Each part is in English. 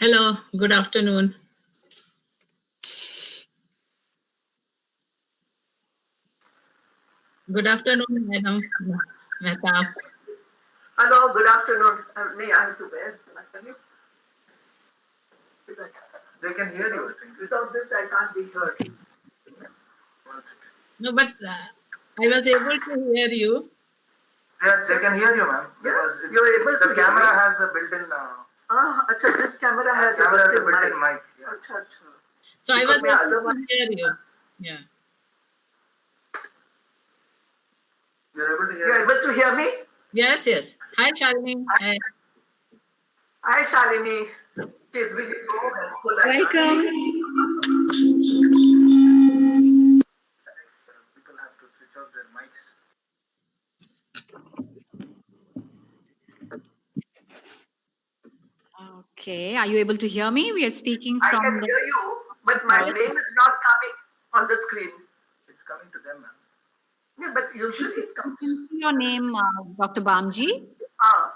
Hello, good afternoon. Good afternoon, Madam Mehta. Hello, good afternoon. I have to wear. Can you? They can hear you. Without this, I can't be heard. No, but I was able to hear you. Yeah, they can hear you, ma'am. Because you're able to. The camera has a built-in. Acha, this camera has a built-in mic. Yeah. Acha, acha. So I was able to hear you. Yeah. You're able to hear me? Yes, yes. Hi, Shalini. Hi. Hi, Shalini. She's been so helpful. Welcome. People have to switch off their mics. Okay, are you able to hear me? We are speaking I from can the... hear you, but my Yes. name is not coming on the screen. It's coming to them, ma'am. Yeah, but usually it You comes. can see your name, Dr. Bamji. Ah,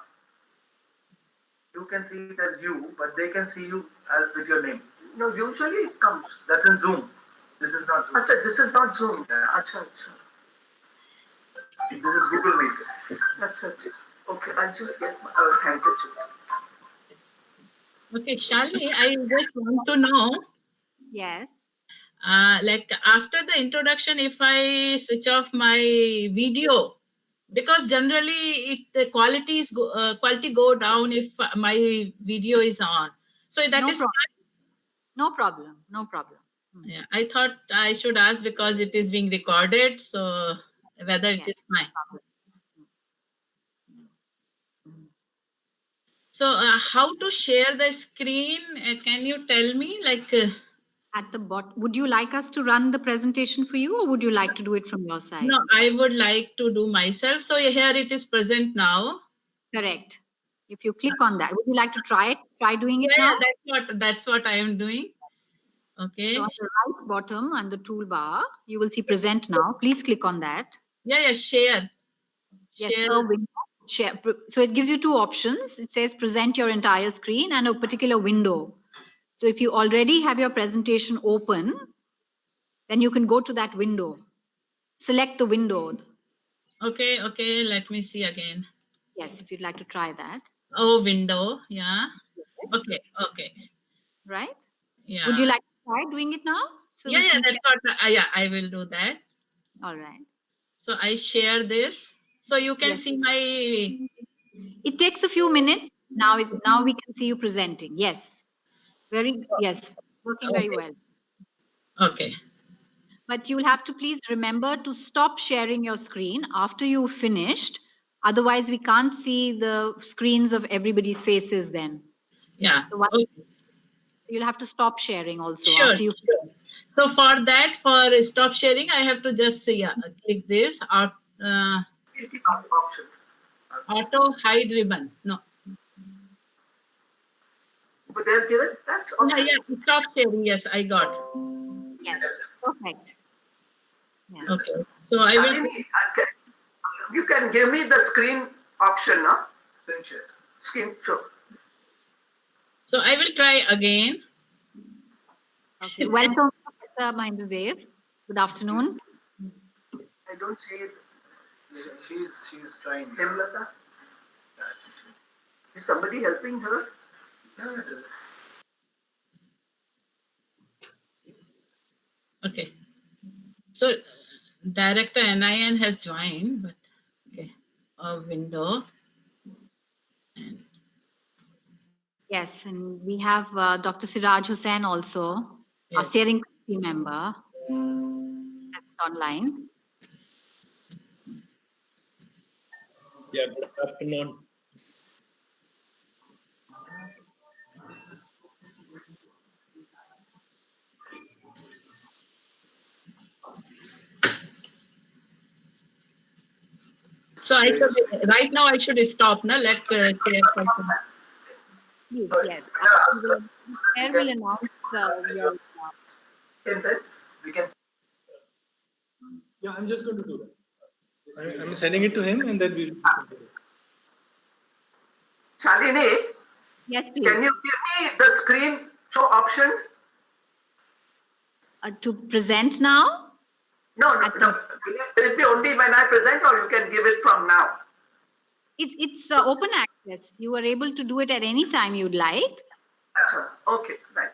you can see it as you, but they can see you as with your name. No, usually it comes. That's in Zoom. This is not Zoom. Acha, this is not Zoom. Yeah. Acha, acha. This is Google Meets. Acha, acha. Okay, I'll just get my handkerchief. Okay, Shalini, I just want to know, Yes. like after the introduction, if I switch off my video, because generally quality go down if my video is on. So that No is problem. fine. No problem. No problem. Yeah, I thought I should ask because it is being recorded, so whether it Yes. is fine. No problem. So, how to share the screen? Can you tell me? At the bottom, would you like us to run the presentation for you, or would you like to do it from your side? No, I would like to do myself. So here it is present now. Correct. If you click on that, would you like to try it? Try doing it Yeah, now? yeah, that's what I am doing. So Okay. on the right bottom on the toolbar, you will see present now. Please click on that. Yeah, yeah. Share, Yes, share. a window. Share. So it gives you two options. It says present your entire screen and a particular window. So if you already have your presentation open, then you can go to that window. Select the window. Okay, okay. Let me see again. Yes, if you'd like to try that. Oh, window. Yeah. Yes. Okay, okay. Right? Would Yeah, you like to try doing it now? So yeah, we yeah. can That's check. what. Yeah, I will do that. All right. So I share this. So you can Yes. see my. It takes a few minutes. Now we can see you presenting. Yes. Yes. Working very Okay. well. Okay. But you'll have to please remember to stop sharing your screen after you've finished. Otherwise, we can't see the screens of everybody's faces then. Yeah. So Okay. you'll have to stop sharing also Sure, after you. sure. So for that, for stop sharing, I have to just yeah, click this uh, Option. auto hide ribbon. No. But they've given that Yeah, option. yeah. Stop sharing. Yes, I got. Yes. Perfect. Yeah. Okay. So I will. Shalini, you can give me the screen option, no? Screen share. Screen show. So I will try again. Okay. Welcome, Professor Mahendra Dev. Good afternoon. I don't see it. She's trying. Hemlata? Is somebody helping her? Yeah, it is. Okay. So director NIN has joined, but okay. A window. And Yes, and we have Dr. Siraj Hussain also, our yes. steering committee member, that's online. Yeah, good afternoon. So I should right now I should stop. Now let share person. Yes, But yes. yeah, Chair will announce your. can then we can. Yeah, I'm just going to do that. I'm sending it to him and then we'll. Shalini, Yes, please. Can you give me the screen show option? To present now? No. At Will it be only when I present, or you can give it from now? It's open access. You are able to do it at any time you'd like. Achha. Okay, right.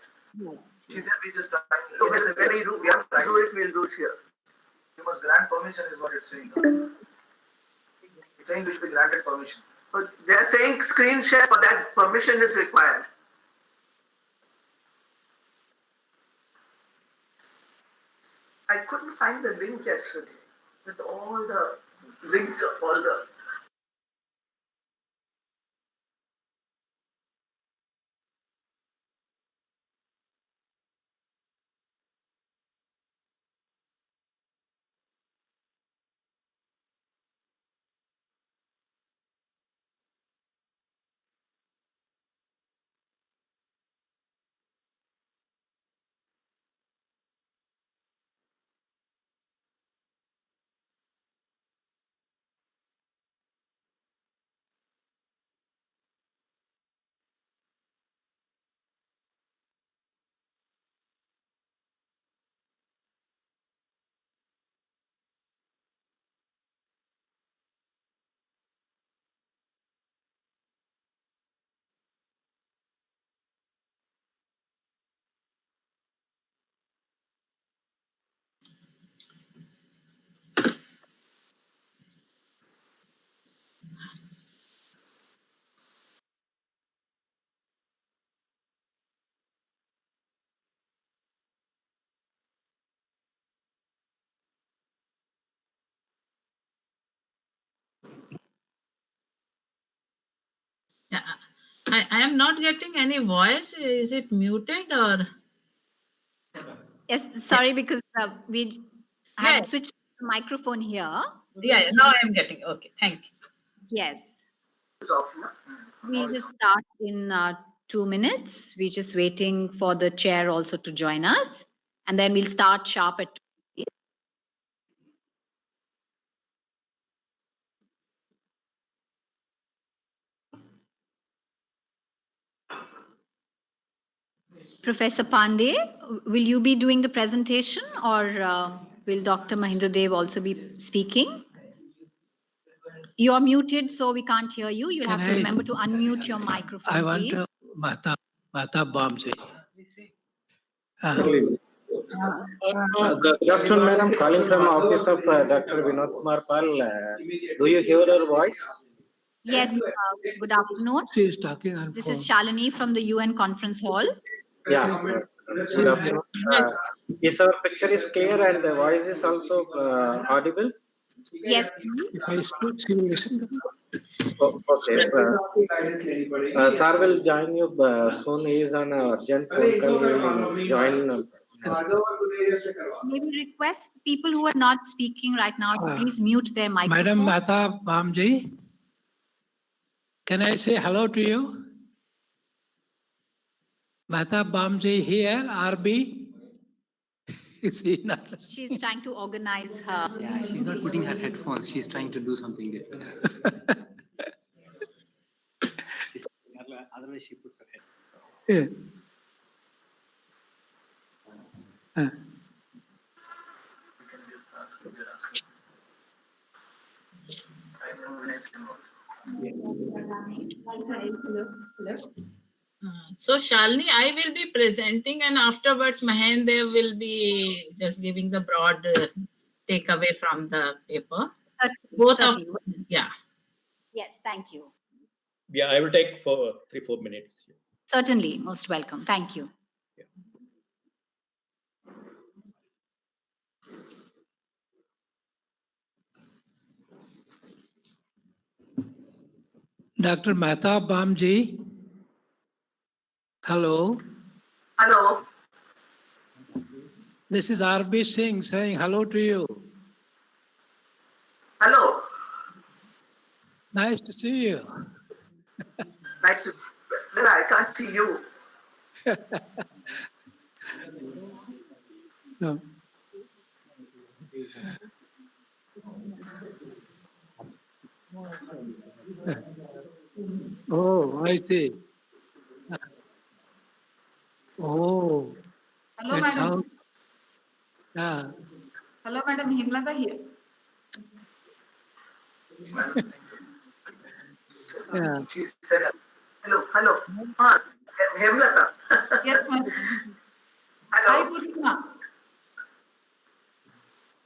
Yes. We just so when we have to do it, we'll do it here. You must grant permission, is what it's saying. It's saying you should be granted permission. But they are saying screen share, for that permission is required. I couldn't find the link yesterday with all the links of all the. Yeah. I am not getting any voice. Is it muted or? Yes, sorry, because we Yeah, have switched the microphone here. yeah. Now I am getting. Okay, thank you. Yes. It's off, no? We just start in 2 minutes. We're just waiting for the chair also to join us. And then we'll start sharp at 2. Professor Pandey, will you be doing the presentation or will Dr. Mahindra Dev also be speaking? You're muted, so we can't hear you. You'll have to remember to unmute your microphone, I want please. Mata Bamji. Good afternoon, madam. Calling from office of Dr. Vinod Kumar Pal. Do you hear her voice? Yes, good afternoon. She is talking on This phone. is Shalini from the UN Conference Hall. Yeah. Good afternoon. Is our picture is clear and the voice is also audible? Yes, please. If I speak, she will listen. Okay. Sir will join you soon. He is on urgent phone call. He will join. Maybe request people who are not speaking right now to please mute their microphone. Madam Mata Bamji, can I say hello to you? Mata Bamji here, RB. Is he not? She's trying to organize her. Yeah, she's not putting her headphones. She's trying to do something different. Otherwise, she puts her headphones on. Yeah. You can just ask him. So Shalini, I will be presenting, and afterwards Mahendra will be just giving the broad takeaway from the paper. Both Certainly. of yeah. Yes, thank you. Yeah, I will take for 3-4 minutes. Certainly, most welcome. Thank you. Dr. Mata Bamji. Hello. Hello. This is RB Singh saying hello to you. Hello. Nice to see you. Nice to see you. Well, I can't see you. No. Oh, I see. Oh, Hello, that's madam. how. Yeah. Hello, madam. Himlata here. Yeah. She said hello, hello. Hemlata. Yes, madam. Hi, Hello. Purnima.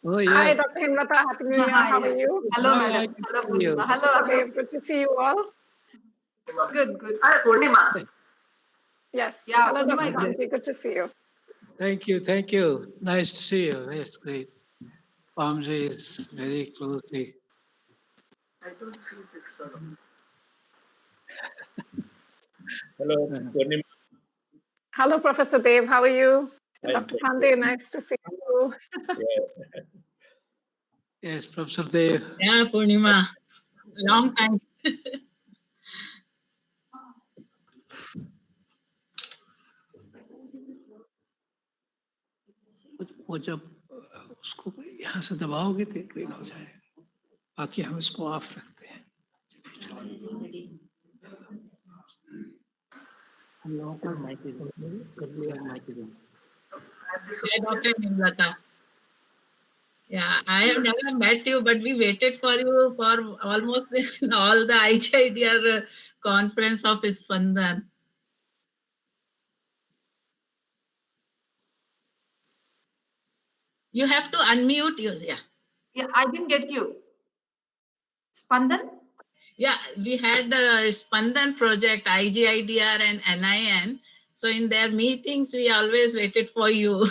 Oh, Hi, yes. Dr. Himlata. Happy New Year. Hi. How are you? Hello, Hi, madam. I can Hello, see you. Purnima. Hello, Okay, hello. good to see you all. Good, good. Hi, Purnima. Yes. Yeah, Hello, Purnima Dr. is here. Santi. Good to see you. Thank you. Thank you. Nice to see you. That's great. Pamji is very closely. I don't see this fellow. Hello, Uh, Purnima. Hello, Professor Dev. How are you? Hi, Dr. thank Pandey, you. nice to see you. Yeah. Yes, Professor Dev. Yeah, Purnima. Long time. वो जब उसको यहाँ से दबाओगे तो green हो जाएगा, बाकी हम इसको ऑफ रखते हैं। हम लोगों को mic Yeah, Dr. Himlata. Yeah, I have never met you, but we waited for you for almost all the IHIDR conference of Spandan. You have to unmute you. Yeah. Yeah, I didn't get you. Spandan? Yeah, we had the Spandan project, IGIDR and NIN. So in their meetings, we always waited for you.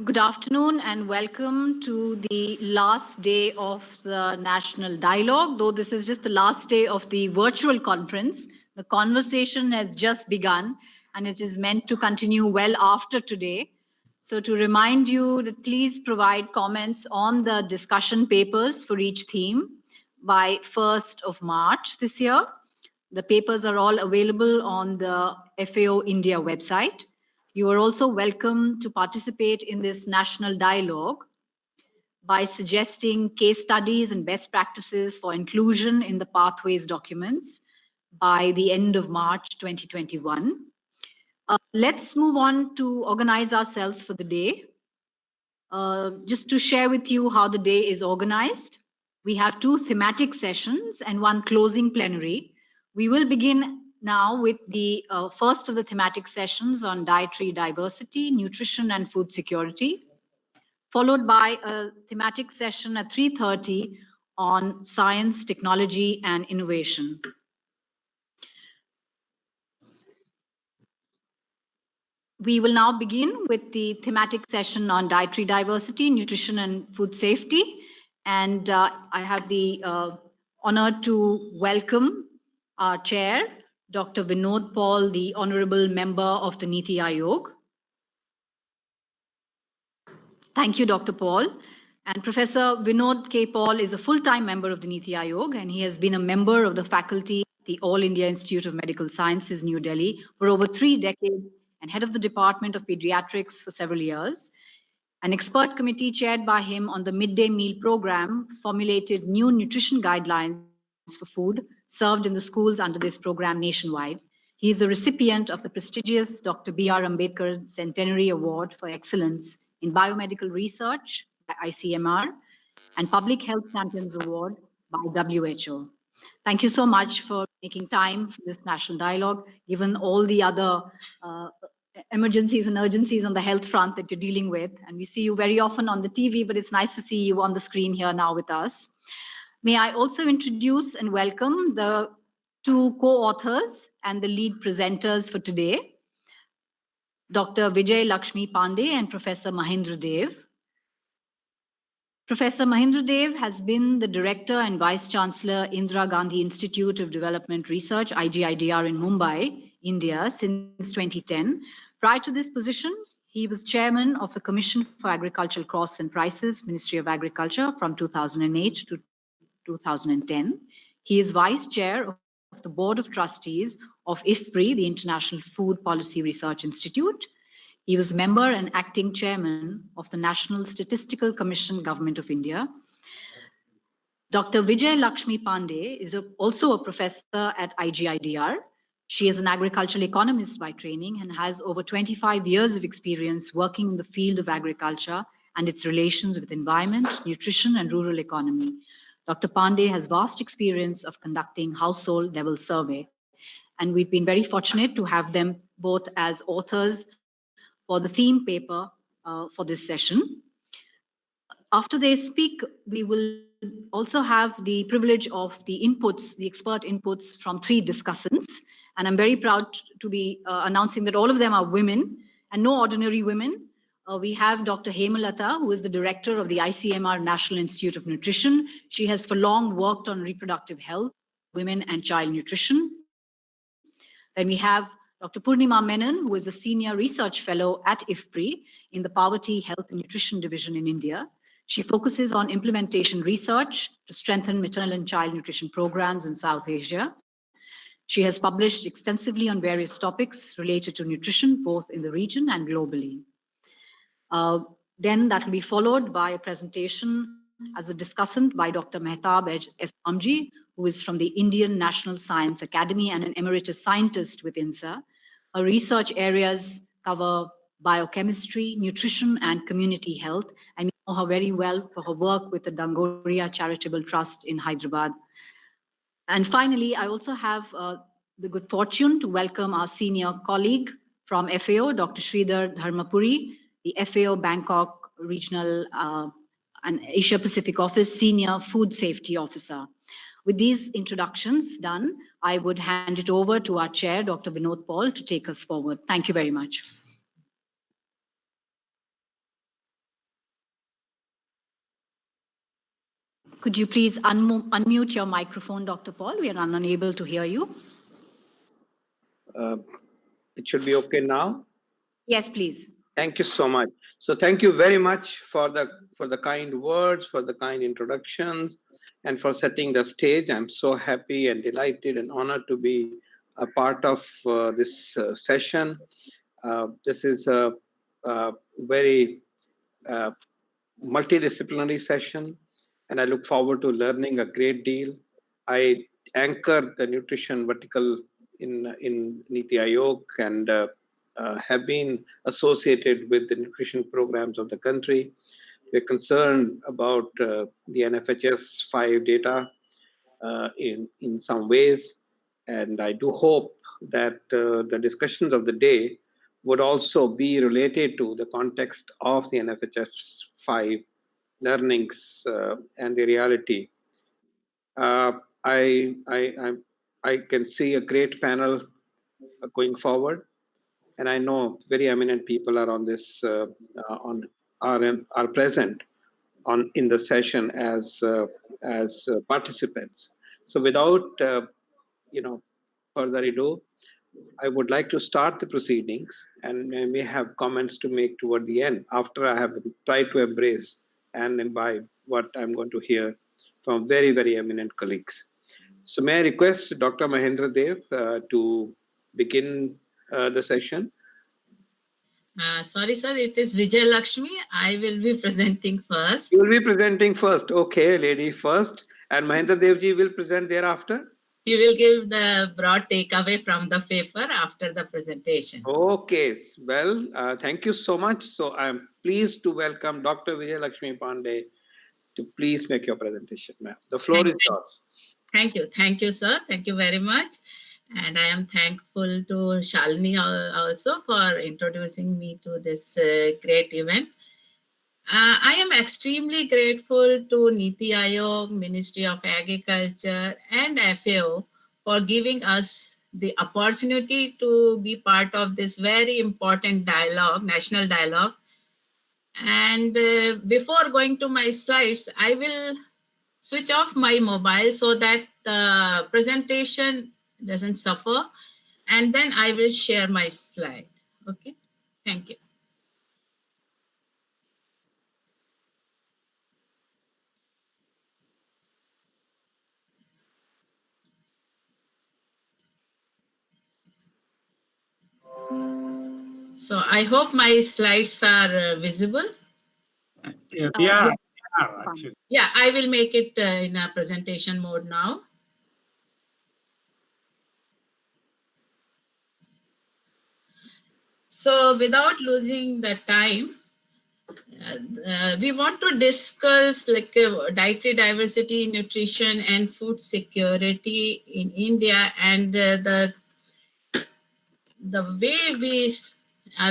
Good afternoon and welcome to the last day of the National Dialogue. Though this is just the last day of the virtual conference, the conversation has just begun and it is meant to continue well after today. So to remind you that please provide comments on the discussion papers for each theme by 1st of March this year. The papers are all available on the FAO India website. You are also welcome to participate in this national dialogue by suggesting case studies and best practices for inclusion in the Pathways documents by the end of March 2021. Let's move on to organize ourselves for the day. Just to share with you how the day is organized, we have 2 thematic sessions and 1 closing plenary. We will begin now with the first of the thematic sessions on dietary diversity, nutrition, and food security, followed by a thematic session at 3:30 on science, technology, and innovation. We will now begin with the thematic session on dietary diversity, nutrition, and food safety. And I have the honor to welcome our chair, Dr. Vinod Paul, the honorable member of the Niti Aayog. Thank you, Dr. Paul. And Professor Vinod K. Paul is a full-time member of the Niti Aayog, and he has been a member of the faculty at the All India Institute of Medical Sciences, New Delhi, for over 3 decades, and head of the Department of Pediatrics for several years. An expert committee chaired by him on the midday meal program formulated new nutrition guidelines for food served in the schools under this program nationwide. He is a recipient of the prestigious Dr. B.R. Ambedkar Centenary Award for Excellence in Biomedical Research by ICMR and Public Health Champions Award by WHO. Thank you so much for making time for this national dialogue, given all the other emergencies and urgencies on the health front that you're dealing with. And we see you very often on the TV, but it's nice to see you on the screen here now with us. May I also introduce and welcome the 2 co-authors and the lead presenters for today, Dr. Vijay Lakshmi Pandey and Professor Mahendra Dev. Professor Mahendra Dev has been the Director and Vice Chancellor, Indira Gandhi Institute of Development Research, IGIDR in Mumbai, India, since 2010. Prior to this position, he was Chairman of the Commission for Agricultural Costs and Prices, Ministry of Agriculture, from 2008 to 2010. He is Vice Chair of the Board of Trustees of IFPRI, the International Food Policy Research Institute. He was member and acting chairman of the National Statistical Commission, Government of India. Dr. Vijay Lakshmi Pandey is also a professor at IGIDR. She is an agricultural economist by training and has over 25 years of experience working in the field of agriculture and its relations with environment, nutrition, and rural economy. Dr. Pandey has vast experience of conducting household level survey, and we've been very fortunate to have them both as authors for the theme paper for this session. After they speak, we will also have the privilege of the inputs, the expert inputs from 3 discussants. And I'm very proud to be announcing that all of them are women and no ordinary women. We have Dr. Hemalata, who is the director of the ICMR National Institute of Nutrition. She has for long worked on reproductive health, women and child nutrition. Then we have Dr. Purnima Menon, who is a senior research fellow at IFPRI in the Poverty, Health and Nutrition Division in India. She focuses on implementation research to strengthen maternal and child nutrition programs in South Asia. She has published extensively on various topics related to nutrition, both in the region and globally. Then that will be followed by a presentation as a discussant by Dr. Mehtab S. Amji, who is from the Indian National Science Academy and an emeritus scientist with INSA. Her research areas cover biochemistry, nutrition, and community health. I know her very well for her work with the Dangoria Charitable Trust in Hyderabad. And finally, I also have the good fortune to welcome our senior colleague from FAO, Dr. Sridhar Dharmapuri, the FAO Bangkok Regional and Asia Pacific Office Senior Food Safety Officer. With these introductions done, I would hand it over to our chair, Dr. Vinod Paul, to take us forward. Thank you very much. Could you please unmute your microphone, Dr. Paul? We are unable to hear you. It should be okay now. Yes, please. Thank you so much. So thank you very much for the kind words, for the kind introductions, and for setting the stage. I'm so happy and delighted and honored to be a part of this session. This is a very multidisciplinary session, and I look forward to learning a great deal. I anchor the nutrition vertical in Niti Aayog and have been associated with the nutrition programs of the country. We're concerned about the NFHS 5 data in some ways, and I do hope that the discussions of the day would also be related to the context of the NFHS 5 learnings and the reality. I can see a great panel going forward, and I know very eminent people are on this are present in the session as participants. So without further ado, I would like to start the proceedings, and I may have comments to make toward the end after I have tried to embrace and imbibe what I'm going to hear from very, very eminent colleagues. So may I request Dr. Mahendra Dev to begin the session? Sorry, sir, it is Vijay Lakshmi. I will be presenting first. You will be presenting first. Okay, lady first. And Mahendra Devji will present thereafter? He will give the broad takeaway from the paper after the presentation. Okay, well, thank you so much. So I'm pleased to welcome Dr. Vijay Lakshmi Pandey to please make your presentation, ma'am. The floor is yours. Thank you, sir. Thank you very much. And I am thankful to Shalini also for introducing me to this great event. I am extremely grateful to Niti Aayog, Ministry of Agriculture and FAO for giving us the opportunity to be part of this very important dialogue, national dialogue. And before going to my slides, I will switch off my mobile so that the presentation doesn't suffer, and then I will share my slide. Okay, thank you. So I hope my slides are visible. Yeah, Yeah, they are fine. actually. Yeah, I will make it in a presentation mode now. So without losing the time, we want to discuss like dietary diversity, nutrition, and food security in India, and the way we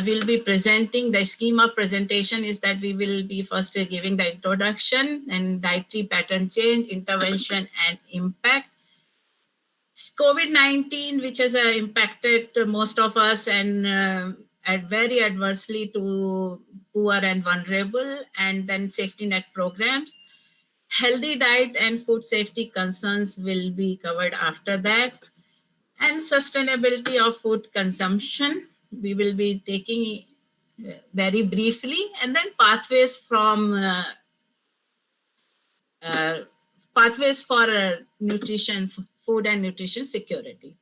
will be presenting the scheme of presentation is that we will be first giving the introduction and dietary pattern change, intervention, and impact. COVID-19, which has impacted most of us and very adversely to poor and vulnerable, and then safety net programs. Healthy diet and food safety concerns will be covered after that. And sustainability of food consumption, we will be taking very briefly, and then pathways from uh, pathways for nutrition, food and nutrition security.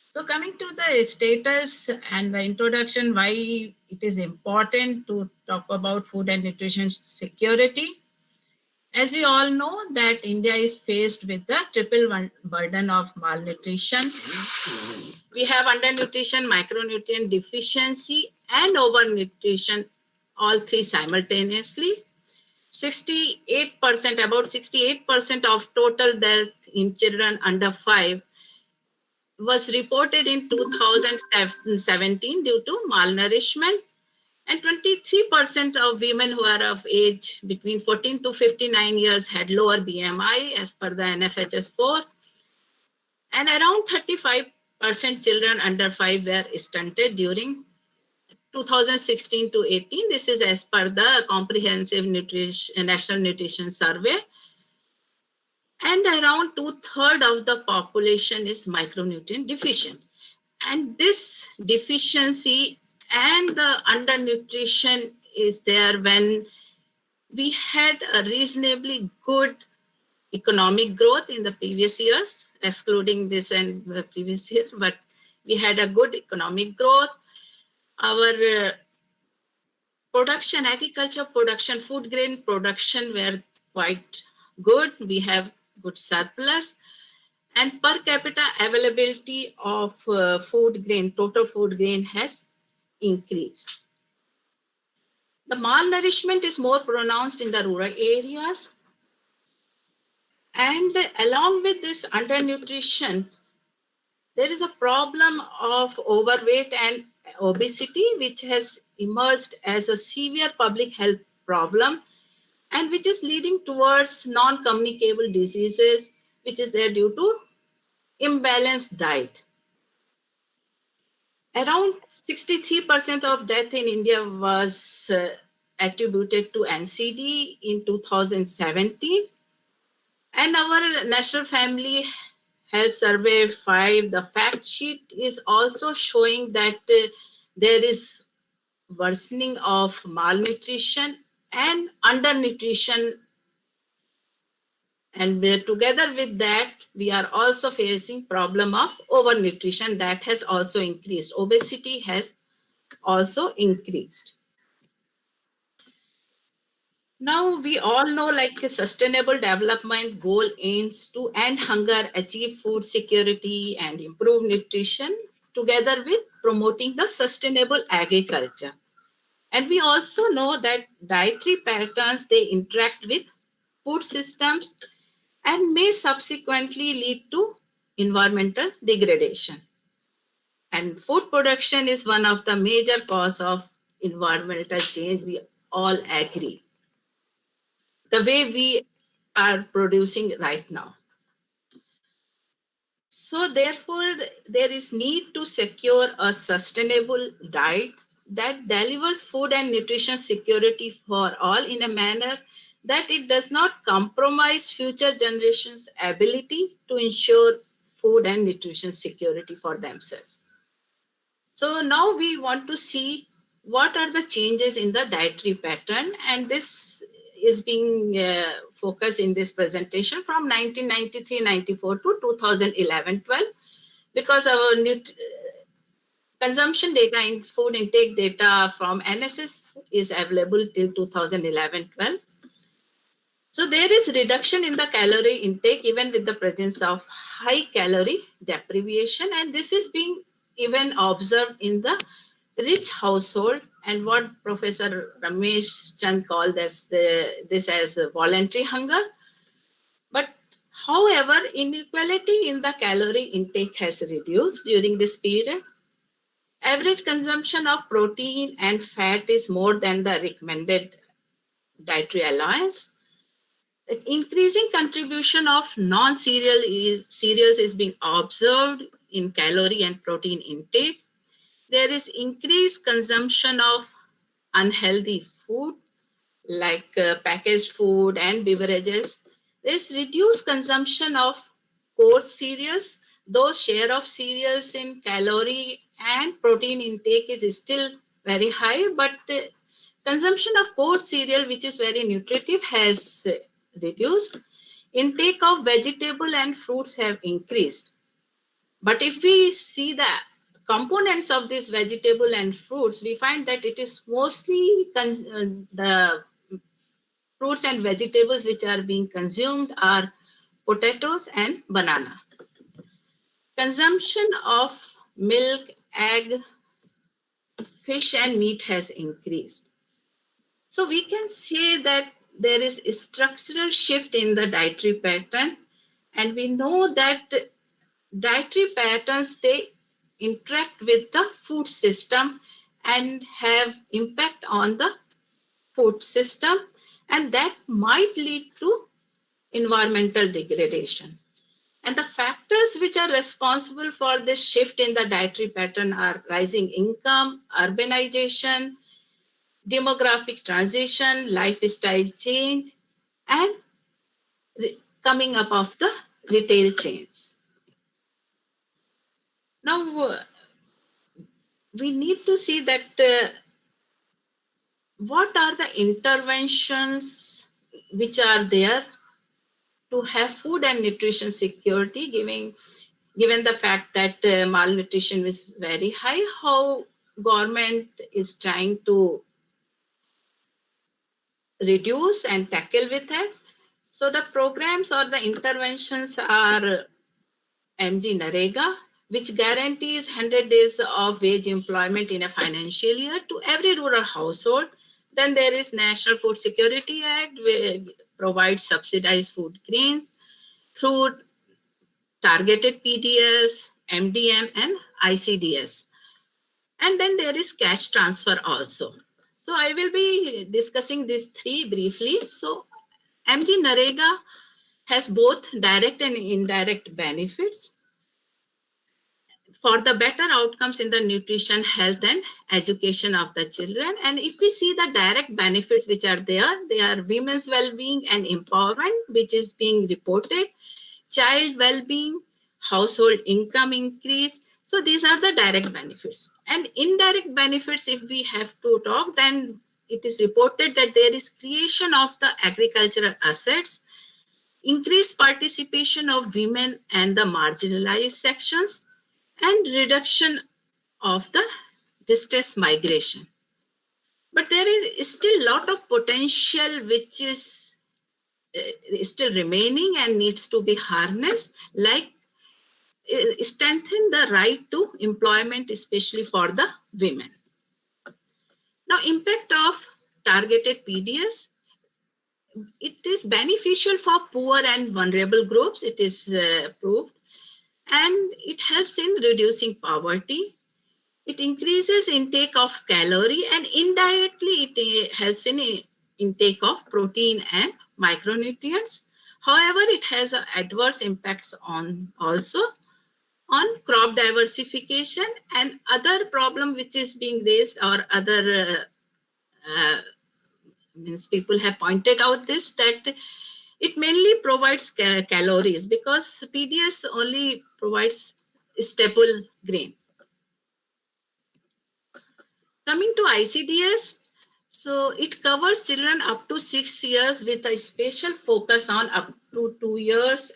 So coming to the status and the introduction, why it is important to talk about food and nutrition security. As we all know that India is faced with the triple burden of malnutrition. We have undernutrition, micronutrient deficiency, and overnutrition, all three simultaneously. 68%, about 68% of total death in children under 5 was reported in 2017 due to malnourishment, and 23% of women who are of age between 14 to 59 years had lower BMI as per the NFHS 4, and around 35% children under 5 were stunted during 2016 to 18. This is as per the Comprehensive National Nutrition Survey. And around 2/3 of the population is micronutrient deficient. And this deficiency and the undernutrition is there when we had a reasonably good economic growth in the previous years, excluding this and the previous year, but we had a good economic growth. Our production, agriculture production, food grain production were quite good. We have good surplus, and per capita availability of food grain, total food grain has increased. The malnourishment is more pronounced in the rural areas, and along with this undernutrition, there is a problem of overweight and obesity, which has emerged as a severe public health problem and which is leading towards non-communicable diseases, which is there due to imbalanced diet. Around 63% of death in India was attributed to NCD in 2017. And our National Family Health Survey 5, the fact sheet is also showing that there is worsening of malnutrition and undernutrition. And together with that, we are also facing problem of overnutrition that has also increased. Obesity has also increased. Now we all know like a sustainable development goal aims to end hunger, achieve food security and improve nutrition together with promoting the sustainable agriculture. And we also know that dietary patterns, they interact with food systems and may subsequently lead to environmental degradation. And food production is one of the major cause of environmental change. We all agree. The way we are producing right now. So therefore, there is need to secure a sustainable diet that delivers food and nutrition security for all in a manner that it does not compromise future generations' ability to ensure food and nutrition security for themselves. So now we want to see what are the changes in the dietary pattern, and this is being focused in this presentation from 1993-94 to 2011-12, because our Consumption data in food intake data from NSS is available till 2011-12. So there is reduction in the calorie intake even with the presence of high calorie deprivation, and this is being even observed in the rich household, and what Professor Ramesh Chand called this as voluntary hunger. But however, inequality in the calorie intake has reduced during this period. Average consumption of protein and fat is more than the recommended dietary allowance. The increasing contribution of cereals is being observed in calorie and protein intake. There is increased consumption of unhealthy food like packaged food and beverages. There's reduced consumption of coarse cereals. Though share of cereals in calorie and protein intake is still very high, but consumption of coarse cereal, which is very nutritive, has reduced. Intake of vegetable and fruits have increased. But if we see the components of these vegetable and fruits, we find that it is mostly the fruits and vegetables which are being consumed are potatoes and banana. Consumption of milk, egg, fish and meat has increased. So we can say that there is a structural shift in the dietary pattern, and we know that dietary patterns, they interact with the food system and have impact on the food system, and that might lead to environmental degradation. And the factors which are responsible for this shift in the dietary pattern are rising income, urbanization, demographic transition, lifestyle change, and coming up of the retail chains. Now, we need to see that what are the interventions which are there to have food and nutrition security, given the fact that malnutrition is very high, how government is trying to reduce and tackle with it. So the programs or the interventions are MG Narega, which guarantees 100 days of wage employment in a financial year to every rural household. Then there is National Food Security Act, which provides subsidized food grains through targeted PDS, MDM, and ICDS. And then there is cash transfer also. So I will be discussing these three briefly. So MG Narega has both direct and indirect benefits for the better outcomes in the nutrition, health, and education of the children. And if we see the direct benefits which are there, they are women's well-being and empowerment, which is being reported, child well-being, household income increase. So these are the direct benefits. And indirect benefits, if we have to talk, then it is reported that there is creation of the agricultural assets, increased participation of women and the marginalized sections, and reduction of the distress migration. But there is still a lot of potential which is still remaining and needs to be harnessed, like strengthen the right to employment, especially for the women. Now, impact of targeted PDS, it is beneficial for poor and vulnerable groups, it is proved, and it helps in reducing poverty. It increases intake of calorie, and indirectly it helps in intake of protein and micronutrients. However, it has adverse impacts on also on crop diversification and other problem which is being raised, or other means people have pointed out this, that it mainly provides calories because PDS only provides staple grain. Coming to ICDS, so it covers children up to 6 years with a special focus on up to 2 years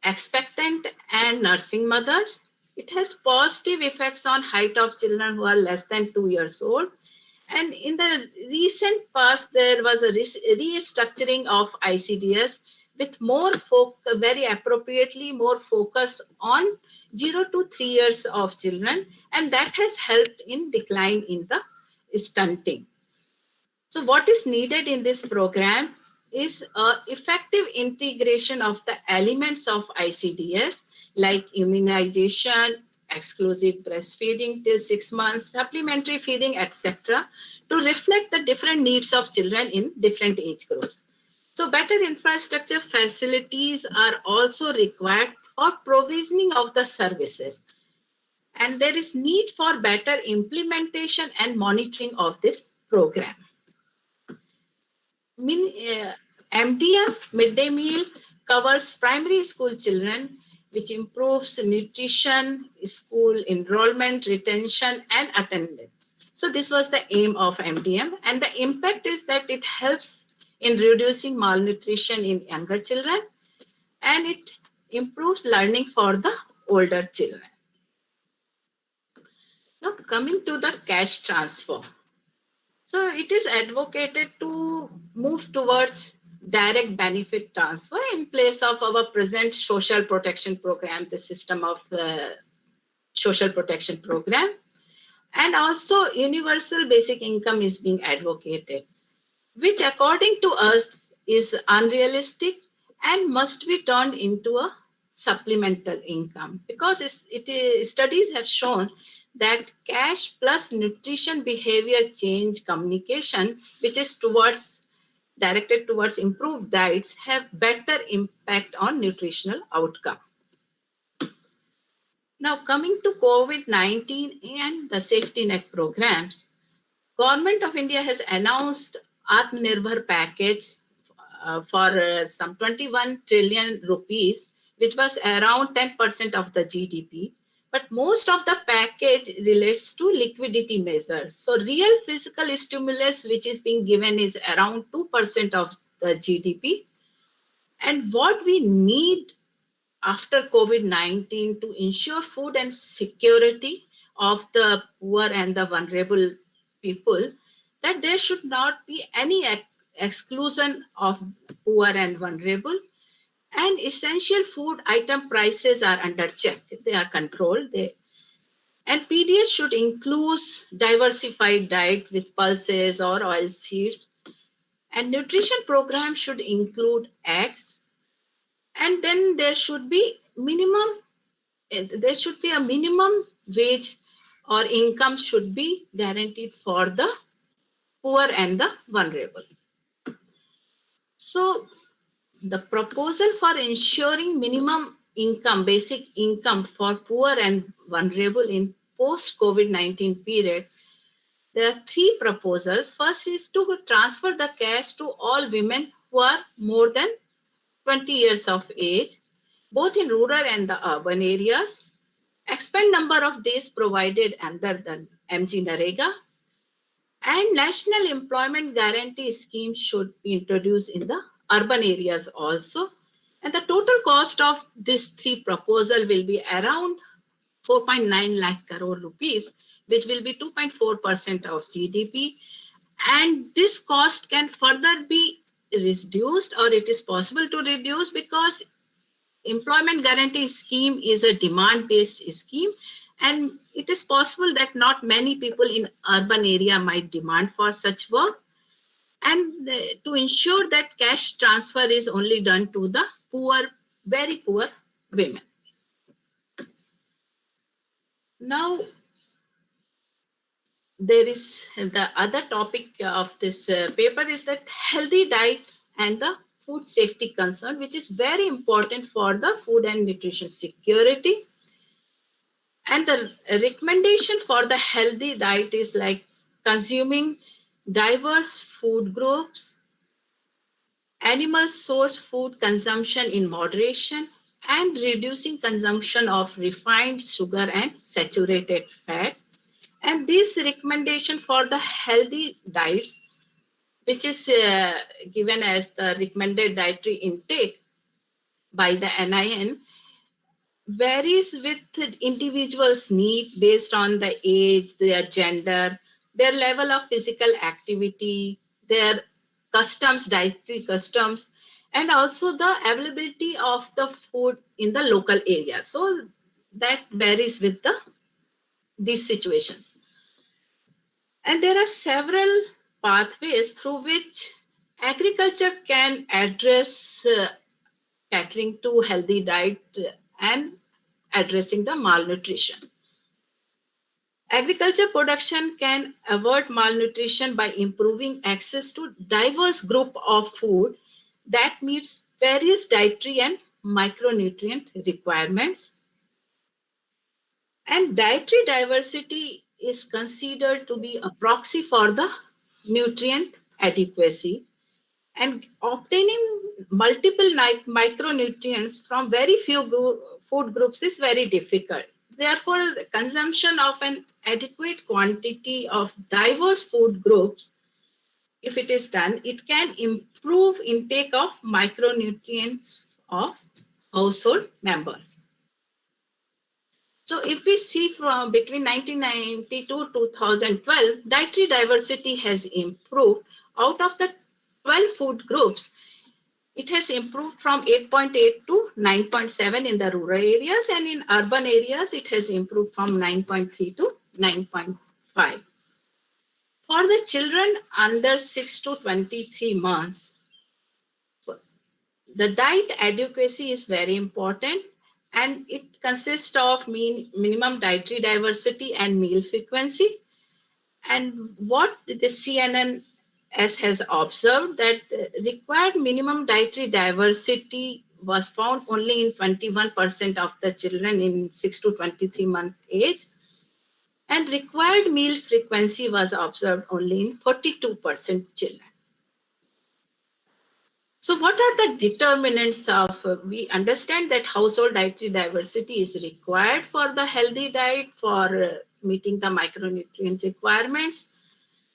expectant and nursing mothers. It has positive effects on height of children who are less than 2 years old. And in the recent past, there was a restructuring of ICDS with more very appropriately more focus on 0 to 3 years of children, and that has helped in decline in the stunting. So what is needed in this program is effective integration of the elements of ICDS like immunization, exclusive breastfeeding till 6 months, supplementary feeding, etc., to reflect the different needs of children in different age groups. So better infrastructure facilities are also required for provisioning of the services. And there is need for better implementation and monitoring of this program. MDM, midday meal, covers primary school children, which improves nutrition, school enrollment, retention, and attendance. So this was the aim of MDM, and the impact is that it helps in reducing malnutrition in younger children, and it improves learning for the older children. Now coming to the cash transfer. So it is advocated to move towards direct benefit transfer in place of our present social protection program, the system of social protection program. And also universal basic income is being advocated, which according to us is unrealistic and must be turned into a supplemental income, because studies have shown that cash plus nutrition behavior change communication, which is directed towards improved diets, have better impact on nutritional outcome. Now coming to COVID-19 and the safety net programs, Government of India has announced Atmanirbhar package for some 21 trillion rupees, which was around 10% of the GDP. But most of the package relates to liquidity measures. So real physical stimulus which is being given is around 2% of the GDP. And what we need after COVID-19 to ensure food and security of the poor and the vulnerable people, that there should not be any exclusion of poor and vulnerable, and essential food item prices are under check, they are controlled. And PDS should include diversified diet with pulses or oil seeds, and nutrition program should include eggs, and then there should be a minimum wage or income should be guaranteed for the poor and the vulnerable. So the proposal for ensuring minimum income, basic income for poor and vulnerable in post COVID-19 period, there are three proposals. First is to transfer the cash to all women who are more than 20 years of age, both in rural and the urban areas. Expand number of days provided under the MG Narega, and National Employment Guarantee Scheme should be introduced in the urban areas also. And the total cost of these three proposals will be around 4.9 lakh crore rupees, which will be 2.4% of GDP. And this cost can further be reduced, or it is possible to reduce, because employment guarantee scheme is a demand-based scheme, and it is possible that not many people in urban area might demand for such work, and to ensure that cash transfer is only done to the poor, very poor women. Now there is the other topic of this paper is that healthy diet and the food safety concern, which is very important for the food and nutrition security. And the recommendation for the healthy diet is like consuming diverse food groups, animal source food consumption in moderation, and reducing consumption of refined sugar and saturated fat. And this recommendation for the healthy diets, which is given as the recommended dietary intake by the NIN, varies with individuals' need based on the age, their gender, their level of physical activity, their customs, dietary customs, and also the availability of the food in the local area. So that varies with these situations. And there are several pathways through which agriculture can address catering to healthy diet and addressing the malnutrition. Agriculture production can avert malnutrition by improving access to diverse group of food that meets various dietary and micronutrient requirements. And dietary diversity is considered to be a proxy for the nutrient adequacy, and obtaining multiple micronutrients from very few food groups is very difficult. Therefore, the consumption of an adequate quantity of diverse food groups, if it is done, it can improve intake of micronutrients of household members. So if we see from between 1990 to 2012, dietary diversity has improved. Out of the 12 food groups, it has improved from 8.8 to 9.7 in the rural areas, and in urban areas, it has improved from 9.3 to 9.5. For the children under 6 to 23 months, the diet adequacy is very important, and it consists of minimum dietary diversity and meal frequency. And what the CNN has observed, that required minimum dietary diversity was found only in 21% of the children in 6 to 23 months age, and required meal frequency was observed only in 42% children. So what are the determinants of, we understand that household dietary diversity is required for the healthy diet, for meeting the micronutrient requirements.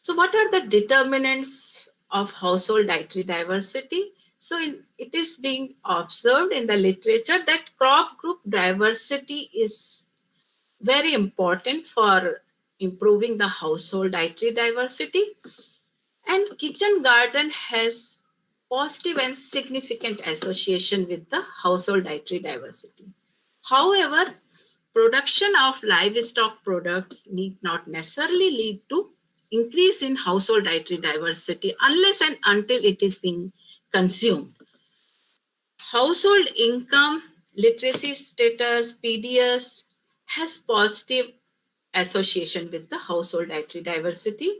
So what are the determinants of household dietary diversity? So it is being observed in the literature that crop group diversity is very important for improving the household dietary diversity. And kitchen garden has positive and significant association with the household dietary diversity. However, production of livestock products need not necessarily lead to increase in household dietary diversity unless and until it is being consumed. Household income, literacy status, PDS has positive association with the household dietary diversity.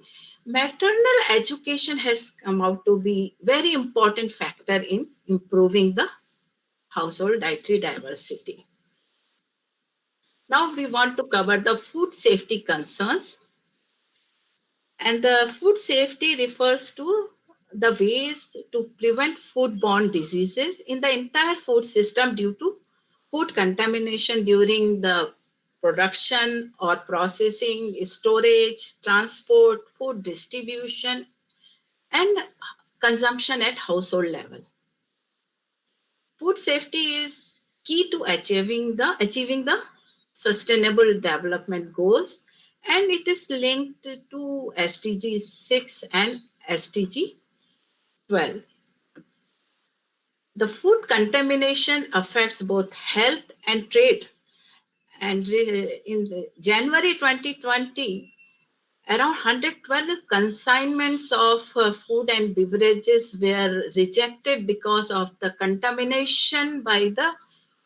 Maternal education has come out to be very important factor in improving the household dietary diversity. Now we want to cover the food safety concerns. And the food safety refers to the ways to prevent foodborne diseases in the entire food system due to food contamination during the production or processing, storage, transport, food distribution, and consumption at household level. Food safety is key to achieving the sustainable development goals, and it is linked to SDG 6 and SDG 12. The food contamination affects both health and trade. And in January 2020, around 112 consignments of food and beverages were rejected because of the contamination by the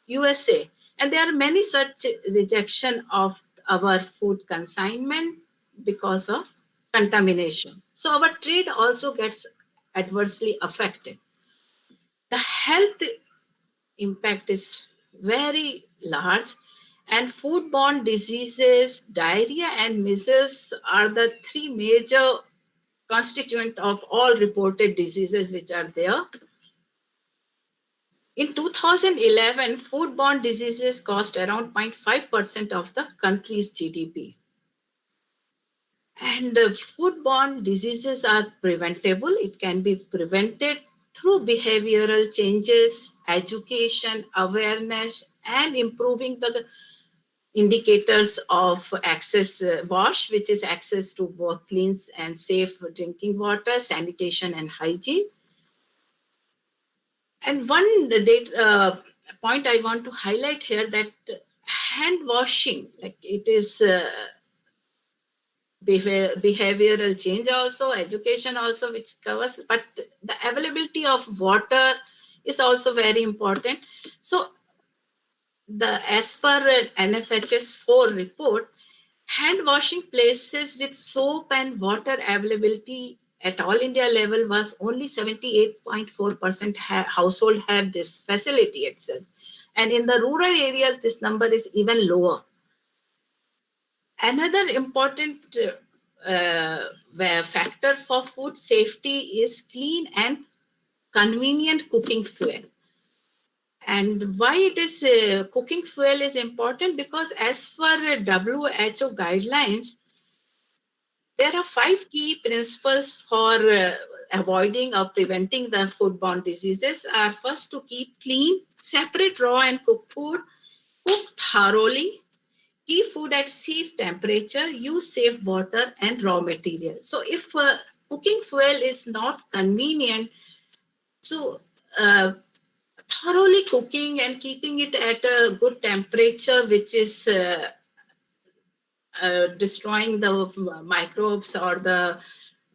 USA. And there are many such rejection of our food consignment because of contamination. So our trade also gets adversely affected. The health impact is very large, and foodborne diseases, diarrhea and measles are the three major constituent of all reported diseases which are there. In 2011, foodborne diseases cost around 0.5% of the country's GDP. And foodborne diseases are preventable. It can be prevented through behavioral changes, education, awareness, and improving the indicators of access WASH, which is access to work, clean and safe drinking water, sanitation and hygiene. And one point I want to highlight here, that hand washing, like it is behavioral change also, education also, which covers, but the availability of water is also very important. So as per NFHS 4 report, hand washing places with soap and water availability at all India level was only 78.4% household have this facility itself. And in the rural areas, this number is even lower. Another important factor for food safety is clean and convenient cooking fuel. And why it is cooking fuel is important, because as per WHO guidelines, there are 5 key principles for avoiding or preventing the foodborne diseases. Are first, to keep clean, separate raw and cooked food, cook thoroughly, keep food at safe temperature, use safe water and raw material. So if cooking fuel is not convenient, so thoroughly cooking and keeping it at a good temperature, which is destroying the microbes or the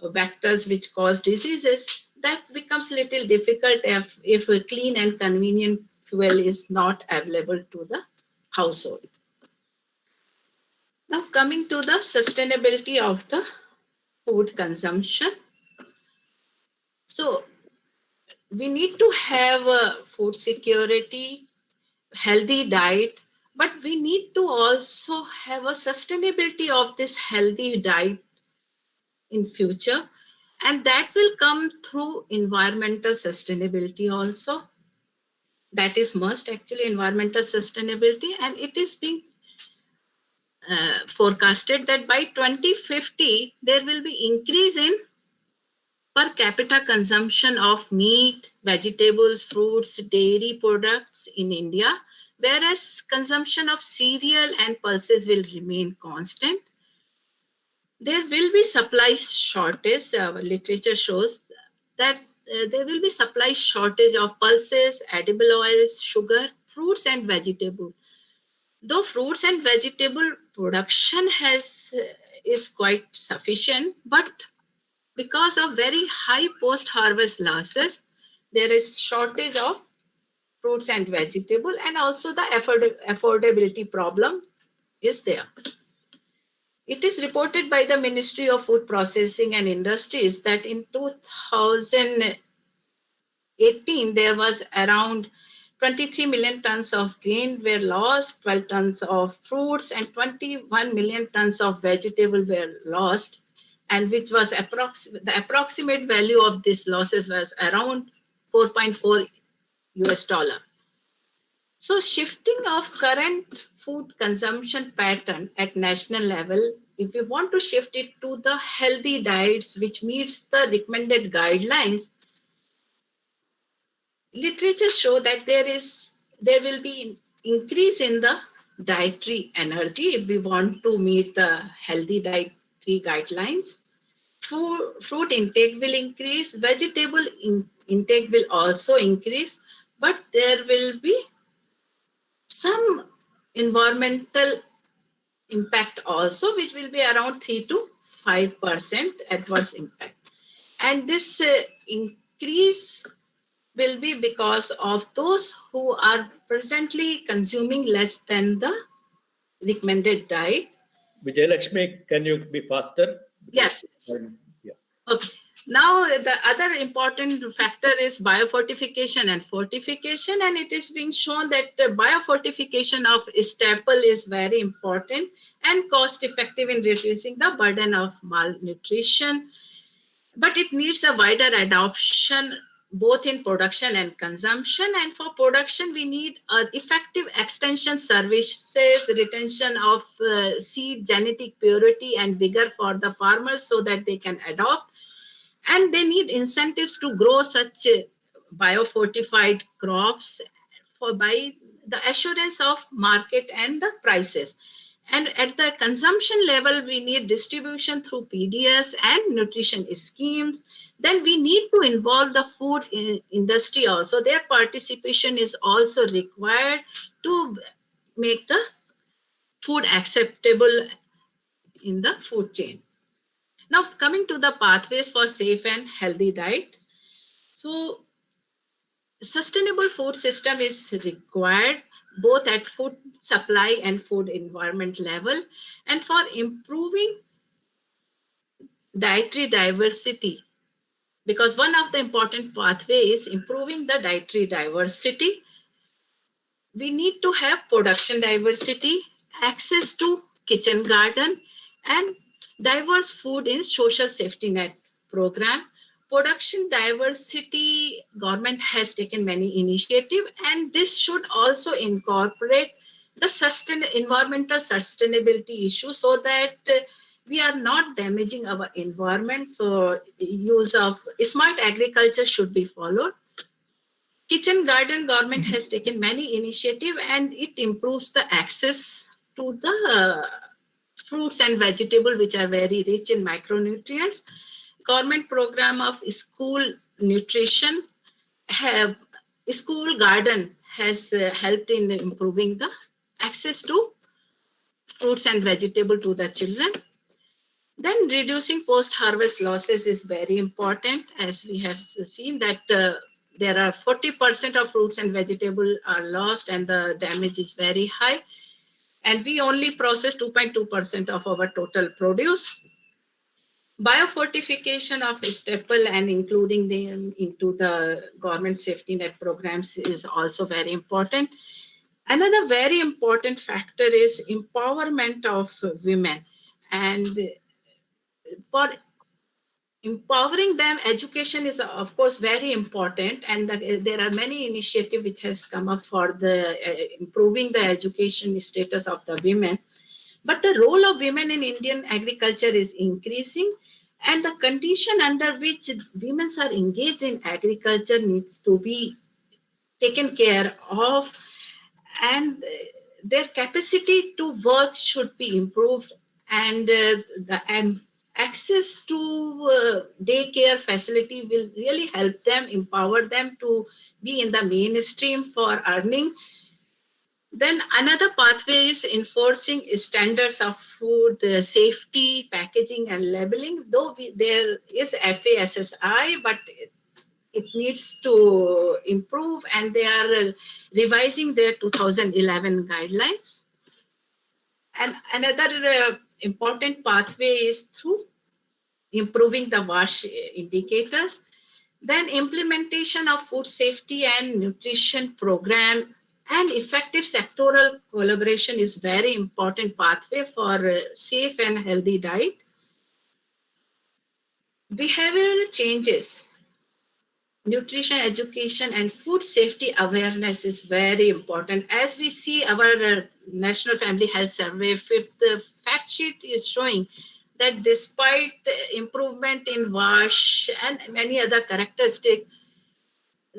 vectors which cause diseases, that becomes a little difficult if a clean and convenient fuel is not available to the household. Now coming to the sustainability of the food consumption. So we need to have food security, healthy diet, but we need to also have a sustainability of this healthy diet in future, and that will come through environmental sustainability also. That is must, actually, environmental sustainability, and it is being forecasted that by 2050 there will be increase in per capita consumption of meat, vegetables, fruits, dairy products in India, whereas consumption of cereal and pulses will remain constant. There will be supply shortage. Literature shows that there will be supply shortage of pulses, edible oils, sugar, fruits and vegetables. Though fruits and vegetable production is quite sufficient, but because of very high post-harvest losses, there is shortage of fruits and vegetable, and also the affordability problem is there. It is reported by the Ministry of Food Processing and Industries that in 2018 there was around 23 million tons of grain were lost, 12 tons of fruits and 21 million tons of vegetable were lost, and which was the approximate value of these losses was around 4.4 US dollar. So shifting of current food consumption pattern at national level, if we want to shift it to the healthy diets which meets the recommended guidelines, literature show that there will be increase in the dietary energy if we want to meet the healthy dietary guidelines. Fruit intake will increase, vegetable intake will also increase, but there will be some environmental impact also, which will be around 3 to 5% adverse impact. And this increase will be because of those who are presently consuming less than the recommended diet. Vijayalakshmi, can you be faster? Yes. Yeah. Okay. Now, the other important factor is biofortification and fortification, and it is being shown that the biofortification of staple is very important and cost effective in reducing the burden of malnutrition. But it needs a wider adoption both in production and consumption. And for production, we need effective extension services, retention of seed genetic purity and vigor for the farmers so that they can adopt. And they need incentives to grow such biofortified crops. the assurance of market and the prices. And at the consumption level, we need distribution through PDS and nutrition schemes. Then we need to involve the food industry also. Their participation is also required to make the food acceptable in the food chain. Now, coming to the pathways for safe and healthy diet. So, sustainable food system is required both at food supply and food environment level, and for improving dietary diversity, because one of the important pathways is improving the dietary diversity. We need to have production diversity, access to kitchen garden, and diverse food in social safety net program. Production diversity, government has taken many initiatives, and this should also incorporate the environmental sustainability issue, so that we are not damaging our environment. So use of smart agriculture should be followed. Kitchen garden, government has taken many initiatives, and it improves the access to the fruits and vegetables, which are very rich in micronutrients. Government program of school nutrition have school garden has helped in improving the access to fruits and vegetable to the children. Then reducing post-harvest losses is very important, as we have seen that there are 40% of fruits and vegetables are lost, and the damage is very high. And we only process 2.2% of our total produce. Biofortification of staple and including them into the government safety net programs is also very important. Another very important factor is empowerment of women. And for empowering them, education is of course very important, and there are many initiatives which has come up for the improving the education status of the women. But the role of women in Indian agriculture is increasing, and the condition under which women are engaged in agriculture needs to be taken care of, and their capacity to work should be improved, and and access to daycare facility will really help them, empower them to be in the mainstream for earning. Then another pathway is enforcing standards of food safety, packaging, and labeling. Though there is FASSI, but it needs to improve, and they are revising their 2011 guidelines. And another important pathway is through improving the WASH indicators. Then implementation of food safety and nutrition program and effective sectoral collaboration is very important pathway for safe and healthy diet. Behavioral changes, nutrition education, and food safety awareness is very important. As we see our National Family Health Survey, fifth fact sheet is showing that despite improvement in WASH and many other characteristics,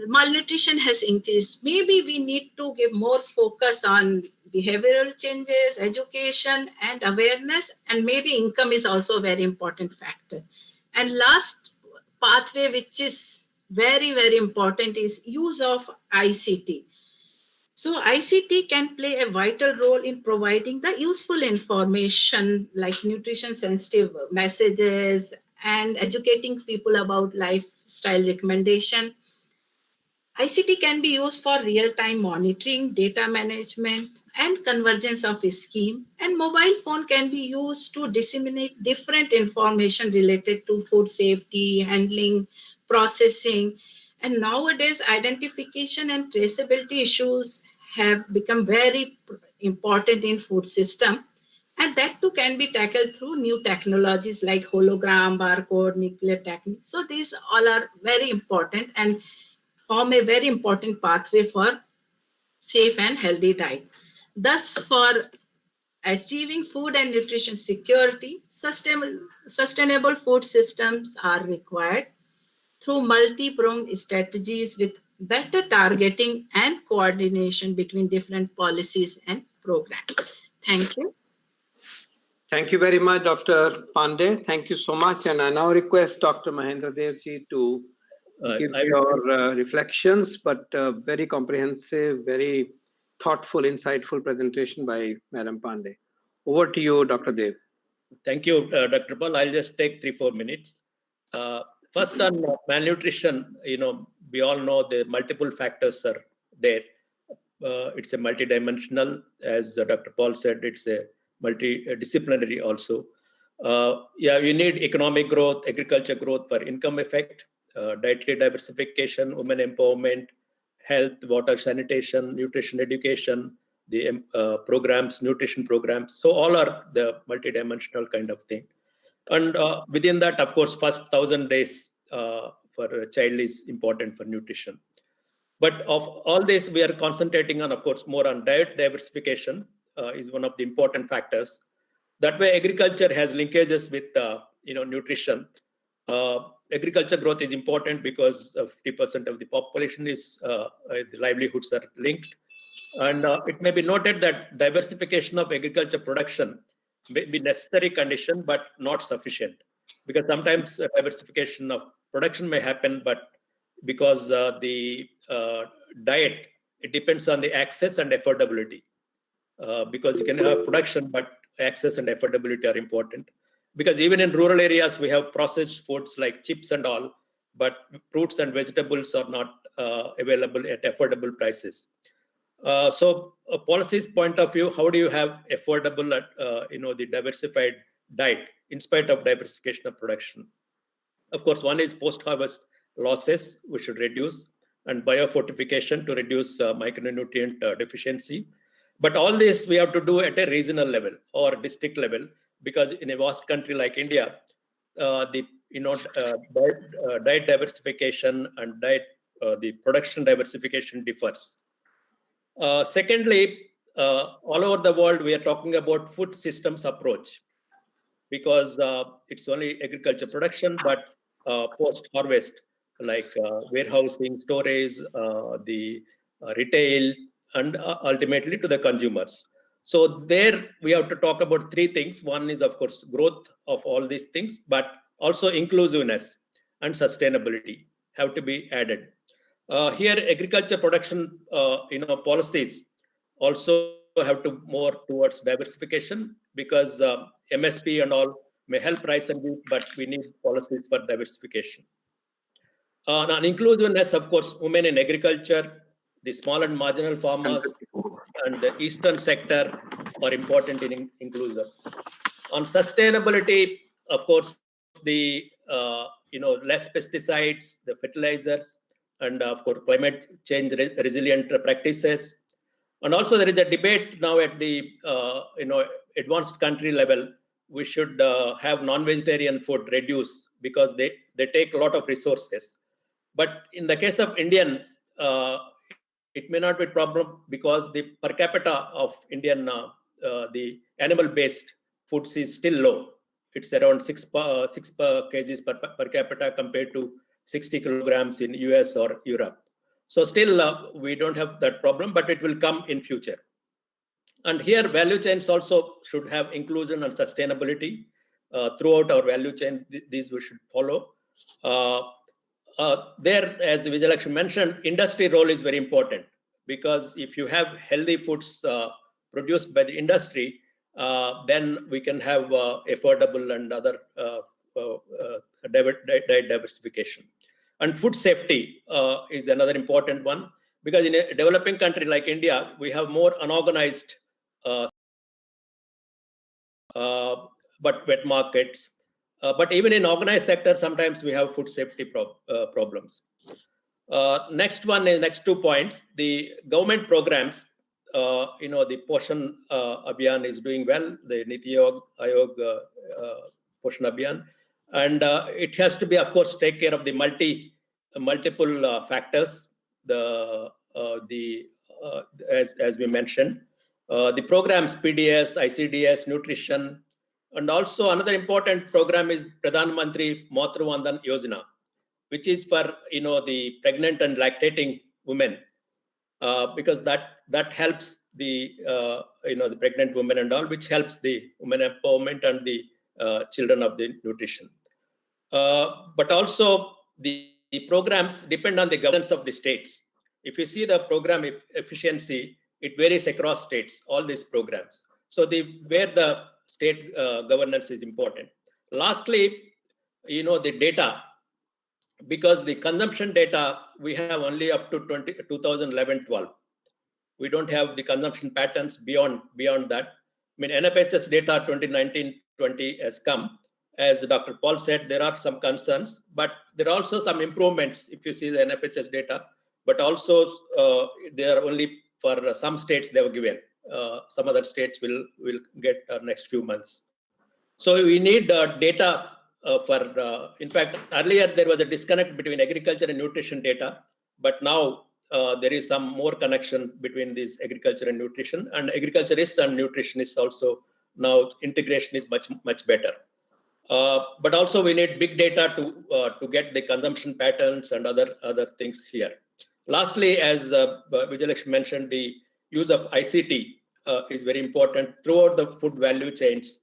malnutrition has increased. Maybe we need to give more focus on behavioral changes, education, and awareness, and maybe income is also a very important factor. And last pathway, which is very, very important, is use of ICT. So ICT can play a vital role in providing the useful information like nutrition sensitive messages and educating people about lifestyle recommendation. ICT can be used for real-time monitoring, data management, and convergence of a scheme. And mobile phone can be used to disseminate different information related to food safety, handling, processing. And nowadays, identification and traceability issues have become very important in food system. And that too can be tackled through new technologies like hologram, barcode, nuclear techniques. So these all are very important and form a very important pathway for safe and healthy diet. Thus, for achieving food and nutrition security, sustainable food systems are required through multi-pronged strategies with better targeting and coordination between different policies and programs. Thank you. Thank you very much, Dr. Pandey. Thank you so much. And I now request Dr. Mahendra Devji to give I will your reflections, but very comprehensive, very thoughtful, insightful presentation by Madam Pandey. Over to you, Dr. Dev. Thank you, Dr. Paul. I'll just take 3-4 minutes. First, on malnutrition, we all know the multiple factors are there. It's a multidimensional, as Dr. Paul said. It's a multidisciplinary also. Yeah, you need economic growth, agriculture growth for income effect, dietary diversification, women empowerment, health, water, sanitation, nutrition education, the programs, nutrition programs. So all are the multidimensional kind of thing. And within that, of course, first 1,000 days for a child is important for nutrition. But of all this, we are concentrating on, of course, more on diet diversification is one of the important factors. That way, agriculture has linkages with nutrition. Agriculture growth is important because 50% of the population is the livelihoods are linked. And it may be noted that diversification of agriculture production may be necessary condition, but not sufficient. Because sometimes diversification of production may happen, but because the diet, it depends on the access and affordability. Because you can have production, but access and affordability are important. Because even in rural areas, we have processed foods like chips and all, but fruits and vegetables are not available at affordable prices. So, a policy's point of view, how do you have affordable, the diversified diet in spite of diversification of production? Of course, one is post-harvest losses, we should reduce, and biofortification to reduce micronutrient deficiency. But all this we have to do at a regional level or district level, because in a vast country like India, diet diversification and the production diversification differs. Secondly, all over the world, we are talking about food systems approach, because it's only agriculture production, but post-harvest, like warehousing, storage, the retail, and ultimately to the consumers. So there we have to talk about 3 things. One is, of course, growth of all these things, but also inclusiveness and sustainability have to be added. Here, agriculture production, policies also have to more towards diversification, because MSP and all may help rice and wheat, but we need policies for diversification. Now, inclusiveness, of course, women in agriculture, the small and marginal farmers, and the eastern sector are important in inclusion. On sustainability, of course, the less pesticides, the fertilizers, and of course climate change resilient practices. And also there is a debate now at the advanced country level. We should have non-vegetarian food reduce, because they take a lot of resources. But in the case of Indian, it may not be a problem, because the per capita of Indian the animal-based foods is still low. It's around 6 kgs per capita compared to 60 kilograms in US or Europe. So still we don't have that problem, but it will come in future. And here value chains also should have inclusion and sustainability throughout our value chain. These we should follow. There, as Vijayalakshmi mentioned, industry role is very important, because if you have healthy foods produced by the industry, then we can have affordable and other diet diversification. And food safety is another important one, because in a developing country like India, we have more unorganized but wet markets. But even in organized sector, sometimes we have food safety problems. Next 2 points, the government programs, the Poshan Abhiyan is doing well, the Niti Aayog Poshan Abhiyan. And it has to be, of course, take care of the multiple factors, as we mentioned. The programs, PDS, ICDS, nutrition, and also another important program is Pradhan Mantri Matru Vandan Yojana, which is for the pregnant and lactating women, because that helps the the pregnant women and all, which helps the women empowerment and the children of the nutrition. But also the programs depend on the governance of the states. If you see the program efficiency, it varies across states, all these programs. So where the state governance is important. Lastly, the data, because the consumption data we have only up to 2011-12. We don't have the consumption patterns beyond that. I mean, NFHS data 2019-20 has come. As Dr. Paul said, there are some concerns, but there are also some improvements if you see the NFHS data. But also, they are only for some states they were given. Some other states will get next few months. So we need data in fact, earlier there was a disconnect between agriculture and nutrition data, but now there is some more connection between this agriculture and nutrition, and agriculturists and nutritionists also now integration is much better. But also we need big data to get the consumption patterns and other things here. Lastly, as Vijayalakshmi mentioned, the use of ICT is very important throughout the food value chains.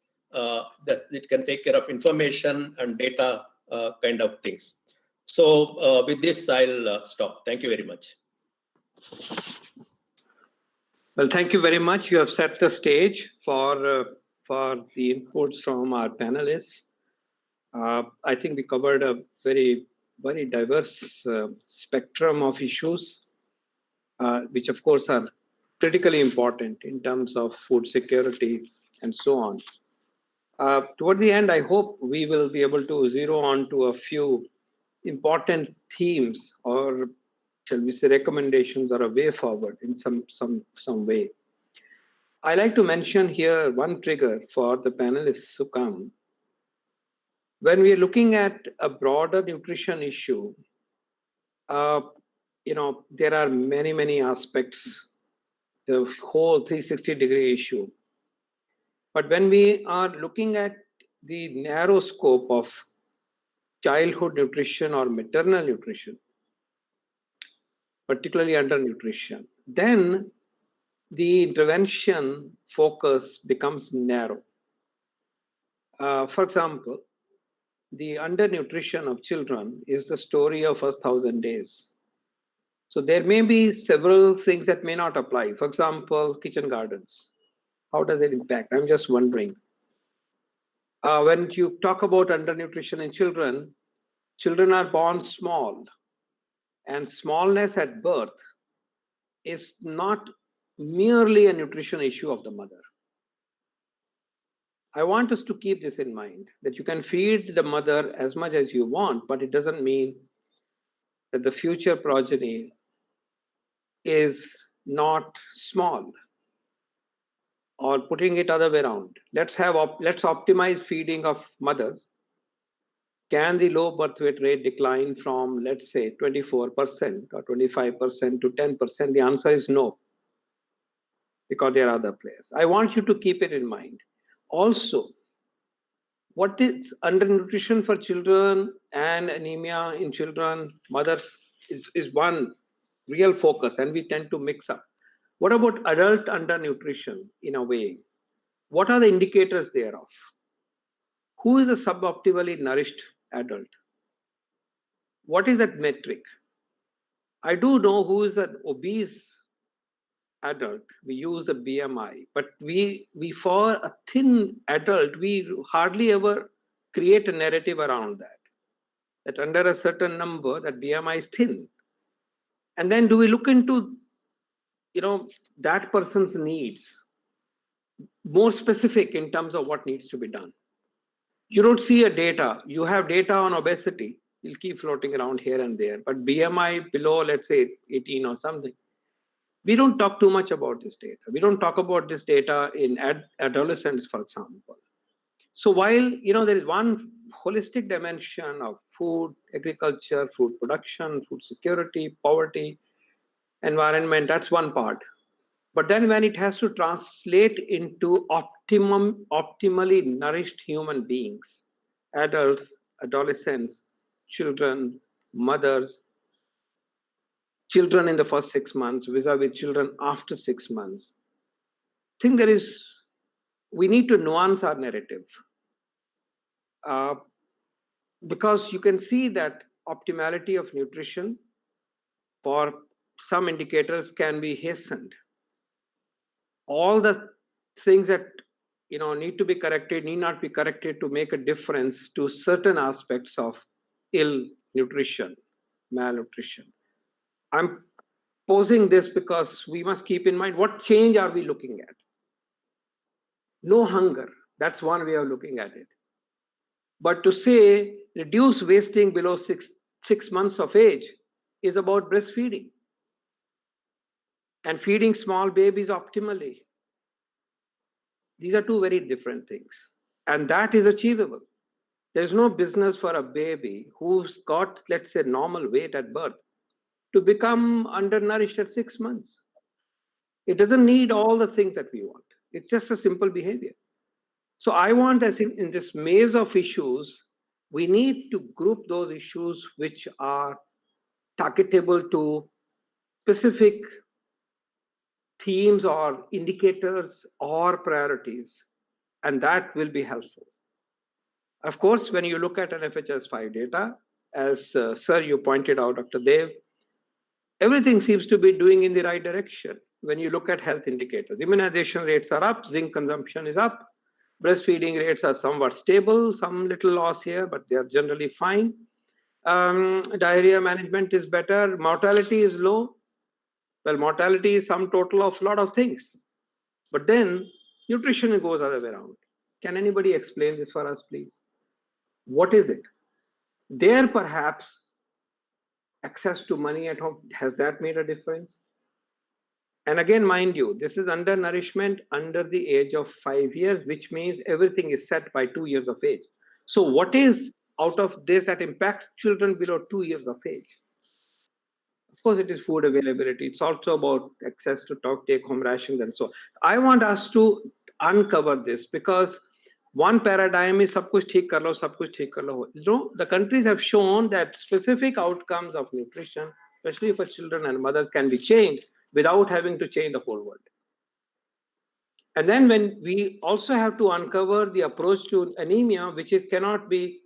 That it can take care of information and data kind of things. So with this, I'll stop. Thank you very much. Well, thank you very much. You have set the stage for the inputs from our panelists. I think we covered a very diverse spectrum of issues, which of course are critically important in terms of food security and so on. Toward the end, I hope we will be able to zero on to a few important themes, or shall we say recommendations, or a way forward in some way. I like to mention here one trigger for the panelists to come. When we are looking at a broader nutrition issue, there are many aspects, the whole 360-degree issue. But when we are looking at the narrow scope of childhood nutrition or maternal nutrition, particularly undernutrition, then the intervention focus becomes narrow. For example, the undernutrition of children is the story of first 1,000 days. So there may be several things that may not apply. For example, kitchen gardens. How does it impact? I'm just wondering. When you talk about undernutrition in children, children are born small, and smallness at birth is not merely a nutrition issue of the mother. I want us to keep this in mind, that you can feed the mother as much as you want, but it doesn't mean that the future progeny is not small. Or putting it other way around, let's optimize feeding of mothers. Can the low birth weight rate decline from, let's say, 24% or 25% to 10%? The answer is no, because there are other players. I want you to keep it in mind. Also, what is undernutrition for children and anemia in children, mother is one real focus, and we tend to mix up. What about adult undernutrition in a way? What are the indicators thereof? Who is a suboptimally nourished adult? What is that metric? I do know who is an obese adult. We use the BMI, but we for a thin adult, we hardly ever create a narrative around that. That under a certain number, that BMI is thin. And then do we look into, that person's needs, more specific in terms of what needs to be done? You don't see a data. You have data on obesity. You'll keep floating around here and there. But BMI below, let's say 18 or something, we don't talk too much about this data. We don't talk about this data in adolescents, for example. So while there is one holistic dimension of food, agriculture, food production, food security, poverty, environment, that's one part. But then when it has to translate into optimally nourished human beings, adults, adolescents, children, mothers, children in the first 6 months vis-a-vis children after 6 months, I think we need to nuance our narrative. Because you can see that optimality of nutrition for some indicators can be hastened. All the things that need to be corrected need not be corrected to make a difference to certain aspects of ill nutrition, malnutrition. I'm posing this because we must keep in mind, what change are we looking at? No hunger, that's one way of looking at it. But to say reduce wasting below six months of age is about breastfeeding and feeding small babies optimally. These are two very different things, and that is achievable. There's no business for a baby who's got, let's say, normal weight at birth to become undernourished at 6 months. It doesn't need all the things that we want. It's just a simple behavior. So I want, as in this maze of issues, we need to group those issues which are targetable to specific themes or indicators or priorities, and that will be helpful. Of course, when you look at NFHS 5 data, as sir, you pointed out, Dr. Dev, everything seems to be doing in the right direction. When you look at health indicators, immunization rates are up, zinc consumption is up, breastfeeding rates are somewhat stable, some little loss here, but they are generally fine. Diarrhea management is better, mortality is low. Well, mortality is sum total of a lot of things. But then nutrition goes other way around. Can anybody explain this for us, please? What is it? There perhaps access to money at home, has that made a difference? And again, mind you, this is undernourishment under the age of 5 years, which means everything is set by 2 years of age. So what is out of this that impacts children below 2 years of age? Of course, it is food availability. It's also about access to take-home rations and so on. I want us to uncover this because one paradigm is sab kuch theek kar lo, sab kuch theek kar lo. The countries have shown that specific outcomes of nutrition, especially for children and mothers, can be changed without having to change the whole world. And then when we also have to uncover the approach to anemia, which cannot be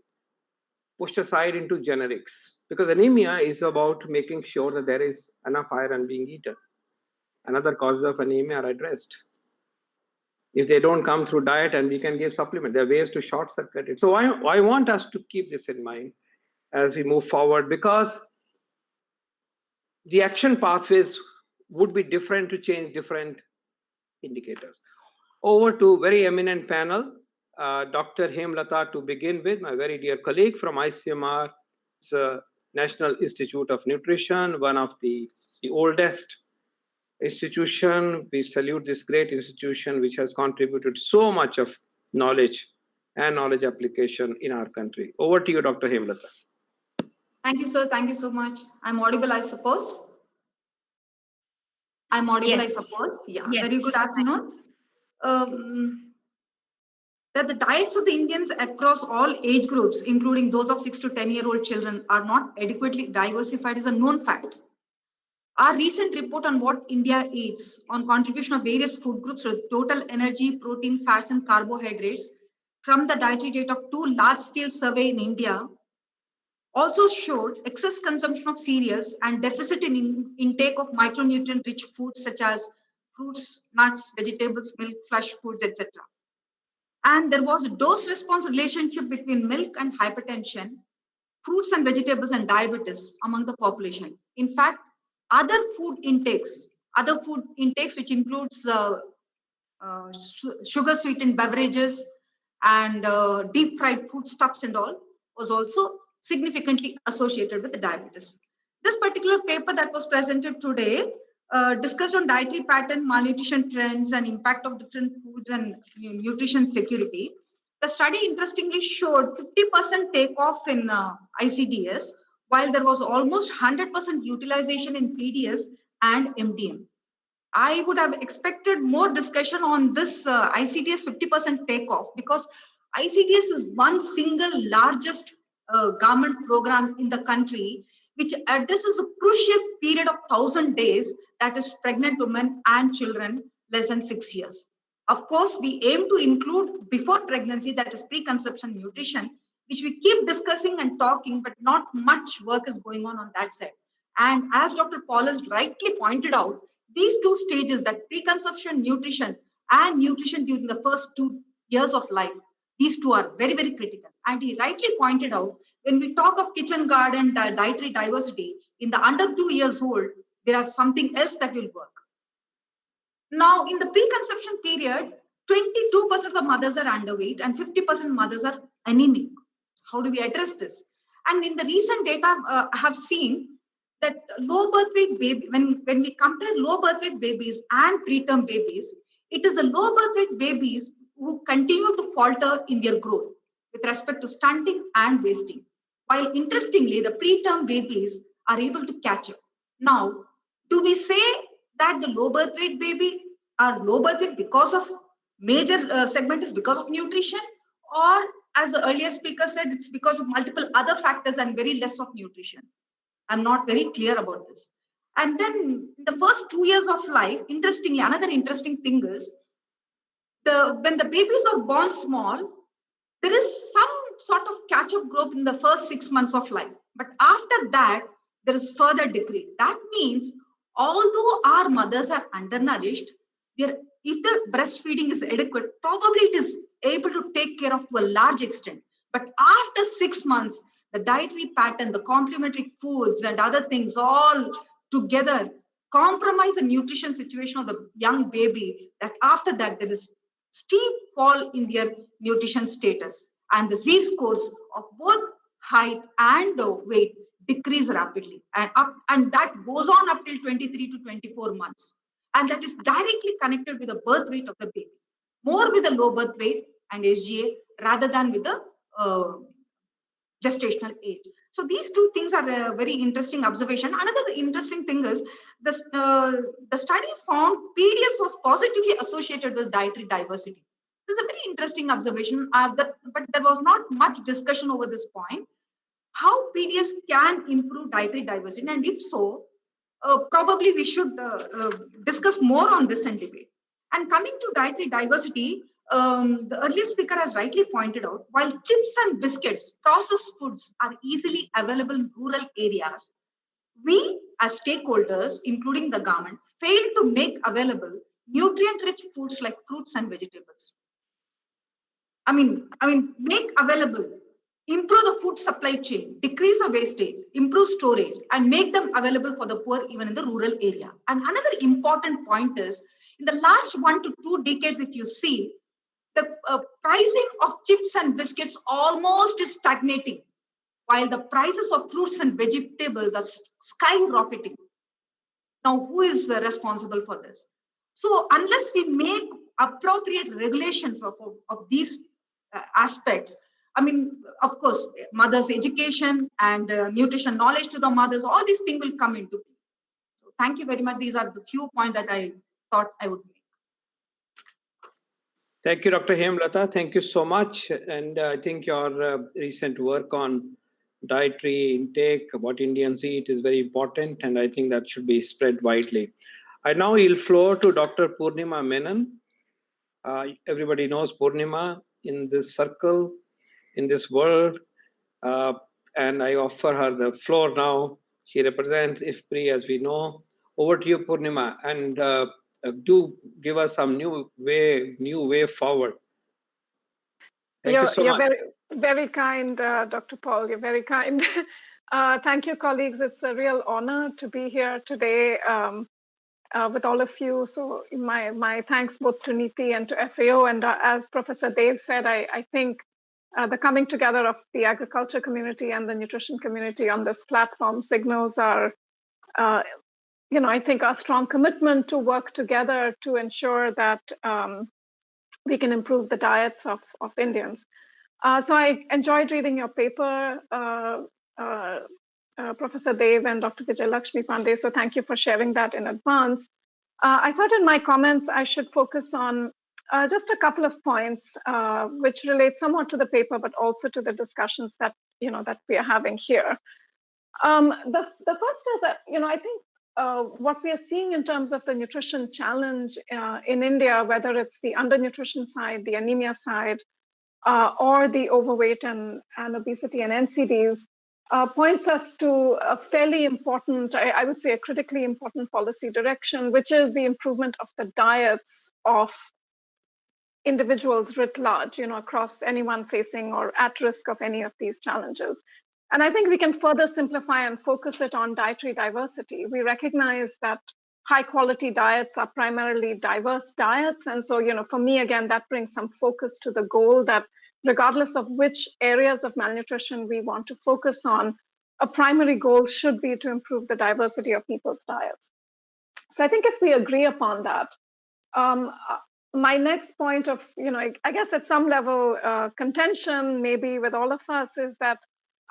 pushed aside into generics, because anemia is about making sure that there is enough iron being eaten. Another causes of anemia are addressed. If they don't come through diet, and we can give supplement, there are ways to short circuit it. So I want us to keep this in mind as we move forward, because the action pathways would be different to change different indicators. Over to very eminent panel, Dr. Hemlata to begin with, my very dear colleague from ICMR, National Institute of Nutrition, one of the oldest institution. We salute this great institution which has contributed so much of knowledge and knowledge application in our country. Over to you, Dr. Hemlata. Thank you, sir. Thank you so much. I'm audible, I suppose. I'm audible, yes. I suppose. Yeah. Yes. Very good afternoon. That the diets of the Indians across all age groups, including those of 6 to 10-year-old children, are not adequately diversified is a known fact. Our recent report on what India eats on contribution of various food groups to total energy, protein, fats, and carbohydrates from the dietary data of 2 large-scale surveys in India also showed excess consumption of cereals and deficit in intake of micronutrient-rich foods such as fruits, nuts, vegetables, milk, flesh foods, etc. And there was a dose-response relationship between milk and hypertension, fruits and vegetables, and diabetes among the population. In fact, other food intakes, which includes sugar-sweetened beverages and deep-fried foodstuffs and all, was also significantly associated with the diabetes. This particular paper that was presented today discussed on dietary pattern, malnutrition trends, and impact of different foods and nutrition security. The study interestingly showed 50% takeoff in ICDS, while there was almost 100% utilization in PDS and MDM. I would have expected more discussion on this ICDS 50% takeoff, because ICDS is one single largest government program in the country, which addresses a crucial period of 1,000 days, that is pregnant women and children less than 6 years. Of course, we aim to include before pregnancy, that is preconception nutrition, which we keep discussing and talking, but not much work is going on that side. And as Dr. Paul has rightly pointed out, these two stages, that preconception nutrition and nutrition during the first 2 years of life, these two are very, very critical. And he rightly pointed out, when we talk of kitchen garden dietary diversity, in the under 2 years old, there are something else that will work. Now, in the preconception period, 22% of the mothers are underweight and 50% mothers are anemic. How do we address this? And in the recent data, I have seen that low birth weight baby, when we compare low birth weight babies and preterm babies, it is the low birth weight babies who continue to falter in their growth with respect to stunting and wasting. While interestingly, the preterm babies are able to catch up. Now, do we say that the low birth weight baby are low birth weight because of major segment is because of nutrition, or as the earlier speaker said, it's because of multiple other factors and very less of nutrition? I'm not very clear about this. And then the first 2 years of life, interestingly, another interesting thing is when the babies are born small, there is some sort of catch-up growth in the first 6 months of life. But after that, there is further decrease. That means, although our mothers are undernourished, if the breastfeeding is adequate, probably it is able to take care of to a large extent. But after 6 months, the dietary pattern, the complementary foods and other things all together compromise the nutrition situation of the young baby, that after that there is steep fall in their nutrition status, and the Z-scores of both height and weight decrease rapidly, and that goes on up till 23 to 24 months. And that is directly connected with the birth weight of the baby, more with the low birth weight and SGA rather than with the gestational age. So these two things are a very interesting observation. Another interesting thing is the study found PDS was positively associated with dietary diversity. This is a very interesting observation, but there was not much discussion over this point. How PDS can improve dietary diversity, and if so, probably we should discuss more on this and debate. And coming to dietary diversity, the earlier speaker has rightly pointed out, while chips and biscuits, processed foods, are easily available in rural areas, we as stakeholders, including the government, fail to make available nutrient-rich foods like fruits and vegetables. I mean, make available, improve the food supply chain, decrease the wastage, improve storage, and make them available for the poor even in the rural area. And another important point is, in the last 1 to 2 decades, if you see, the pricing of chips and biscuits almost is stagnating, while the prices of fruits and vegetables are skyrocketing. Now, who is responsible for this? So unless we make appropriate regulations of these aspects, I mean, of course, mothers' education and nutrition knowledge to the mothers, all these things will come into play. So thank you very much. These are the few points that I thought I would make. Thank you, Dr. Hemlata. Thank you so much. And I think your recent work on dietary intake, what Indians eat, is very important. And I think that should be spread widely. I now yield floor to Dr. Purnima Menon. Everybody knows Purnima in this circle, in this world. And I offer her the floor now. She represents IFPRI, as we know. Over to you, Purnima. And do give us some new way forward. Thank you so much. You're very kind, Dr. Paul. You're very kind. Thank you, colleagues. It's a real honor to be here today with all of you. So my thanks both to Niti and to FAO. And as Professor Dev said, I think the coming together of the agriculture community and the nutrition community on this platform signals our, I think our strong commitment to work together to ensure that we can improve the diets of Indians. So I enjoyed reading your paper, Professor Dev and Dr. Vijay Lakshmi Pandey. So thank you for sharing that in advance. I thought in my comments I should focus on just a couple of points which relate somewhat to the paper, but also to the discussions that that we are having here. The first is that, I think what we are seeing in terms of the nutrition challenge in India, whether it's the undernutrition side, the anemia side, or the overweight and obesity and NCDs, points us to a fairly important, I would say a critically important policy direction, which is the improvement of the diets of individuals writ large, across anyone facing or at risk of any of these challenges. And I think we can further simplify and focus it on dietary diversity. We recognize that high quality diets are primarily diverse diets. And so, for me, again, that brings some focus to the goal that regardless of which areas of malnutrition we want to focus on, a primary goal should be to improve the diversity of people's diets. So I think if we agree upon that, my next point of, I guess at some level, contention maybe with all of us is that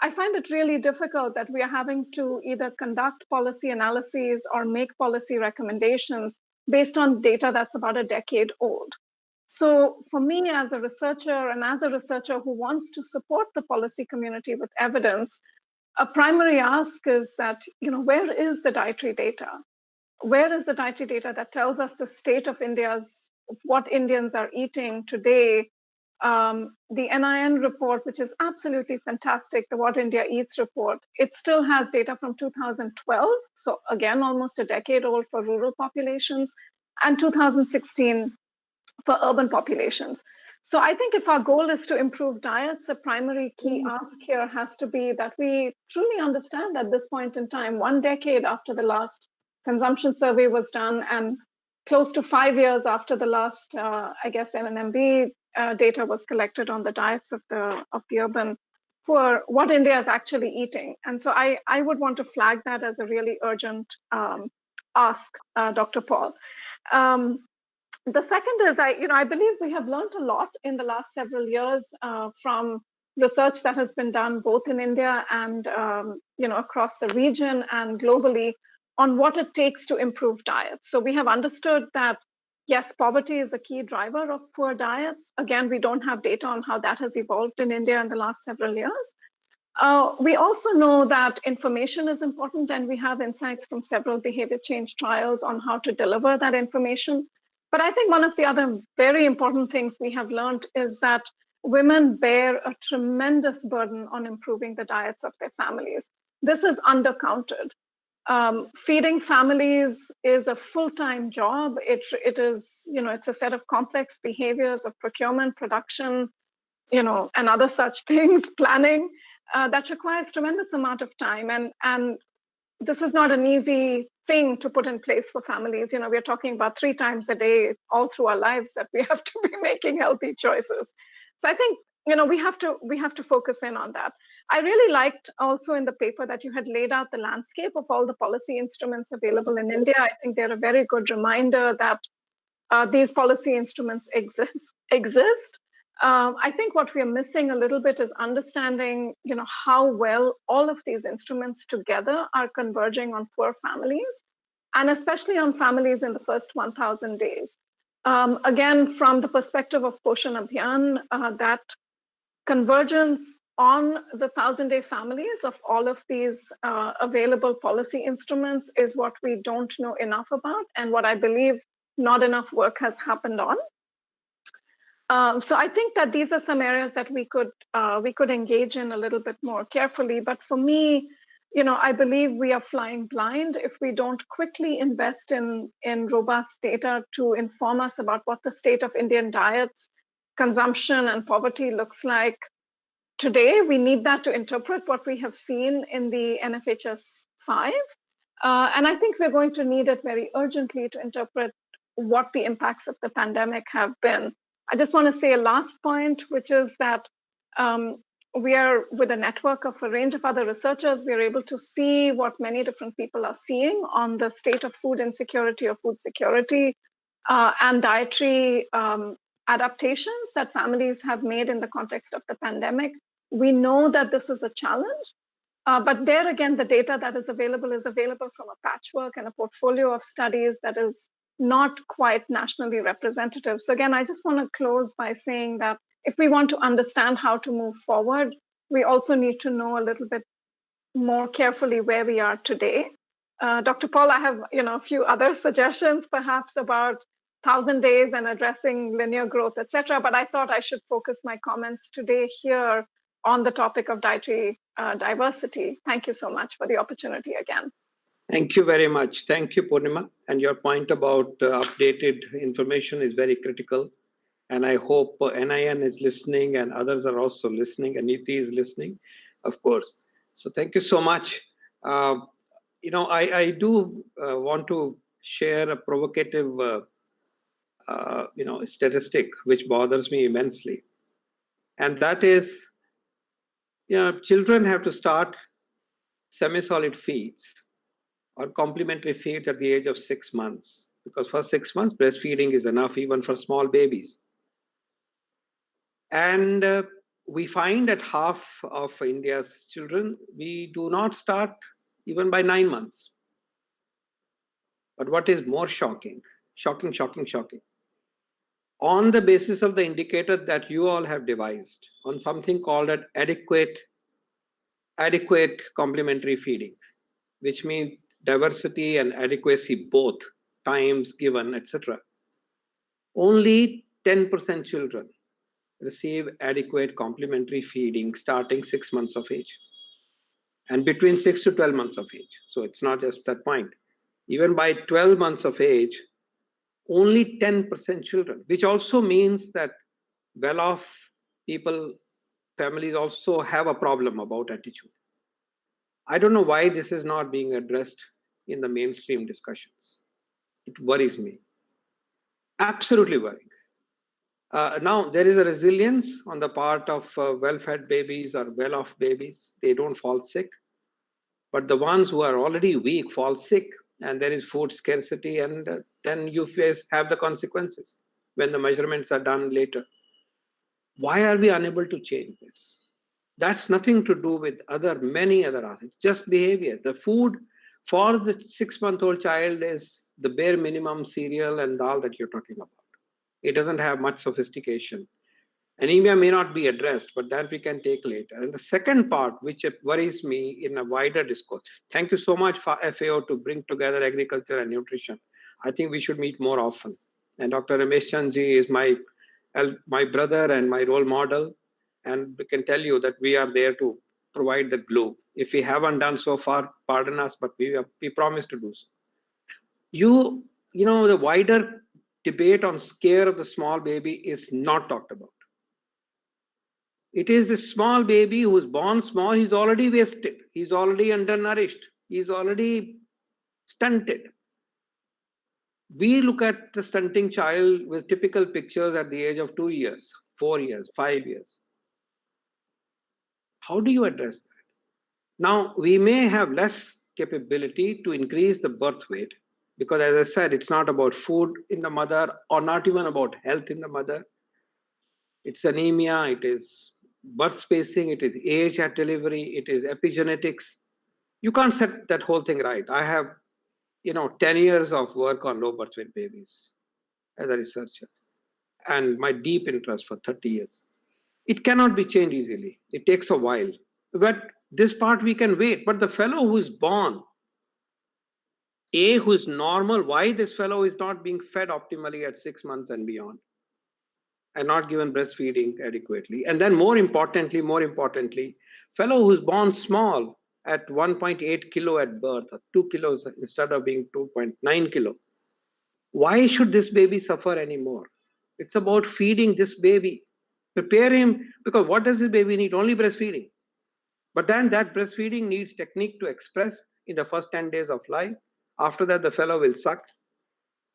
I find it really difficult that we are having to either conduct policy analyses or make policy recommendations based on data that's about a decade old. So for me as a researcher and as a researcher who wants to support the policy community with evidence, a primary ask is that, where is the dietary data? Where is the dietary data that tells us the state of what Indians are eating today? The NIN report, which is absolutely fantastic, the What India Eats report, it still has data from 2012. So again, almost a decade old for rural populations, and 2016 for urban populations. So I think if our goal is to improve diets, a primary key ask here has to be that we truly understand at this point in time, 1 decade after the last consumption survey was done and close to 5 years after the last, I guess, NNMB data was collected on the diets of the urban poor, what India is actually eating. And so I would want to flag that as a really urgent ask, Dr. Paul. The second is, I believe we have learned a lot in the last several years from research that has been done both in India and across the region and globally on what it takes to improve diets. So we have understood that, yes, poverty is a key driver of poor diets. Again, we don't have data on how that has evolved in India in the last several years. We also know that information is important, and we have insights from several behavior change trials on how to deliver that information. But I think one of the other very important things we have learned is that women bear a tremendous burden on improving the diets of their families. This is undercounted. Feeding families is a full-time job. It is, it's a set of complex behaviors of procurement, production, and other such things, planning, that requires tremendous amount of time. And this is not an easy thing to put in place for families. We're talking about 3 times a day all through our lives that we have to be making healthy choices. So I think, we have to focus in on that. I really liked also in the paper that you had laid out the landscape of all the policy instruments available in India. I think they're a very good reminder that these policy instruments exist. I think what we are missing a little bit is understanding, how well all of these instruments together are converging on poor families, and especially on families in the first 1,000 days. Again, from the perspective of Poshan Abhiyan, that convergence on the 1,000-day families of all of these available policy instruments is what we don't know enough about, and what I believe not enough work has happened on. So I think that these are some areas that we could engage in a little bit more carefully. But for me, I believe we are flying blind if we don't quickly invest in robust data to inform us about what the state of Indian diets, consumption, and poverty looks like today. We need that to interpret what we have seen in the NFHS 5. And I think we're going to need it very urgently to interpret what the impacts of the pandemic have been. I just want to say a last point, which is that we are, with a network of a range of other researchers, we are able to see what many different people are seeing on the state of food insecurity or food security and dietary adaptations that families have made in the context of the pandemic. We know that this is a challenge. But there again, the data that is available from a patchwork and a portfolio of studies that is not quite nationally representative. So again, I just want to close by saying that if we want to understand how to move forward, we also need to know a little bit more carefully where we are today. Dr. Paul, I have a few other suggestions, perhaps about 1,000 days and addressing linear growth, etc. But I thought I should focus my comments today here on the topic of dietary diversity. Thank you so much for the opportunity again. Thank you very much. Thank you, Purnima. And your point about updated information is very critical. And I hope NIN is listening and others are also listening. Aniti is listening, of course. So thank you so much. I do want to share a provocative, statistic which bothers me immensely. And that is, children have to start semi-solid feeds or complementary feeds at the age of 6 months, because for 6 months breastfeeding is enough even for small babies. And we find that half of India's children, we do not start even by 9 months. But what is more shocking, on the basis of the indicator that you all have devised on something called an adequate complementary feeding, which means diversity and adequacy both, times given, etc. Only 10% children receive adequate complementary feeding starting 6 months of age and between 6 to 12 months of age. So it's not just that point. Even by 12 months of age, only 10% children, which also means that well-off people, families also have a problem about attitude. I don't know why this is not being addressed in the mainstream discussions. It worries me. Absolutely worrying. Now, there is a resilience on the part of well-fed babies or well-off babies. They don't fall sick. But the ones who are already weak fall sick, and there is food scarcity, and then you have the consequences when the measurements are done later. Why are we unable to change this? That's nothing to do with many other aspects, just behavior. The food for the 6-month-old child is the bare minimum cereal and dal that you're talking about. It doesn't have much sophistication. Anemia may not be addressed, but that we can take later. And the second part, which worries me in a wider discourse, thank you so much for FAO to bring together agriculture and nutrition. I think we should meet more often. And Dr. Ramesh Chandji is my brother and my role model. And we can tell you that we are there to provide the glue. If we haven't done so far, pardon us, but we promise to do so. The wider debate on scare of the small baby is not talked about. It is a small baby who is born small, he's already wasted, he's already undernourished, he's already stunted. We look at the stunting child with typical pictures at the age of 2 years, 4 years, 5 years. How do you address that? Now, we may have less capability to increase the birth weight because, as I said, it's not about food in the mother or not even about health in the mother. It's anemia, it is birth spacing, it is age at delivery, it is epigenetics. You can't set that whole thing right. I have 10 years of work on low birth weight babies as a researcher and my deep interest for 30 years. It cannot be changed easily. It takes a while. But this part we can wait. But the fellow who is born, who is normal, why this fellow is not being fed optimally at 6 months and beyond and not given breastfeeding adequately. And then more importantly, fellow who's born small at 1.8 kilo at birth, or 2 kilos instead of being 2.9 kilo. Why should this baby suffer anymore? It's about feeding this baby. Prepare him, because what does this baby need? Only breastfeeding. But then that breastfeeding needs technique to express in the first 10 days of life. After that, the fellow will suck.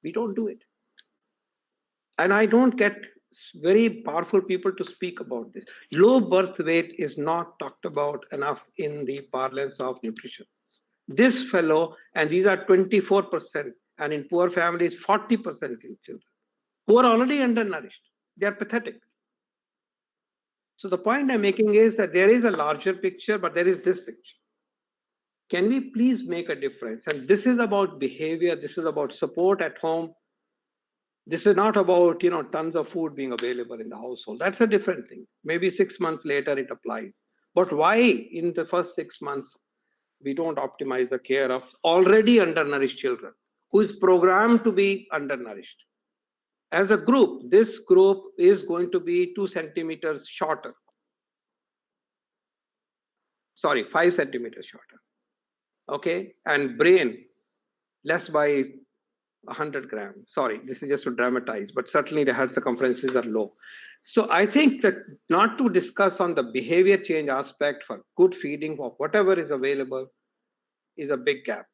We don't do it. And I don't get very powerful people to speak about this. Low birth weight is not talked about enough in the parlance of nutrition. This fellow, and these are 24%, and in poor families, 40% in children who are already undernourished. They are pathetic. So the point I'm making is that there is a larger picture, but there is this picture. Can we please make a difference? And this is about behavior. This is about support at home. This is not about, tons of food being available in the household. That's a different thing. Maybe 6 months later it applies. But why in the first 6 months we don't optimize the care of already undernourished children who is programmed to be undernourished. As a group, this group is going to be 2 centimeters shorter. Sorry, 5 centimeters shorter. Okay, and brain less by 100 grams. Sorry, this is just to dramatize, but certainly the head circumferences are low. So I think that not to discuss on the behavior change aspect for good feeding of whatever is available is a big gap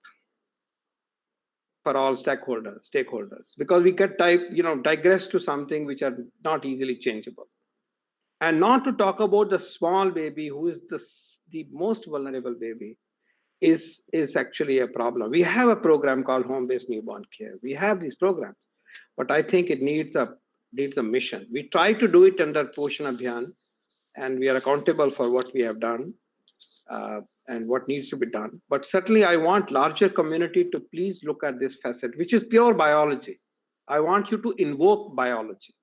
for all stakeholders, because we get digress to something which are not easily changeable. And not to talk about the small baby who is the most vulnerable baby is actually a problem. We have a program called home-based newborn care. We have these programs, but I think it needs a mission. We try to do it under Poshan Abhiyan, and we are accountable for what we have done and what needs to be done. But certainly, I want larger community to please look at this facet, which is pure biology. I want you to invoke biology.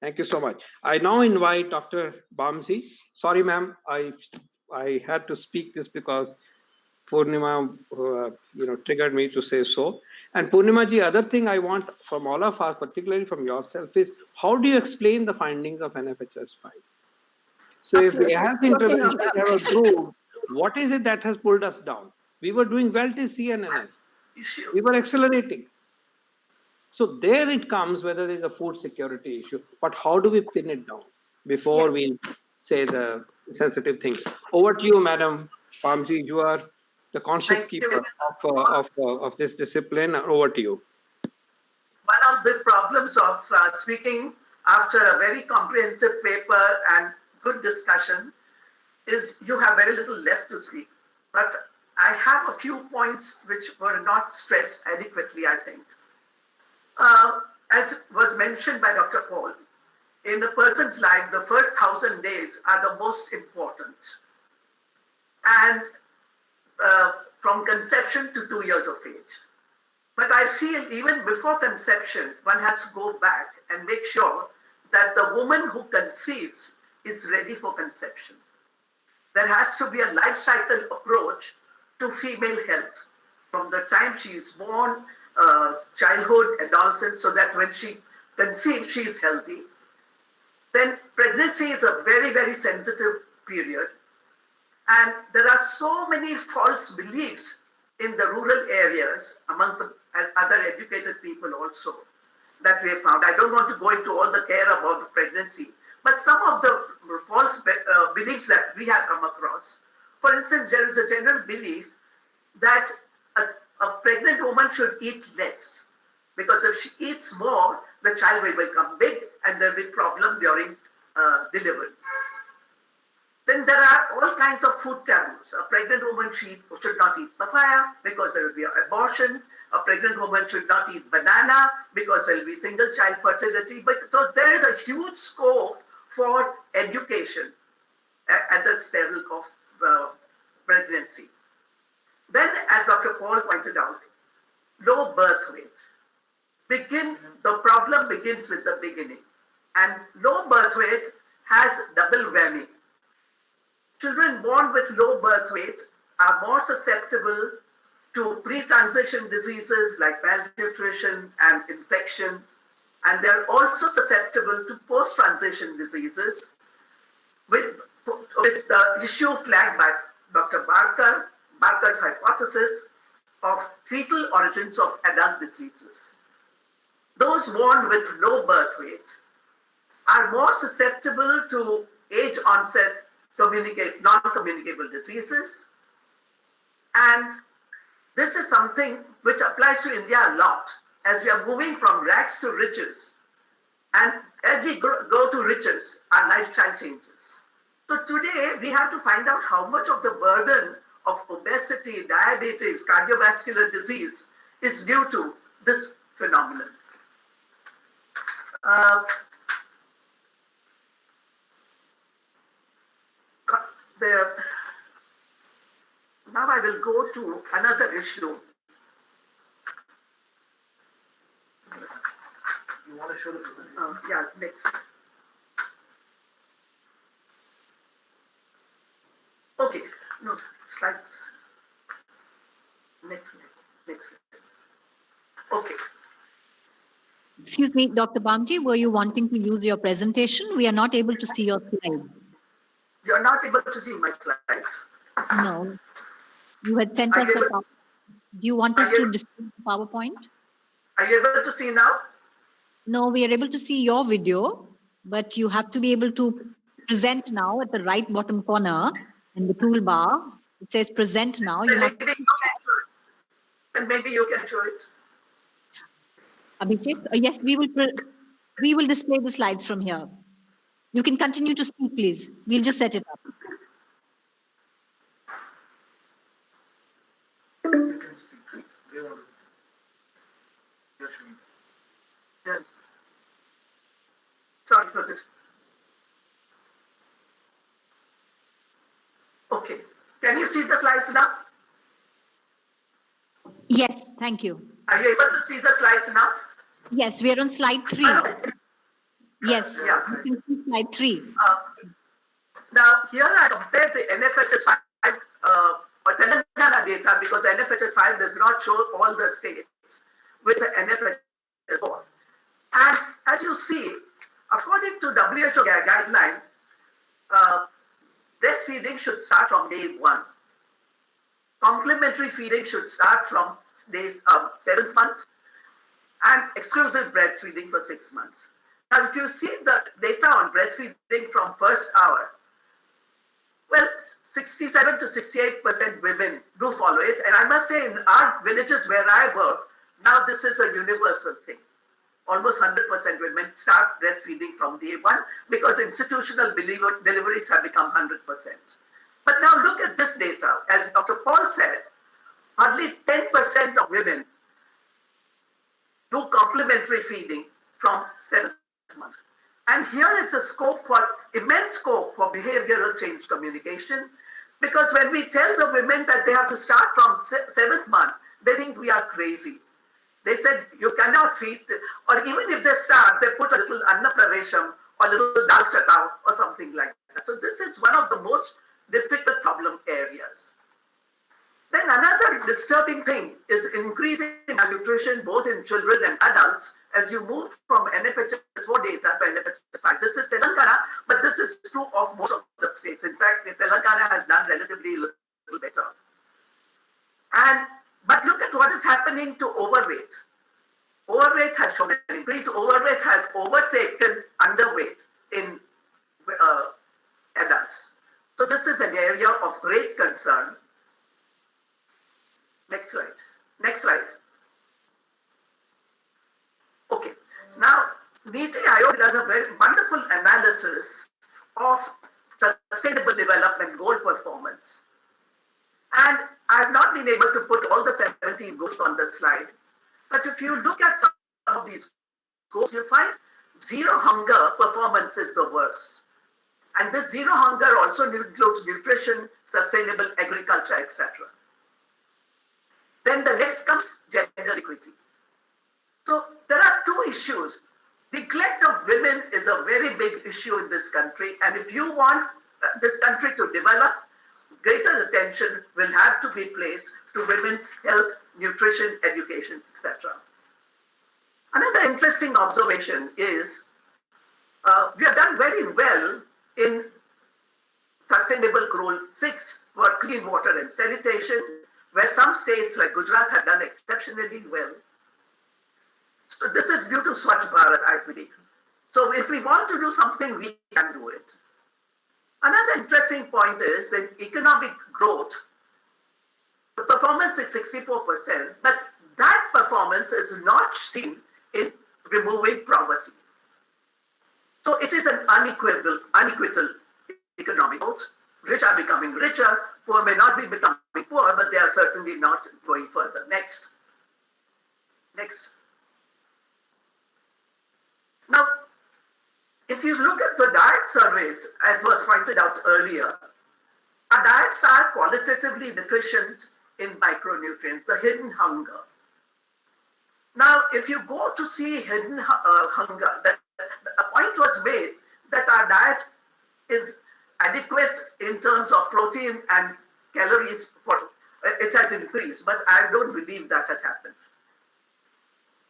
Thank you so much. I now invite Dr. Bamsi. Sorry, ma'am, I had to speak this because Purnima, triggered me to say so. And Purnima ji, other thing I want from all of us, particularly from yourself, is how do you explain the findings of NFHS 5? So if we have the intervention, we have a group, what is it that has pulled us down? We were doing well till CNNS. We were accelerating. So there it comes, whether there's a food security issue, but how do we pin it down before we say the sensitive things? Over to you, Madam Pamji. You are the conscious keeper of this discipline. Over to you. One of the problems of speaking after a very comprehensive paper and good discussion is you have very little left to speak. But I have a few points which were not stressed adequately, I think. As was mentioned by Dr. Paul, in a person's life, the first 1,000 days are the most important. And from conception to 2 years of age. But I feel even before conception, one has to go back and make sure that the woman who conceives is ready for conception. There has to be a life cycle approach to female health from the time she is born, childhood, adolescence, so that when she conceives, she is healthy. Then pregnancy is a very, very sensitive period. And there are so many false beliefs in the rural areas amongst the other educated people also that we have found. I don't want to go into all the care about pregnancy, but some of the false beliefs that we have come across. For instance, there is a general belief that a pregnant woman should eat less, because if she eats more, the child will become big and there will be problem during delivery. Then there are all kinds of food taboos. A pregnant woman should not eat papaya because there will be an abortion. A pregnant woman should not eat banana because there will be single child fertility. But so there is a huge scope for education at the level of pregnancy. Then, as Dr. Paul pointed out, low birth weight. The problem begins with the beginning. And low birth weight has double whammy. Children born with low birth weight are more susceptible to pre-transition diseases like malnutrition and infection, and they're also susceptible to post-transition diseases with the issue flagged by Dr. Barker's hypothesis of fetal origins of adult diseases. Those born with low birth weight are more susceptible to age-onset non-communicable diseases. And this is something which applies to India a lot, as we are moving from rags to riches. And as we go to riches, our lifestyle changes. So today, we have to find out how much of the burden of obesity, diabetes, cardiovascular disease is due to this phenomenon. Now I will go to another issue. You want to show the yeah, next. Okay, No, slides. Next slide. Next slide. Okay. Excuse me, Dr. Bamji, were you wanting to use your presentation? We are not able to see your slides. You're not able to see my slides. No. You had sent Are us you a able, Do you want us to display the PowerPoint? are you able to see now? No, we are able to see your video, but you have to be able to present now at the right bottom corner in the toolbar. It says present now. You Then have maybe you can show it. Then maybe you can show it. Abhishek. Yes, we will display the slides from here. You can continue to speak, please. We'll just set it up. You can speak, please. We want to. You're showing. Then, sorry for this. Okay. Can you see the slides now? Yes, thank you. Are you able to see the slides now? Yes, we are on slide 3. Hello. Yes, Yeah. you can see slide 3. Now, here I compared the NFHS 5 or Telangana data because NFHS 5 does not show all the states with the NFHS 4. And as you see, according to WHO guideline, breastfeeding should start from day 1. Complementary feeding should start from days 7th month, and exclusive breastfeeding for 6 months. Now, if you see the data on breastfeeding from first hour, well, 67 to 68% women do follow it. And I must say, in our villages where I work, now this is a universal thing. Almost 100% women start breastfeeding from day 1 because institutional deliveries have become 100%. But now look at this data. As Dr. Paul said, hardly 10% of women do complementary feeding from 7th month. And here is a scope for immense scope for behavioral change communication, because when we tell the women that they have to start from 7th month, they think we are crazy. They said you cannot feed, or even if they start, they put a little anna pravesham or a little dal chakao or something like that. So this is one of the most difficult problem areas. Then another disturbing thing is increasing malnutrition both in children and adults as you move from NFHS 4 data to NFHS 5. This is Telangana, but this is true of most of the states. In fact, Telangana has done relatively little better. But look at what is happening to overweight. Overweight has shown an increase. Overweight has overtaken underweight in adults. So this is an area of great concern. Next slide. Next slide. Okay. Now, NITI Aayog does a very wonderful analysis of sustainable development goal performance. And I have not been able to put all the 17 goals on the slide. But if you look at some of these goals, you'll find zero hunger performance is the worst. And this zero hunger also includes nutrition, sustainable agriculture, etc. Then the next comes gender equity. So there are two issues. Neglect of women is a very big issue in this country. And if you want this country to develop, greater attention will have to be placed to women's health, nutrition, education, etc. Another interesting observation is we have done very well in Sustainable Goal 6 for clean water and sanitation, where some states like Gujarat have done exceptionally well. So this is due to Swachh Bharat, I believe. So if we want to do something, we can do it. Another interesting point is that economic growth, the performance is 64%, but that performance is not seen in removing poverty. So it is an unequivocal economic growth. Rich are becoming richer, poor may not be becoming poor, but they are certainly not going further. Next. Next. Now, if you look at the diet surveys, as was pointed out earlier, our diets are qualitatively deficient in micronutrients, the hidden hunger. Now, if you go to see hidden hunger, a point was made that our diet is adequate in terms of protein and calories for it has increased, but I don't believe that has happened.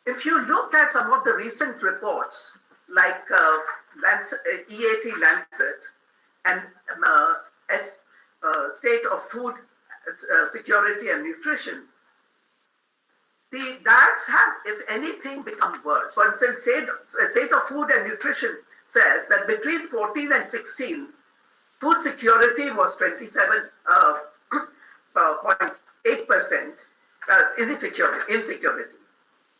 If you look at some of the recent reports, like EAT Lancet and State of Food Security and Nutrition, the diets have, if anything, become worse. For instance, State of Food and Nutrition says that between 14 and 16, food security was 27.8% insecurity.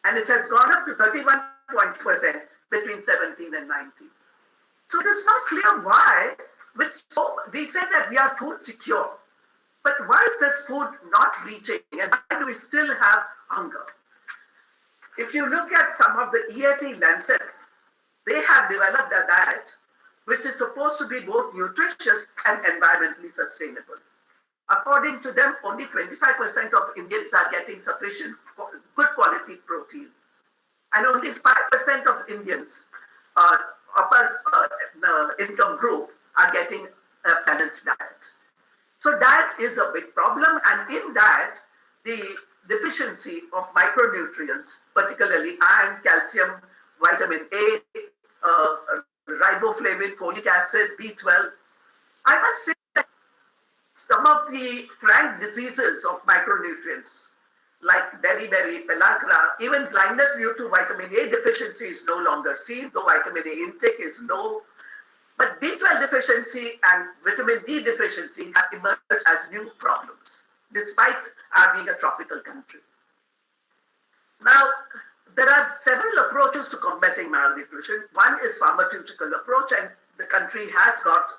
And it has gone up to 31% between 17 and 19. So it is not clear why, we say that we are food secure. But why is this food not reaching, and why do we still have hunger? If you look at some of the EAT Lancet, they have developed a diet which is supposed to be both nutritious and environmentally sustainable. According to them, only 25% of Indians are getting sufficient good quality protein. And only 5% of Indians, upper income group, are getting a balanced diet. So diet is a big problem, and in diet, the deficiency of micronutrients, particularly iron, calcium, vitamin A, riboflavin, folic acid, B12, I must say that some of the frank diseases of micronutrients, like beriberi, pellagra, even blindness due to vitamin A deficiency is no longer seen, though vitamin A intake is low. But B12 deficiency and vitamin D deficiency have emerged as new problems, despite our being a tropical country. Now, there are several approaches to combating malnutrition. One is pharmaceutical approach, and the country has got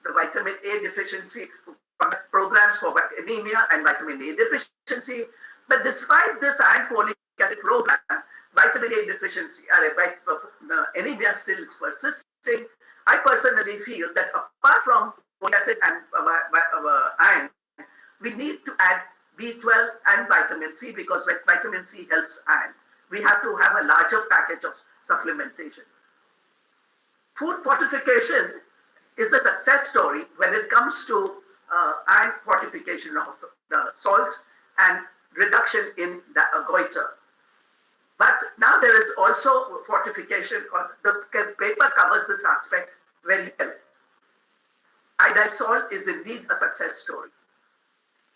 the vitamin A deficiency programs for anemia and vitamin A deficiency. But despite this iron folic acid program, vitamin A deficiency, anemia still is persisting. I personally feel that apart from folic acid and iron, we need to add B12 and vitamin C, because vitamin C helps iron. We have to have a larger package of supplementation. Food fortification is a success story when it comes to iron fortification of the salt and reduction in the goiter. But now there is also fortification, the paper covers this aspect very well. Idisol is indeed a success story.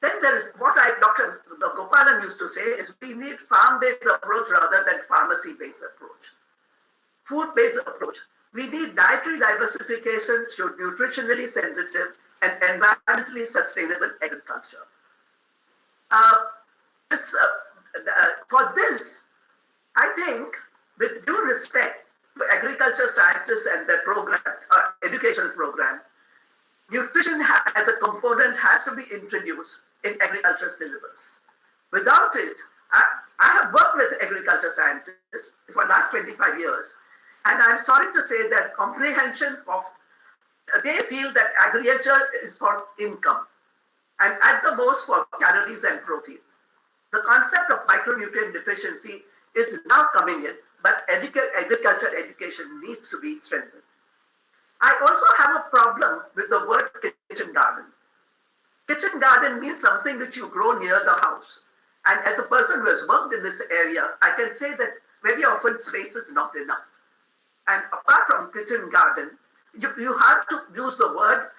Then there is what Dr. Gopalan used to say is we need farm-based approach rather than pharmacy-based approach. Food-based approach. We need dietary diversification through nutritionally sensitive and environmentally sustainable agriculture. For this, I think, with due respect to agriculture scientists and their program, educational program, nutrition as a component has to be introduced in agriculture syllabus. Without it, I have worked with agriculture scientists for the last 25 years, and I'm sorry to say that comprehension of, they feel that agriculture is for income, and at the most for calories and protein. The concept of micronutrient deficiency is now coming in, but agriculture education needs to be strengthened. I also have a problem with the word kitchen garden. Kitchen garden means something which you grow near the house. And as a person who has worked in this area, I can say that very often space is not enough. And apart from kitchen garden, you have to use the word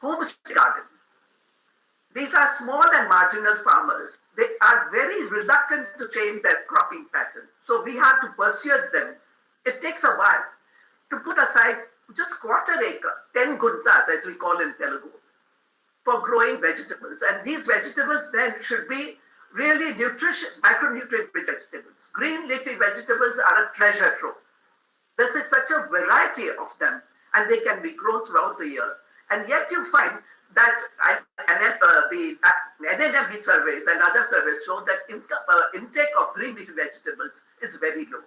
homestay garden. These are small and marginal farmers. They are very reluctant to change their cropping pattern. So we have to persuade them. It takes a while to put aside just quarter acre, 10 guntas as we call in Telugu, for growing vegetables. And these vegetables then should be really nutritious, micronutrient vegetables. Green leafy vegetables are a treasure trove. There's such a variety of them, and they can be grown throughout the year. And yet you find that the NNMB surveys and other surveys show that intake of green leafy vegetables is very low.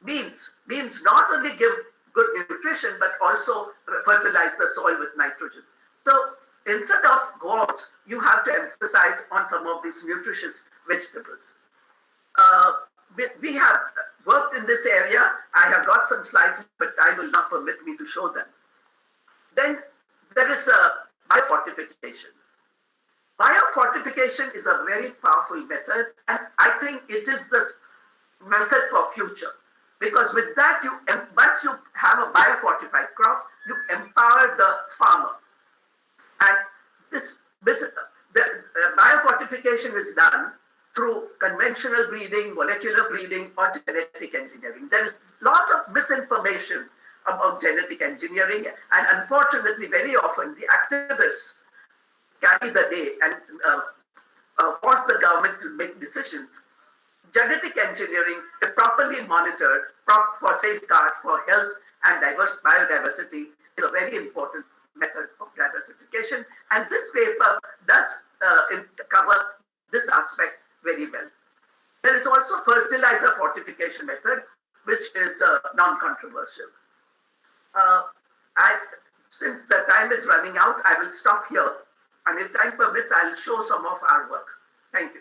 Beans not only give good nutrition, but also fertilize the soil with nitrogen. So instead of gourds, you have to emphasize on some of these nutritious vegetables. We have worked in this area. I have got some slides, but time will not permit me to show them. Then there is a biofortification. Biofortification is a very powerful method, and I think it is the method for future. Because with that, once you have a biofortified crop, you empower the farmer. And the biofortification is done through conventional breeding, molecular breeding, or genetic engineering. There is a lot of misinformation about genetic engineering, and unfortunately, very often the activists carry the day and force the government to make decisions. Genetic engineering, if properly monitored for safeguard for health and biodiversity, is a very important method of diversification. And this paper does cover this aspect very well. There is also fertilizer fortification method, which is non-controversial. Since the time is running out, I will stop here. And if time permits, I'll show some of our work. Thank you.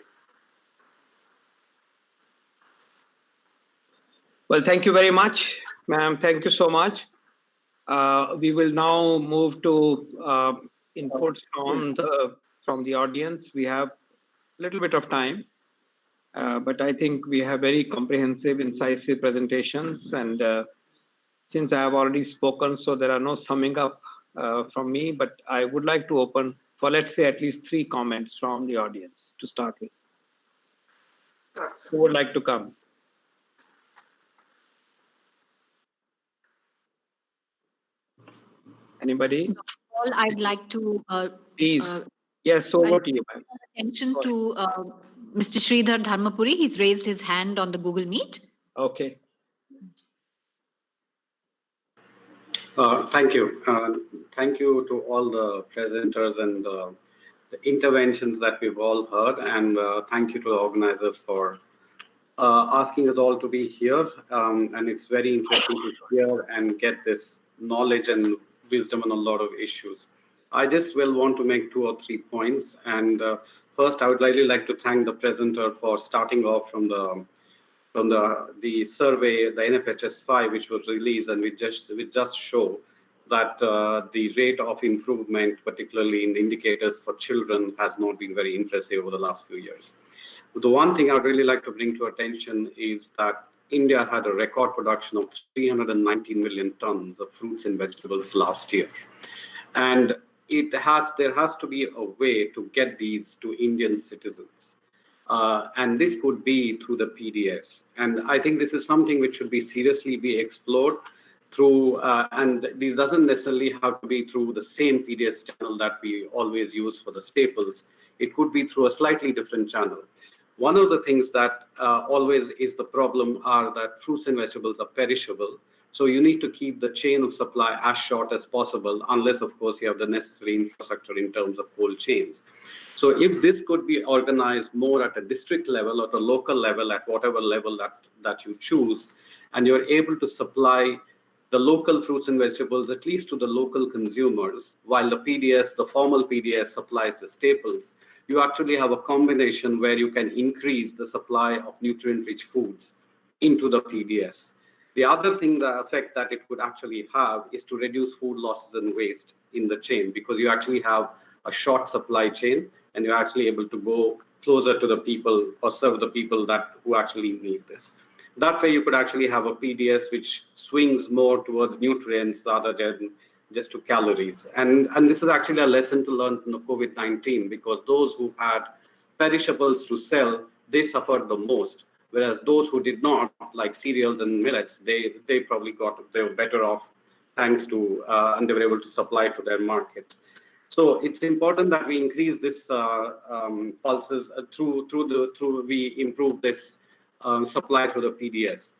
Well, thank you very much, ma'am. Thank you so much. We will now move to inputs from the audience. We have a little bit of time, but I think we have very comprehensive, incisive presentations. And since I have already spoken, so there are no summing up from me, but I would like to open for, let's say, at least 3 comments from the audience to start with. Who would like to come? Anybody? All I'd like to Please. Yes, over to you, ma'am. Attention to Mr. Sridhar Dharmapuri. He's raised his hand on the Google Meet. Okay. Thank you. Thank you to all the presenters and the interventions that we've all heard. And thank you to the organizers for asking us all to be here. And it's very interesting to hear and get this knowledge and wisdom on a lot of issues. I just will want to make 2 or 3 points. And first, I would really like to thank the presenter for starting off from the survey, the NFHS5, which was released, and we just show that the rate of improvement, particularly in the indicators for children, has not been very impressive over the last few years. The one thing I'd really like to bring to attention is that India had a record production of 319 million tons of fruits and vegetables last year. And there has to be a way to get these to Indian citizens. And this could be through the PDS. And I think this is something which should be seriously be explored through, and this doesn't necessarily have to be through the same PDS channel that we always use for the staples. It could be through a slightly different channel. One of the things that always is the problem are that fruits and vegetables are perishable. So you need to keep the chain of supply as short as possible, unless, of course, you have the necessary infrastructure in terms of cold chains. So if this could be organized more at a district level or the local level, at whatever level that you choose, and you're able to supply the local fruits and vegetables, at least to the local consumers, while the PDS, the formal PDS supplies the staples, you actually have a combination where you can increase the supply of nutrient-rich foods into the PDS. The other thing, the effect that it could actually have is to reduce food losses and waste in the chain, because you actually have a short supply chain and you're actually able to go closer to the people or serve the people who actually need this. That way you could actually have a PDS which swings more towards nutrients rather than just to calories. And this is actually a lesson to learn from the COVID-19, because those who had perishables to sell, they suffered the most. Whereas those who did not, like cereals and millets, they were better off thanks to, and they were able to supply to their markets. So it's important that we increase this pulses we improve this supply through the PDS.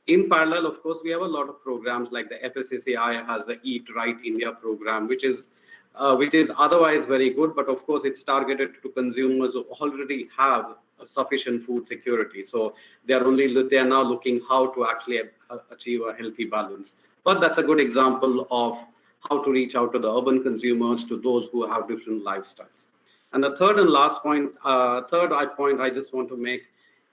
In parallel, of course, we have a lot of programs like the FSSAI has the Eat Right India program, which is otherwise very good, but of course it's targeted to consumers who already have sufficient food security. So they are now looking how to actually achieve a healthy balance. But that's a good example of how to reach out to the urban consumers, to those who have different lifestyles. And the third and last point, I just want to make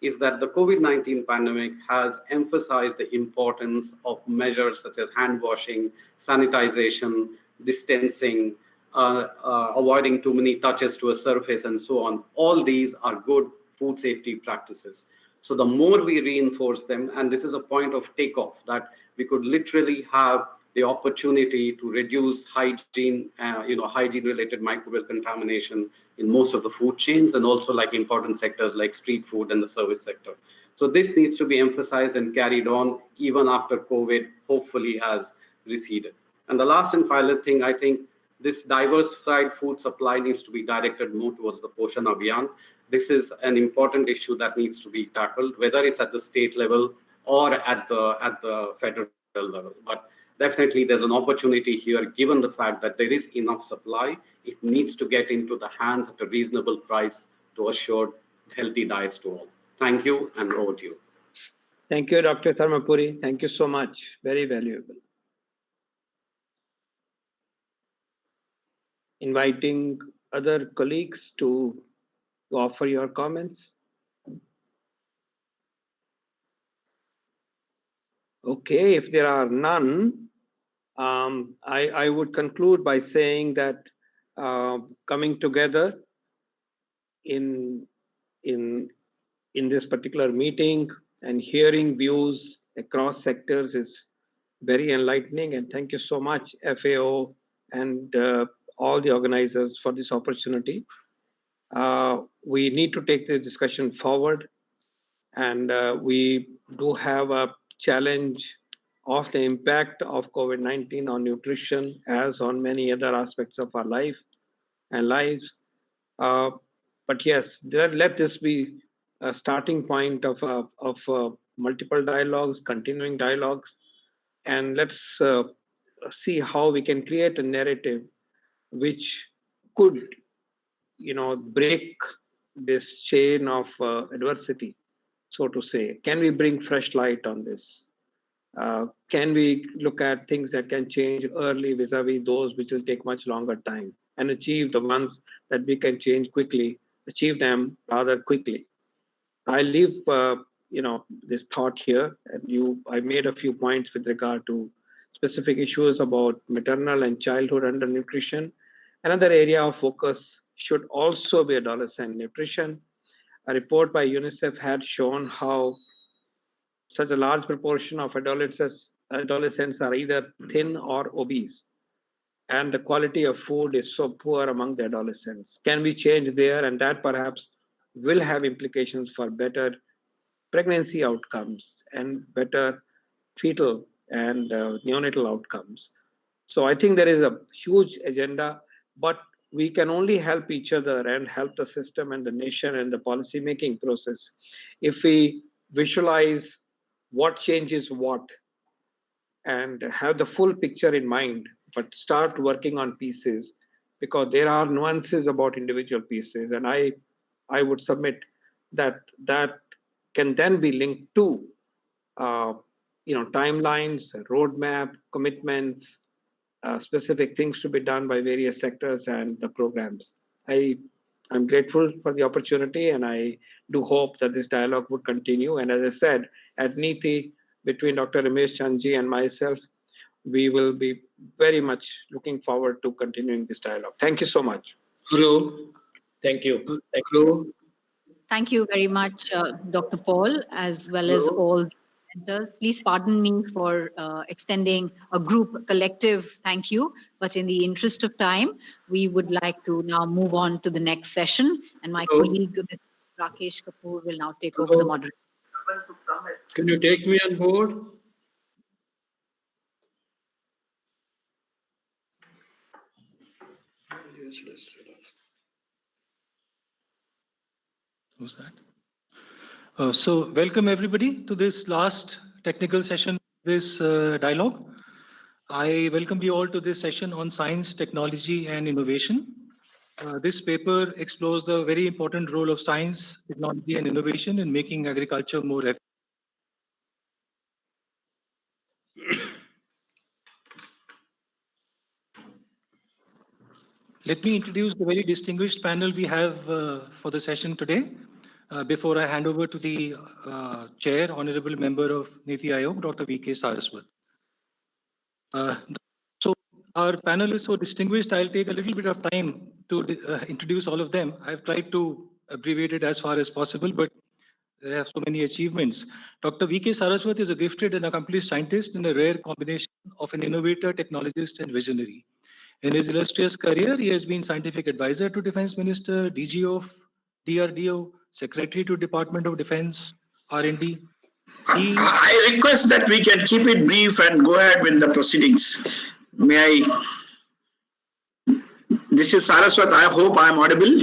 is that the COVID-19 pandemic has emphasized the importance of measures such as hand washing, sanitization, distancing, avoiding too many touches to a surface, and so on. All these are good food safety practices. So the more we reinforce them, and this is a point of takeoff, that we could literally have the opportunity to reduce hygiene-related microbial contamination in most of the food chains, and also like important sectors like street food and the service sector. So this needs to be emphasized and carried on even after COVID hopefully has receded. And the last and final thing, I think this diversified food supply needs to be directed more towards the Poshan Abhiyan. This is an important issue that needs to be tackled, whether it's at the state level or at the federal level. But definitely there's an opportunity here, given the fact that there is enough supply. It needs to get into the hands at a reasonable price to assure healthy diets to all. Thank you, and over to you. Thank you, Dr. Tharmapuri. Thank you so much. Very valuable. Inviting other colleagues to offer your comments. Okay, if there are none, I would conclude by saying that coming together in this particular meeting and hearing views across sectors is very enlightening, and thank you so much, FAO and all the organizers, for this opportunity. We need to take this discussion forward, and we do have a challenge of the impact of COVID-19 on nutrition as on many other aspects of our life and lives. But yes, let this be a starting point of multiple dialogues, continuing dialogues, and let's see how we can create a narrative which could, break this chain of adversity, so to say. Can we bring fresh light on this? Can we look at things that can change early vis-a-vis those which will take much longer time, and achieve the ones that we can change quickly, achieve them rather quickly? I leave this thought here, and I made a few points with regard to specific issues about maternal and childhood undernutrition. Another area of focus should also be adolescent nutrition. A report by UNICEF had shown how such a large proportion of adolescents are either thin or obese, and the quality of food is so poor among the adolescents. Can we change there? And that perhaps will have implications for better pregnancy outcomes and better fetal and neonatal outcomes. So I think there is a huge agenda, but we can only help each other and help the system and the nation and the policy making process if we visualize what changes what and have the full picture in mind, but start working on pieces, because there are nuances about individual pieces. And I would submit that can then be linked to timelines, roadmap, commitments, specific things to be done by various sectors and the programs. I'm grateful for the opportunity, and I do hope that this dialogue would continue. And as I said, at NITI, between Dr. Ramesh Chandji and myself, we will be very much looking forward to continuing this dialogue. Thank you so much. Hello. Thank you. Hello. Thank you very much, Dr. Paul, as well as all the presenters. Please pardon me for extending a collective thank you, but in the interest of time, we would like to now move on to the next session, and my colleague, Rakesh Kapoor, will now take over the moderation. Can you take me on board? Yes, let's do that. Who's that? So welcome everybody to this last technical session of this dialogue. I welcome you all to this session on science, technology and innovation. This paper explores the very important role of science, technology and innovation in making agriculture more efficient. Let me introduce the very distinguished panel we have for the session today. Before I hand over to the chair, honorable member of NITI Aayog, Dr. V.K. Saraswat. So Our panel is so distinguished, I'll take a little bit of time to introduce all of them. I've tried to abbreviate it as far as possible, but they have so many achievements. Dr. V.K. Saraswat is a gifted and accomplished scientist in a rare combination of an innovator, technologist, and visionary. In his illustrious career, he has been scientific advisor to Defense Minister, DG of DRDO, Secretary to Department of Defense, R&D. I request that we can keep it brief and go ahead with the proceedings. May I? This is Saraswat. I hope I am audible.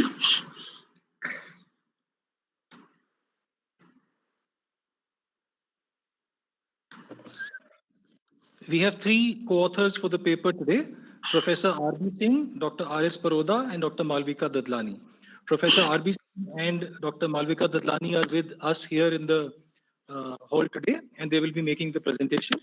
We have three co-authors for the paper today, Professor R.B. Singh, Dr. R.S. Paroda, and Dr. Malvika Dadlani. Professor R.B. Singh and Dr. Malvika Dadlani are with us here in the hall today, and they will be making the presentation.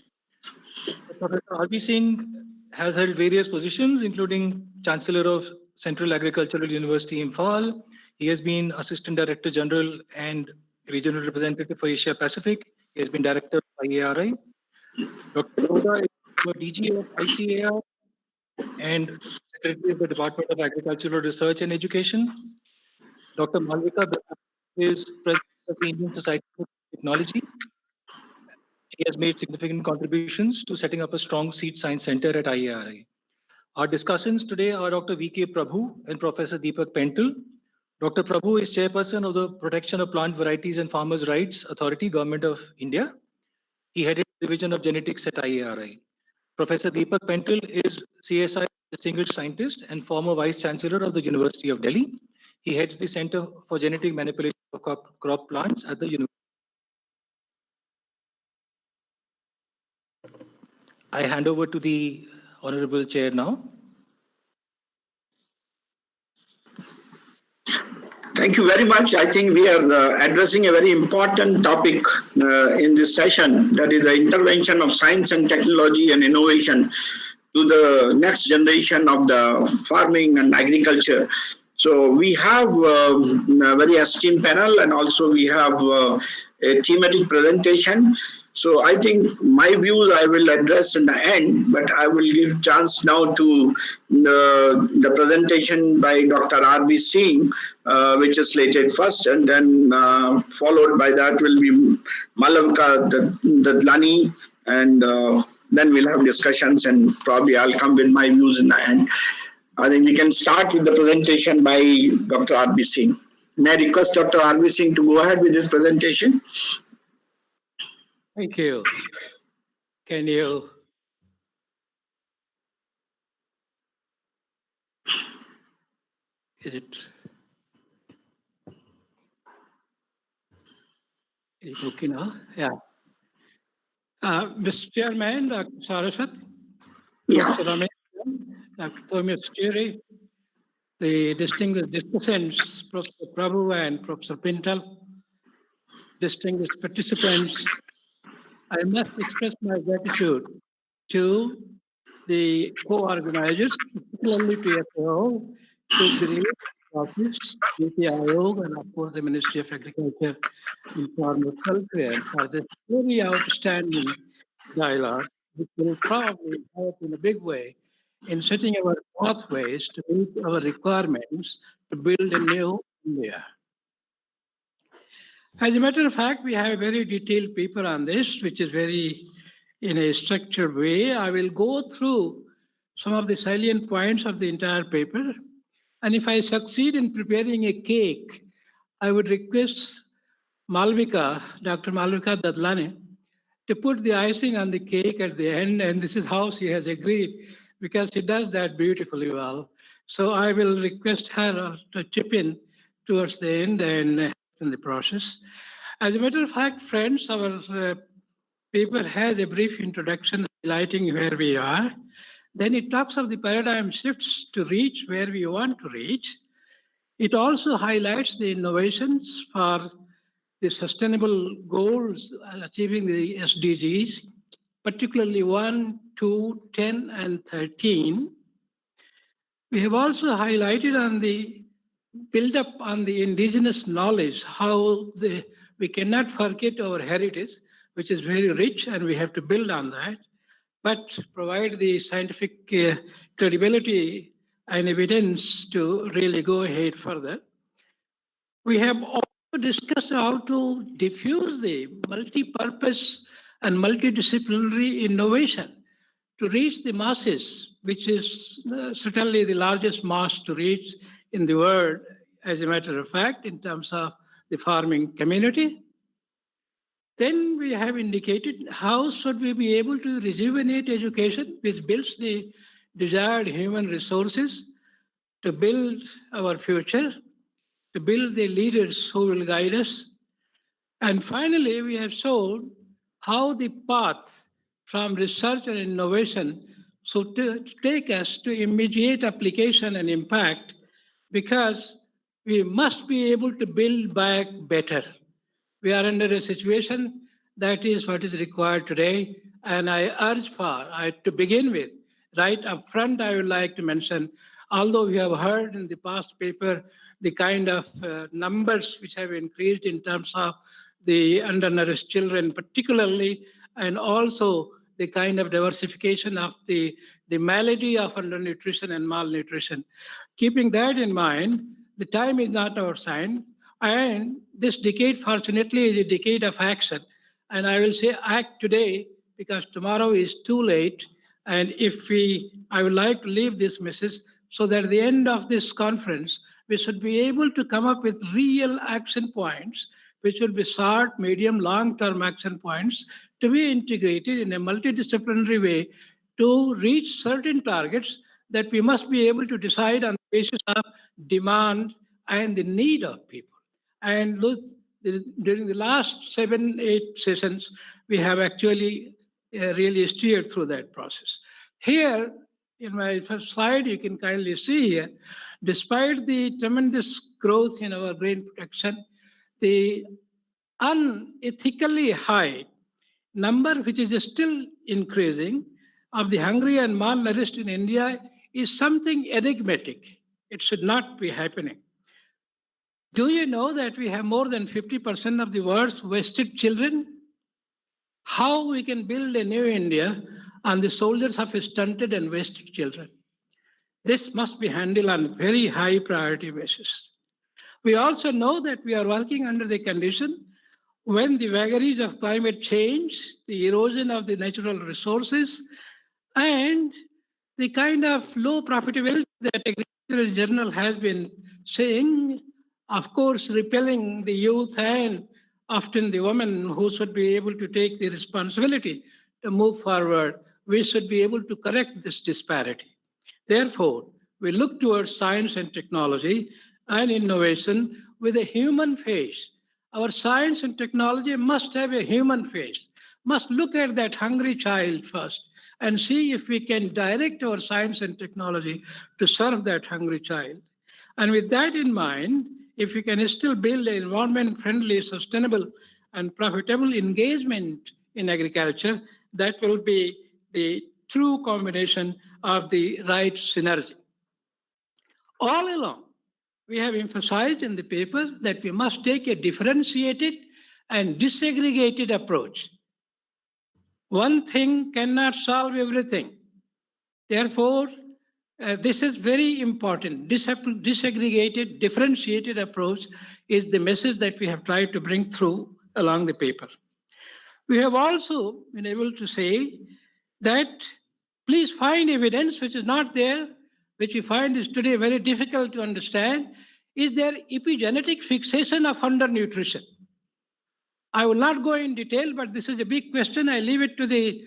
Professor R.B. Singh has held various positions, including Chancellor of Central Agricultural University, Imphal. He has been Assistant Director General and Regional Representative for Asia Pacific. He has been Director of IARI. Dr. Paroda is the DG of ICAR and Secretary of the Department of Agricultural Research and Education. Dr. Malvika is President of the Indian Society for Technology. She has made significant contributions to setting up a strong seed science center at IARI. Our discussants today are Dr. V.K. Prabhu and Professor Deepak Pental. Dr. Prabhu is Chairperson of the Protection of Plant Varieties and Farmers' Rights Authority, Government of India. He headed the Division of Genetics at IARI. Professor Deepak Pental is CSI Distinguished Scientist and former Vice Chancellor of the University of Delhi. He heads the Center for Genetic Manipulation of Crop Plants at the University. I hand over to the Honorable Chair now. Thank you very much. I think we are addressing a very important topic in this session, that is the intervention of science and technology and innovation to the next generation of the farming and agriculture. So we have a very esteemed panel, and also we have a thematic presentation. So I think my views I will address in the end, but I will give chance now to the presentation by Dr. R.B. Singh, which is slated first, and then followed by that will be Malvika Dadlani, and then we'll have discussions, and probably I'll come with my views in the end. I think we can start with the presentation by Dr. R.B. Singh. May I request Dr. R.B. Singh to go ahead with this presentation? Thank you. Can you? Is it okay now? Yeah. Mr. Chairman, Dr. Saraswat, Professor Ramesh, Dr. Thomas Cherry, the distinguished discussants, Professor Prabhu and Professor Pintal, distinguished participants, I must express my gratitude to the co-organizers, particularly to FAO, to the office, NITI Aayog, and of course the Ministry of Agriculture and Farmer Welfare for this very outstanding dialogue, which will probably help in a big way in setting our pathways to meet our requirements to build a new India. As a matter of fact, we have a very detailed paper on this, which is very in a structured way. I will go through some of the salient points of the entire paper. And if I succeed in preparing a cake, I would request Malvika, Dr. Malvika Dadlani, to put the icing on the cake at the end. And this is how she has agreed, because she does that beautifully well. So I will request her to chip in towards the end and in the process. As a matter of fact, friends, our paper has a brief introduction highlighting where we are. Then it talks of the paradigm shifts to reach where we want to reach. It also highlights the innovations for the sustainable goals, achieving the SDGs, particularly 1, 2, 10, and 13. We have also highlighted on the build up on the indigenous knowledge, how we cannot forget our heritage, which is very rich, and we have to build on that. but provide the scientific credibility and evidence to really go ahead further. We have also discussed how to diffuse the multi-purpose and multidisciplinary innovation to reach the masses, which is certainly the largest mass to reach in the world, as a matter of fact, in terms of the farming community. Then we have indicated how should we be able to rejuvenate education, which builds the desired human resources to build our future, to build the leaders who will guide us. And finally, we have shown how the path from research and innovation should take us to immediate application and impact, because we must be able to build back better. We are under a situation that is what is required today. And I urge to begin with, right up front, I would like to mention, although we have heard in the past paper the kind of numbers which have increased in terms of the undernourished children particularly, and also the kind of diversification of the malady of undernutrition and malnutrition. Keeping that in mind, the time is not our sign. And this decade, fortunately, is a decade of action. And I will say act today, because tomorrow is too late. And I would like to leave this message so that at the end of this conference, we should be able to come up with real action points, which will be short, medium, long-term action points to be integrated in a multidisciplinary way to reach certain targets that we must be able to decide on the basis of demand and the need of people. And look, during the last 7-8 sessions, we have actually really steered through that process. Here, in my first slide, you can kindly see here, despite the tremendous growth in our grain production, the unethically high number, which is still increasing, of the hungry and malnourished in India is something enigmatic. It should not be happening. Do you know that we have more than 50% of the world's wasted children? How we can build a new India on the shoulders of stunted and wasted children? This must be handled on very high priority basis. We also know that we are working under the condition when the vagaries of climate change, the erosion of the natural resources, and the kind of low profitability that agriculture in general has been saying, of course, repelling the youth and often the women who should be able to take the responsibility to move forward, we should be able to correct this disparity. Therefore, we look towards science and technology and innovation with a human face. Our science and technology must have a human face, must look at that hungry child first and see if we can direct our science and technology to serve that hungry child. And with that in mind, if we can still build an environment-friendly, sustainable, and profitable engagement in agriculture, that will be the true combination of the right synergy. All along, we have emphasized in the paper that we must take a differentiated and disaggregated approach. One thing cannot solve everything. Therefore, this is very important. Disaggregated, differentiated approach is the message that we have tried to bring through along the paper. We have also been able to say that please find evidence which is not there, which we find is today very difficult to understand. Is there epigenetic fixation of undernutrition? I will not go in detail, but this is a big question. I leave it to the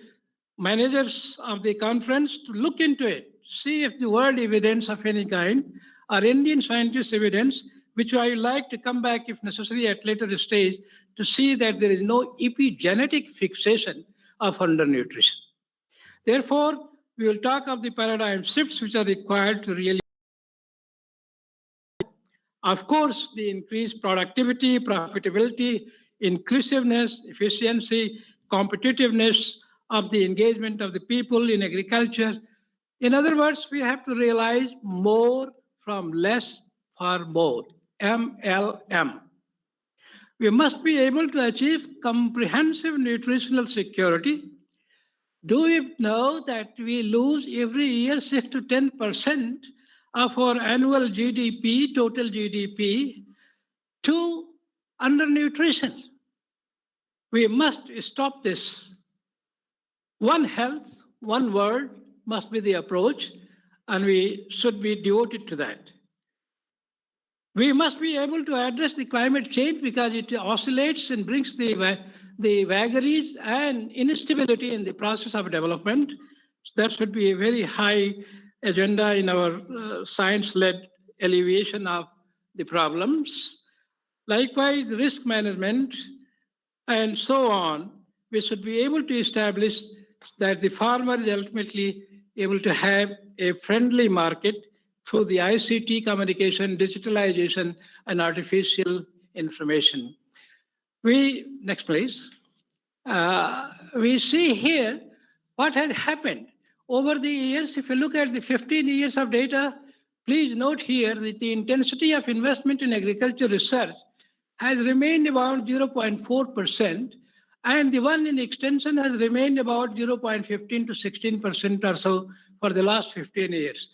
managers of the conference to look into it, see if the world evidence of any kind or Indian scientists' evidence, which I would like to come back if necessary at later stage to see that there is no epigenetic fixation of undernutrition. Therefore, we will talk of the paradigm shifts which are required to really. Of course, the increased productivity, profitability, inclusiveness, efficiency, competitiveness of the engagement of the people in agriculture. In other words, we have to realize more from less for more, MLM. We must be able to achieve comprehensive nutritional security, Do we know that we lose every year 6 to 10% of our annual GDP, total GDP, to undernutrition? We must stop this. One health, one world must be the approach, and we should be devoted to that. We must be able to address the climate change because it oscillates and brings the vagaries and instability in the process of development. So that should be a very high agenda in our science-led alleviation of the problems. Likewise, risk management and so on, we should be able to establish that the farmer is ultimately able to have a friendly market through the ICT communication, digitalization, and artificial information. Next please. We see here what has happened over the years. If you look at the 15 years of data, please note here that the intensity of investment in agriculture research has remained about 0.4%, and the one in extension has remained about 0.15 to 16% or so for the last 15 years.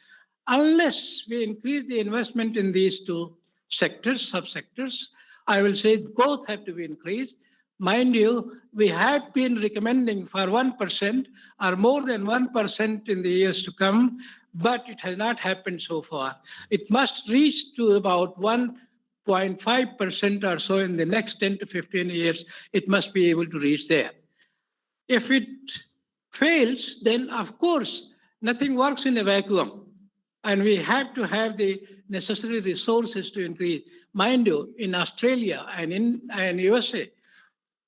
Unless we increase the investment in these two sectors, subsectors, I will say both have to be increased. Mind you, we had been recommending for 1% or more than 1% in the years to come, but it has not happened so far. It must reach to about 1.5% or so in the next 10 to 15 years. It must be able to reach there. If it fails, then of course, nothing works in a vacuum. And we have to have the necessary resources to increase. Mind you, in Australia and in USA,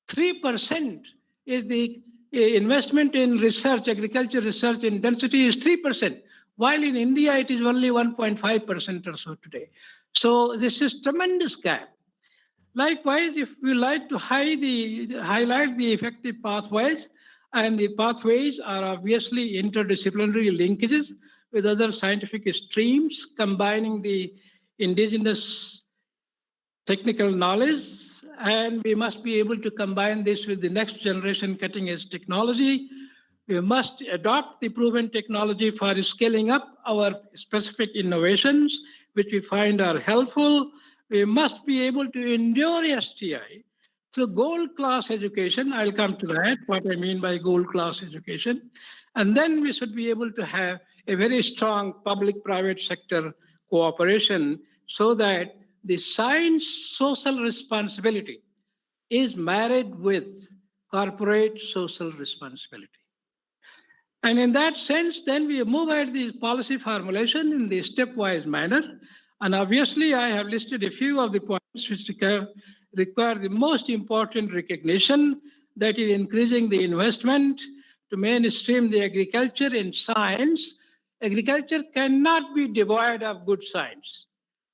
3% is the investment in research, agriculture research intensity is 3%, while in India it is only 1.5% or so today. So this is tremendous gap. Likewise, if we like to highlight the effective pathways, and the pathways are obviously interdisciplinary linkages with other scientific streams, combining the indigenous technical knowledge, and we must be able to combine this with the next generation cutting edge technology. We must adopt the proven technology for scaling up our specific innovations, which we find are helpful. We must be able to endure STI through gold class education. I'll come to that, what I mean by gold class education. And then we should be able to have a very strong public-private sector cooperation so that the science social responsibility is married with corporate social responsibility. And in that sense, then we move at the policy formulation in the stepwise manner. And obviously, I have listed a few of the points which require the most important recognition, that is increasing the investment to mainstream the agriculture in science. Agriculture cannot be devoid of good science.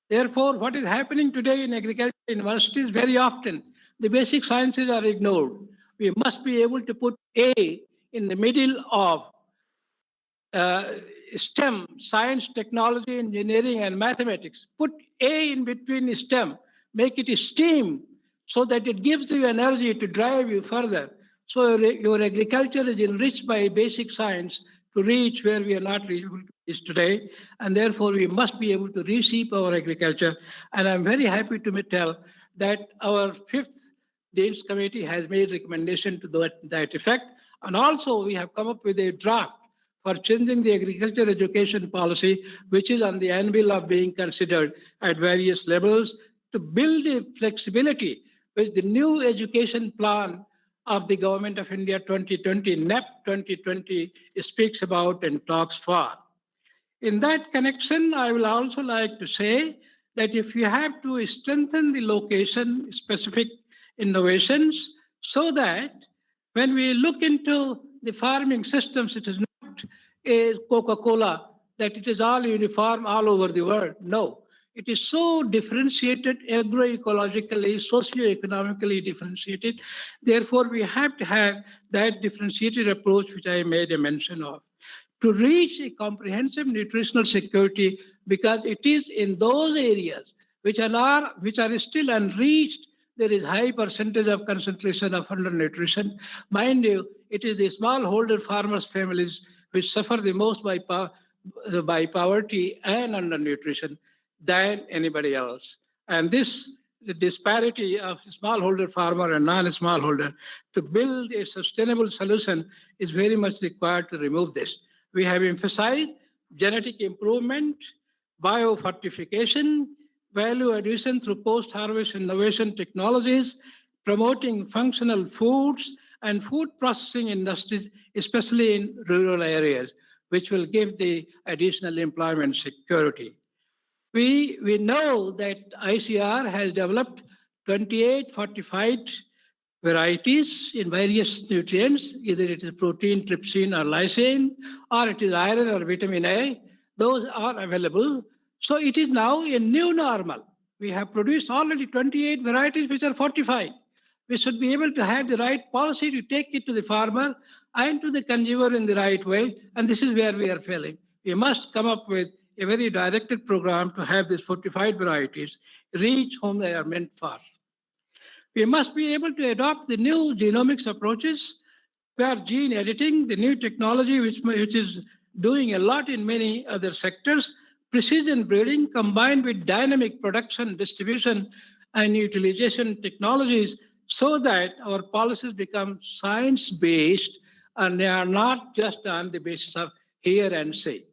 Therefore, what is happening today in agriculture universities, very often, the basic sciences are ignored. We must be able to put A in the middle of STEM, science, technology, engineering, and mathematics. Put A in between STEM, make it STEAM, so that it gives you energy to drive you further. So your agriculture is enriched by basic science to reach where we are not able to reach today. And therefore, we must be able to reshape our agriculture. And I'm very happy to tell that our 5th Dean's Committee has made recommendation to that effect. And also, we have come up with a draft for changing the agriculture education policy, which is on the anvil of being considered at various levels to build a flexibility which the new education plan of the Government of India 2020, NEP 2020, speaks about and talks for. In that connection, I will also like to say that if you have to strengthen the location-specific innovations so that when we look into the farming systems, it is not a Coca-Cola, that it is all uniform all over the world. No. It is so differentiated, agroecologically, socio-economically differentiated. Therefore, we have to have that differentiated approach, which I made a mention of, to reach a comprehensive nutritional security, because it is in those areas which are still unreached, there is high percentage of concentration of undernutrition. Mind you, it is the smallholder farmers' families which suffer the most by poverty and undernutrition than anybody else. And this the disparity of smallholder farmer and non-smallholder to build a sustainable solution is very much required to remove this. We have emphasized genetic improvement, biofortification, value addition through post-harvest innovation technologies, promoting functional foods and food processing industries, especially in rural areas, which will give the additional employment security. We know that ICR has developed 28 fortified varieties in various nutrients, either it is protein, trypsin, or lysine, or it is iron or vitamin A. Those are available. So it is now a new normal. We have produced already 28 varieties which are fortified. We should be able to have the right policy to take it to the farmer and to the consumer in the right way. And this is where we are failing. We must come up with a very directed program to have these fortified varieties reach whom they are meant for. We must be able to adopt the new genomics approaches where gene editing, the new technology which is doing a lot in many other sectors, precision breeding combined with dynamic production, distribution, and utilization technologies so that our policies become science-based and they are not just on the basis of hear and say.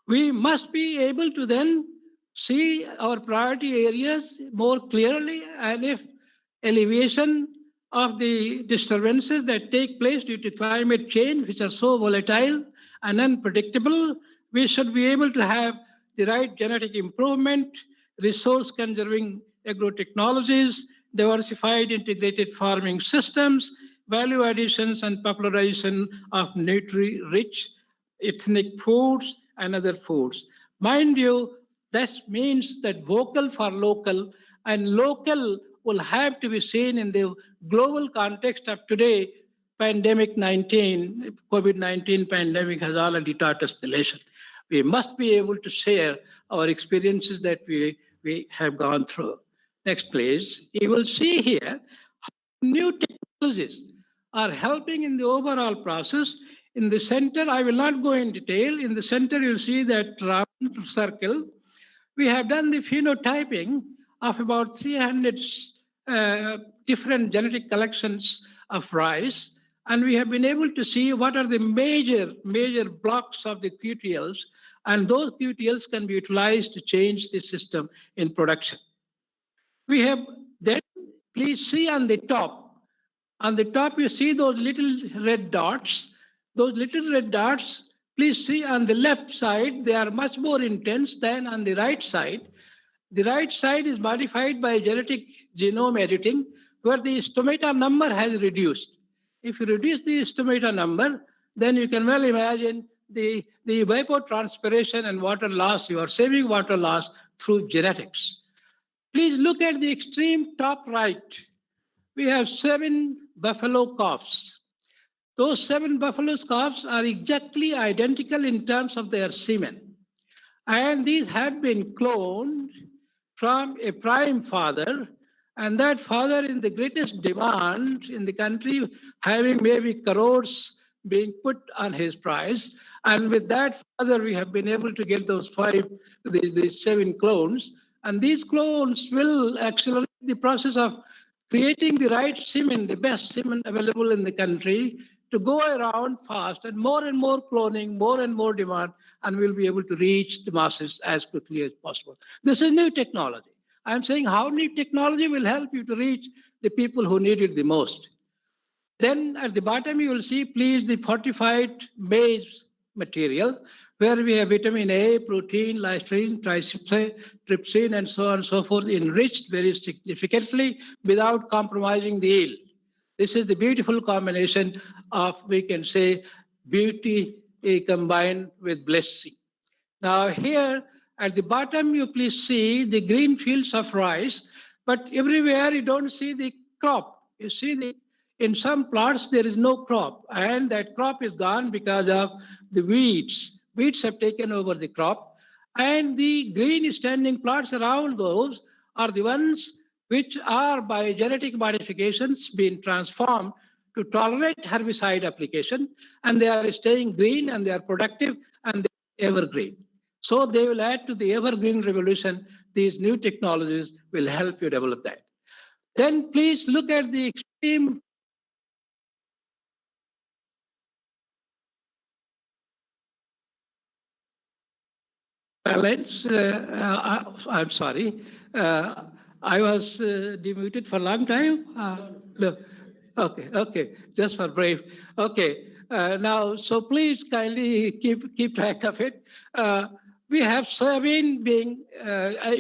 We must be able to then see our priority areas more clearly, and if alleviation of the disturbances that take place due to climate change, which are so volatile and unpredictable, we should be able to have the right genetic improvement, resource conserving agrotechnologies, diversified integrated farming systems, value additions and popularization of nutri-rich ethnic foods and other foods. Mind you, this means that vocal for local, and local will have to be seen in the global context of today. Pandemic 19, COVID-19 pandemic has already taught us the lesson. We must be able to share our experiences that we have gone through. Next, please. You will see here how new technologies are helping in the overall process. In the center, I will not go in detail. In the center, you'll see that round circle. We have done the phenotyping of about 300 different genetic collections of rice, and we have been able to see what are the major blocks of the QTLs, and those QTLs can be utilized to change the system in production. We have then, please see on the top. On the top, you see those little red dots. Those little red dots, please see on the left side, they are much more intense than on the right side. The right side is modified by genetic genome editing, where the stomata number has reduced. If you reduce the stomata number, then you can well imagine the evapotranspiration and water loss. You are saving water loss through genetics. Please look at the extreme top right. We have 7 buffalo calves. Those 7 buffalo calves are exactly identical in terms of their semen. And these have been cloned from a prime father, and that father is the greatest demand in the country, having maybe crores being put on his price. And with that father, we have been able to get these 7 clones. And these clones will accelerate the process of creating the right semen, the best semen available in the country, to go around fast, and more cloning, more and more demand, and we'll be able to reach the masses as quickly as possible. This is new technology. I'm saying how new technology will help you to reach the people who need it the most. Then at the bottom, you will see, please, the fortified maize material, where we have vitamin A, protein, lysine, trypsin, and so on and so forth, enriched very significantly without compromising the yield. This is the beautiful combination of, we can say, beauty combined with blessing. Now here at the bottom, you please see the green fields of rice, but everywhere you don't see the crop. You see in some plots there is no crop, and that crop is gone because of the weeds. Weeds have taken over the crop, and the green standing plots around those are the ones which are by genetic modifications being transformed to tolerate herbicide application, and they are staying green and they are productive and they are evergreen. So they will add to the evergreen revolution. These new technologies will help you develop that. Then please look at the extreme balance. I'm sorry. I was demuted for a long time. No. Okay. Just for brief. Okay. Now, so please kindly keep track of it. We have soybean being,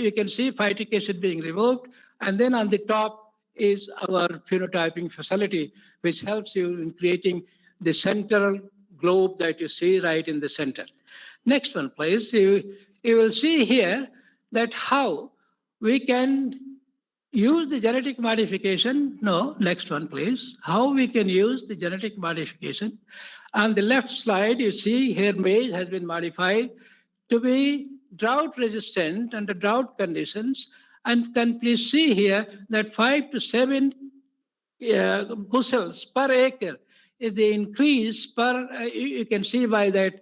you can see phytic acid being removed, and then on the top is our phenotyping facility, which helps you in creating the central globe that you see right in the center. Next one, please. You will see here that how we can use the genetic modification. No, next one, please. How we can use the genetic modification. On the left slide, you see here maize has been modified to be drought resistant under drought conditions. And can please see here that 5 to 7 bushels per acre is the increase per, you can see by that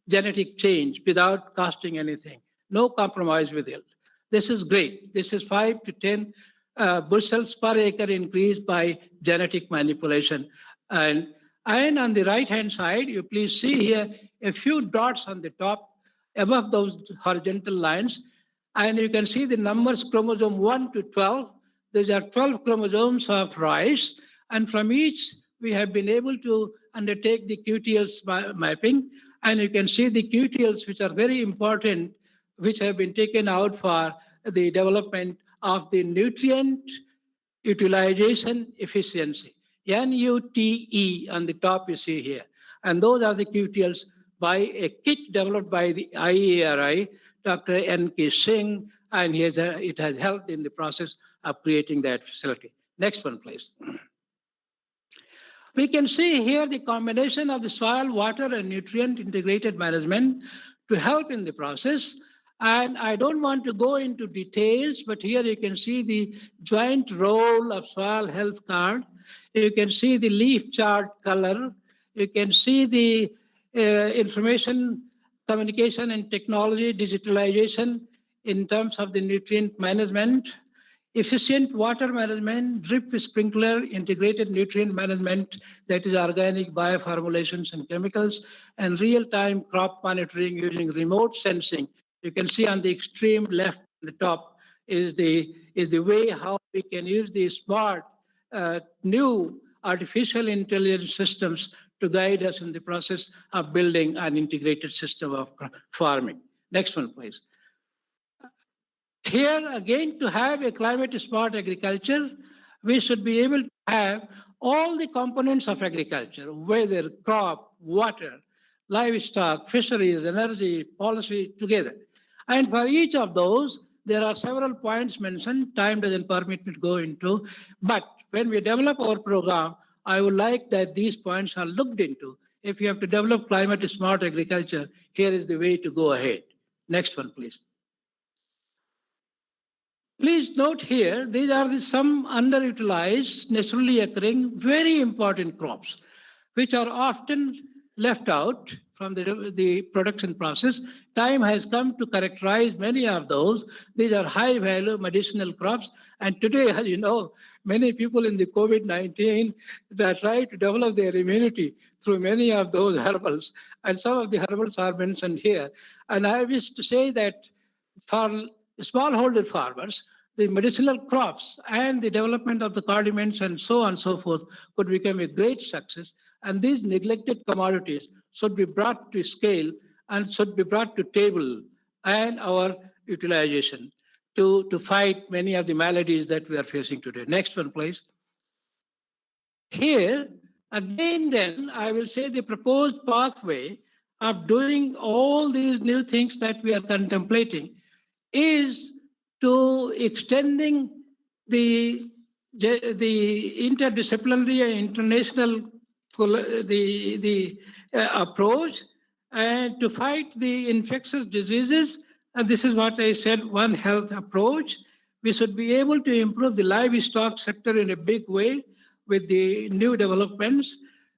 genetic change without costing anything. No compromise with yield. This is great. This is 5 to 10 bushels per acre increase by genetic manipulation. And on the right-hand side, you please see here a few dots on the top above those horizontal lines. And you can see the numbers chromosome 1 to 12. These are 12 chromosomes of rice. And from each, we have been able to undertake the QTLs mapping. And you can see the QTLs, which are very important, which have been taken out for the development of the nutrient utilization efficiency. NUTE on the top you see here. And those are the QTLs by a kit developed by the IARI, Dr. N.K. Singh, and it has helped in the process of creating that facility. Next one, please. We can see here the combination of the soil, water, and nutrient integrated management to help in the process. And I don't want to go into details, but here you can see the joint role of soil health card. You can see the leaf chart color. You can see the information, communication, and technology digitalization in terms of the nutrient management, efficient water management, drip sprinkler, integrated nutrient management, that is organic bioformulations and chemicals, and real-time crop monitoring using remote sensing. You can see on the extreme left, the top is the way how we can use the smart new artificial intelligence systems to guide us in the process of building an integrated system of farming. Next one, please. Here again, to have a climate smart agriculture, we should be able to have all the components of agriculture: weather, crop, water, livestock, fisheries, energy, policy together. And for each of those, there are several points mentioned. Time doesn't permit me to go into. But when we develop our program, I would like that these points are looked into. If you have to develop climate smart agriculture, here is the way to go ahead. Next one, please. Please note here, these are some underutilized, naturally occurring, very important crops, which are often left out from the production process. Time has come to characterize many of those. These are high-value medicinal crops. And today, as you know, many people in the COVID-19 that try to develop their immunity through many of those herbals. And some of the herbals are mentioned here. And I wish to say that for smallholder farmers, the medicinal crops and the development of the condiments and so on and so forth could become a great success. And these neglected commodities should be brought to scale and should be brought to table and our utilization to fight many of the maladies that we are facing today. Next one, please. Here, again, then, I will say the proposed pathway of doing all these new things that we are contemplating is to extending the interdisciplinary and international approach and to fight the infectious diseases. And this is what I said, One Health approach, We should be able to improve the livestock sector in a big way with the new developments.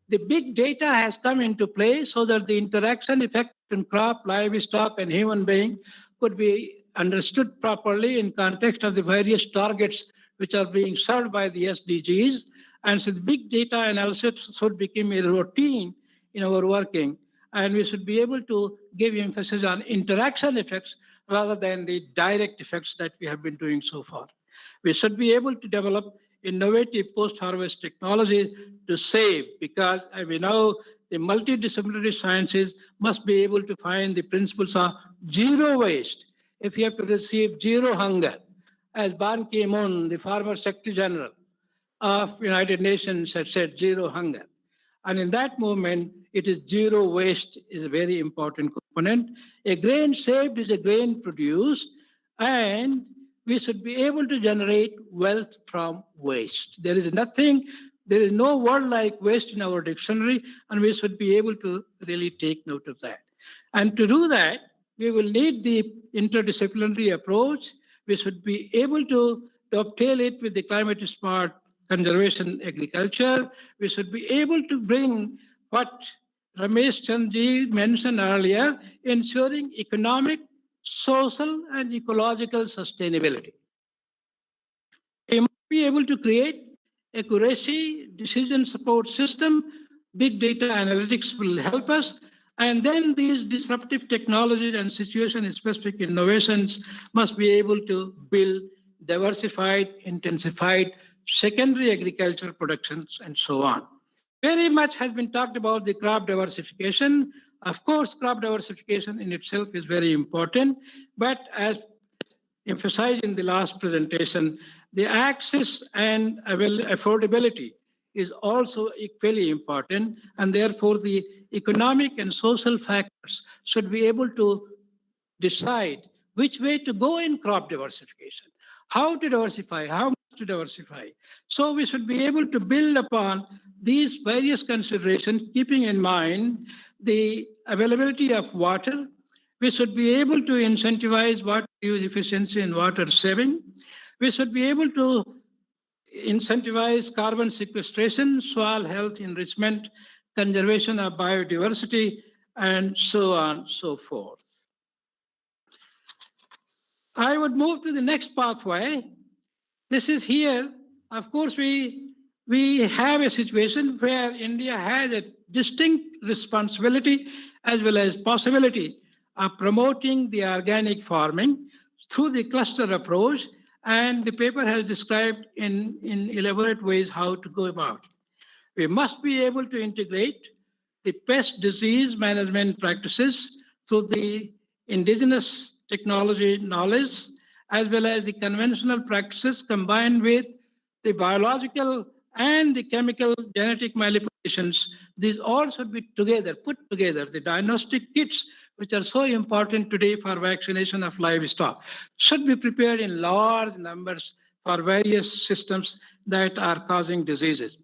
The big data has come into play so that the interaction effect in crop, livestock, and human being could be understood properly in context of the various targets which are being served by the SDGs. And so the big data analysis should become a routine in our working. And we should be able to give emphasis on interaction effects rather than the direct effects that we have been doing so far. We should be able to develop innovative post-harvest technology to save, because we know the multidisciplinary sciences must be able to find the principles of zero waste. If you have to receive zero hunger, as Ban Ki-moon, the former Secretary General of United Nations, had said, zero hunger. And in that movement, it is zero waste is a very important component. A grain saved is a grain produced, and we should be able to generate wealth from waste. There is no word like waste in our dictionary, and we should be able to really take note of that. And to do that, we will need the interdisciplinary approach. We should be able to dovetail it with the climate smart conservation agriculture. We should be able to bring what Ramesh Chandji mentioned earlier, ensuring economic, social, and ecological sustainability. We must be able to create accuracy, decision support system. Big data analytics will help us. And then these disruptive technologies and situation-specific innovations must be able to build diversified, intensified secondary agricultural productions, and so on. Very much has been talked about the crop diversification. Of course, crop diversification in itself is very important, but as emphasized in the last presentation, the access and affordability is also equally important, and therefore the economic and social factors should be able to decide which way to go in crop diversification, how to diversify, how much to diversify. So we should be able to build upon these various considerations, keeping in mind the availability of water. We should be able to incentivize water use efficiency and water saving. We should be able to incentivize carbon sequestration, soil health enrichment, conservation of biodiversity, and so on and so forth. I would move to the next pathway. This is here. Of course, we have a situation where India has a distinct responsibility as well as possibility of promoting the organic farming through the cluster approach, and the paper has described in elaborate ways how to go about it. We must be able to integrate the pest disease management practices through the indigenous technology knowledge, as well as the conventional practices combined with the biological and the chemical genetic manipulations. These all should be put together, the diagnostic kits, which are so important today for vaccination of livestock, should be prepared in large numbers for various systems that are causing diseases.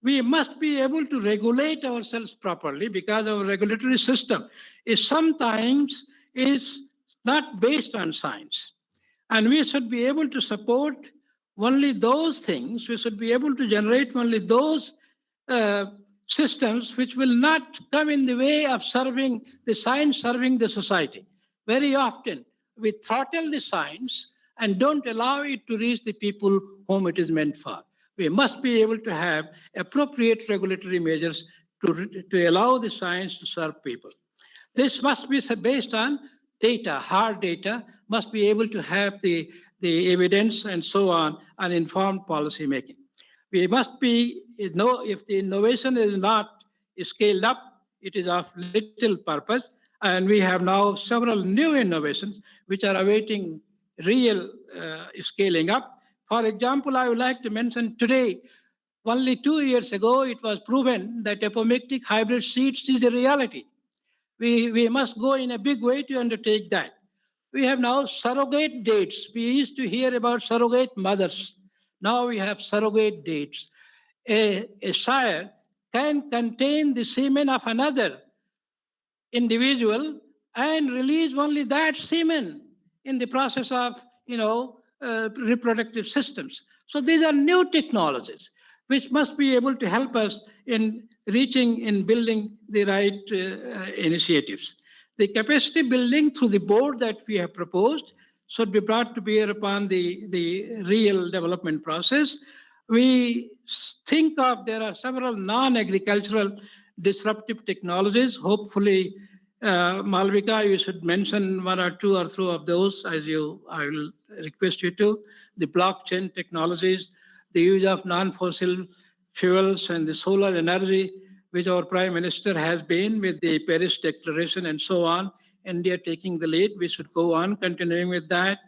We must be able to regulate ourselves properly, because our regulatory system is sometimes not based on science. And we should be able to support only those things, we should be able to generate only those systems which will not come in the way of serving the science, serving the society. Very often, we throttle the science and don't allow it to reach the people whom it is meant for. We must be able to have appropriate regulatory measures to allow the science to serve people. This must be based on data, hard data, must be able to have the evidence and so on, and informed policy making. We must be, if the innovation is not scaled up, it is of little purpose. And we have now several new innovations which are awaiting real scaling up. For example, I would like to mention today, only 2 years ago, it was proven that apomictic hybrid seeds is a reality. We must go in a big way to undertake that. We have now surrogate dates. We used to hear about surrogate mothers. Now we have surrogate dates. A sire can contain the semen of another individual and release only that semen in the process of, reproductive systems. So these are new technologies which must be able to help us in building the right initiatives. The capacity building through the board that we have proposed should be brought to bear upon the real development process. We think there are several non-agricultural disruptive technologies. Hopefully, Malvika, you should mention one or two or three of those I will request you to. The blockchain technologies, the use of non-fossil fuels and the solar energy, which our Prime Minister has been with the Paris Declaration and so on. India taking the lead, we should go on continuing with that.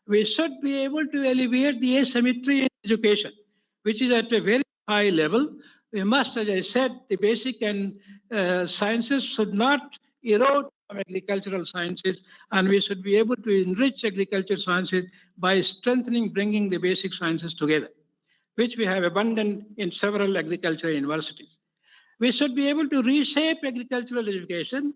We should be able to alleviate the asymmetry in education, which is at a very high level. We must, as I said, the basic and sciences should not erode from agricultural sciences, and we should be able to enrich agricultural sciences by strengthening, bringing the basic sciences together, which we have abundant in several agricultural universities. We should be able to reshape agricultural education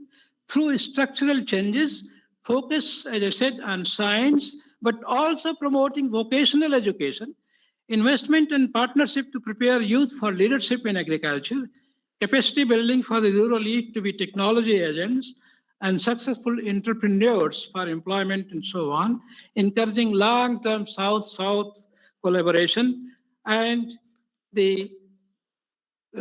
through structural changes, focus, as I said, on science, but also promoting vocational education, investment and partnership to prepare youth for leadership in agriculture, capacity building for the rural elite to be technology agents, and successful entrepreneurs for employment and so on, encouraging long-term South-South collaboration. And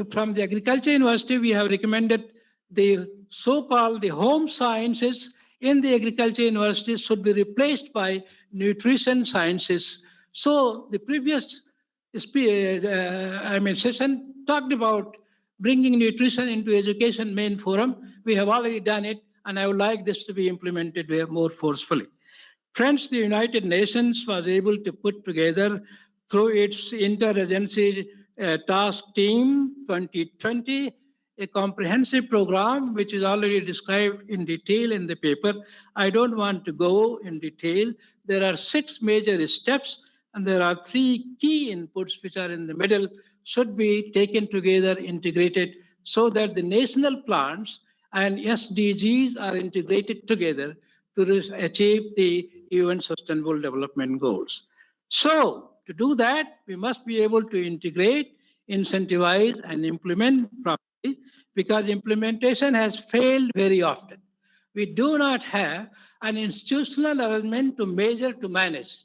from the Agriculture University, we have recommended the so-called the home sciences in the Agriculture University should be replaced by nutrition sciences. So the previous session talked about bringing nutrition into education main forum. We have already done it, and I would like this to be implemented more forcefully. Friends, the United Nations was able to put together through its interagency task team 2020, a comprehensive program which is already described in detail in the paper. I don't want to go in detail. There are 6 major steps, and there are 3 key inputs which are in the middle, should be taken together, integrated, so that the national plans and SDGs are integrated together to achieve the UN Sustainable Development Goals. So, to do that, we must be able to integrate, incentivize, and implement properly, because implementation has failed very often. We do not have an institutional arrangement to measure, to manage.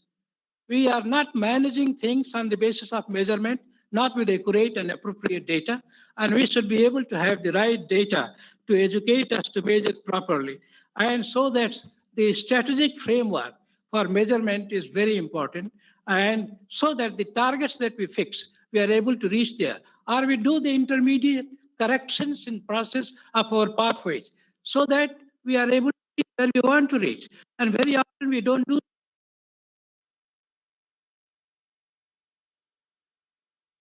We are not managing things on the basis of measurement, not with accurate and appropriate data, and we should be able to have the right data to educate us to measure properly. And so that the strategic framework for measurement is very important, and so that the targets that we fix, we are able to reach there, or we do the intermediate corrections in process of our pathways, so that we are able to reach where we want to reach. And very often we don't do.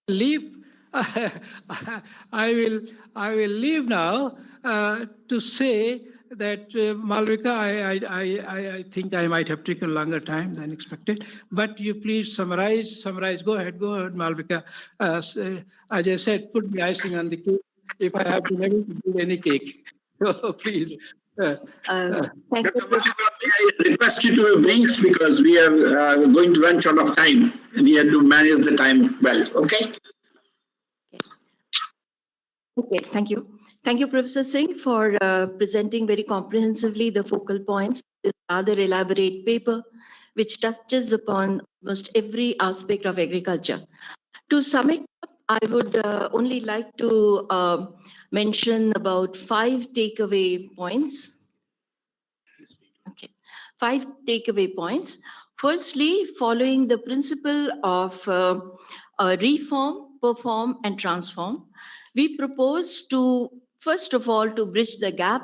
Leave. I will leave now to say that Malvika, I think I might have taken longer time than expected, but you please summarize. Go ahead, Malvika. As I said, put the icing on the cake if I have been able to do any cake. So please. Thank you. I request you to be brief, because we are going to run short of time, and we have to manage the time well. Okay. Okay, thank you. Thank you, Professor Singh, for presenting very comprehensively the focal points. This rather elaborate paper, which touches upon almost every aspect of agriculture. To sum it up, I would only like to mention about 5 takeaway points. Okay, 5 takeaway points. Firstly, following the principle of reform, perform, and transform, we propose to, first of all, to bridge the gap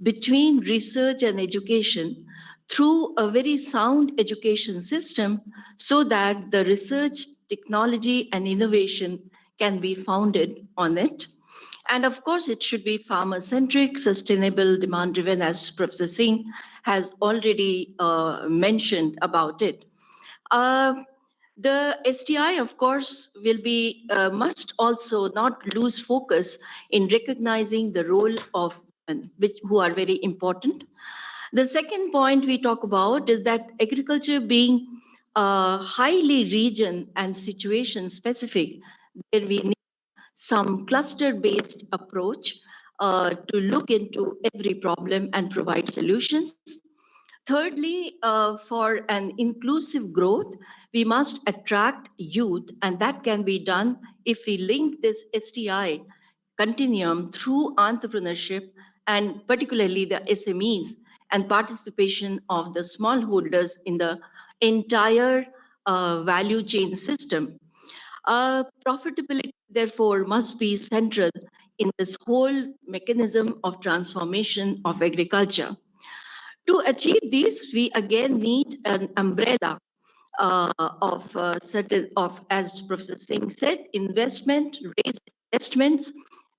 between research and education through a very sound education system, so that the research, technology, and innovation can be founded on it. And of course, it should be farmer-centric, sustainable, demand-driven, as Professor Singh has already mentioned about it. The STI, of course, must also not lose focus in recognizing the role of women, who are very important. The second point we talk about is that agriculture being highly region and situation specific, where we need some cluster-based approach to look into every problem and provide solutions. Thirdly, for an inclusive growth, we must attract youth, and that can be done if we link this STI continuum through entrepreneurship and particularly the SMEs and participation of the smallholders in the entire value chain system. Profitability, therefore, must be central in this whole mechanism of transformation of agriculture. To achieve this, we again need an umbrella of certain of, as Professor Singh said, raise investments.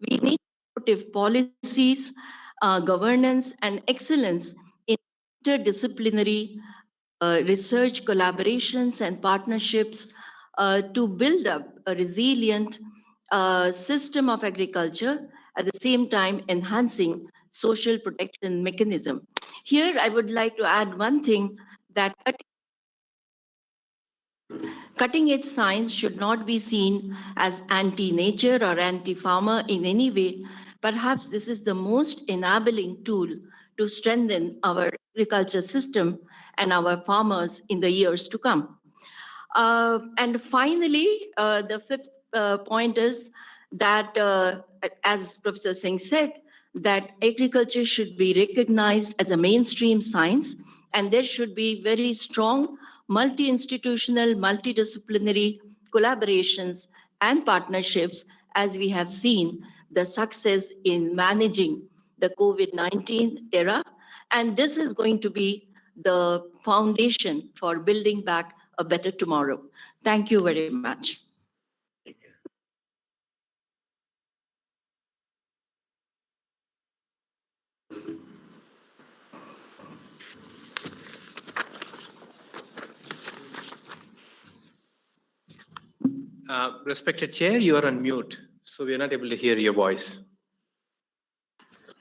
We need supportive policies, governance, and excellence in interdisciplinary research collaborations and partnerships to build up a resilient system of agriculture, at the same time enhancing social protection mechanism. Here, I would like to add one thing, that cutting edge science should not be seen as anti-nature or anti-farmer in any way. Perhaps this is the most enabling tool to strengthen our agriculture system and our farmers in the years to come. And finally, the fifth point is that, as Professor Singh said, that agriculture should be recognized as a mainstream science, and there should be very strong multi-institutional, multidisciplinary collaborations and partnerships, as we have seen the success in managing the COVID-19 era. And this is going to be the foundation for building back a better tomorrow. Thank you very much. Respected Chair, you are on mute, so we are not able to hear your voice.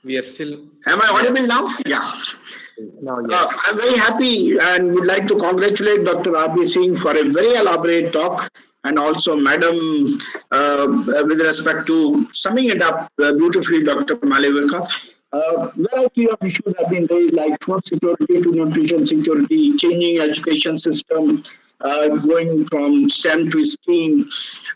We are still. Am I audible now? Yeah. Now, yes. I'm very happy and would like to congratulate Dr. R.B. Singh for a very elaborate talk, and also Madam with respect to summing it up beautifully, Dr. Malevika. Variety of issues have been raised, like food security to nutrition security, changing education system, going from STEM to STEAM,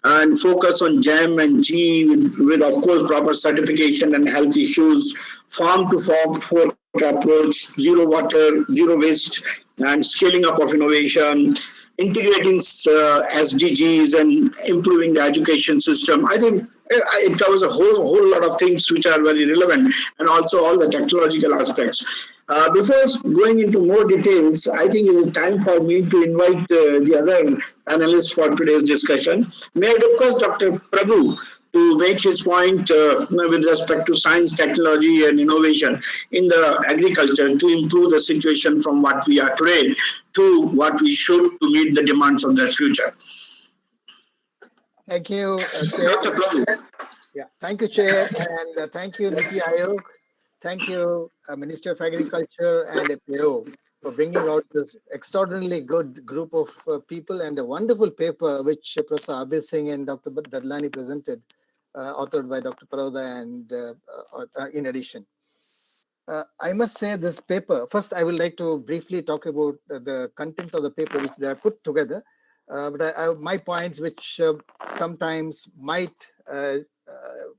and focus on GEM and G with of course proper certification and health issues, farm to fork approach, zero water, zero waste, and scaling up of innovation, integrating SDGs and improving the education system. I think it covers a whole lot of things which are very relevant, and also all the technological aspects. Before going into more details, I think it is time for me to invite the other panelists for today's discussion. May I request Dr. Prabhu to make his point with respect to science, technology, and innovation in the agriculture to improve the situation from what we are today to what we should to meet the demands of the future. Thank you, Dr. Prabhu. Yeah, thank you, Chair, and thank you, Niti Aayog. Thank you, Minister of Agriculture and FAO, for bringing out this extraordinarily good group of people and a wonderful paper which Professor Abhay Singh and Dr. Dadlani presented, authored by Dr. Paroda and in addition. I must say this paper, first I would like to briefly talk about the content of the paper which they have put together, but I have my points which sometimes might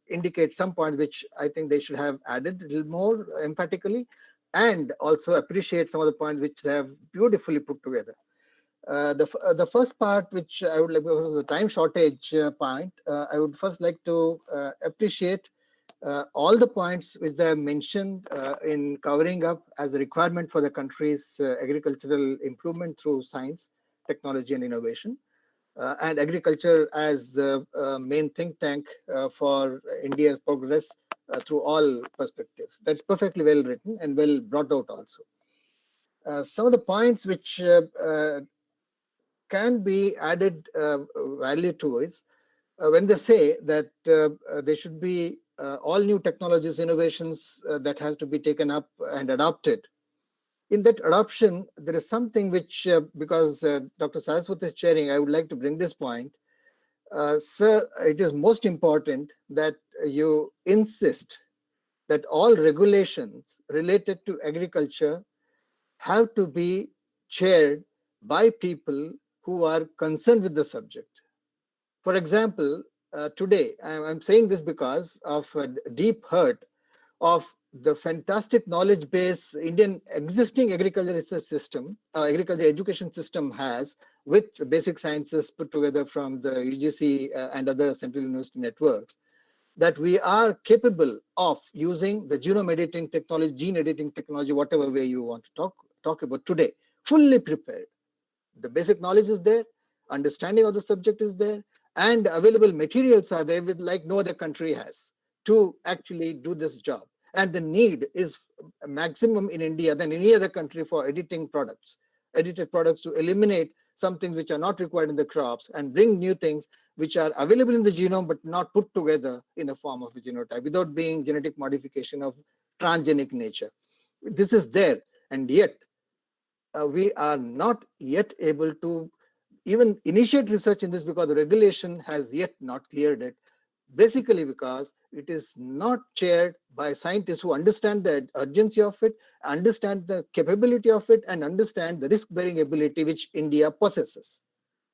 indicate some points which I think they should have added a little more emphatically, and also appreciate some of the points which they have beautifully put together. The first part which I would like, because of the time shortage point, I would first like to appreciate all the points which they have mentioned in covering up as a requirement for the country's agricultural improvement through science, technology, and innovation. And agriculture as the main think tank for India's progress through all perspectives. That's perfectly well written and well brought out also. Some of the points which can be added value to is when they say that there should be all new technologies, innovations that has to be taken up and adopted In that adoption, there is something which, because Dr. Saraswat is chairing, I would like to bring this point. Sir, it is most important that you insist that all regulations related to agriculture have to be chaired by people who are concerned with the subject. For example, today, I'm saying this because of a deep hurt of the fantastic knowledge base Indian existing agriculture research system, agriculture education system has, with basic sciences put together from the UGC and other central university networks, that we are capable of using the genome editing technology, gene editing technology, whatever way you want to talk about today, fully prepared. The basic knowledge is there, understanding of the subject is there, and available materials are there with like no other country has to actually do this job. And the need is maximum in India than any other country for editing products, edited products to eliminate some things which are not required in the crops and bring new things which are available in the genome but not put together in the form of a genotype without being genetic modification of transgenic nature. This is there, and yet we are not yet able to even initiate research in this because the regulation has yet not cleared it, basically because it is not chaired by scientists who understand the urgency of it, understand the capability of it, and understand the risk-bearing ability which India possesses.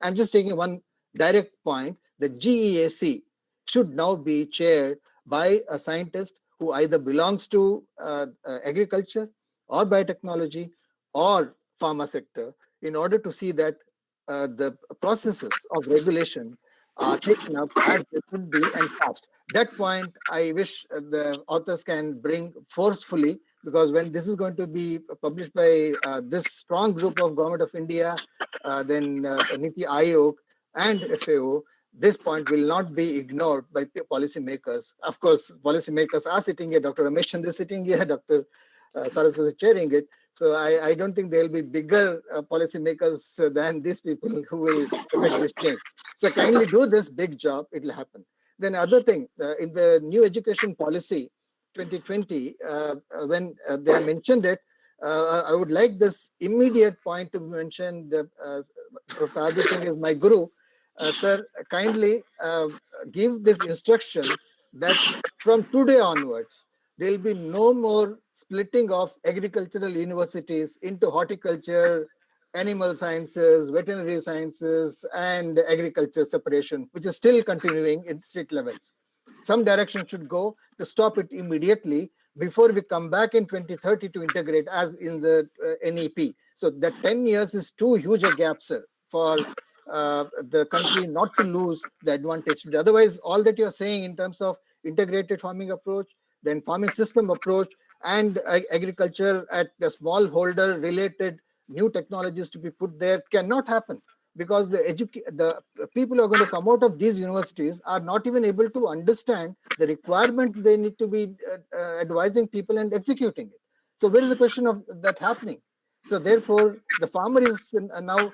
I'm just taking one direct point. The GEAC should now be chaired by a scientist who either belongs to agriculture or biotechnology or pharma sector in order to see that the processes of regulation are taken up as they should be and fast. That point I wish the authors can bring forcefully, because when this is going to be published by this strong group of Government of India, then Niti Aayog and FAO, this point will not be ignored by policymakers. Of course, policymakers are sitting here. Dr. Ramesh Chandra is sitting here. Dr. Saraswat is chairing it. So I don't think there will be bigger policymakers than these people who will affect this change. So kindly do this big job. It will happen. Then other thing, in the new education policy 2020, when they have mentioned it, I would like this immediate point to mention. Professor Adi Singh is my guru. Sir, kindly give this instruction that from today onwards, there will be no more splitting of agricultural universities into horticulture, animal sciences, veterinary sciences, and agriculture separation, which is still continuing in state levels. Some direction should go to stop it immediately before we come back in 2030 to integrate as in the NEP. So that 10 years is too huge a gap, sir, for the country not to lose the advantage. Otherwise, all that you're saying in terms of integrated farming approach, then farming system approach, and agriculture at the smallholder related new technologies to be put there cannot happen, because the people who are going to come out of these universities are not even able to understand the requirements they need to be advising people and executing it. So where is the question of that happening? So therefore, the farmer is now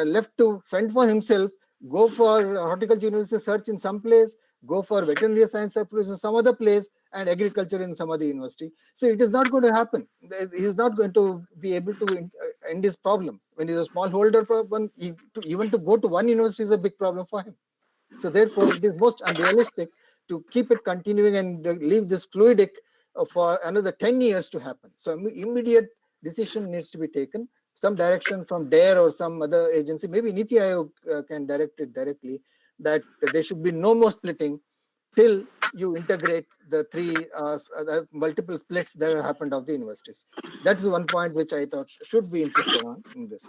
left to fend for himself, go for horticulture university search in some place, go for veterinary science approach in some other place, and agriculture in some other university. So it is not going to happen. He is not going to be able to end his problem. When he's a smallholder, even to go to one university is a big problem for him. So therefore, it is most unrealistic to keep it continuing and leave this fluidic for another 10 years to happen. So immediate decision needs to be taken. Some direction from DARE or some other agency, maybe Niti Aayog can direct it directly, that there should be no more splitting till you integrate the three multiple splits that have happened of the universities. That is one point which I thought should be insisted on in this.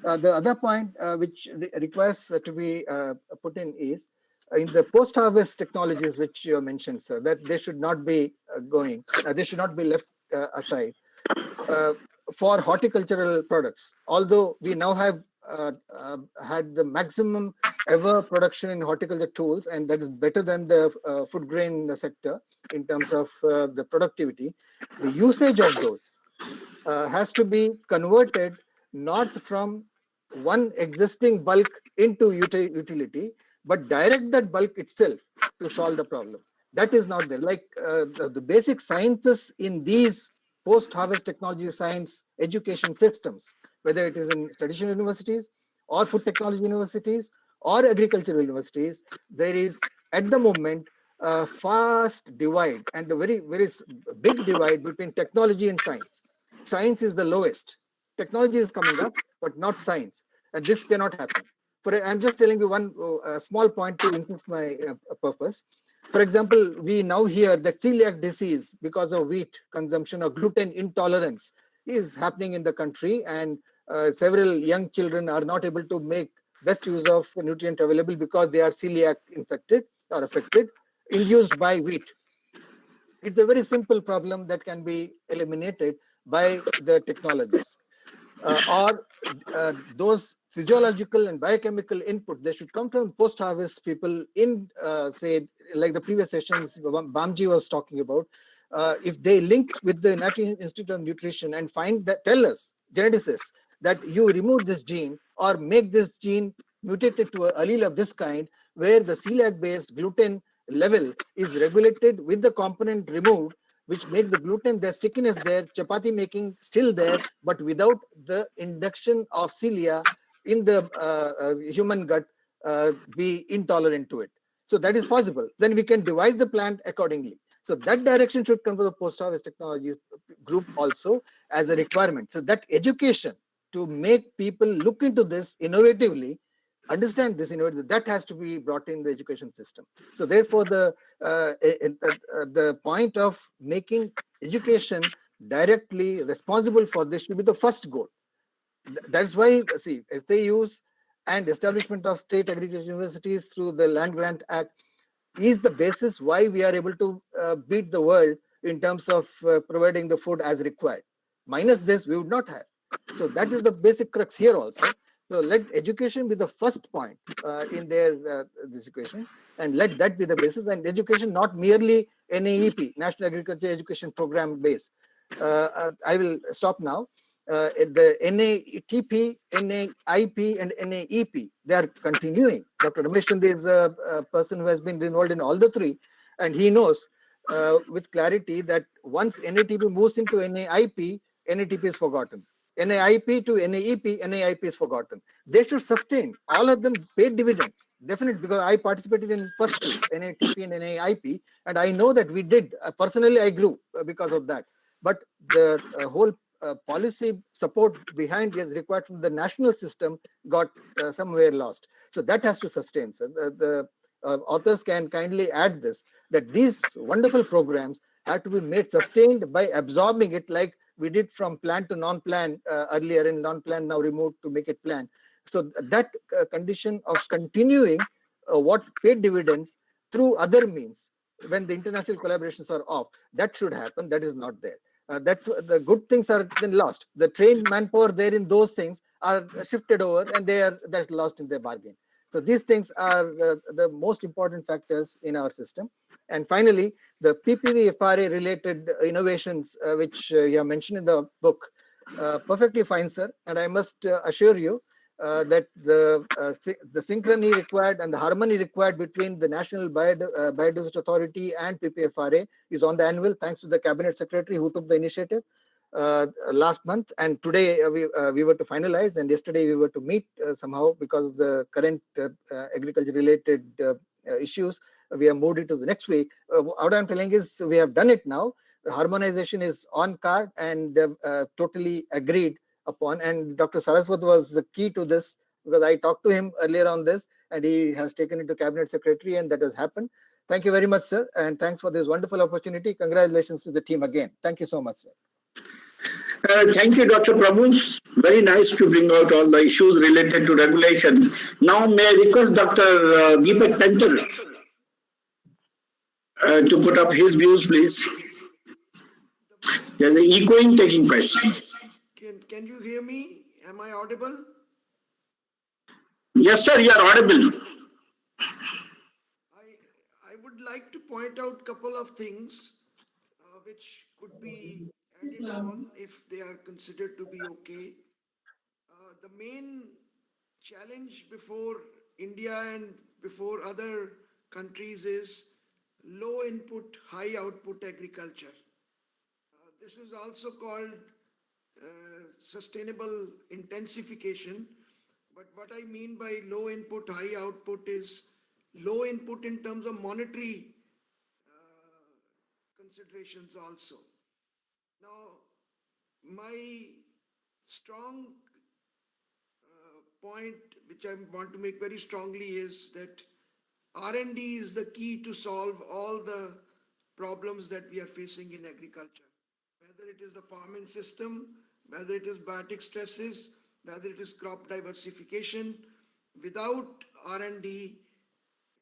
The other point which requires to be put in is in the post-harvest technologies which you mentioned, sir, that they should not be they should not be left aside for horticultural products. Although we now have had the maximum ever production in horticulture tools, and that is better than the food grain sector in terms of the productivity, the usage of those has to be converted not from one existing bulk into utility, but direct that bulk itself to solve the problem. That is not there. Like the basic sciences in these post-harvest technology science education systems, whether it is in traditional universities or food technology universities or agricultural universities. There is at the moment a fast divide and a very big divide between technology and science. Science is the lowest. Technology is coming up, but not science. And this cannot happen. I'm just telling you one small point to insist my purpose. For example, we now hear that celiac disease because of wheat consumption or gluten intolerance is happening in the country, and several young children are not able to make best use of nutrient available because they are celiac infected or affected, induced by wheat. It's a very simple problem that can be eliminated by the technologies. Or those physiological and biochemical input, they should come from post-harvest people in, say, like the previous sessions Bamji was talking about. If they link with the National Institute of Nutrition and find that, tell us, geneticists, that you remove this gene or make this gene mutated to a allele of this kind, where the celiac-based gluten level is regulated with the component removed, which make the gluten, their stickiness there, chapati making still there, but without the induction of cilia in the human gut be intolerant to it. So that is possible. Then we can devise the plant accordingly. So that direction should come from the post-harvest technologies group also as a requirement. So that education to make people look into this innovatively, understand this innovative, that has to be brought in the education system. So therefore, the point of making education directly responsible for this should be the first goal. That's why, see, if they use and establishment of state agricultural universities through the Land Grant Act is the basis why we are able to beat the world in terms of providing the food as required. Minus this, we would not have. So that is the basic crux here also. So let education be the first point in their this equation, and let that be the basis. And education not merely NAEP, National Agriculture Education Program base. I will stop now. The NATP, NAIP, and NAEP, they are continuing. Dr. Ramesh Chand is a person who has been involved in all the three, and he knows with clarity that once NATP moves into NAIP, NATP is forgotten. NAIP to NAEP, NAIP is forgotten. They should sustain. All of them paid dividends, definitely, because I participated in first two, NATP and NAIP, and I know that we did. Personally, I grew because of that. But the whole policy support behind is required from the national system got somewhere lost. So that has to sustain. So the authors can kindly add this, that these wonderful programs have to be made sustained by absorbing it, like we did from plan to non-plan earlier, and non-plan now removed to make it plan. So that condition of continuing what paid dividends through other means when the international collaborations are off, that should happen. That is not there. That's the good things are then lost. The trained manpower there in those things are shifted over, and that's lost in their bargain. So these things are the most important factors in our system. And finally, the PPV-FRA related innovations, which you have mentioned in the book, perfectly fine, sir. And I must assure you that the synchrony required and the harmony required between the National Biodiversity Authority and PPFRA is on the annual, thanks to the Cabinet Secretary who took the initiative last month. And today we were to finalize, and yesterday we were to meet somehow because of the current agriculture-related issues. We have moved it to the next week. What I'm telling is we have done it now. The harmonization is on card and totally agreed upon, and Dr. Saraswat was the key to this, because I talked to him earlier on this, and he has taken it to Cabinet Secretary, and that has happened. Thank you very much, sir, and thanks for this wonderful opportunity. Congratulations to the team again. Thank you so much, sir. Thank you, Dr. Prabhu. Very nice to bring out all the issues related to regulation. Now, may I request Dr. Deepak Pental to put up his views, please. There's an echoing taking place. Can you hear me? Am I audible? Yes, sir, you are audible. I would like to point out a couple of things which could be added on if they are considered to be okay. The main challenge before India and before other countries is low input, high output agriculture. This is also called sustainable intensification. But what I mean by low input, high output is low input in terms of monetary considerations also. Now, my strong point which I want to make very strongly is that R&D is the key to solve all the problems that we are facing in agriculture. Whether it is the farming system, whether it is biotic stresses, whether it is crop diversification, without R&D,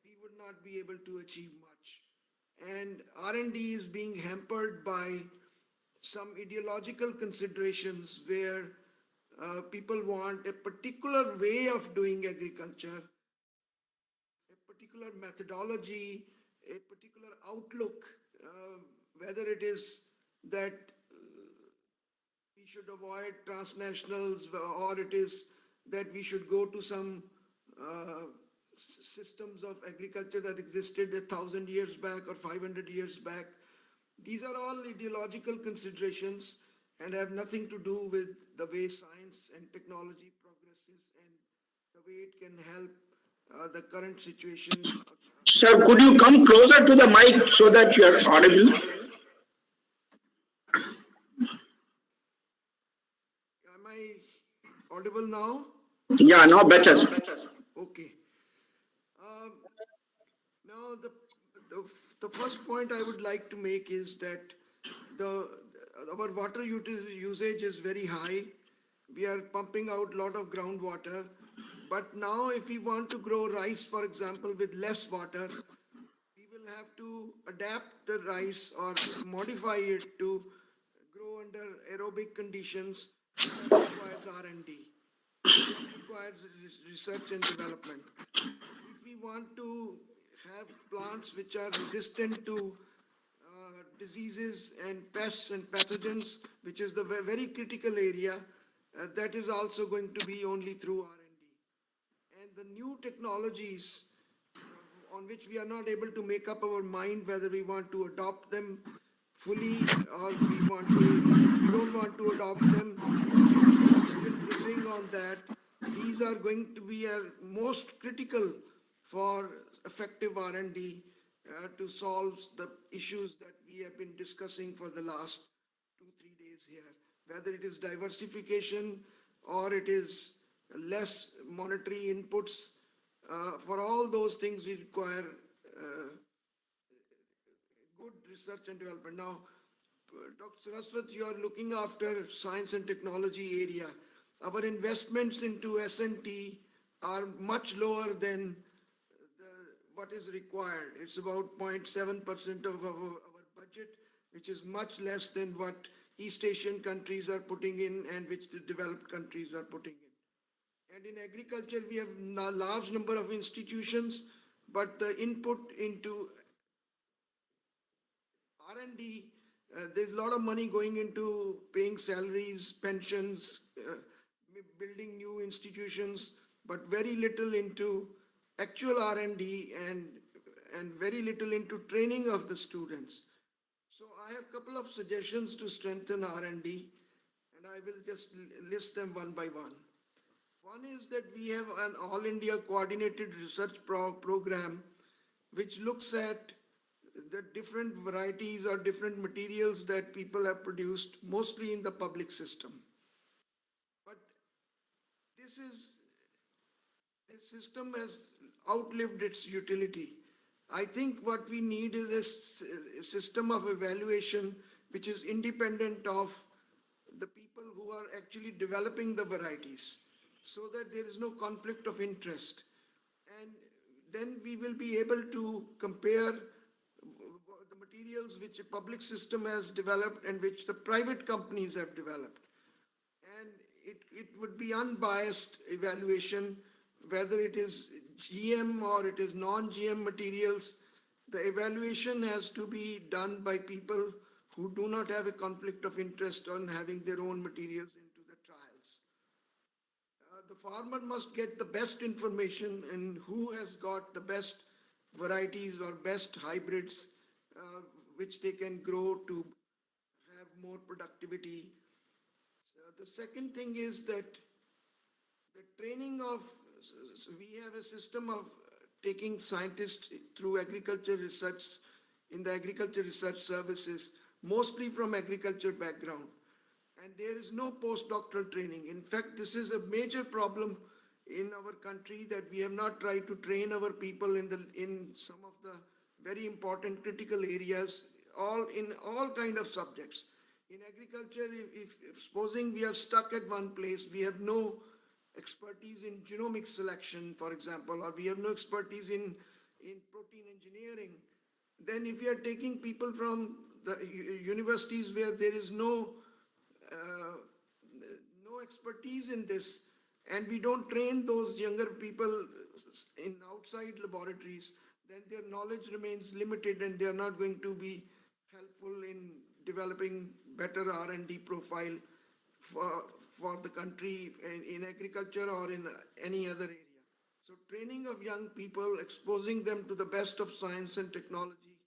we would not be able to achieve much. And R&D is being hampered by some ideological considerations where people want a particular way of doing agriculture, a particular methodology, a particular outlook, whether it is that we should avoid transnationals or it is that we should go to some systems of agriculture that existed 1,000 years back or 500 years back. These are all ideological considerations and have nothing to do with the way science and technology progresses and the way it can help the current situation. Sir, could you come closer to the mic so that you are audible? Am I audible now? Yeah, now better. Okay. Now, the first point I would like to make is that our water usage is very high. We are pumping out a lot of groundwater. But now, if we want to grow rice, for example, with less water, we will have to adapt the rice or modify it to grow under aerobic conditions. That requires R&D. That requires research and development. If we want to have plants which are resistant to diseases and pests and pathogens, which is the very critical area, that is also going to be only through R&D. And the new technologies on which we are not able to make up our mind whether we want to adopt them fully or we don't want to adopt them, we are still dithering on that. These are going to be most critical for effective R&D to solve the issues that we have been discussing for the last 2-3 days here. Whether it is diversification or it is less monetary inputs, for all those things we require good research and development. Now, Dr. Saraswat, you are looking after science and technology area. Our investments into S&T are much lower than what is required. It's about 0.7% of our budget, which is much less than what East Asian countries are putting in and which the developed countries are putting in. And in agriculture, we have a large number of institutions, but the input into R&D, there's a lot of money going into paying salaries, pensions, building new institutions, but very little into actual R&D and very little into training of the students. So I have a couple of suggestions to strengthen R&D, and I will just list them one by one. One is that we have an All India Coordinated Research Program, which looks at the different varieties or different materials that people have produced, mostly in the public system. But this system has outlived its utility. I think what we need is a system of evaluation which is independent of the people who are actually developing the varieties, so that there is no conflict of interest. And then we will be able to compare the materials which a public system has developed and which the private companies have developed. And it would be unbiased evaluation, whether it is GM or it is non-GM materials. The evaluation has to be done by people who do not have a conflict of interest on having their own materials into the trials. The farmer must get the best information and who has got the best varieties or best hybrids which they can grow to have more productivity. So the second thing is that the training of, so we have a system of taking scientists through agriculture research in the agriculture research services, mostly from agriculture background. And there is no postdoctoral training. In fact, this is a major problem in our country, that we have not tried to train our people in some of the very important critical areas, in all kind of subjects. In agriculture, if supposing we are stuck at one place, we have no expertise in genomic selection, for example, or we have no expertise in protein engineering, then if we are taking people from the universities where there is no expertise in this, and we don't train those younger people in outside laboratories, then their knowledge remains limited and they are not going to be helpful in developing better R&D profile for the country in agriculture or in any other area. So training of young people, exposing them to the best of science and technology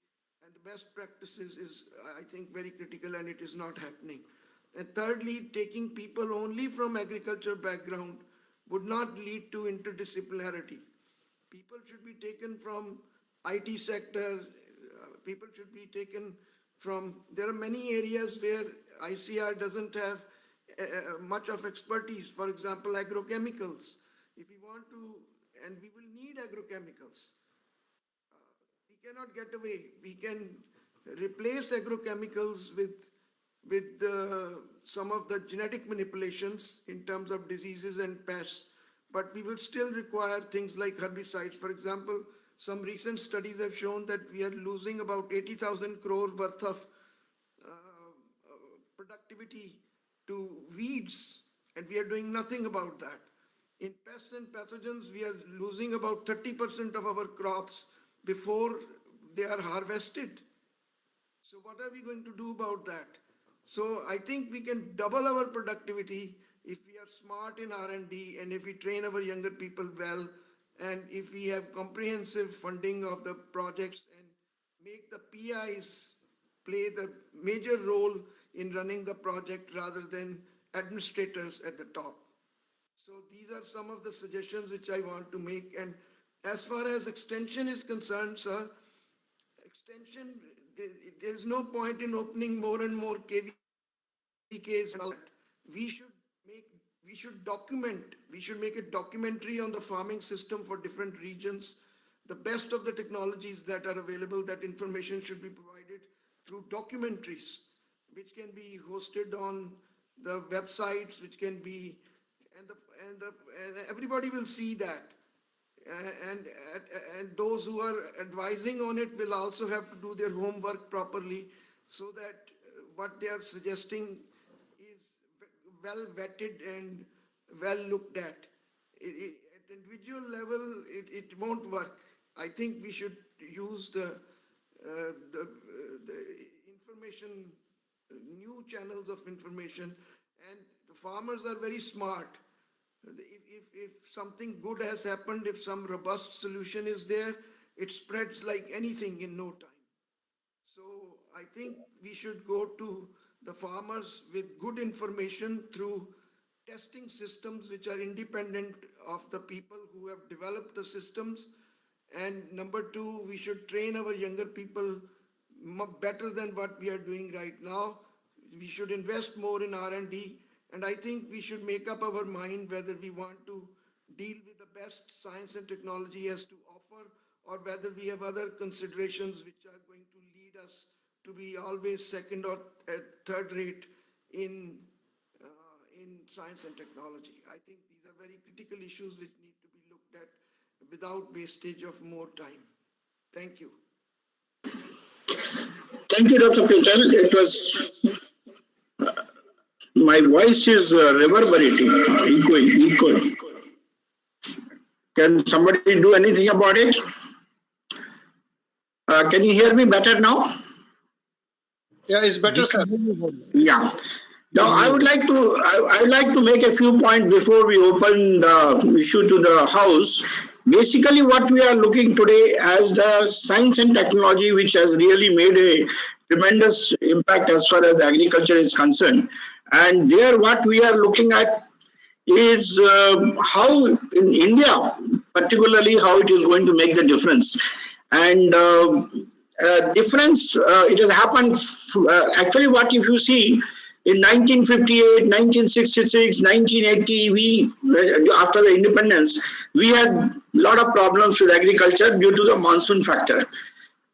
and the best practices is, I think, very critical, and it is not happening. And thirdly, taking people only from agriculture background would not lead to interdisciplinarity. People should be taken from IT sector, people should be taken from, there are many areas where ICR doesn't have much of expertise. For example, agrochemicals. If we want to, and we will need agrochemicals, we cannot get away. We can replace agrochemicals with some of the genetic manipulations in terms of diseases and pests, but we will still require things like herbicides. For example, some recent studies have shown that we are losing about 80,000 crore worth of productivity to weeds, and we are doing nothing about that. In pests and pathogens, we are losing about 30% of our crops before they are harvested. So what are we going to do about that? So I think we can double our productivity if we are smart in R&D, and if we train our younger people well, and if we have comprehensive funding of the projects and make the PIs play the major role in running the project rather than administrators at the top. So these are some of the suggestions which I want to make. And as far as extension is concerned, sir, extension, there is no point in opening more and more KVKs and all that. We should document, we should make a documentary on the farming system for different regions. The best of the technologies that are available, that information should be provided through documentaries, which can be hosted on the websites, which can be, and everybody will see that. And those who are advising on it will also have to do their homework properly, so that what they are suggesting is well vetted and well looked at. At individual level, it won't work. I think we should use the information, new channels of information, and the farmers are very smart. If something good has happened, if some robust solution is there, it spreads like anything in no time. So I think we should go to the farmers with good information through testing systems which are independent of the people who have developed the systems. And number two, we should train our younger people better than what we are doing right now. We should invest more in R&D. And I think we should make up our mind whether we want to deal with the best science and technology has to offer, or whether we have other considerations which are going to lead us to be always second or third rate in science and technology. I think these are very critical issues which need to be looked at without wastage of more time. Thank you. Thank you, Dr. Patel. It was, my voice is reverberating, echoing. Can somebody do anything about it? Can you hear me better now? Yeah, it's better, sir. Yeah. Now, I would like to make a few points before we open the issue to the House. Basically, what we are looking today as the science and technology, which has really made a tremendous impact as far as agriculture is concerned. And there what we are looking at is how in India, particularly how it is going to make the difference. And difference, it has happened, actually what if you see, in 1958, 1966, 1980, after the independence, we had a lot of problems with agriculture due to the monsoon factor.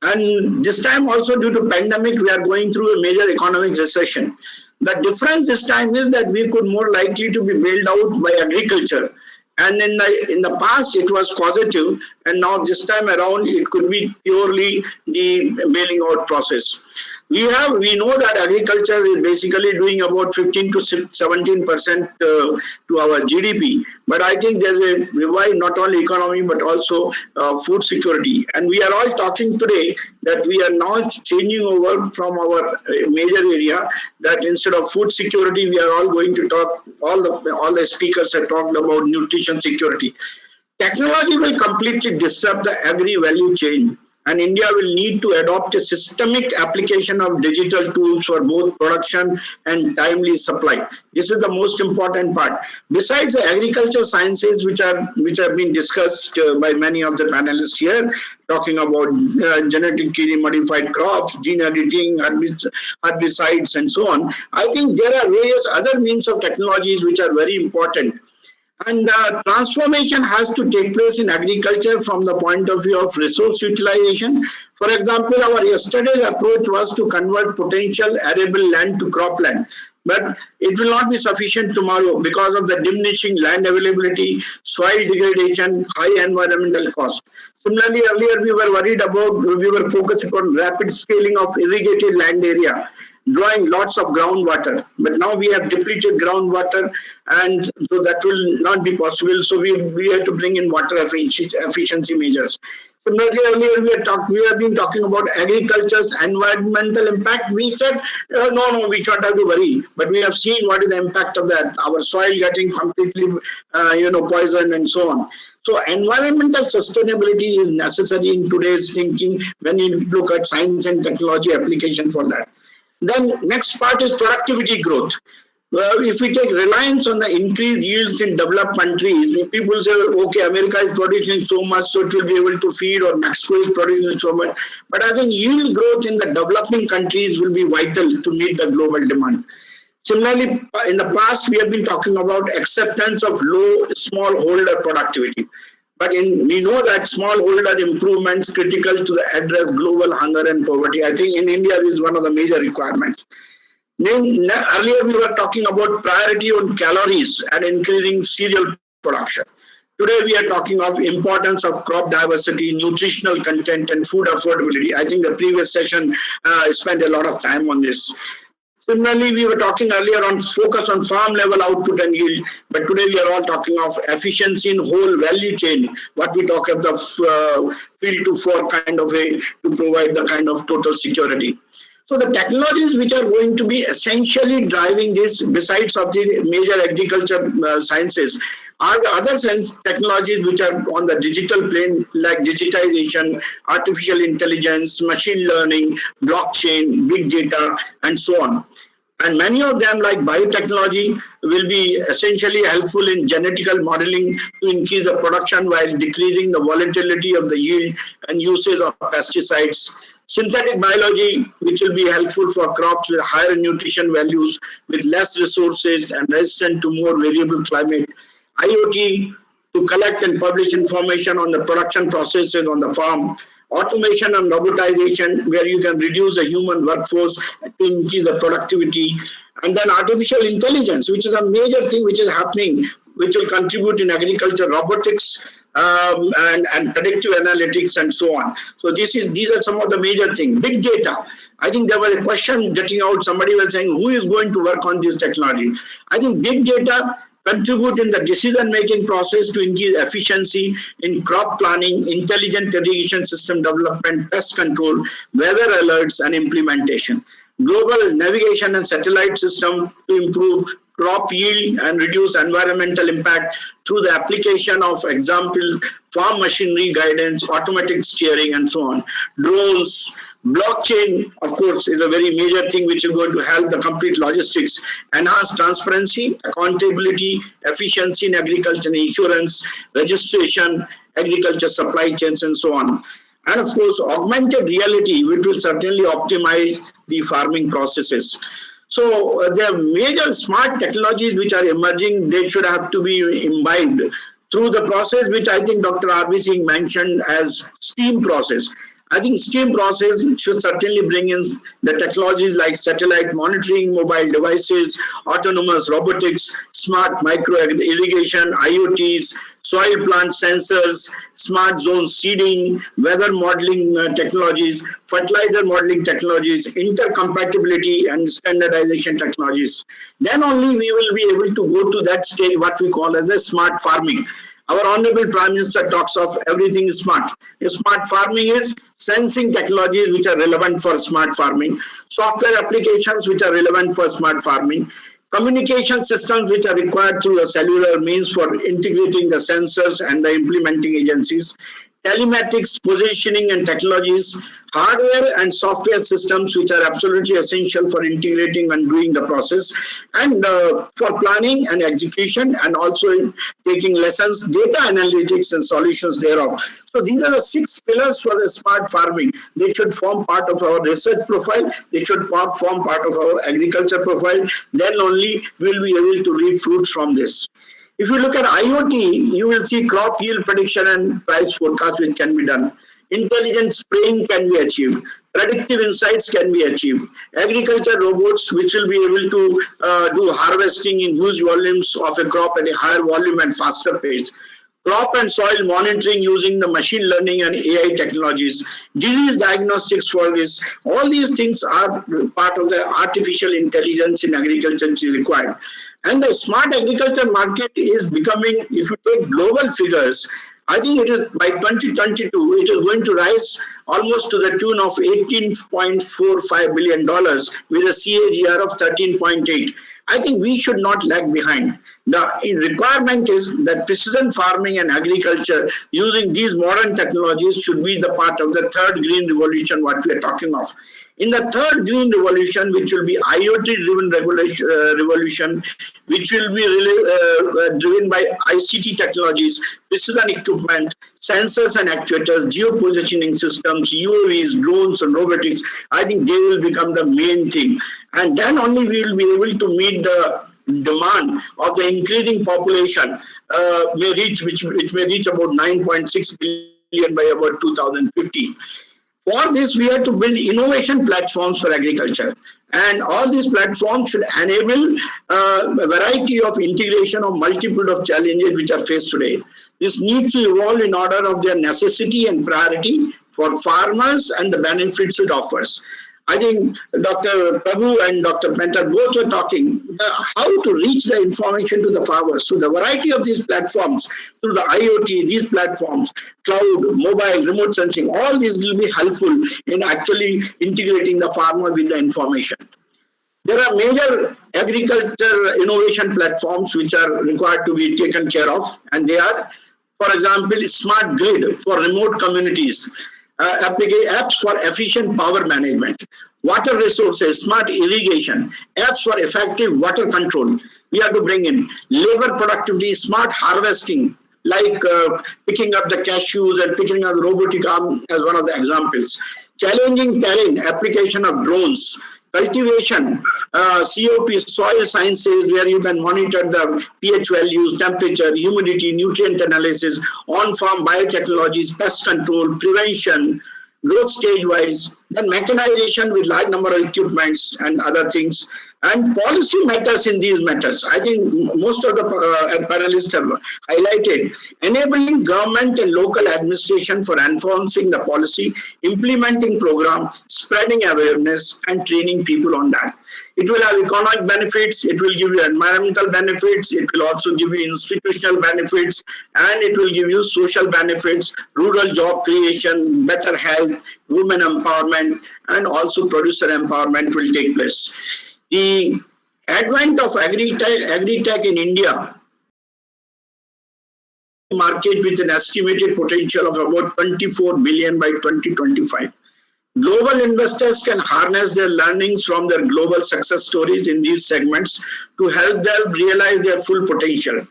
And this time also due to pandemic, we are going through a major economic recession. The difference this time is that we could more likely to be bailed out by agriculture. And in the past, it was causative, and now this time around, it could be purely the bailing out process. We know that agriculture is basically doing about 15 to 17% to our GDP. But I think there's a revive not only economy but also food security. And we are all talking today that we are now changing over from our major area, that instead of food security, we are all going to talk. All the speakers have talked about nutrition security. Technology will completely disrupt the agri value chain, and India will need to adopt a systemic application of digital tools for both production and timely supply. This is the most important part. Besides the agriculture sciences, which have been discussed by many of the panelists here, talking about genetically modified crops, gene editing, herbicides, and so on, I think there are various other means of technologies which are very important. And transformation has to take place in agriculture from the point of view of resource utilization. For example, our yesterday's approach was to convert potential arable land to cropland. But it will not be sufficient tomorrow because of the diminishing land availability, soil degradation, high environmental cost. Similarly, earlier we were focused on rapid scaling of irrigated land area, drawing lots of groundwater. But now we have depleted groundwater, and so that will not be possible. So we have to bring in water efficiency measures. Similarly, earlier we have been talking about agriculture's environmental impact. We said, no, we don't have to worry. But we have seen what is the impact of that. Our soil getting completely, poisoned and so on. So environmental sustainability is necessary in today's thinking when you look at science and technology application for that. Then next part is productivity growth. If we take reliance on the increased yields in developed countries, people say, okay, America is producing so much, so it will be able to feed, or Mexico is producing so much. But I think yield growth in the developing countries will be vital to meet the global demand. Similarly, in the past, we have been talking about acceptance of low smallholder productivity. But we know that smallholder improvements critical to address global hunger and poverty. I think in India this is one of the major requirements. Earlier we were talking about priority on calories and increasing cereal production. Today we are talking of importance of crop diversity, nutritional content, and food affordability. I think the previous session spent a lot of time on this. Similarly, we were talking earlier on focus on farm level output and yield, but today we are all talking of efficiency in whole value chain, what we talk of the field to fork kind of way to provide the kind of total security. So the technologies which are going to be essentially driving this, besides of the major agriculture sciences, are the other technologies which are on the digital plane, like digitization, artificial intelligence, machine learning, blockchain, big data, and so on. And many of them, like biotechnology, will be essentially helpful in genetical modeling to increase the production while decreasing the volatility of the yield and usage of pesticides. Synthetic biology, which will be helpful for crops with higher nutrition values, with less resources and resistant to more variable climate. IoT, to collect and publish information on the production processes on the farm. Automation and robotization, where you can reduce the human workforce to increase the productivity. And then artificial intelligence, which is a major thing which is happening, which will contribute in agriculture, robotics, and predictive analytics, and so on. So these are some of the major things. Big data. I think there was a question getting out. Somebody was saying, who is going to work on this technology? I think big data contribute in the decision-making process to increase efficiency in crop planning, intelligent irrigation system development, pest control, weather alerts, and implementation. Global navigation and satellite systems to improve crop yield and reduce environmental impact through the application of example farm machinery guidance, automatic steering, and so on. Drones, blockchain, of course, is a very major thing which is going to help the complete logistics, enhance transparency, accountability, efficiency in agriculture and insurance, registration, agriculture supply chains, and so on. And of course, augmented reality, which will certainly optimize the farming processes. So there are major smart technologies which are emerging. They should have to be imbibed through the process, which I think Dr. R.B. Singh mentioned as STEAM process. I think STEAM process should certainly bring in the technologies like satellite monitoring, mobile devices, autonomous robotics, smart micro irrigation, IoTs, soil plant sensors, smart zone seeding, weather modeling technologies, fertilizer modeling technologies, intercompatibility and standardization technologies. Then only we will be able to go to that stage, what we call as a smart farming. Our Honorable Prime Minister talks of everything is smart. Smart farming is sensing technologies which are relevant for smart farming, software applications which are relevant for smart farming, communication systems which are required through the cellular means for integrating the sensors and the implementing agencies, telematics, positioning and technologies, hardware and software systems which are absolutely essential for integrating and doing the process, and for planning and execution, and also taking lessons, data analytics and solutions thereof. So these are the 6 pillars for the smart farming. They should form part of our research profile. They should form part of our agriculture profile. Then only we'll be able to reap fruits from this. If you look at IoT, you will see crop yield prediction and price forecast which can be done. Intelligent spraying can be achieved. Predictive insights can be achieved. Agriculture robots which will be able to do harvesting in huge volumes of a crop at a higher volume and faster pace. Crop and soil monitoring using the machine learning and AI technologies, disease diagnostics for this. All these things are part of the artificial intelligence in agriculture which is required. And the smart agriculture market is becoming, if you take global figures, I think it is by 2022, it is going to rise almost to the tune of $18.45 billion with a CAGR of 13.8. I think we should not lag behind. The requirement is that precision farming and agriculture using these modern technologies should be the part of the third green revolution, what we are talking of. In the third green revolution, which will be IoT-driven revolution, which will be really, driven by ICT technologies, precision equipment, sensors and actuators, geopositioning systems, UAVs, drones, and robotics, I think they will become the main thing. And then only we will be able to meet the demand of the increasing population, which may reach about 9.6 billion by about 2050. For this, we have to build innovation platforms for agriculture. And all these platforms should enable a variety of integration of multiple of challenges which are faced today. This needs to evolve in order of their necessity and priority for farmers and the benefits it offers. I think Dr. Prabhu and Dr. Pentar both were talking how to reach the information to the farmers. So the variety of these platforms, through the IoT, these platforms, cloud, mobile, remote sensing, all these will be helpful in actually integrating the farmer with the information. There are major agriculture innovation platforms which are required to be taken care of, and they are, for example, smart grid for remote communities, apps for efficient power management, water resources, smart irrigation, apps for effective water control. We have to bring in labor productivity, smart harvesting, like picking up the cashews and picking up the robotic arm as one of the examples. Challenging terrain, application of drones. Cultivation, COP, soil sciences, where you can monitor the pH values, temperature, humidity, nutrient analysis, on-farm biotechnologies, pest control, prevention, growth stage-wise, then mechanization with large number of equipments and other things, and policy matters in these matters. I think most of the panelists have highlighted enabling government and local administration for enforcing the policy, implementing program, spreading awareness, and training people on that. It will have economic benefits, it will give you environmental benefits, it will also give you institutional benefits, and it will give you social benefits, rural job creation, better health, women empowerment, and also producer empowerment will take place. The Advent of agri-tech in India market with an estimated potential of about 24 billion by 2025. Global investors can harness their learnings from their global success stories in these segments to help them realize their full potential.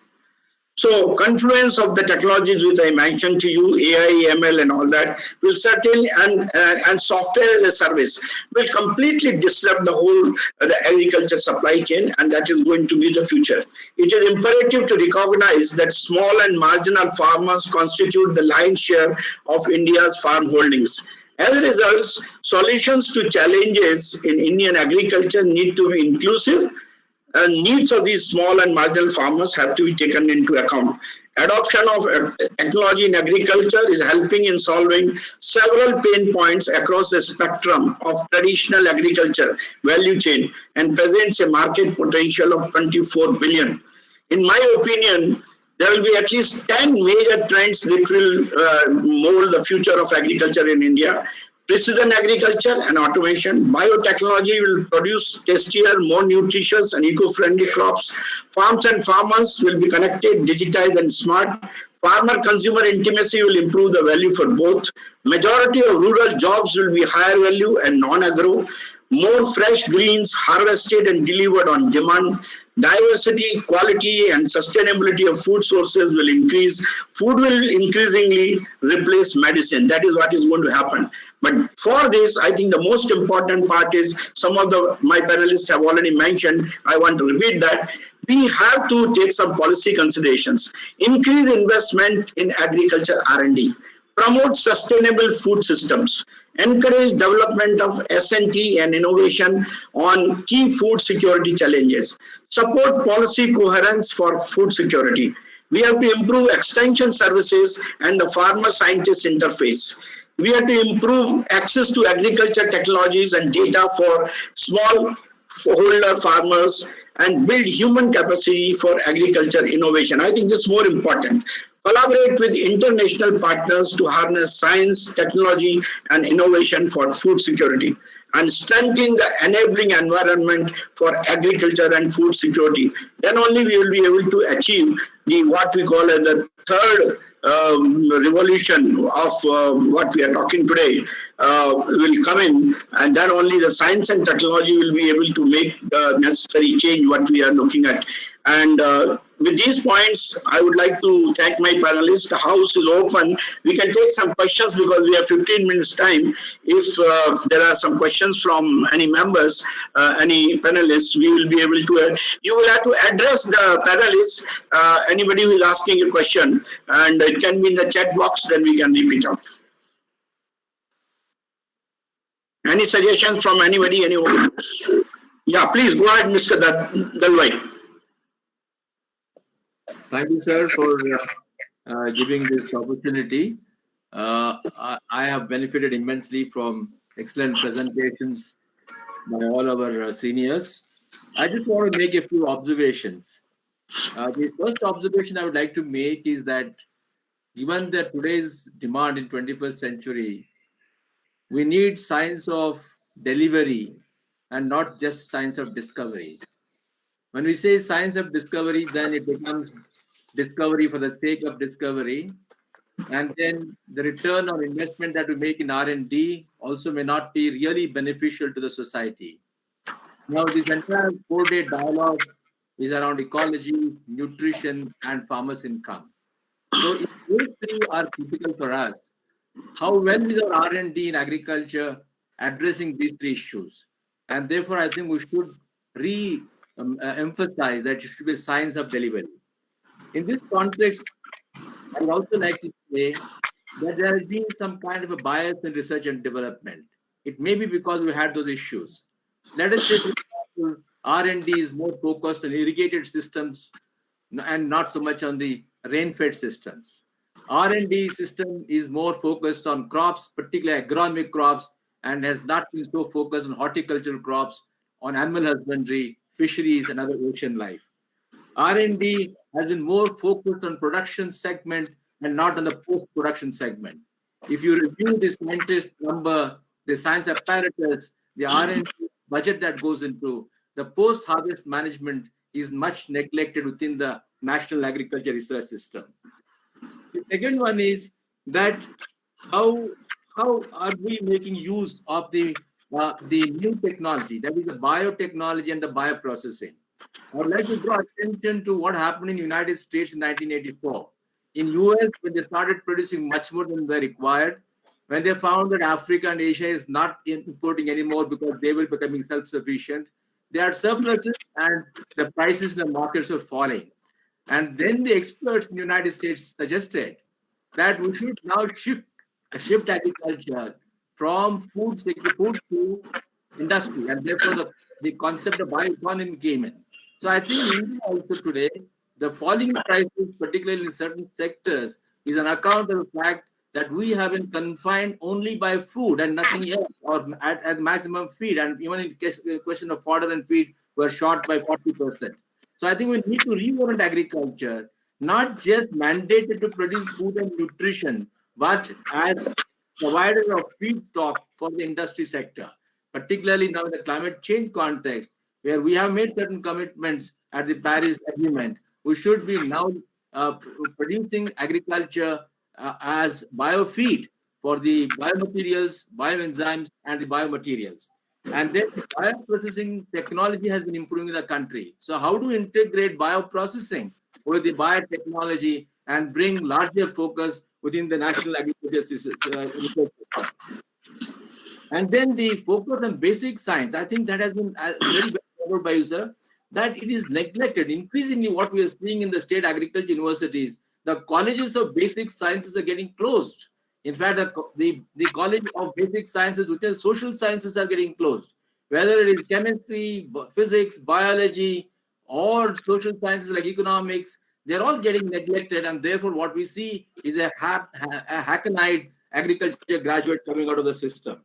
So, confluence of the technologies which I mentioned to you, AI, ML, and all that, will certainly and software as a service will completely disrupt the whole the agriculture supply chain, and that is going to be the future. It is imperative to recognize that small and marginal farmers constitute the lion's share of India's farm holdings. As a result, solutions to challenges in Indian agriculture need to be inclusive, and needs of these small and marginal farmers have to be taken into account. Adoption of technology in agriculture is helping in solving several pain points across the spectrum of traditional agriculture value chain and presents a market potential of 24 billion. In my opinion, there will be at least 10 major trends that will mold the future of agriculture in India. Precision agriculture and automation. Biotechnology will produce tastier, more nutritious and eco-friendly crops. Farms and farmers will be connected, digitized and smart. Farmer-consumer intimacy will improve the value for both. Majority of rural jobs will be higher value and non-agro. More fresh greens harvested and delivered on demand. Diversity, quality, and sustainability of food sources will increase. Food will increasingly replace medicine. That is what is going to happen. But for this, I think the most important part is some of my panelists have already mentioned. I want to repeat that. We have to take some policy considerations. Increase investment in agriculture R&D. Promote sustainable food systems, encourage development of S&T and innovation on key food security challenges, support policy coherence for food security. We have to improve extension services and the farmer-scientist interface. We have to improve access to agriculture technologies and data for small holder farmers and build human capacity for agriculture innovation. I think this is more important. Collaborate with international partners to harness science, technology, and innovation for food security, and strengthen the enabling environment for agriculture and food security. Then only we will be able to achieve the what we call as the third revolution of what we are talking today will come in, and then only the science and technology will be able to make the necessary change what we are looking at. And with these points, I would like to thank my panelists. The house is open. We can take some questions because we have 15 minutes time. If there are some questions from any members, any panelists, we will be able to. You will have to address the panelists, anybody who is asking a question, and it can be in the chat box, then we can repeat out. Any suggestions from anybody? Anyone? Yeah, please go ahead, Mr. Dalwai. Thank you, sir, for giving this opportunity. I have benefited immensely from excellent presentations by all our seniors. I just want to make a few observations. The first observation I would like to make is that given that today's demand in 21st century, we need science of delivery and not just science of discovery. When we say science of discovery, then it becomes discovery for the sake of discovery, and then the return on investment that we make in R&D also may not be really beneficial to the society. Now, this entire 4-day dialogue is around ecology, nutrition, and farmers' income. So if those three are critical for us, how well is our R&D in agriculture addressing these three issues? And therefore, I think we should emphasize that it should be science of delivery. In this context, I would also like to say that there has been some kind of a bias in research and development. It may be because we had those issues. Let us say, for example, R&D is more focused on irrigated systems and not so much on the rain-fed systems. R&D system is more focused on crops, particularly agronomic crops, and has not been so focused on horticultural crops, on animal husbandry, fisheries, and other ocean life. R&D has been more focused on production segment and not on the post-production segment. If you review the scientist number, the science apparatus, the R&D budget that goes into, the post-harvest management is much neglected within the National Agriculture Research System. The second one is that how are we making use of the new technology, that is the biotechnology and the bioprocessing. I would like to draw attention to what happened in the United States in 1984. In US, when they started producing much more than they required, when they found that Africa and Asia is not importing anymore because they were becoming self-sufficient, they had surpluses and the prices in the markets were falling. And then the experts in the United States suggested that we should now shift agriculture from food to industry, and therefore the concept of bioeconomy came in. So I think in India also today, the falling prices, particularly in certain sectors, is an account of the fact that we have been confined only by food and nothing else, or at maximum feed, and even in case, question of fodder and feed, we're short by 40%. So I think we need to reorient agriculture, not just mandated to produce food and nutrition, but as provider of feedstock for the industry sector, particularly now in the climate change context, where we have made certain commitments at the Paris Agreement. We should be now producing agriculture as biofeed for the biomaterials, bioenzymes, and the biomaterials. And then bioprocessing technology has been improving in the country. So how do we integrate bioprocessing with the biotechnology and bring larger focus within the national agriculture system? And then the focus on basic science, I think that has been very well covered by you, sir, that it is neglected. Increasingly, what we are seeing in the state agriculture universities, the colleges of basic sciences are getting closed. In fact, the college of basic sciences, which are social sciences, are getting closed. Whether it is chemistry, physics, biology, or social sciences like economics, they're all getting neglected. And therefore, what we see is a hackneyed agriculture graduate coming out of the system.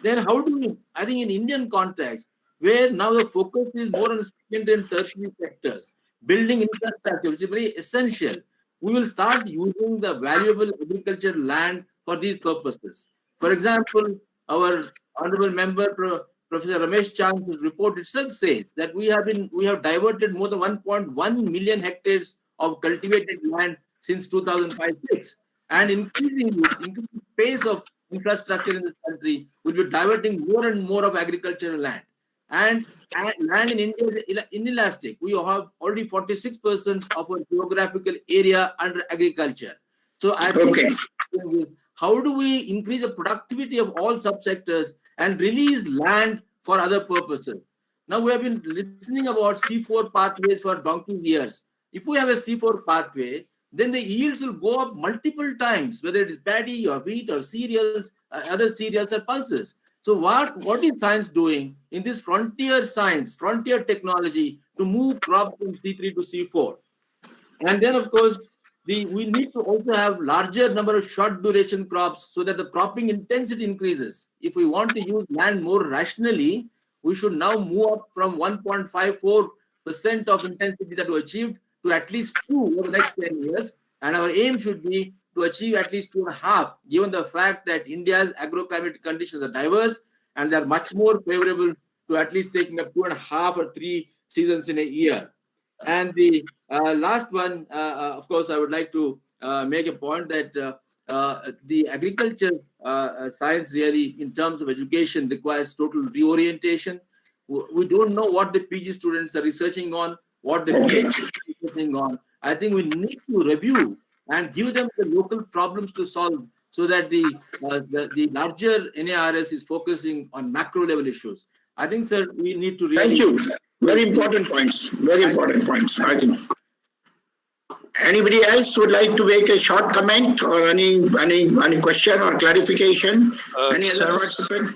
Then how do we, I think in Indian context, where now the focus is more on secondary and tertiary sectors, building infrastructure, which is very essential, we will start using the valuable agricultural land for these purposes. For example, our honorable member, Professor Ramesh Chand's report itself says that we have diverted more than 1.1 million hectares of cultivated land since 2005-6, and increasing pace of infrastructure in this country will be diverting more and more of agricultural land. And land in India is inelastic. We have already 46% of our geographical area under agriculture. So I think how do we increase the productivity of all subsectors and release land for other purposes? Now we have been listening about C4 pathways for donkey's years. If we have a C4 pathway, then the yields will go up multiple times, whether it is paddy or wheat or cereals, other cereals or pulses. So what is science doing in this frontier science, frontier technology to move crops from C3 to C4? And then, of course, we need to also have larger number of short duration crops so that the cropping intensity increases. If we want to use land more rationally, we should now move up from 1.54% of intensity that we achieved to at least 2 over the next 10 years. And our aim should be to achieve at least 2.5, given the fact that India's agroclimatic conditions are diverse and they are much more favorable to at least taking up 2.5 or 3 seasons in a year. And the last one, of course, I would like to make a point that the agriculture science really, in terms of education, requires total reorientation. We don't know what the PG students are researching on, what the PhD are researching on. I think we need to review and give them the local problems to solve so that the larger NARS is focusing on macro level issues. I think, sir, we need to really... Thank you. Very important points. Very important points, I think. Anybody else would like to make a short comment or any question or clarification? Any other participant?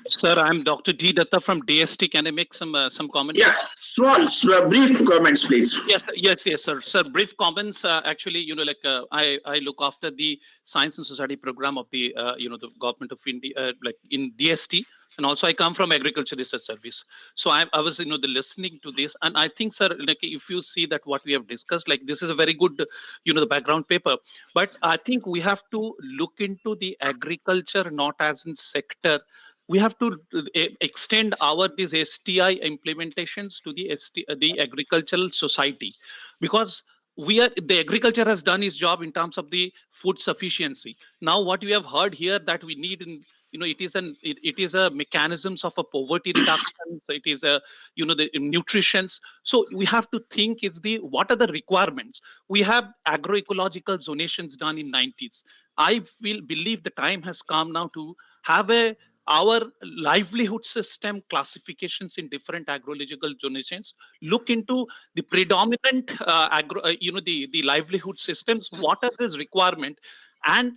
Sir, I'm Dr. D. Datta from DST. Can I make some comments? Yeah, brief comments, please. Yes, sir. Sir, brief comments. Actually, I look after the Science and Society program of the the government of India, like in DST. And also I come from Agriculture Research Service. So I was, listening to this. And I think, sir, like if you see that what we have discussed, like this is a very good, the background paper. But I think we have to look into the agriculture, not as in sector, we have to extend these STI implementations to the agricultural society, because the agriculture has done its job in terms of the food sufficiency. Now what we have heard here that we need it is a mechanisms of a poverty reduction, so it is a the nutritions. So we have to think what are the requirements. We have agroecological zonations done in 90s. I believe the time has come now to have our livelihood system classifications in different agrological zonations, look into the predominant the livelihood systems, what are these requirement, and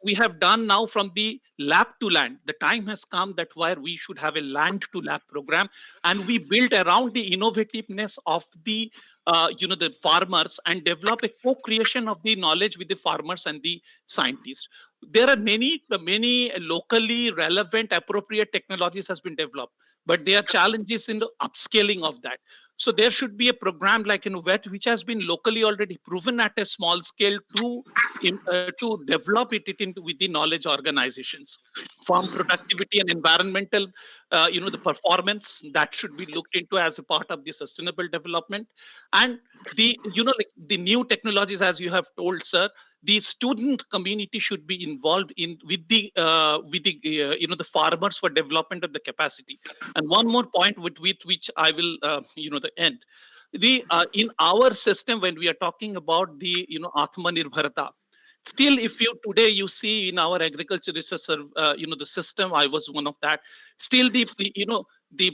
we have done now from the lab to land. The time has come that where we should have a land to lab program, and we build around the innovativeness of the the farmers and develop a co-creation of the knowledge with the farmers and the scientists. There are many locally relevant appropriate technologies has been developed, but there are challenges in the upscaling of that. So there should be a program like which has been locally already proven at a small scale to develop it into with the knowledge organizations. Farm productivity and environmental the performance that should be looked into as a part of the sustainable development. And the like the new technologies, as you have told, sir, the student community should be involved in with the the farmers for development of the capacity. And one more point with which I will the end, the in our system, when we are talking about the Atmanirbharta, still if you today you see in our agriculture research the system, I was one of that. Still the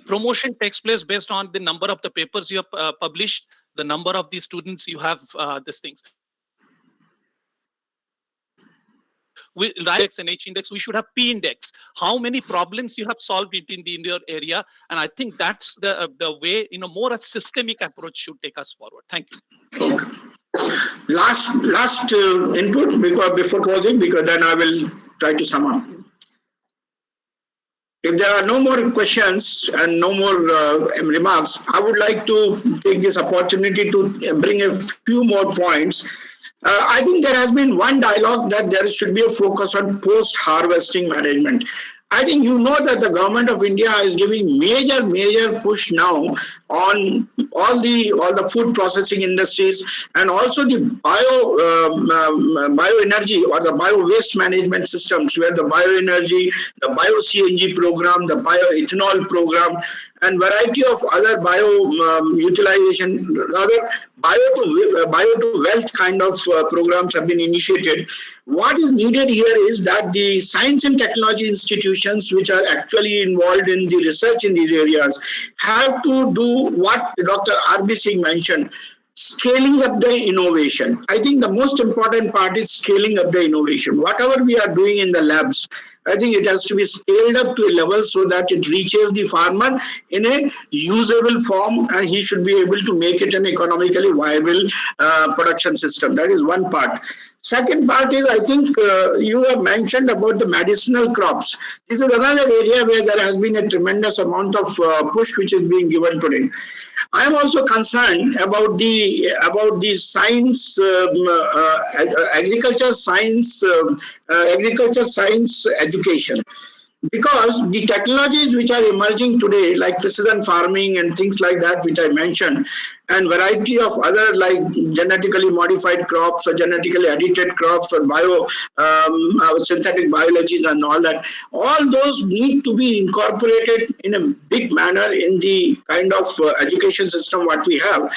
promotion takes place based on the number of the papers you have published, the number of the students you have these things. We index and H index, we should have P index. How many problems you have solved it in your area? And I think that's the way, more a systemic approach should take us forward. Thank you. Last input before closing, because then I will try to sum up. If there are no more questions and no more remarks, I would like to take this opportunity to bring a few more points. I think there has been one dialogue that there should be a focus on post-harvesting management. I think that the government of India is giving major push now on all the food processing industries, and also the bioenergy or the bio waste management systems, where the bioenergy, the bio CNG program, the bioethanol program, and variety of other bio utilization, rather bio to wealth kind of programs have been initiated. What is needed here is that the science and technology institutions which are actually involved in the research in these areas have to do what Dr. R.B. Singh mentioned, scaling up the innovation. I think the most important part is scaling up the innovation. Whatever we are doing in the labs, I think it has to be scaled up to a level so that it reaches the farmer in a usable form, and he should be able to make it an economically viable production system. That is one part. Second part is, I think you have mentioned about the medicinal crops. This is another area where there has been a tremendous amount of push which is being given today. I am also concerned about the science, agriculture science education. Because the technologies which are emerging today, like precision farming and things like that, which I mentioned, and variety of other like genetically modified crops or genetically edited crops or synthetic biologies and all that, all those need to be incorporated in a big manner in the kind of education system what we have.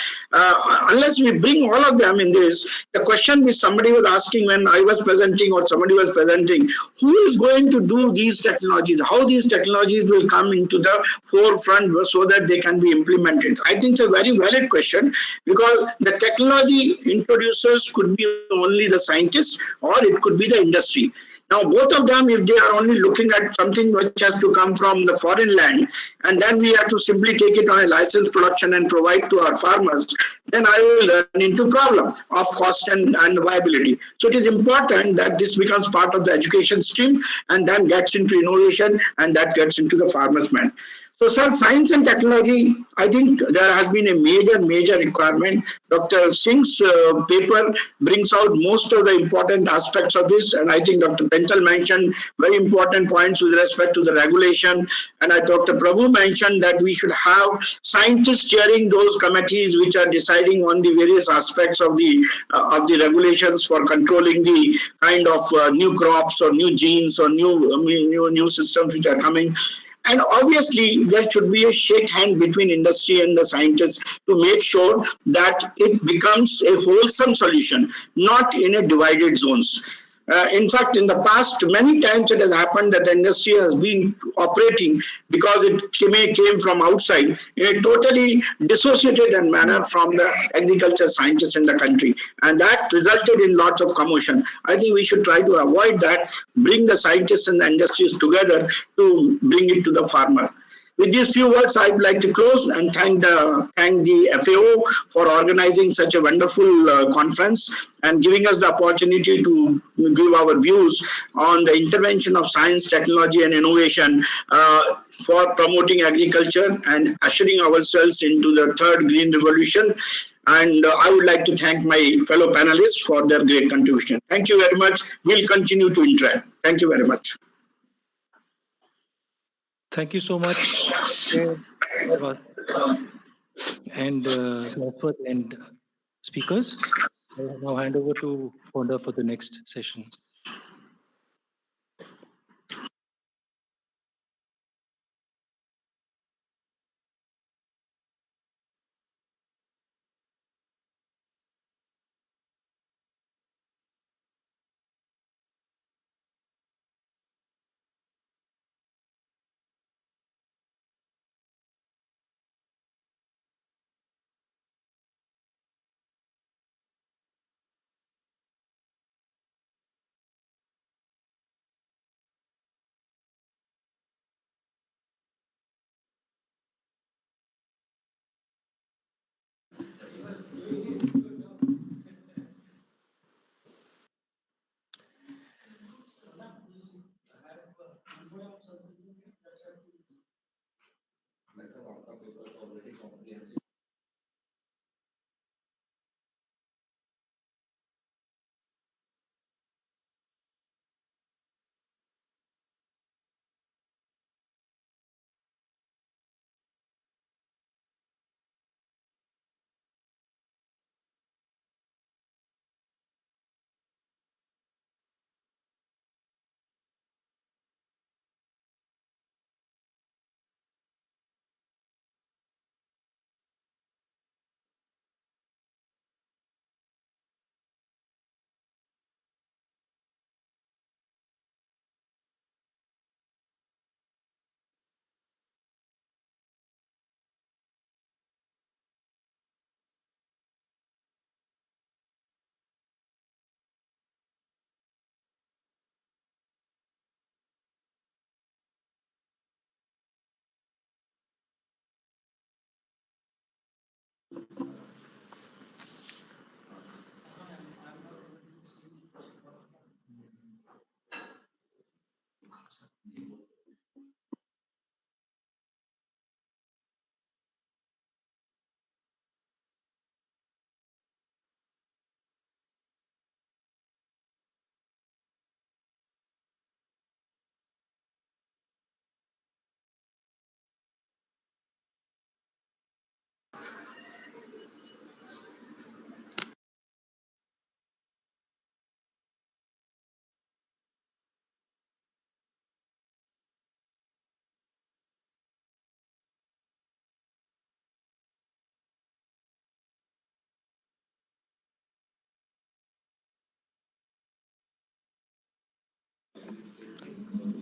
Unless we bring all of them in this, the question which somebody was asking when I was presenting or somebody was presenting, who is going to do these technologies? How these technologies will come into the forefront so that they can be implemented? I think it's a very valid question, because the technology introducers could be only the scientists or it could be the industry. Now, both of them, if they are only looking at something which has to come from the foreign land, and then we have to simply take it on a licensed production and provide to our farmers, then I will run into problem of cost and viability. So it is important that this becomes part of the education stream and then gets into innovation and that gets into the farmer's mind. So, sir, science and technology, I think there has been a major requirement. Dr. Singh's paper brings out most of the important aspects of this, and I think Dr. Pental mentioned very important points with respect to the regulation, and Dr. Prabhu mentioned that we should have scientists chairing those committees which are deciding on the various aspects of the regulations for controlling the kind of new crops or new genes or new systems which are coming. And obviously, there should be a shake hand between industry and the scientists to make sure that it becomes a wholesome solution, not in a divided zones. In fact, in the past, many times it has happened that the industry has been operating because it came from outside in a totally dissociated manner from the agriculture scientists in the country. And that resulted in lots of commotion. I think we should try to avoid that, bring the scientists and the industries together to bring it to the farmer. With these few words, I'd like to close and thank the FAO for organizing such a wonderful conference and giving us the opportunity to give our views on the intervention of science, technology, and innovation for promoting agriculture and ushering ourselves into the third green revolution. And I would like to thank my fellow panelists for their great contribution. Thank you very much. We'll continue to interact. Thank you very much. Thank you so much, and Saraswat and speakers. I will now hand over to Fonda for the next session.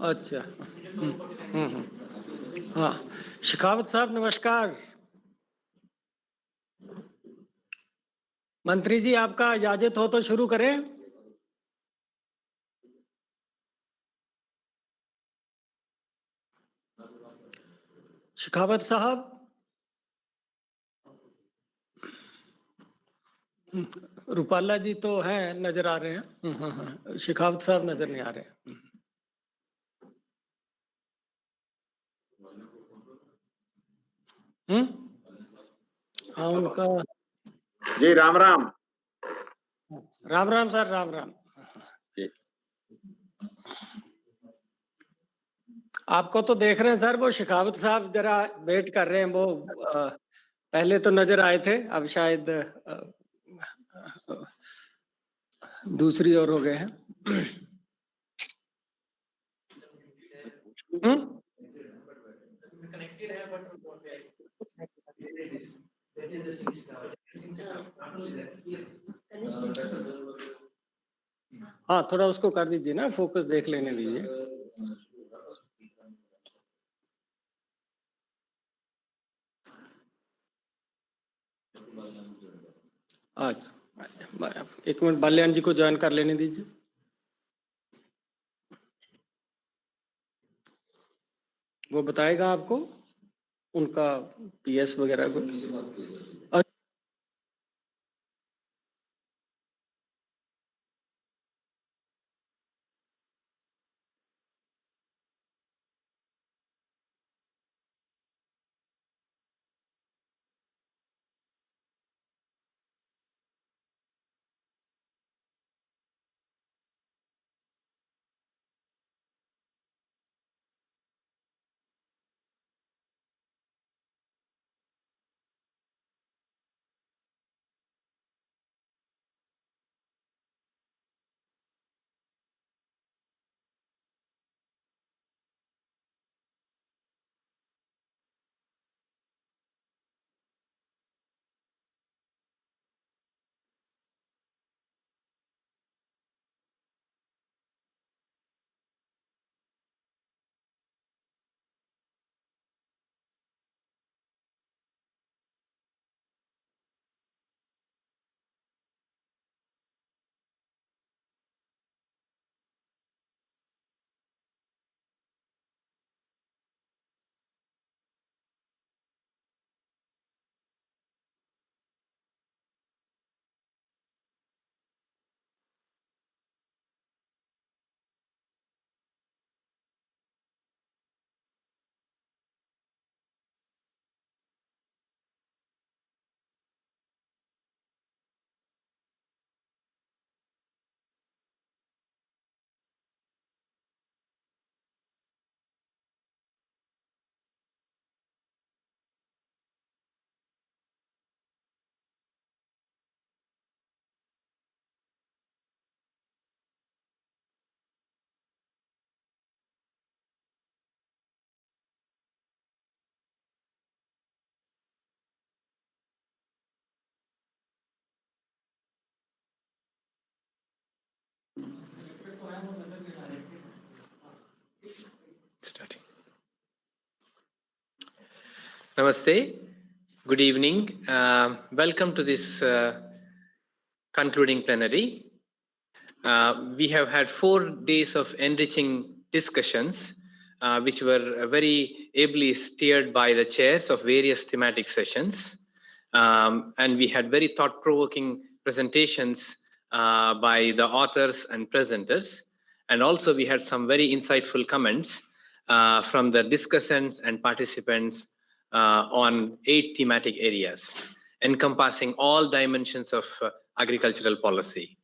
अच्छा हाँ शेखावत साहब नमस्कार। मंत्री जी आपका इजाजत हो तो शुरू करें। शेखावत साहब रूपाला जी तो हैं नजर आ रहे हैं। शेखावत साहब नजर नहीं आ रहे हैं। हाँ उनका जी राम राम। राम राम सर, राम राम। आपको तो देख रहे हैं सर, वो शेखावत साहब जरा वेट कर रहे हैं। वो पहले तो नजर आए थे, अब शायद दूसरी ओर हो गए हैं। हाँ थोड़ा उसको कर दीजिए ना, फोकस देख लेने दीजिए। अच्छा एक मिनट, बाल्यान जी को ज्वाइन कर लेने दीजिए। वो बताएगा आपको उनका पीएस वगैरह को। Starting. Namaste. Good evening. Welcome to this concluding plenary. We have had 4 days of enriching discussions, which were very ably steered by the chairs of various thematic sessions. And we had very thought-provoking presentations by the authors and presenters. And also we had some very insightful comments from the discussants and participants on 8 thematic areas, encompassing all dimensions of agricultural policy.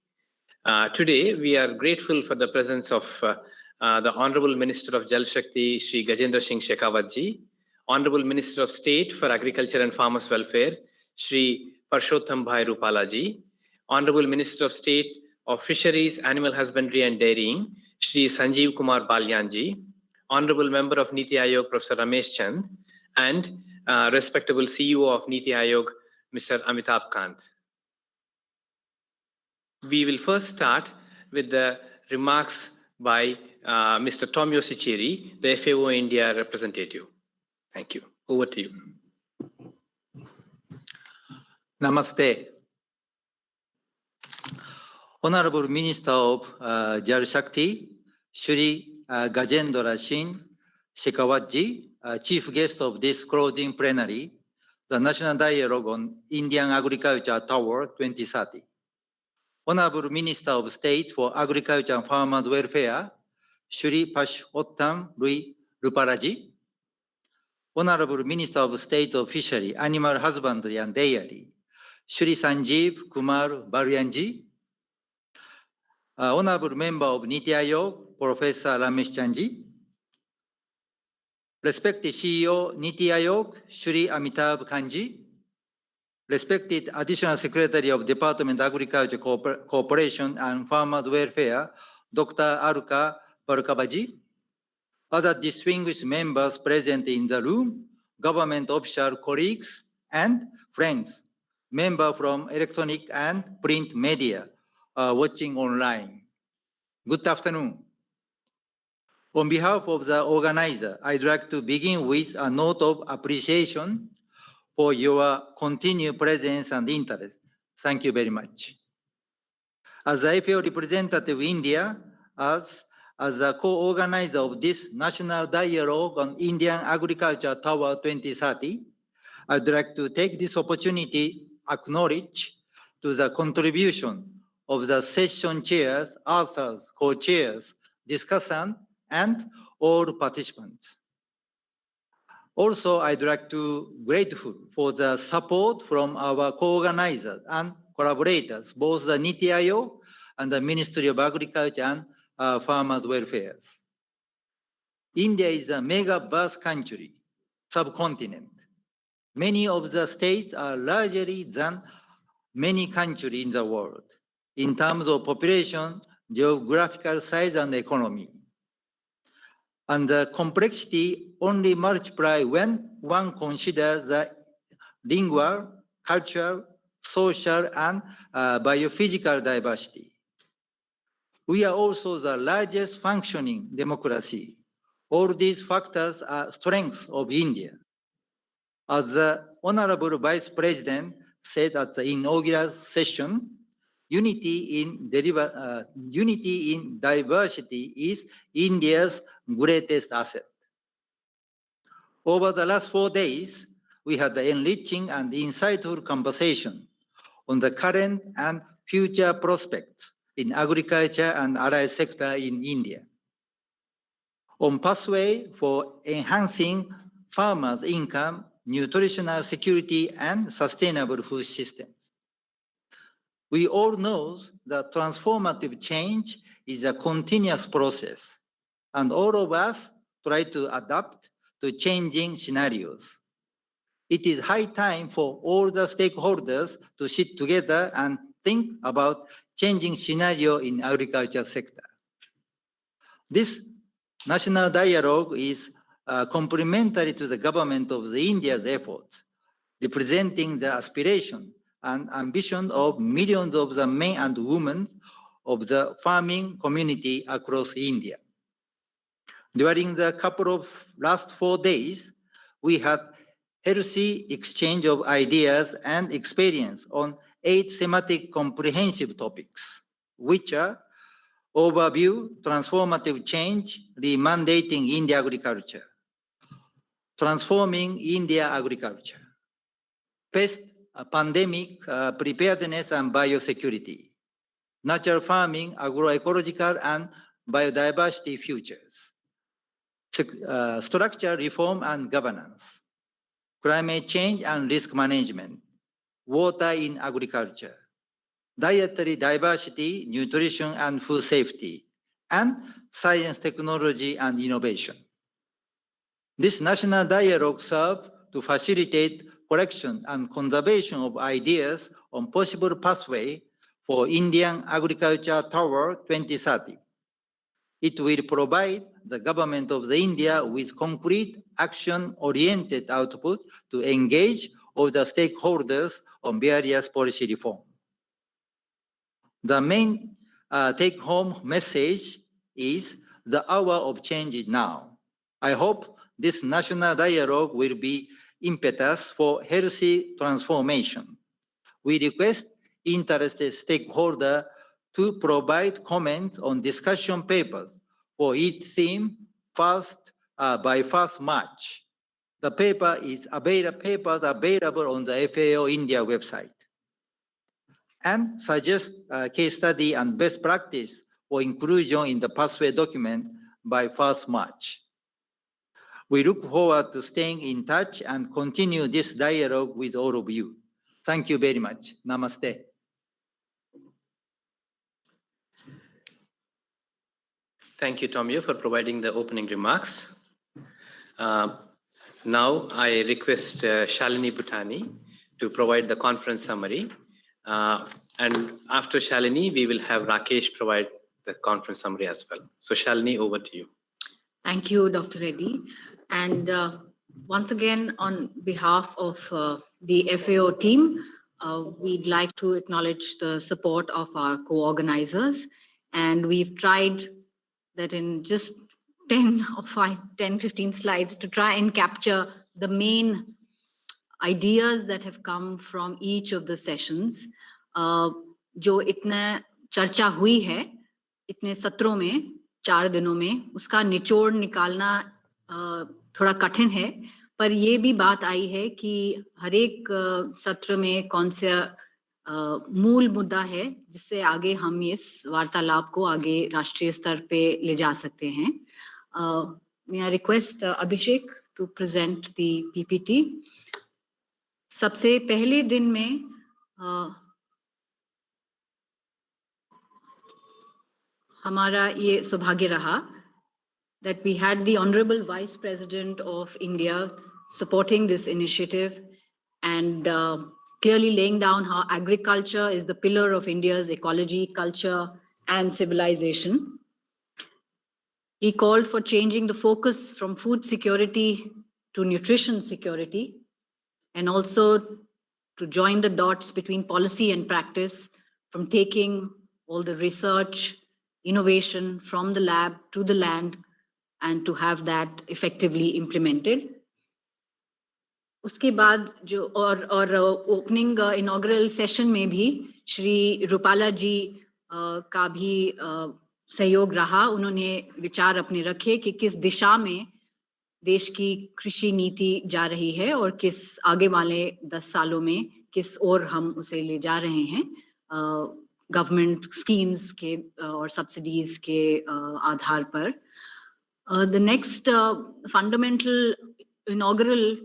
Today, we are grateful for the presence of the Honorable Minister of Jal Shakti, Shri Gajendra Singh Shekhawat ji, Honorable Minister of State for Agriculture and Farmers Welfare, Shri Parshottam Bhai Rupala ji, Honorable Minister of State of Fisheries, Animal Husbandry and Dairying, Shri Sanjeev Kumar Balyan ji, Honorable Member of Niti Aayog, Professor Ramesh Chand, and respectable CEO of Niti Aayog, Mr. Amitabh Kant. We will first start with the remarks by Mr. Tomio Sicheri, the FAO India representative. Thank you. Over to you. Namaste. Honorable Minister of Jal Shakti, Shri Gajendra Singh Shekhawat ji, Chief Guest of this closing plenary, the National Dialogue on Indian Agriculture Tower 2030. Honorable Minister of State for Agriculture and Farmers Welfare, Shri Parshottam Bhai Rupala ji, Honorable Minister of State of Fishery, Animal Husbandry and Dairy, Shri Sanjeev Kumar Baryanji, Honorable Member of Niti Aayog, Professor Ramesh Chandji, respected CEO Niti Aayog, Shri Amitabh Kanji, respected Additional Secretary of Department of Agriculture Cooperation and Farmers Welfare, Dr. Alka Barkabaji, other distinguished members present in the room, government official colleagues and friends, members from electronic and print media watching online. Good afternoon. On behalf of the organizer, I'd like to begin with a note of appreciation for your continued presence and interest. Thank you very much. As the FAO representative of India, as the co-organizer of this National Dialogue on Indian Agriculture Tower 2030, I'd like to take this opportunity to acknowledge to the contribution of the session chairs, authors, co-chairs, discussants, and all participants. Also, I'd like to be grateful for the support from our co-organizers and collaborators, both the Niti Aayog and the Ministry of Agriculture and Farmers Welfare. India is a mega birth country, subcontinent. Many of the states are larger than many countries in the world in terms of population, geographical size, and economy. And the complexity only multiplies when one considers the lingual, cultural, social, and biophysical diversity. We are also the largest functioning democracy. All these factors are strengths of India. As the Honorable Vice President said at the inaugural session, unity in diversity is India's greatest asset. Over the last 4 days, we had the enriching and insightful conversation on the current and future prospects in agriculture and allied sector in India, on pathway for enhancing farmers' income, nutritional security, and sustainable food systems. We all know that transformative change is a continuous process, and all of us try to adapt to changing scenarios. It is high time for all the stakeholders to sit together and think about changing scenario in agriculture sector. This national dialogue is complementary to the government of India's efforts, representing the aspiration and ambition of millions of the men and women of the farming community across India. During the couple of last 4 days, we had healthy exchange of ideas and experience on 8 thematic comprehensive topics, which are overview, transformative change, remandating India agriculture, transforming India agriculture, pest pandemic preparedness and biosecurity, natural farming, agroecological and biodiversity futures, structural reform and governance, climate change and risk management, water in agriculture, dietary diversity, nutrition and food safety, and science, technology, and innovation. This national dialogue serves to facilitate collection and conservation of ideas on possible pathway for Indian Agriculture Tower 2030. It will provide the government of India with concrete action-oriented output to engage all the stakeholders on various policy reform. The main take-home message is the hour of change is now. I hope this national dialogue will be impetus for healthy transformation. We request interested stakeholders to provide comments on discussion papers for each theme by 1st March. The papers available on the FAO India website, and suggest case study and best practice for inclusion in the pathway document by 1st March. We look forward to staying in touch and continue this dialogue with all of you. Thank you very much. Namaste. Thank you, Tomio, for providing the opening remarks. Now I request Shalini Bhutani to provide the conference summary. And after Shalini, we will have Rakesh provide the conference summary as well. So Shalini, over to you. Thank you, Dr. Reddy. And once again, on behalf of the FAO team, we'd like to acknowledge the support of our co-organizers. And we've tried that in just 10 or 15 slides to try and capture the main ideas that have come from each of the sessions. जो इतना चर्चा हुई है इतने सत्रों में 4 दिनों में उसका निचोड़ निकालना थोड़ा कठिन है, पर ये भी बात आई है कि हर एक सत्र में कौन सा मूल मुद्दा है जिससे आगे हम इस वार्तालाप को आगे राष्ट्रीय स्तर पे ले जा सकते हैं. May I request Abhishek to present the PPT. सबसे पहले दिन में हमारा ये सौभाग्य रहा that we had the Honorable Vice President of India supporting this initiative and clearly laying down how agriculture is the pillar of India's ecology, culture, and civilization. He called for changing the focus from food security to nutrition security, and also to join the dots between policy and practice, from taking all the research, innovation from the lab to the land, and to have that effectively implemented. उसके बाद जो और opening inaugural session में भी श्री रूपाला जी का भी सहयोग रहा. उन्होंने विचार अपने रखे कि किस दिशा में देश की कृषि नीति जा रही है और किस आगे वाले 10 सालों में किस ओर हम उसे ले जा रहे हैं गवर्नमेंट स्कीम्स के और सब्सिडीज के आधार पर. The next fundamental inaugural,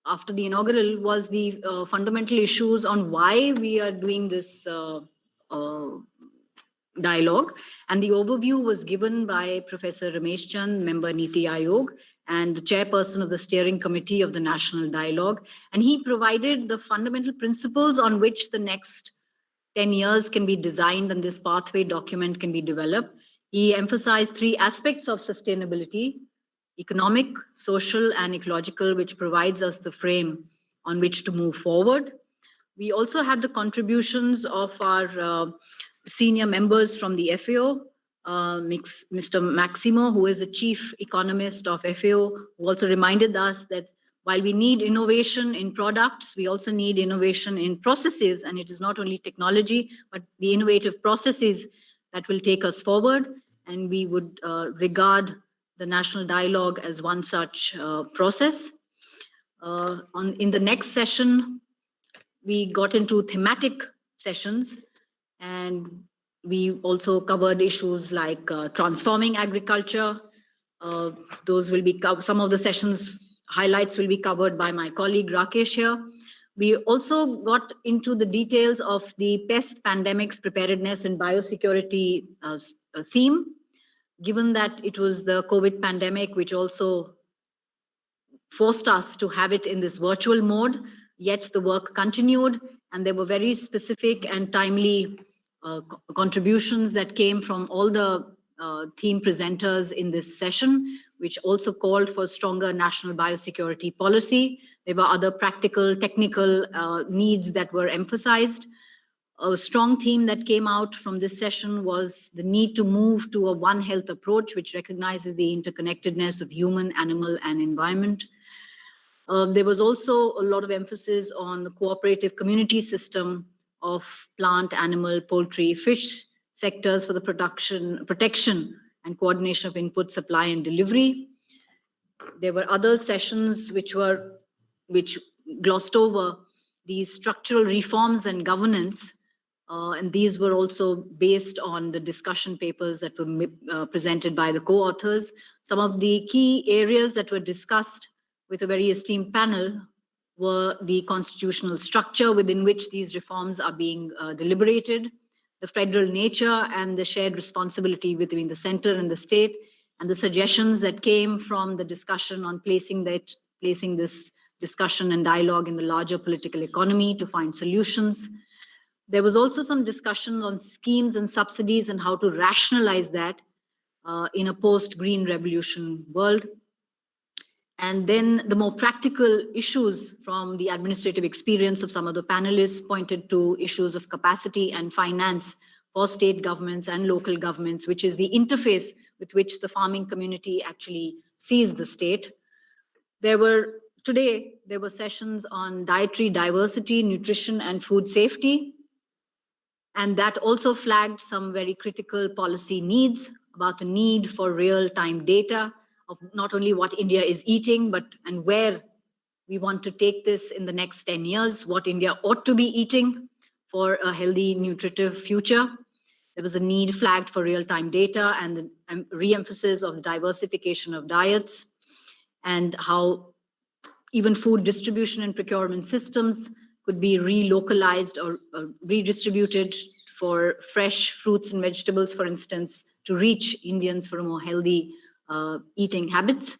after the inaugural, was the fundamental issues on why we are doing this dialogue. And the overview was given by Professor Ramesh Chand, member Niti Aayog, and the chairperson of the steering committee of the National Dialogue. And he provided the fundamental principles on which the next 10 years can be designed and this pathway document can be developed. He emphasized 3 aspects of sustainability: economic, social, and ecological, which provides us the frame on which to move forward. We also had the contributions of our senior members from the FAO, Mr. Maximo, who is the chief economist of FAO, who also reminded us that while we need innovation in products, we also need innovation in processes, and it is not only technology, but the innovative processes that will take us forward. And we would regard the National Dialogue as one such process. In the next session, we got into thematic sessions, and we also covered issues like transforming agriculture. Those will be some of the sessions highlights will be covered by my colleague Rakesh here. We also got into the details of the pest pandemics preparedness and biosecurity theme, given that it was the COVID pandemic, which also forced us to have it in this virtual mode, yet the work continued, and there were very specific and timely contributions that came from all the theme presenters in this session, which also called for stronger national biosecurity policy. There were other practical, technical needs that were emphasized. A strong theme that came out from this session was the need to move to a One Health approach, which recognizes the interconnectedness of human, animal, and environment. There was also a lot of emphasis on the cooperative community system of plant, animal, poultry, fish sectors for the protection and coordination of input, supply, and delivery. There were other sessions which glossed over these structural reforms and governance And these were also based on the discussion papers that were presented by the co-authors. Some of the key areas that were discussed with a very esteemed panel were the constitutional structure within which these reforms are being deliberated, the federal nature and the shared responsibility between the center and the state, and the suggestions that came from the discussion on placing this discussion and dialogue in the larger political economy to find solutions. There was also some discussion on schemes and subsidies and how to rationalize that in a post-Green Revolution world. And then the more practical issues from the administrative experience of some of the panelists pointed to issues of capacity and finance for state governments and local governments, which is the interface with which the farming community actually sees the state. Today, there were sessions on dietary diversity, nutrition, and food safety. And that also flagged some very critical policy needs about the need for real-time data of not only what India is eating, and where we want to take this in the next 10 years, what India ought to be eating for a healthy, nutritive future. There was a need flagged for real-time data and the re-emphasis of the diversification of diets, and how even food distribution and procurement systems could be relocalized or redistributed for fresh fruits and vegetables, for instance, to reach Indians for a more healthy eating habits.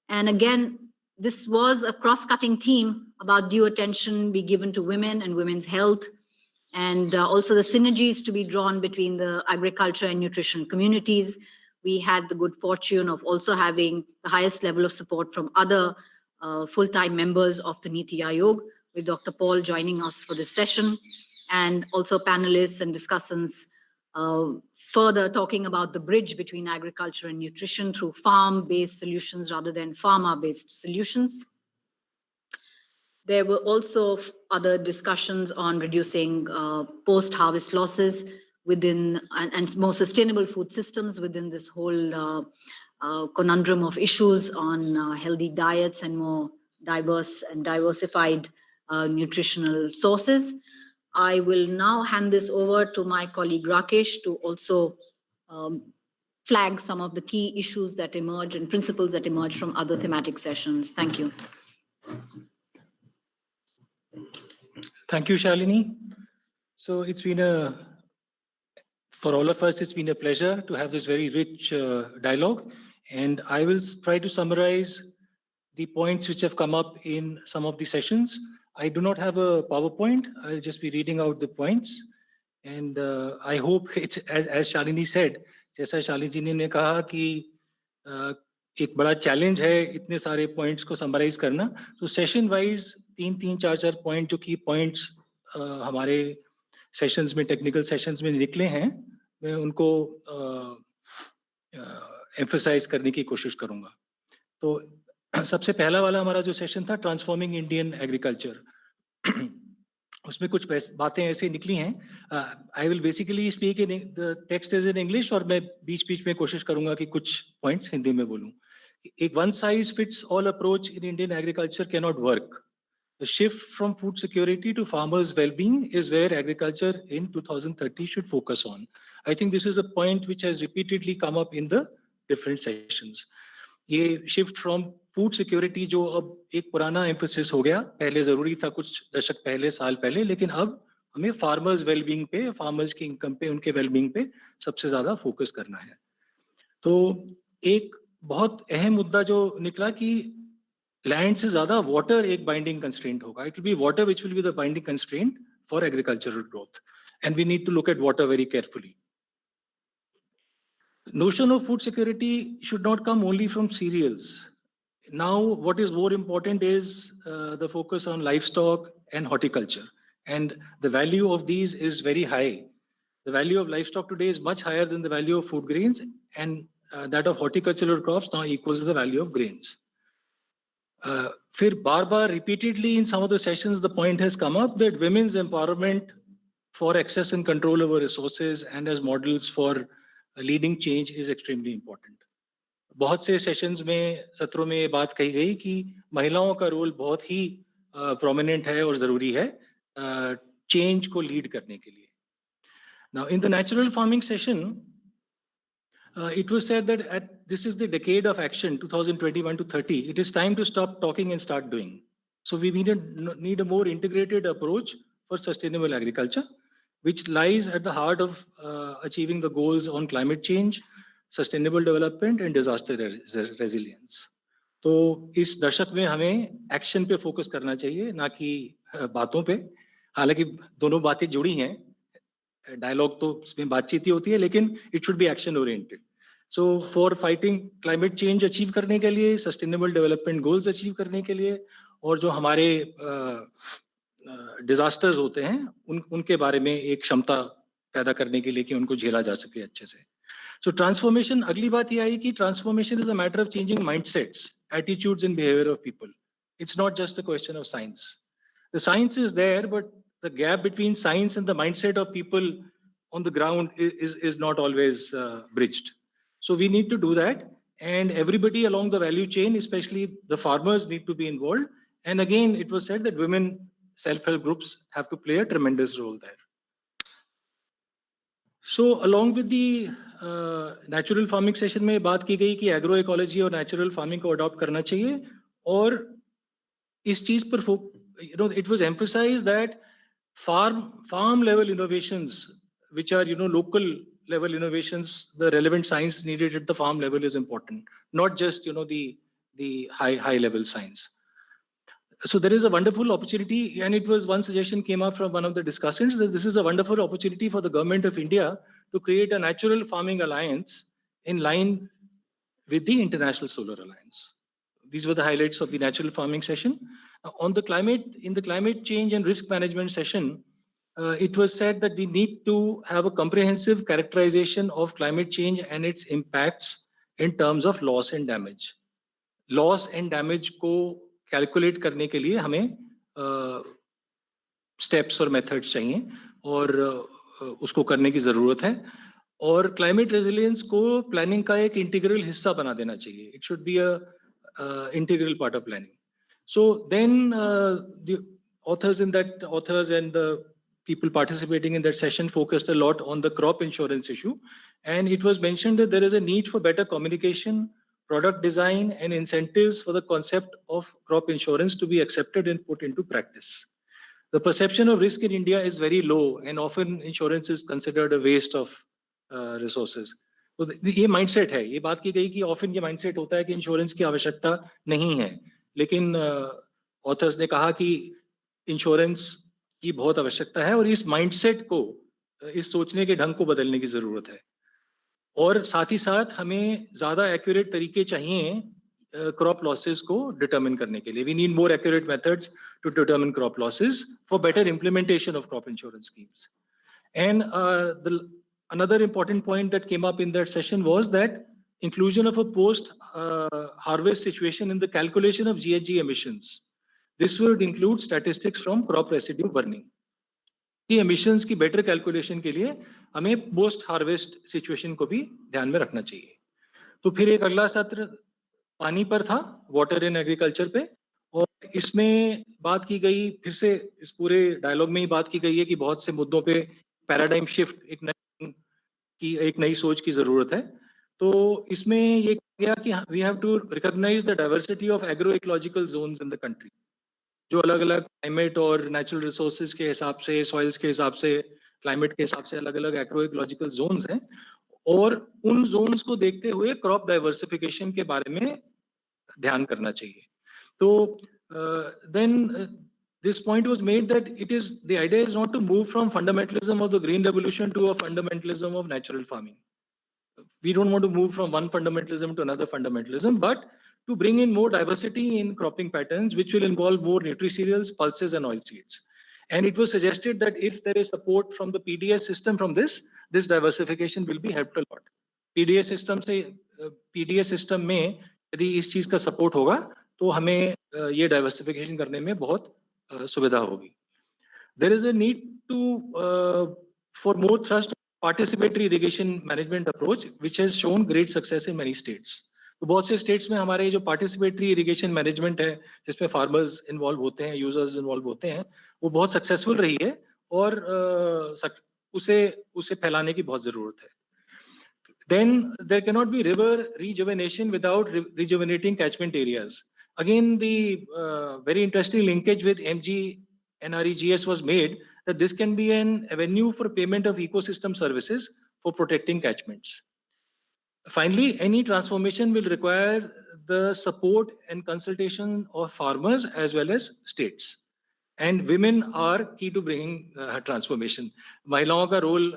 And again, this was a cross-cutting theme about due attention be given to women and women's health, and also the synergies to be drawn between the agriculture and nutrition communities. We had the good fortune of also having the highest level of support from other full-time members of the Niti Aayog, with Dr. Paul joining us for this session, and also panelists and discussants further talking about the bridge between agriculture and nutrition through farm-based solutions rather than pharma-based solutions. There were also other discussions on reducing post-harvest losses within and more sustainable food systems within this whole conundrum of issues on healthy diets and more diverse and diversified nutritional sources. I will now hand this over to my colleague Rakesh to also flag some of the key issues that emerge and principles that emerge from other thematic sessions. Thank you. Thank you, Shalini. So for all of us, it's been a pleasure to have this very rich dialogue. And I will try to summarize the points which have come up in some of the sessions. I do not have a PowerPoint. I'll just be reading out the points. And I hope it's, as Shalini said, जैसा शालिनी जी ने कहा कि एक बड़ा challenge है इतने सारे points को समराइज करना, तो सेशन वाइज 3-4 पॉइंट जो की पॉइंट्स हमारे सेशंस में, टेक्निकल सेशंस में निकले हैं, मैं उनको एम्फसाइज करने की कोशिश करूंगा. तो सबसे पहला वाला हमारा जो सेशन था, ट्रांसफॉर्मिंग इंडियन एग्रीकल्चर, उसमें कुछ बातें ऐसे निकली हैं. I will basically speak in the text is in English, और मैं बीच बीच में कोशिश करूंगा कि कुछ पॉइंट्स हिंदी में बोलूं. एक one size fits all approach in Indian agriculture can not work. The shift from food security to farmers' well-being is where agriculture in 2030 should focus on. I think this is a point which has repeatedly come up in the different sessions. ये shift from food security जो अब एक पुराना emphasis हो गया, पहले जरूरी था कुछ दशक पहले, साल पहले, लेकिन अब हमें farmers' well-being पे, farmers की income पे, उनके well-being पे सबसे ज्यादा focus करना है. तो एक बहुत अहम मुद्दा जो निकला कि लैंड से ज्यादा वाटर एक बाइंडिंग कंस्ट्रेंट होगा. It will be water which will be the binding constraint for agricultural growth, and we need to look at water very carefully. Notion of food security should not come only from cereals. Now what is more important is the focus on livestock and horticulture, and the value of these is very high. The value of livestock today is much higher than the value of food grains, and that of horticultural crops now equals the value of grains. फिर बार repeatedly in some of the sessions the point has come up that women's empowerment for access and control over resources and as models for leading change is extremely important. बहुत से sessions में, सत्रों में ये बात कही गई कि महिलाओं का रोल बहुत ही prominent है और जरूरी है change को lead करने के लिए. Now, in the natural farming session, it was said that this is the decade of action, 2021 to 30. It is time to stop talking and start doing. So we need a more integrated approach for sustainable agriculture, which lies at the heart of achieving the goals on climate change, sustainable development and disaster resilience. तो इस दशक में हमें action पे focus करना चाहिए, ना कि बातों पे. हालांकि दोनों बातें जुड़ी हैं, डायलॉग तो उसमें बातचीत ही होती है, लेकिन it should be action oriented. So for fighting climate change achieve करने के लिए, सस्टेनेबल डेवलपमेंट गोल्स अचीव करने के लिए, और जो हमारे डिजास्टर्स होते हैं उनके बारे में एक क्षमता पैदा करने के लिए कि उनको झेला जा सके अच्छे से. सो ट्रांसफॉर्मेशन, अगली बात ये आई कि transformation is a matter of changing mindsets, attitudes and behaviour of people. It's not just a question of science. The science is there, but the gap between science and the mindset of people on the ground is not always bridged. So we need to do that, and everybody along the value chain, especially the farmers, need to be involved. And again, it was said that women self-help groups have to play a tremendous role there. So along with the natural farming session में बात की गई कि agro ecology और natural farming को adopt करना चाहिए, और इस चीज पर it was emphasized that farm level innovations, which are local level innovations, the relevant science needed at the farm level is important, not just the high level science. So there is a wonderful opportunity, and it was one suggestion came up from one of the discussants that this is a wonderful opportunity for the government of India to create a natural farming alliance in line with the International Solar Alliance. These were the highlights of the natural farming session. On the climate, in the climate change and risk management session, it was said that we need to have a comprehensive characterization of climate change and its impacts in terms of loss and damage. Loss and damage को calculate करने के लिए हमें steps और methods चाहिए, और उसको करने की जरूरत है. और क्लाइमेट रेजिलियंस को प्लानिंग का एक इंटीग्रल हिस्सा बना देना चाहिए. It should be a integral part of planning. So then the authors and the people participating in that session focused a lot on the crop insurance issue, and it was mentioned that there is a need for better communication, product design, and incentives for the concept of crop insurance to be accepted and put into practice. The perception of risk in India is very low, and often insurance is considered a waste of resources. तो ये mindset है. ये बात की गई कि often ये mindset होता है कि इंश्योरेंस की आवश्यकता नहीं है, लेकिन ऑथर्स ने कहा कि इंश्योरेंस की बहुत आवश्यकता है, और इस माइंडसेट को, इस सोचने के ढंग को बदलने की जरूरत है. और साथ ही साथ हमें ज्यादा एक्यूरेट तरीके चाहिए क्रॉप लॉसेस को डिटरमिन करने के लिए. We need more accurate methods to determine crop losses for better implementation of crop insurance schemes. And another important point that came up in that session was that inclusion of a post harvest situation in the calculation of GHG emissions. This would include statistics from crop residue burning. की emissions की better calculation के लिए हमें post harvest situation को भी ध्यान में रखना चाहिए. तो फिर एक अगला सत्र पानी पर था, वाटर इन एग्रीकल्चर पे, और इसमें बात की गई, फिर से इस पूरे डायलॉग में ही बात की गई है कि बहुत से मुद्दों पे पैराडाइम शिफ्ट, एक नई सोच की जरूरत है. तो इसमें ये कहा गया कि we have to recognise the diversity of agro ecological zones in the country. जो अलग अलग क्लाइमेट और नेचुरल रिसोर्सेज के हिसाब से, सॉइल्स के हिसाब से, क्लाइमेट के हिसाब से अलग अलग एग्रो इकोलॉजिकल जोन्स हैं, और उन जोन्स को देखते हुए क्रॉप डाइवर्सिफिकेशन के बारे में ध्यान करना चाहिए. तो then this point was made that the idea is not to move from fundamentalism of the green revolution to a fundamentalism of natural farming. We don't want to move from one fundamentalism to another fundamentalism, but to bring in more diversity in cropping patterns, which will involve more nutri-cereals, pulses, and oilseeds. And it was suggested that if there is support from the PDS system from this diversification will be helped a lot. PDS system में यदि इस चीज का support होगा तो हमें ये diversification करने में बहुत सुविधा होगी. There is a need for more thrust participatory irrigation management approach, which has shown great success in many states. तो बहुत से states में हमारे जो participatory irrigation management है, जिसमें farmers involve होते हैं, users involve होते हैं, वो बहुत successful रही है, और उसे फैलाने की बहुत जरूरत है. Then there cannot be river rejuvenation without rejuvenating catchment areas. Again, the very interesting linkage with MG NREGS was made that this can be an avenue for payment of ecosystem services for protecting catchments. Finally, any transformation will require the support and consultation of farmers as well as states. And women are key to bringing transformation. महिलाओं का role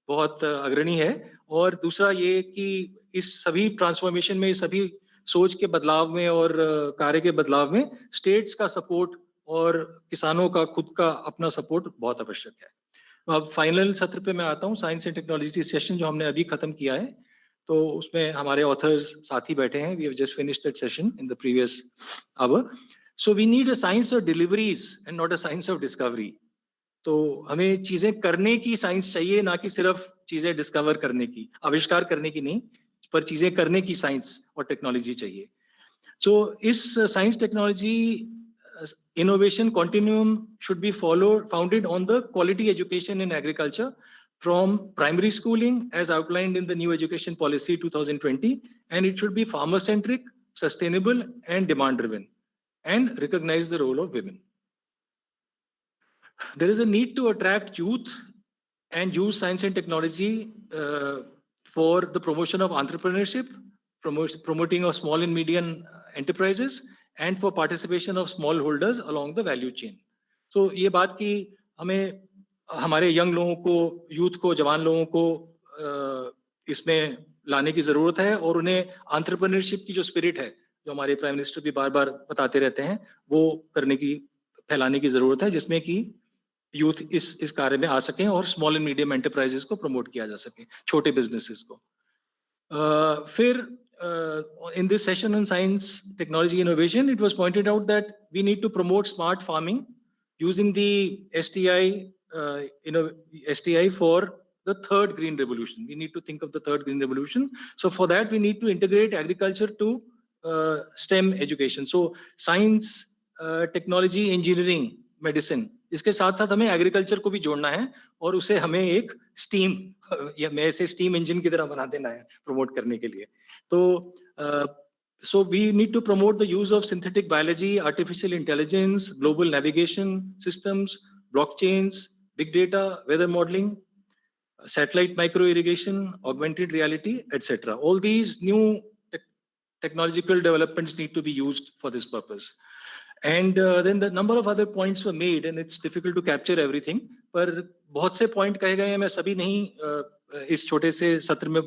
बहुत अग्रणी है. और दूसरा ये कि इस सभी ट्रांसफॉर्मेशन में, इस सभी सोच के बदलाव में और कार्य के बदलाव में स्टेट्स का सपोर्ट और किसानों का खुद का अपना सपोर्ट बहुत आवश्यक है. अब फाइनल सत्र पे मैं आता हूँ. साइंस एंड टेक्नोलॉजी सेशन जो हमने अभी खत्म किया है, तो उसमें हमारे ऑथर्स साथी बैठे हैं. We have just finished that session in the previous hour. So we need a science of deliveries and not a science of discovery. तो हमें चीजें करने की साइंस चाहिए, ना कि सिर्फ चीजें डिस्कवर करने की, आविष्कार करने की नहीं, पर चीजें करने की साइंस और टेक्नोलॉजी चाहिए. So इस science technology innovation continuum should be founded on the quality education in agriculture from primary schooling as outlined in the new education policy 2020, and it should be farmer centric, sustainable and demand driven, and recognize the role of women. There is a need to attract youth and use science and technology for the promotion of entrepreneurship, promoting of small and medium enterprises, and for participation of smallholders along the value chain. So ये बात कि हमें हमारे young लोगों को, youth को, जवान लोगों को इसमें लाने की जरूरत है, और उन्हें एंटरप्रेन्योरशिप की जो स्पिरिट है, जो हमारे प्राइम मिनिस्टर भी बार बार बताते रहते हैं, वो करने की, फैलाने की जरूरत है, जिसमें कि यूथ इस कार्य में आ सकें और स्मॉल एंड मीडियम एंटरप्राइजेस को प्रमोट किया जा सके, छोटे बिजनेसेस को. फिर in this session on science, technology, innovation, it was pointed out that we need to promote smart farming using the STI, STI for the third green revolution. We need to think of the third green revolution. So for that, we need to integrate agriculture to STEM education. So science, technology, engineering, medicine, इसके साथ साथ हमें agriculture को भी जोड़ना है, और उसे हमें एक स्टीम, या मैं इसे स्टीम इंजन की तरह बना देना है प्रमोट करने के लिए. तो so we need to promote the use of synthetic biology, artificial intelligence, global navigation systems, blockchains, big data, weather modeling, satellite micro irrigation, augmented reality, etc. All these new technological developments need to be used for this purpose. And then the number of other points were made, and it's difficult to capture everything. पर बहुत से point कहे गए हैं, मैं सभी नहीं इस छोटे से सत्र में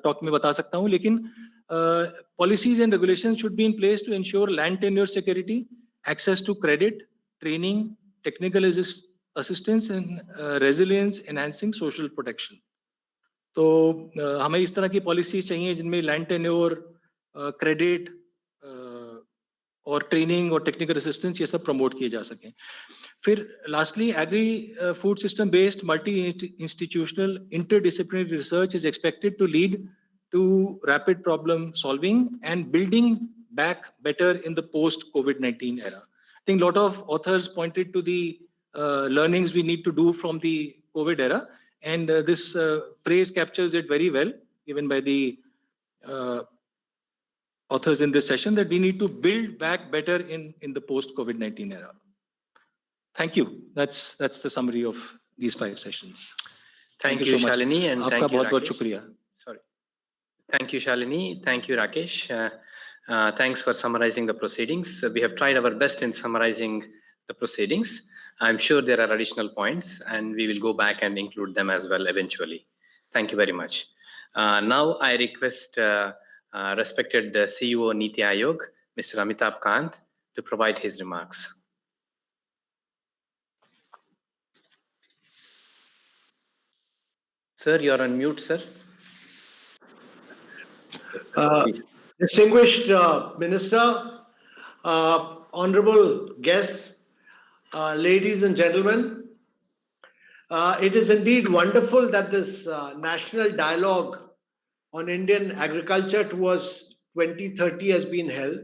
talk में बता सकता हूँ, लेकिन policies and regulations should be in place to ensure land tenure security, access to credit, training, technical assistance, and resilience, enhancing social protection. तो हमें इस तरह की policies चाहिए जिनमें land tenure, credit और ट्रेनिंग और टेक्निकल असिस्टेंस ये सब प्रमोट किए जा सकें. फिर lastly, agri food system based multi institutional interdisciplinary research is expected to lead to rapid problem solving and building back better in the post-COVID-19 era. I think a lot of authors pointed to the learnings we need to do from the COVID era, and this phrase captures it very well, given by the authors in this session, that we need to build back better in the post-COVID-19 era. Thank you. That's the summary of these 5 sessions. Thank you, so much. Shalini, and Aapka thank you, बहुत Rakesh. shukriya. Sorry. Thank you, Shalini. Thank you, Rakesh. Thanks for summarizing the proceedings. We have tried our best in summarizing the proceedings. I'm sure there are additional points, and we will go back and include them as well eventually. Thank you very much. Now I request respected CEO Niti Aayog, Mr. Amitabh Kant, to provide his remarks. Sir, you're on mute, sir. Distinguished Minister, honorable guests, ladies and gentlemen, it is indeed wonderful that this national dialogue on Indian agriculture towards 2030 has been held.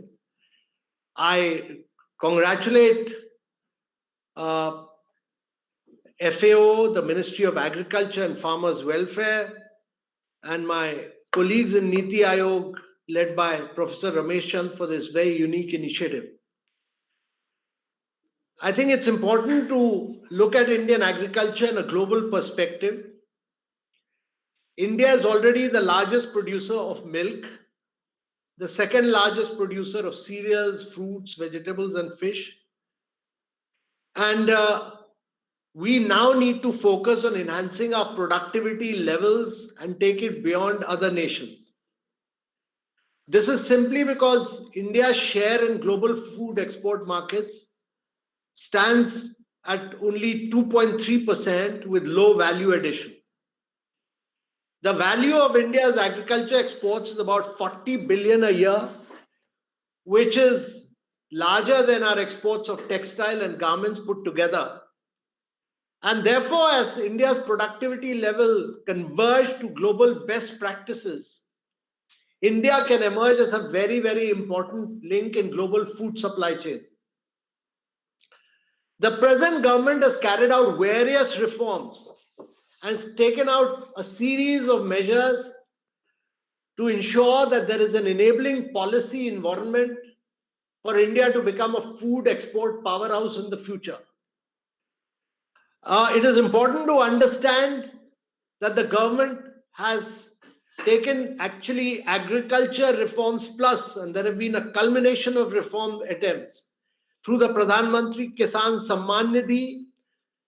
I congratulate FAO, the Ministry of Agriculture and Farmers Welfare, and my colleagues in Niti Aayog, led by Professor Ramesh Chand, for this very unique initiative. I think it's important to look at Indian agriculture in a global perspective. India is already the largest producer of milk, the second largest producer of cereals, fruits, vegetables, and fish. And we now need to focus on enhancing our productivity levels and take it beyond other nations. This is simply because India's share in global food export markets stands at only 2.3% with low value addition. The value of India's agriculture exports is about 40 billion a year, which is larger than our exports of textile and garments put together. And therefore, as India's productivity level converge to global best practices, India can emerge as a very, very important link in global food supply chain. The present government has carried out various reforms and has taken out a series of measures to ensure that there is an enabling policy environment for India to become a food export powerhouse in the future. It is important to understand that the government has taken actually agriculture reforms plus, and there have been a culmination of reform attempts through the Pradhan Mantri Kisan Samman Nidhi,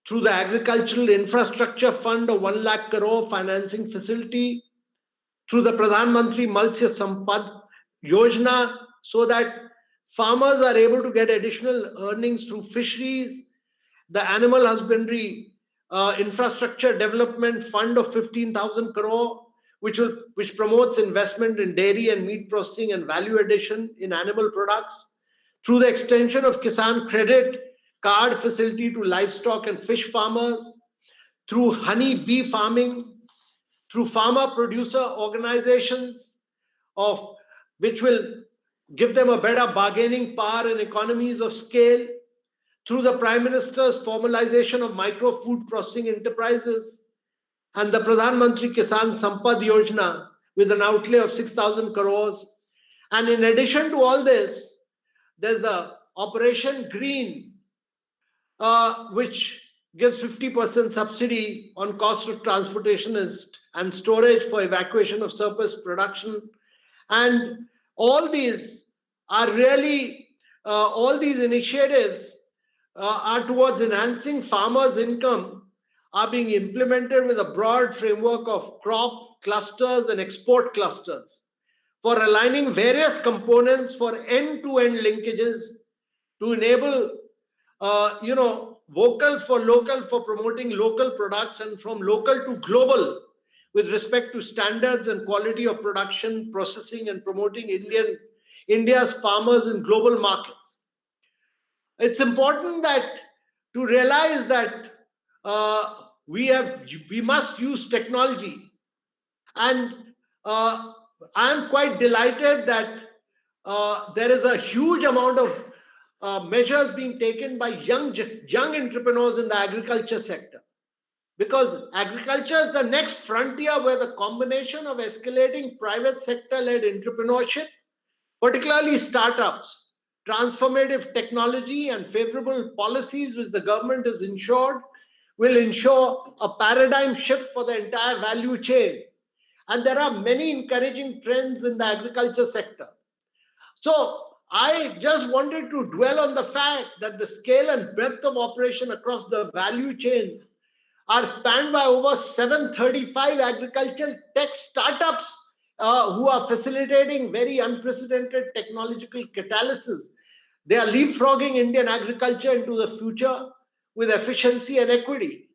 through the Agricultural Infrastructure Fund of 1 lakh crore financing facility, through the Pradhan Mantri Matsya Sampad Yojana, so that farmers are able to get additional earnings through fisheries, the Animal Husbandry Infrastructure Development Fund of 15,000 crore, which promotes investment in dairy and meat processing and value addition in animal products, through the extension of Kisan Credit Card facility to livestock and fish farmers, through honey bee farming, through farmer producer organizations of which will give them a better bargaining power and economies of scale, through the Prime Minister's formalization of micro food processing enterprises, and the Pradhan Mantri Kisan Sampad Yojana with an outlay of 6,000 crores. And in addition to all this, there's a Operation Green, which gives 50% subsidy on cost of transportation and storage for evacuation of surplus production. And all these are really, all these initiatives are towards enhancing farmers' income, are being implemented with a broad framework of crop clusters and export clusters for aligning various components for end-to-end linkages to enable, vocal for local for promoting local products and from local to global with respect to standards and quality of production, processing, and promoting India's farmers in global markets. It's important that to realize that we must use technology, and I'm quite delighted that there is a huge amount of measures being taken by young entrepreneurs in the agriculture sector, because agriculture is the next frontier where the combination of escalating private sector-led entrepreneurship, particularly startups, transformative technology, and favorable policies which the government has ensured will ensure a paradigm shift for the entire value chain. And there are many encouraging trends in the agriculture sector. So I just wanted to dwell on the fact that the scale and breadth of operation across the value chain are spanned by over 735 agricultural tech startups who are facilitating very unprecedented technological catalysis. They are leapfrogging Indian agriculture into the future with efficiency and equity.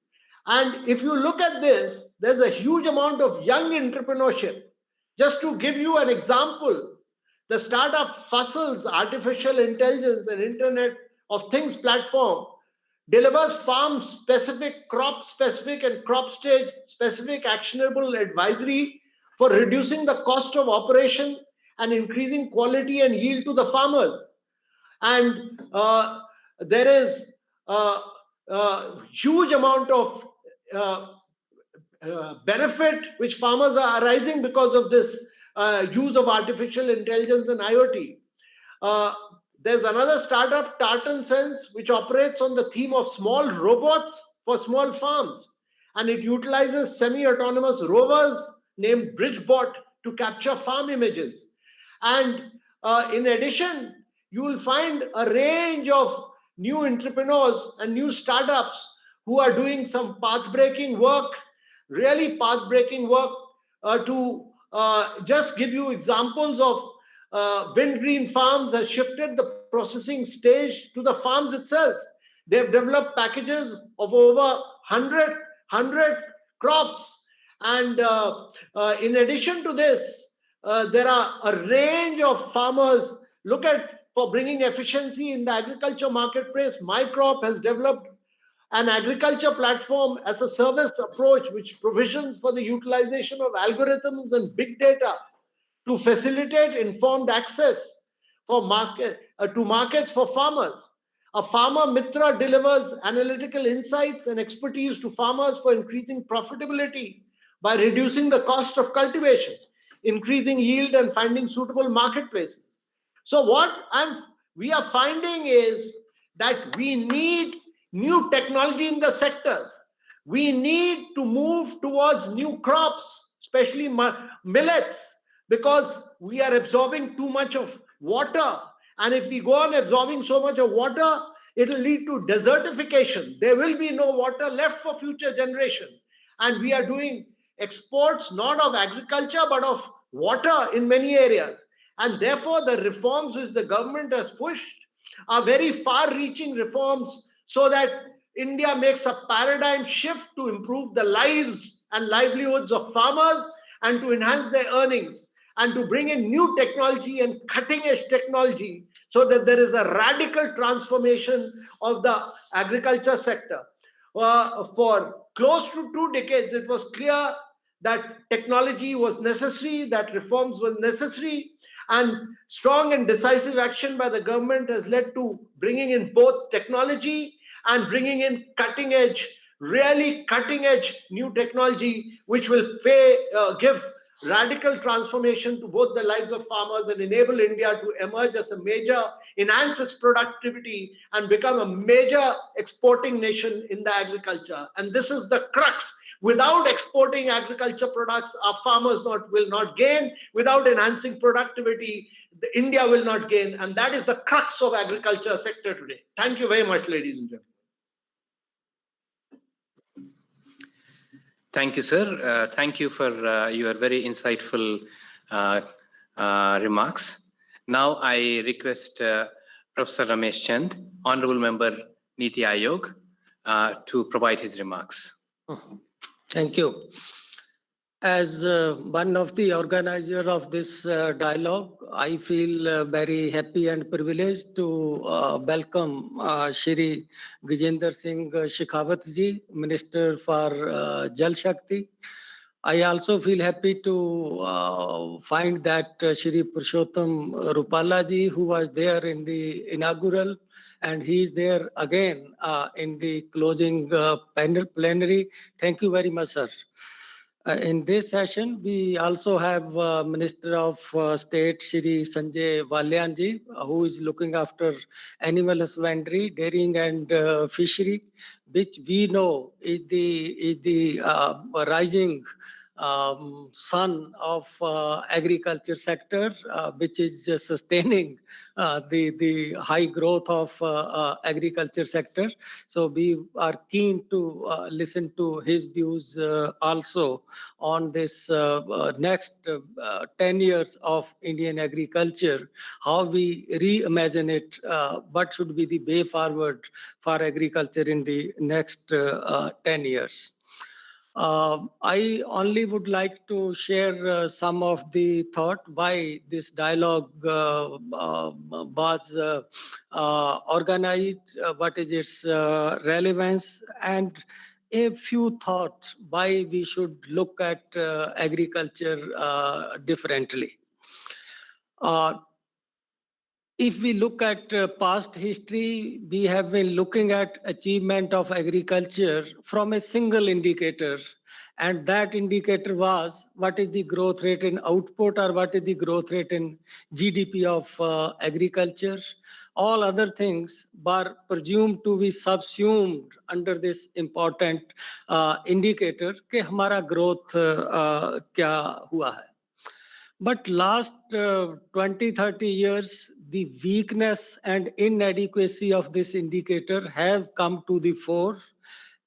And if you look at this, there's a huge amount of young entrepreneurship. Just to give you an example, the startup Fussell's Artificial Intelligence and Internet of Things platform delivers farm-specific, crop-specific, and crop stage-specific actionable advisory for reducing the cost of operation and increasing quality and yield to the farmers. And there is huge amount of benefit which farmers are arising because of this use of artificial intelligence and IoT. There's another startup, Tartan Sense, which operates on the theme of small robots for small farms. And it utilizes semi-autonomous rovers named BridgeBot to capture farm images. And in addition, you will find a range of new entrepreneurs and new startups who are doing some path-breaking work, really path-breaking work. To just give you examples of Wind Green Farms has shifted the processing stage to the farms itself. They've developed packages of over 100 crops. And in addition to this, there are a range of farmers. Look at, for bringing efficiency in the agriculture marketplace, MyCrop has developed an agriculture platform as a service approach which provisions for the utilization of algorithms and big data to facilitate informed access for to markets for farmers. A Farmer Mitra delivers analytical insights and expertise to farmers for increasing profitability by reducing the cost of cultivation, increasing yield, and finding suitable marketplaces. So what we are finding is that we need new technology in the sectors. We need to move towards new crops, especially millets, because we are absorbing too much of water. And if we go on absorbing so much of water, it will lead to desertification. There will be no water left for future generation. And we are doing exports not of agriculture but of water in many areas. And therefore, the reforms which the government has pushed are very far-reaching reforms so that India makes a paradigm shift to improve the lives and livelihoods of farmers and to enhance their earnings and to bring in new technology and cutting-edge technology so that there is a radical transformation of the agriculture sector. For close to 2 decades, it was clear that technology was necessary, that reforms were necessary, and strong and decisive action by the government has led to bringing in both technology and bringing in cutting edge, really cutting edge new technology, which will give radical transformation to both the lives of farmers and enable India to emerge as a major, enhance its productivity and become a major exporting nation in the agriculture. And this is the crux. Without exporting agriculture products, our farmers will not gain. Without enhancing productivity, India will not gain. And that is the crux of agriculture sector today. Thank you very much, ladies and gentlemen. Thank you, sir. Thank you for your very insightful remarks. Now I request Professor Ramesh Chand, Honorable Member Niti Aayog, to provide his remarks. Thank you. As one of the organizers of this dialogue, I feel very happy and privileged to welcome Shri Gajendra Singh Shekhawat ji, Minister for Jal Shakti. I also feel happy to find that Shri Purushottam Rupala ji, who was there in the inaugural, and he is there again in the closing plenary. Thank you very much, sir. In this session, we also have Minister of State, Shri Sanjay Valyan ji, who is looking after animal husbandry, dairying and fishery, which we know is the rising sun of agriculture sector, which is sustaining the high growth of agriculture sector. So we are keen to listen to his views also on this next 10 years of Indian agriculture, how we reimagine it, what should be the way forward for agriculture in the next 10 years. I only would like to share some of the thought why this dialogue was organized, what is its relevance, and a few thoughts why we should look at agriculture differently. if we look at past history, we have been looking at achievement of agriculture from a single indicator. And that indicator was what is the growth rate in output or what is the growth rate in GDP of agriculture. All other things were presumed to be subsumed under this important indicator कि हमारा growth क्या हुआ है. But last 20-30 years, the weakness and inadequacy of this indicator have come to the fore,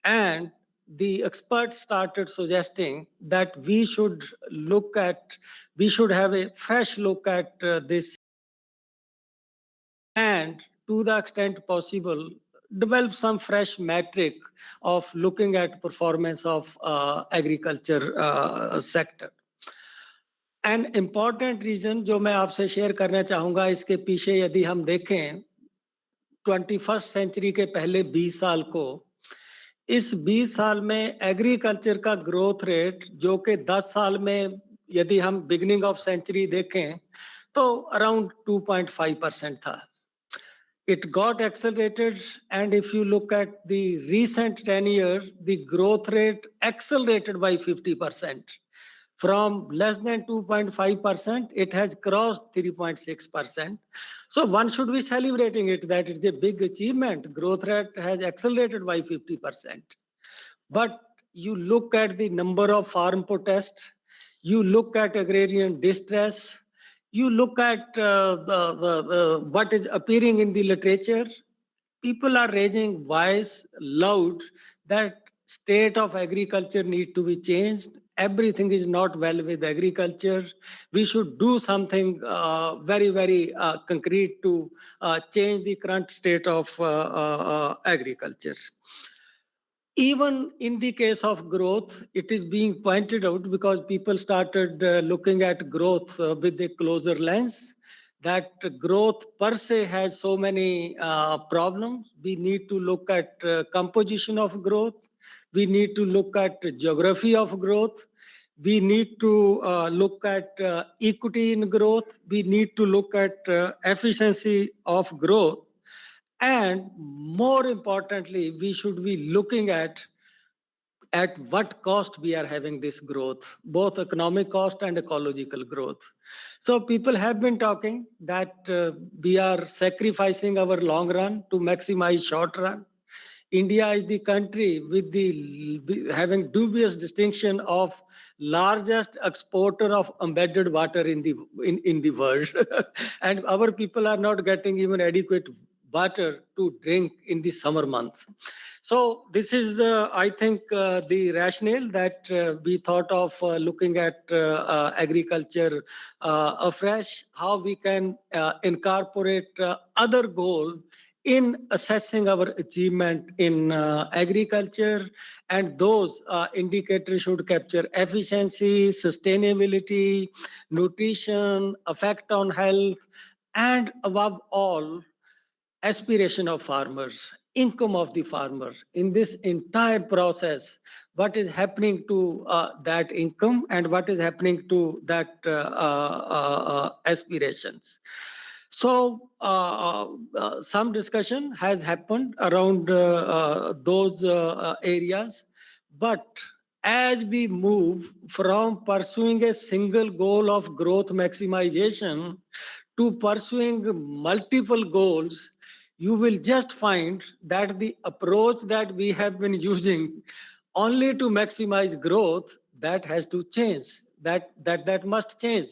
and the experts started suggesting that we should have a fresh look at this, and to the extent possible, develop some fresh metric of looking at performance of agriculture sector. An important reason जो मैं आपसे share करना चाहूंगा इसके पीछे यदि हम देखें 21st सेंचुरी के पहले 20 साल को, इस 20 साल में एग्रीकल्चर का ग्रोथ रेट जो कि 10 साल में यदि हम बिगिनिंग ऑफ सेंचुरी देखें तो अराउंड 2.5% था. It got accelerated, and if you look at the recent 10 years, the growth rate accelerated by 50%. From less than 2.5%, it has crossed 3.6%. So one should be celebrating it, that it's a big achievement. Growth rate has accelerated by 50%. But you look at the number of farm protests, you look at agrarian distress, you look at what is appearing in the literature, people are raising voice loud that state of agriculture need to be changed. Everything is not well with agriculture. We should do something very, very concrete to change the current state of agriculture. Even in the case of growth, it is being pointed out because people started looking at growth with a closer lens, that growth per se has so many problems. We need to look at composition of growth. We need to look at geography of growth. We need to look at equity in growth. We need to look at efficiency of growth. And more importantly, we should be looking at what cost we are having this growth, both economic cost and ecological growth. So people have been talking that we are sacrificing our long run to maximize short run. India is the country with having dubious distinction of largest exporter of embedded water in the world, and our people are not getting even adequate water to drink in the summer month. So this is, I think, the rationale that we thought of looking at agriculture afresh, how we can incorporate other goals in assessing our achievement in agriculture, and those indicators should capture efficiency, sustainability, nutrition, effect on health, and above all, aspiration of farmers, income of the farmer. In this entire process, what is happening to that income and what is happening to that aspirations. So some discussion has happened around those areas, but as we move from pursuing a single goal of growth maximization to pursuing multiple goals, you will just find that the approach that we have been using only to maximize growth, that has to change. That must change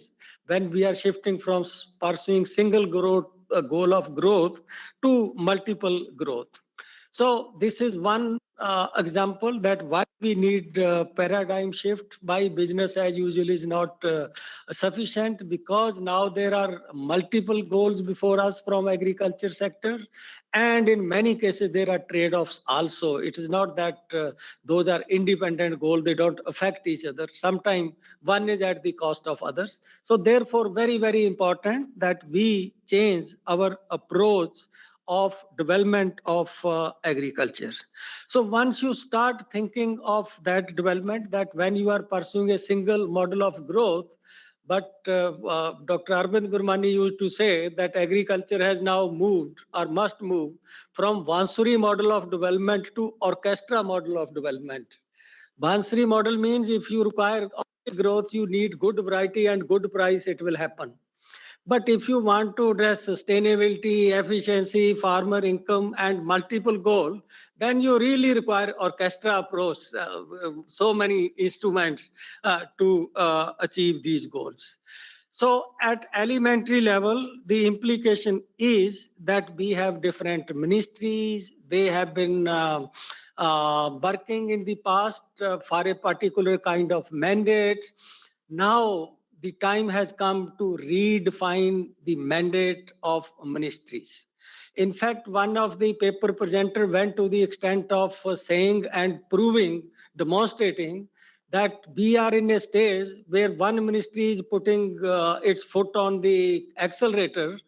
when we are shifting from pursuing single growth, goal of growth, to multiple growth. So this is one example that why we need paradigm shift. Why business as usual is not sufficient, because now there are multiple goals before us from agriculture sector, and in many cases there are trade-offs also. It is not that those are independent goals, they don't affect each other. Sometimes one is at the cost of others. So therefore, very, very important that we change our approach of development of agriculture. So once you start thinking of that development, that when you are pursuing a single model of growth, But Dr. Arvind Gurmani used to say that agriculture has now moved or must move from Vansuri model of development to orchestra model of development. Vansuri model means if you require growth, you need good variety and good price, it will happen. But if you want to address sustainability, efficiency, farmer income, and multiple goals, then you really require orchestra approach, so many instruments to achieve these goals. So at elementary level, the implication is that we have different ministries. They have been working in the past for a particular kind of mandate. Now the time has come to redefine the mandate of ministries. In fact, one of the paper presenter went to the extent of saying and proving, demonstrating that we are in a stage where one ministry is putting its foot on the accelerator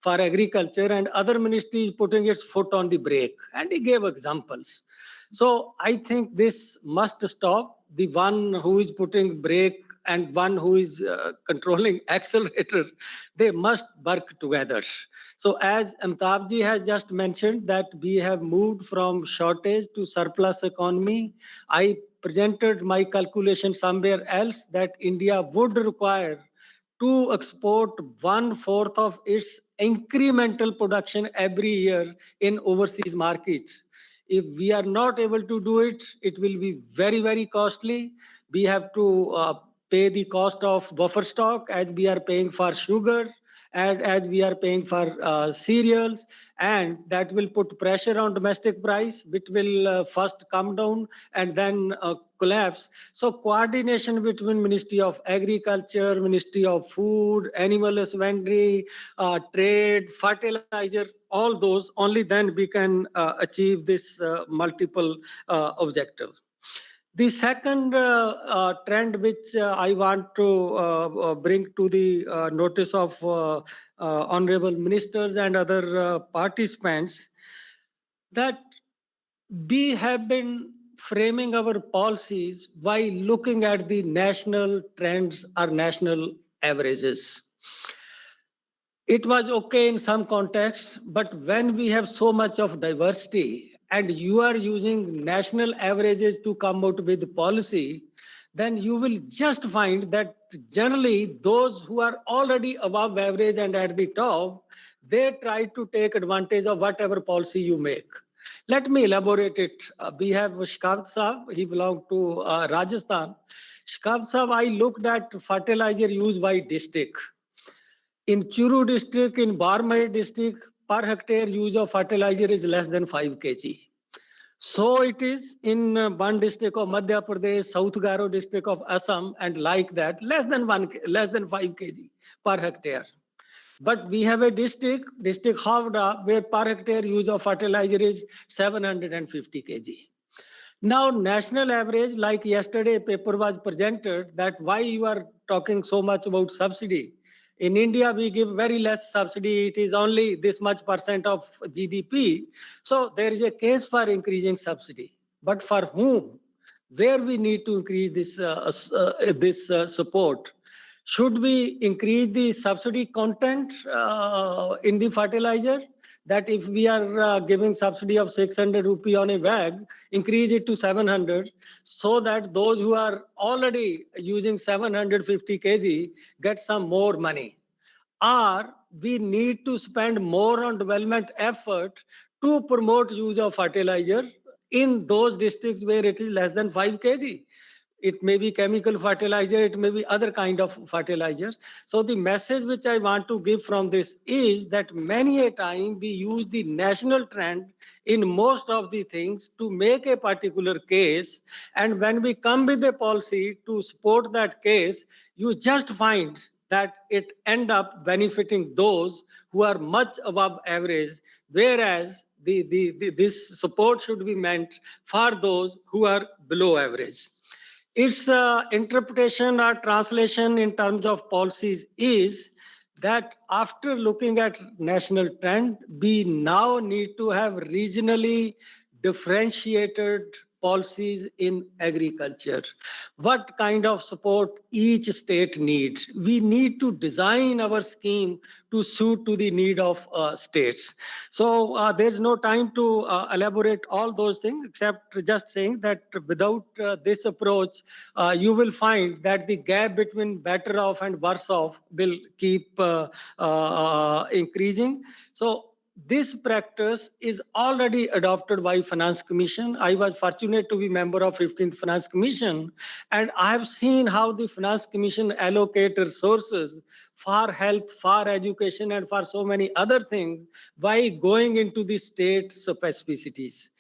for agriculture and other ministry is putting its foot on the brake. And he gave examples. So I think this must stop. The one who is putting brake and one who is controlling accelerator, they must work together. So as Amitabh has just mentioned that we have moved from shortage to surplus economy, I presented my calculation somewhere else that India would require to export 1/4 of its incremental production every year in overseas markets. If we are not able to do it, it will be very, very costly. We have to pay the cost of buffer stock as we are paying for sugar and as we are paying for cereals, and that will put pressure on domestic price, which will first come down and then collapse. So coordination between Ministry of Agriculture, Ministry of Food, Animal Husbandry, Trade, Fertilizer, all those, only then we can achieve this multiple objectives. The second trend which I want to bring to the notice of honorable ministers and other participants, that we have been framing our policies by looking at the national trends or national averages. It was okay in some contexts, but when we have so much of diversity and you are using national averages to come out with policy, then you will just find that generally those who are already above average and at the top, they try to take advantage of whatever policy you make. Let me elaborate it. We have Shikant Saab, he belonged to Rajasthan. Shikant Saab, I looked at fertilizer used by district. In Churu district, in Barmer district, per hectare use of fertilizer is less than 5 kg. So it is in one district of Madhya Pradesh, South Garo district of Assam, and like that, less than 5 kg per hectare. But we have a district Havda, where per hectare use of fertilizer is 750 kg. Now, national average, like yesterday a paper was presented that why you are talking so much about subsidy. In India, we give very less subsidy. It is only this much % of GDP. So there is a case for increasing subsidy. But for whom? Where we need to increase this support? Should we increase the subsidy content in the fertilizer? That if we are giving subsidy of 600 rupee on a bag, increase it to 700, so that those who are already using 750 kg get some more money. Or we need to spend more on development effort to promote use of fertilizer in those districts where it is less than 5 kg. It may be chemical fertilizer, it may be other kind of fertilizers. So the message which I want to give from this is that many a time we use the national trend in most of the things to make a particular case. And when we come with a policy to support that case, you just find that it end up benefiting those who are much above average, whereas this support should be meant for those who are below average. Its interpretation or translation in terms of policies is that after looking at national trend, we now need to have regionally differentiated policies in agriculture, what kind of support each state needs. We need to design our scheme to suit to the need of states. So there's no time to elaborate all those things, except just saying that without this approach, you will find that the gap between better off and worse off will keep increasing. So this practice is already adopted by Finance Commission. I was fortunate to be member of 15th Finance Commission, and I have seen how the Finance Commission allocate resources for health, for education, and for so many other things by going into the state specificities.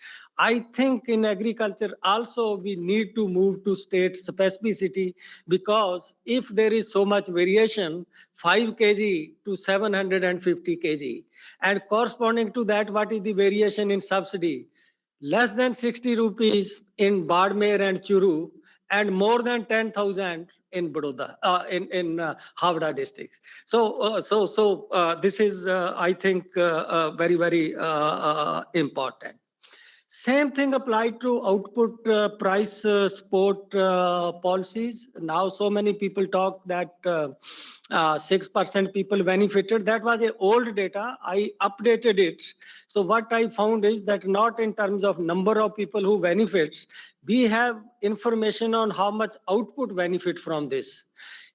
I think in agriculture also we need to move to state specificity, because if there is so much variation, 5 kg to 750 kg, and corresponding to that, what is the variation in subsidy? Less than 60 rupees in Badmer and Churu, and more than 10,000 in Baroda, in Havda districts. So this is, I think, very, very important. Same thing applied to output price support policies. Now, so many people talk that 6% people benefited. That was a old data. I updated it. So what I found is that not in terms of number of people who benefits, we have information on how much output benefit from this.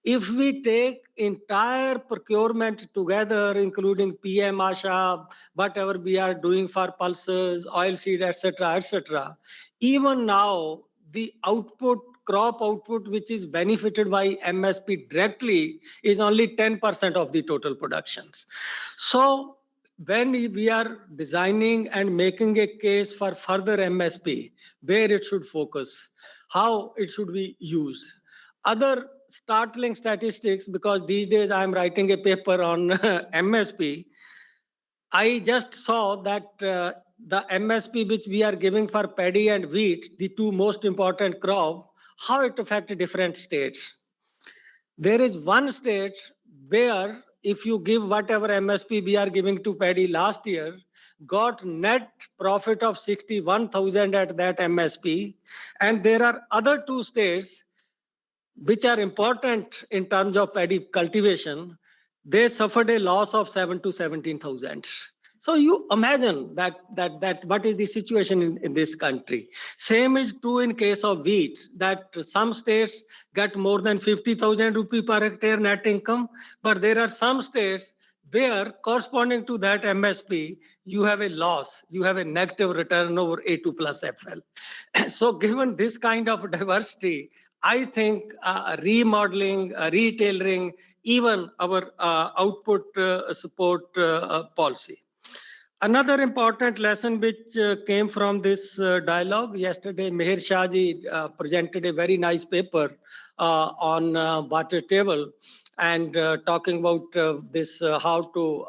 If we take entire procurement together, including PM ASHA, whatever we are doing for pulses, oilseed, etc., even now, the output, crop output, which is benefited by MSP directly, is only 10% of the total productions. So when we are designing and making a case for further MSP, where it should focus, how it should be used. Other startling statistics, because these days I'm writing a paper on MSP. I just saw that the MSP which we are giving for paddy and wheat, the two most important crop, how it affects different states. There is one state where if you give whatever MSP we are giving to paddy last year, got net profit of 61,000 at that MSP. And there are other two states which are important in terms of paddy cultivation. They suffered a loss of 7 to 17,000. So you imagine that what is the situation in this country. Same is true in case of wheat, that some states get more than 50,000 rupee per hectare net income, but there are some states where corresponding to that MSP, you have a loss, you have a negative return over A2 plus FL. So given this kind of diversity, I think remodeling, retailoring, even our output support policy. Another important lesson which came from this dialogue, yesterday Meher Shahji presented a very nice paper on water table, and talking about this how to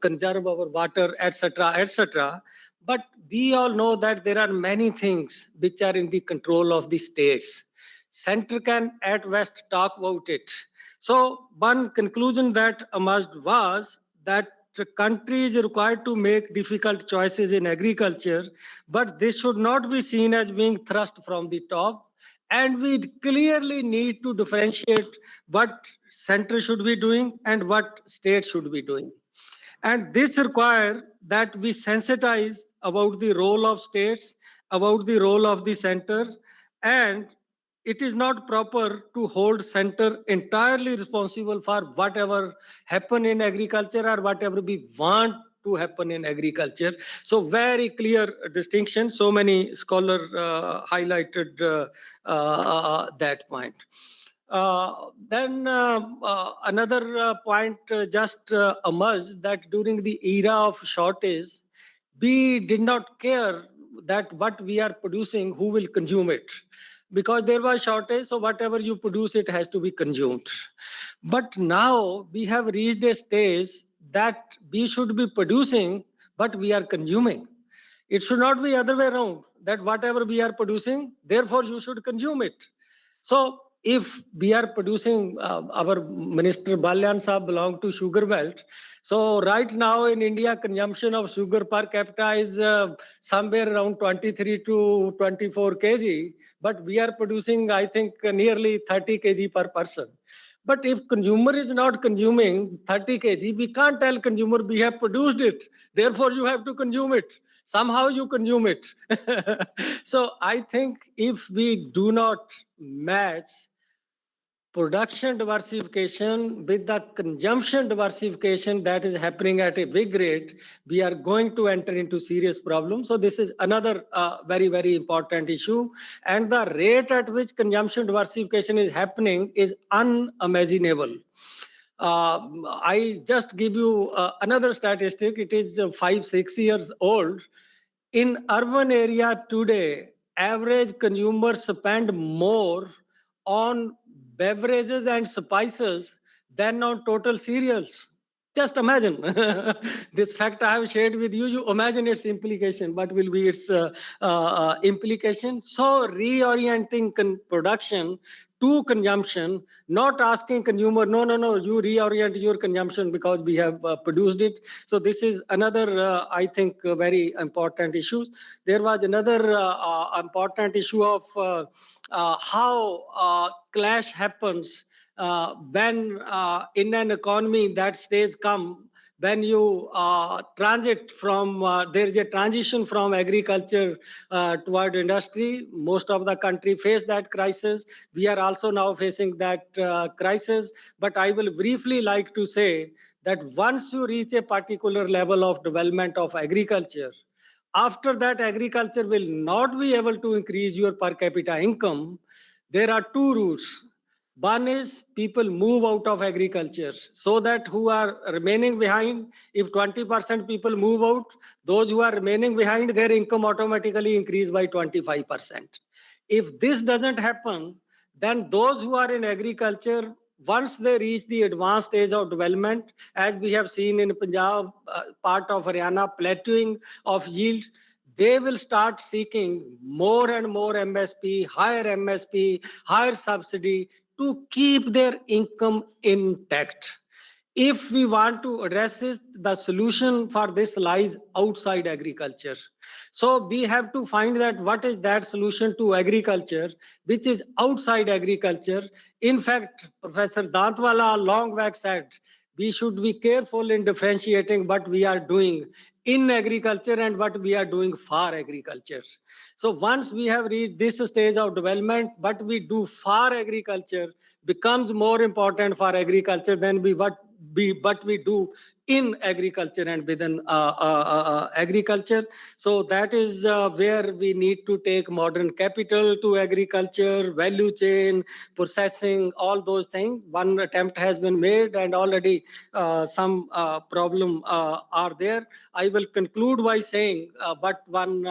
conserve our water, etc. But we all know that there are many things which are in the control of the states. Center can at best talk about it. So one conclusion that emerged was that the country is required to make difficult choices in agriculture, but this should not be seen as being thrust from the top. And we clearly need to differentiate what center should be doing and what state should be doing. And this requires that we sensitize about the role of states, about the role of the center, and it is not proper to hold center entirely responsible for whatever happen in agriculture or whatever we want to happen in agriculture. So very clear distinction. So many scholars highlighted that point. Then another point just emerged, that during the era of shortage, we did not care that what we are producing, who will consume it. Because there was shortage, so whatever you produce, it has to be consumed. But now we have reached a stage that we should be producing, but we are consuming. It should not be other way around, that whatever we are producing, therefore you should consume it. So if we are producing, our Minister Balyan Saab belong to sugar belt. So right now in India, consumption of sugar per capita is somewhere around 23 to 24 kg, but we are producing, I think, nearly 30 kg per person. But if consumer is not consuming 30 kg, we can't tell consumer we have produced it, therefore you have to consume it. Somehow you consume it. So I think if we do not match production diversification with the consumption diversification that is happening at a big rate, we are going to enter into serious problems. So this is another very, very important issue. And the rate at which consumption diversification is happening is unimaginable. I just give you another statistic. It is 5-6 years old. In urban area today, average consumers spend more on beverages and spices than on total cereals. Just imagine this fact I have shared with you. You imagine its implication. What will be its implication? So reorienting production to consumption, not asking consumer, no, you reorient your consumption because we have produced it. So this is another, I think, very important issue. There was another important issue of how clash happens when in an economy that stays calm, when you transit from, there is a transition from agriculture toward industry. Most of the country face that crisis. We are also now facing that crisis. But I will briefly like to say that once you reach a particular level of development of agriculture, after that agriculture will not be able to increase your per capita income. There are two routes. One is people move out of agriculture so that who are remaining behind, if 20% people move out, those who are remaining behind, their income automatically increase by 25%. If this doesn't happen, then those who are in agriculture, once they reach the advanced stage of development, as we have seen in Punjab, part of Haryana, plateauing of yield, they will start seeking more and more MSP, higher subsidy to keep their income intact. If we want to address it, the solution for this lies outside agriculture. So we have to find that what is that solution to agriculture, which is outside agriculture. In fact, Professor Dantwala long back said, we should be careful in differentiating what we are doing in agriculture and what we are doing for agriculture. So once we have reached this stage of development, what we do for agriculture becomes more important for agriculture than what we do in agriculture and within agriculture. So that is where we need to take modern capital to agriculture, value chain, processing, all those things. One attempt has been made and already some problem are there. I will conclude by saying, but one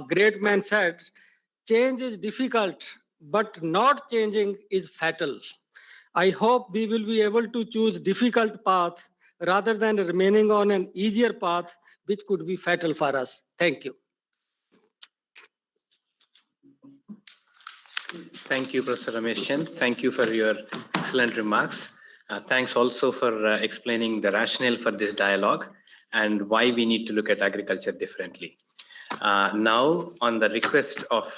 great man said, change is difficult, but not changing is fatal. I hope we will be able to choose difficult path rather than remaining on an easier path, which could be fatal for us. Thank you. Thank you, Professor Ramesh Chand. Thank you for your excellent remarks. Thanks also for explaining the rationale for this dialogue and why we need to look at agriculture differently. Now, on the request of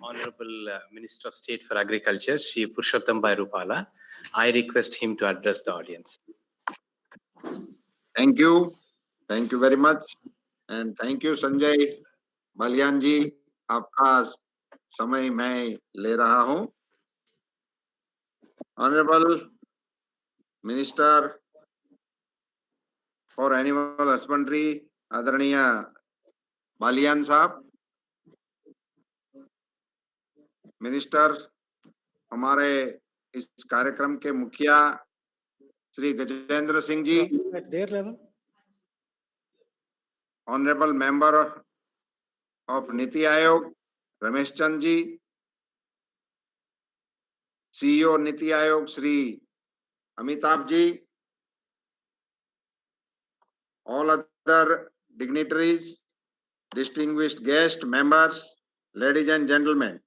Honorable Minister of State for Agriculture, Shri Purushottam Bhai Rupala, I request him to address the audience. Thank you very much, and thank you Sanjay Balyan जी. आपका समय मैं ले रहा हूं. Honorable Minister for Animal Husbandry, आदरणीय बालियान साहब, minister हमारे इस कार्यक्रम के मुखिया Shri Gajendra Singh ji, honourable member of NITI Aayog Ramesh Chand ji, CEO NITI Aayog Shri Amitabh ji, all other dignitaries, distinguished guests, members, ladies and gentlemen.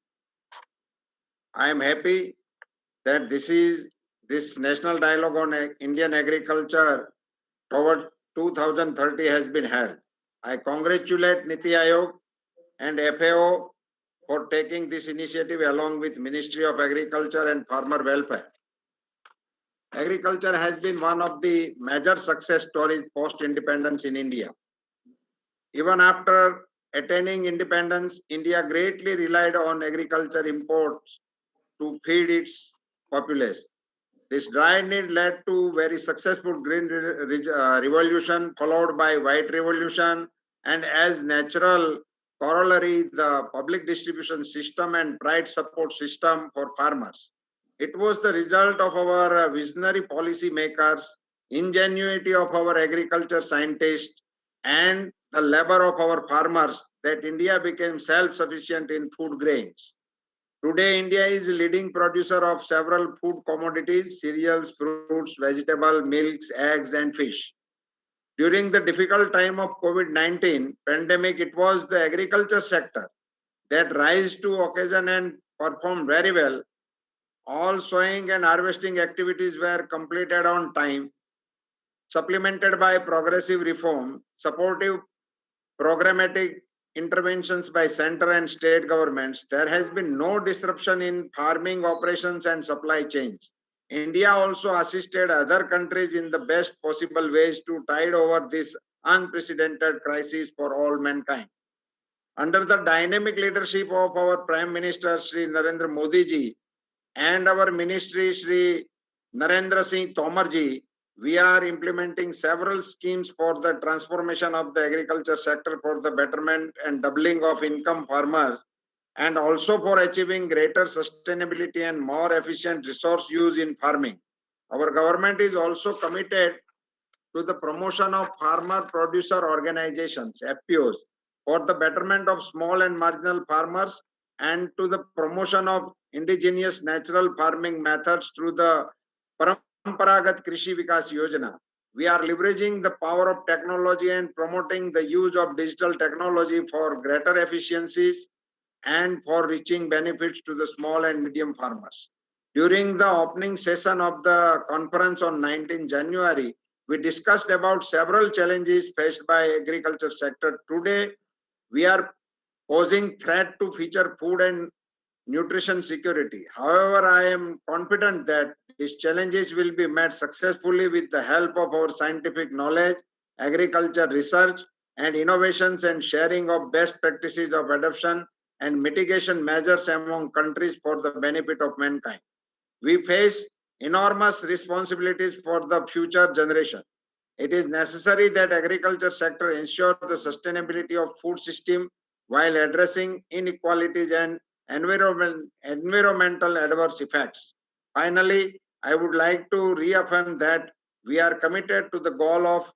I am happy that this national dialogue on Indian agriculture toward 2030 has been held. I congratulate Niti Aayog and FAO for taking this initiative along with Ministry of Agriculture and Farmer Welfare. Agriculture has been one of the major success stories post-independence in India. Even after attaining independence, India greatly relied on agriculture imports to feed its populace. This dry need led to very successful green revolution followed by white revolution, and as natural corollary the public distribution system and price support system for farmers. It was the result of our visionary policy makers, ingenuity of our agriculture scientists, and the labor of our farmers that India became self-sufficient in food grains. Today, India is a leading producer of several food commodities, cereals, fruits, vegetables, milks, eggs, and fish. During the difficult time of COVID-19 pandemic, it was the agriculture sector that rose to occasion and performed very well. All sowing and harvesting activities were completed on time, supplemented by progressive reform, supportive programmatic interventions by center and state governments, there has been no disruption in farming operations and supply chains. India also assisted other countries in the best possible ways to tide over this unprecedented crisis for all mankind. Under the dynamic leadership of our Prime Minister Sri Narendra Modi ji and our Ministry Sri Narendra Singh Tomar ji, we are implementing several schemes for the transformation of the agriculture sector for the betterment and doubling of income farmers, and also for achieving greater sustainability and more efficient resource use in farming. Our government is also committed to the promotion of farmer producer organizations, FPOs, for the betterment of small and marginal farmers, and to the promotion of indigenous natural farming methods through the Paramparagat Krishi Vikas Yojana. We are leveraging the power of technology and promoting the use of digital technology for greater efficiencies and for reaching benefits to the small and medium farmers. During the opening session of the conference on 19 January, we discussed about several challenges faced by agriculture sector. Today, we are posing threat to future food and nutrition security. However, I am confident that these challenges will be met successfully with the help of our scientific knowledge, agriculture research, and innovations, and sharing of best practices of adoption and mitigation measures among countries for the benefit of mankind. We face enormous responsibilities for the future generation. It is necessary that agriculture sector ensure the sustainability of food system while addressing inequalities and environmental adverse effects. Finally, I would like to reaffirm that we are committed to the goal of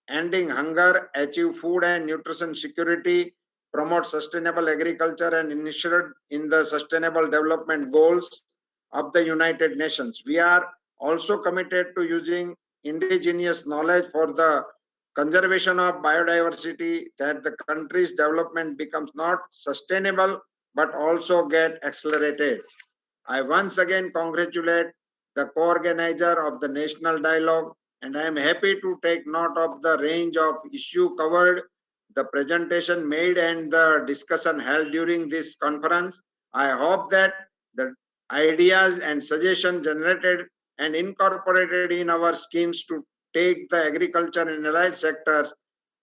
ending hunger, achieve food and nutrition security, promote sustainable agriculture, and ensure in the sustainable development goals of the United Nations. We are also committed to using indigenous knowledge for the conservation of biodiversity, that the country's development becomes not sustainable but also get accelerated. I once again congratulate the co-organizer of the National Dialogue, and I am happy to take note of the range of issue covered, the presentation made, and the discussion held during this conference. I hope that the ideas and suggestions generated and incorporated in our schemes to take the agriculture and allied sectors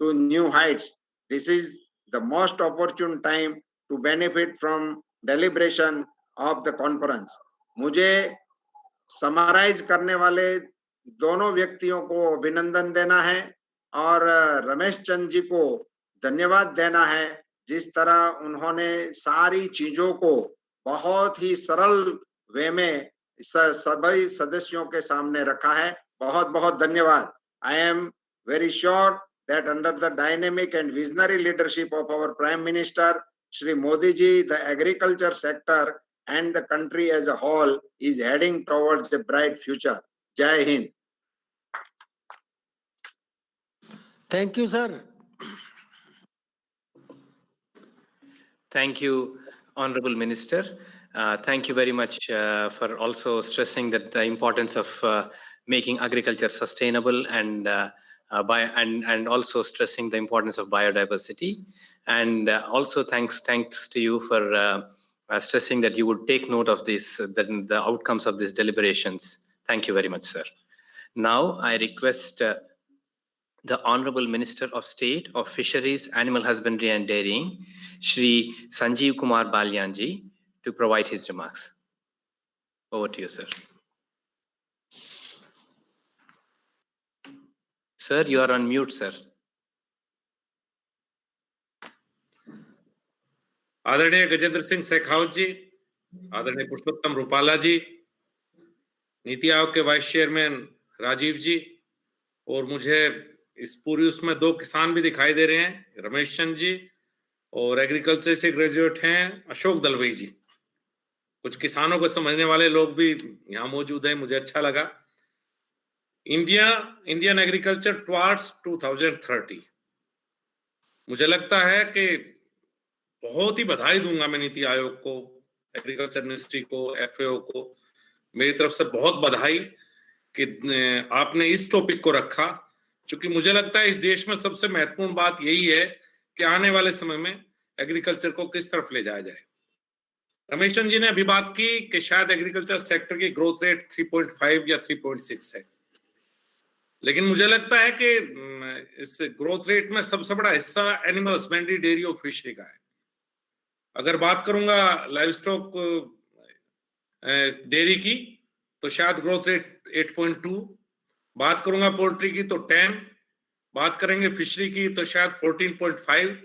to new heights. This is the most opportune time to benefit from deliberation of the conference. मुझे summarise करने वाले दोनों व्यक्तियों को अभिनंदन देना है और रमेश चंद जी को धन्यवाद देना है, जिस तरह उन्होंने सारी चीजों को बहुत ही सरल वे में सभी सदस्यों के सामने रखा है. बहुत बहुत धन्यवाद. I am very sure that under the dynamic and visionary leadership of our Prime Minister Shri Modi ji, the agriculture sector and the country as a whole is heading towards a bright future. Jai Hind. Thank you, sir. Thank you, Honorable Minister. Thank you very much for also stressing that the importance of making agriculture sustainable and also stressing the importance of biodiversity. And also thanks to you for stressing that you would take note of this, the outcomes of these deliberations. Thank you very much, sir. Now I request the Honorable Minister of State of Fisheries, Animal Husbandry and Dairying, Shri Sanjeev Kumar Balyanji, to provide his remarks. Over to you, sir. Sir, you are on mute, sir. आदरणीय गजेंद्र सिंह शेखावत जी, आदरणीय पुरुषोत्तम रूपाला जी, नीति आयोग के vice chairman Rajiv जी, और मुझे इस पूरी उसमें 2 किसान भी दिखाई दे रहे हैं, रमेश चंद जी, और एग्रीकल्चर से ग्रेजुएट हैं अशोक दलवई जी। कुछ किसानों को समझने वाले लोग भी यहाँ मौजूद हैं, मुझे अच्छा लगा। इंडियन एग्रीकल्चर टुवर्ड्स 2030, मुझे लगता है कि बहुत ही बधाई दूंगा मैं नीति आयोग को, एग्रीकल्चर मिनिस्ट्री को, एफएओ को, मेरी तरफ से बहुत बधाई कि आपने इस टॉपिक को रखा, क्योंकि मुझे लगता है इस देश में सबसे महत्वपूर्ण बात यही है कि आने वाले समय में एग्रीकल्चर को किस तरफ ले जाया जाए। रमेश चंद जी ने अभी बात की कि शायद एग्रीकल्चर सेक्टर की ग्रोथ रेट 3.5 या 3.6 है, लेकिन मुझे लगता है कि इस ग्रोथ रेट में सबसे बड़ा हिस्सा एनिमल हस्बेंड्री, डेयरी और फिशरी का है। अगर बात करूंगा लाइव स्टॉक डेयरी की तो शायद ग्रोथ रेट 8.2, बात करूंगा पोल्ट्री की तो 10, बात करेंगे फिशरी की तो शायद 14.5।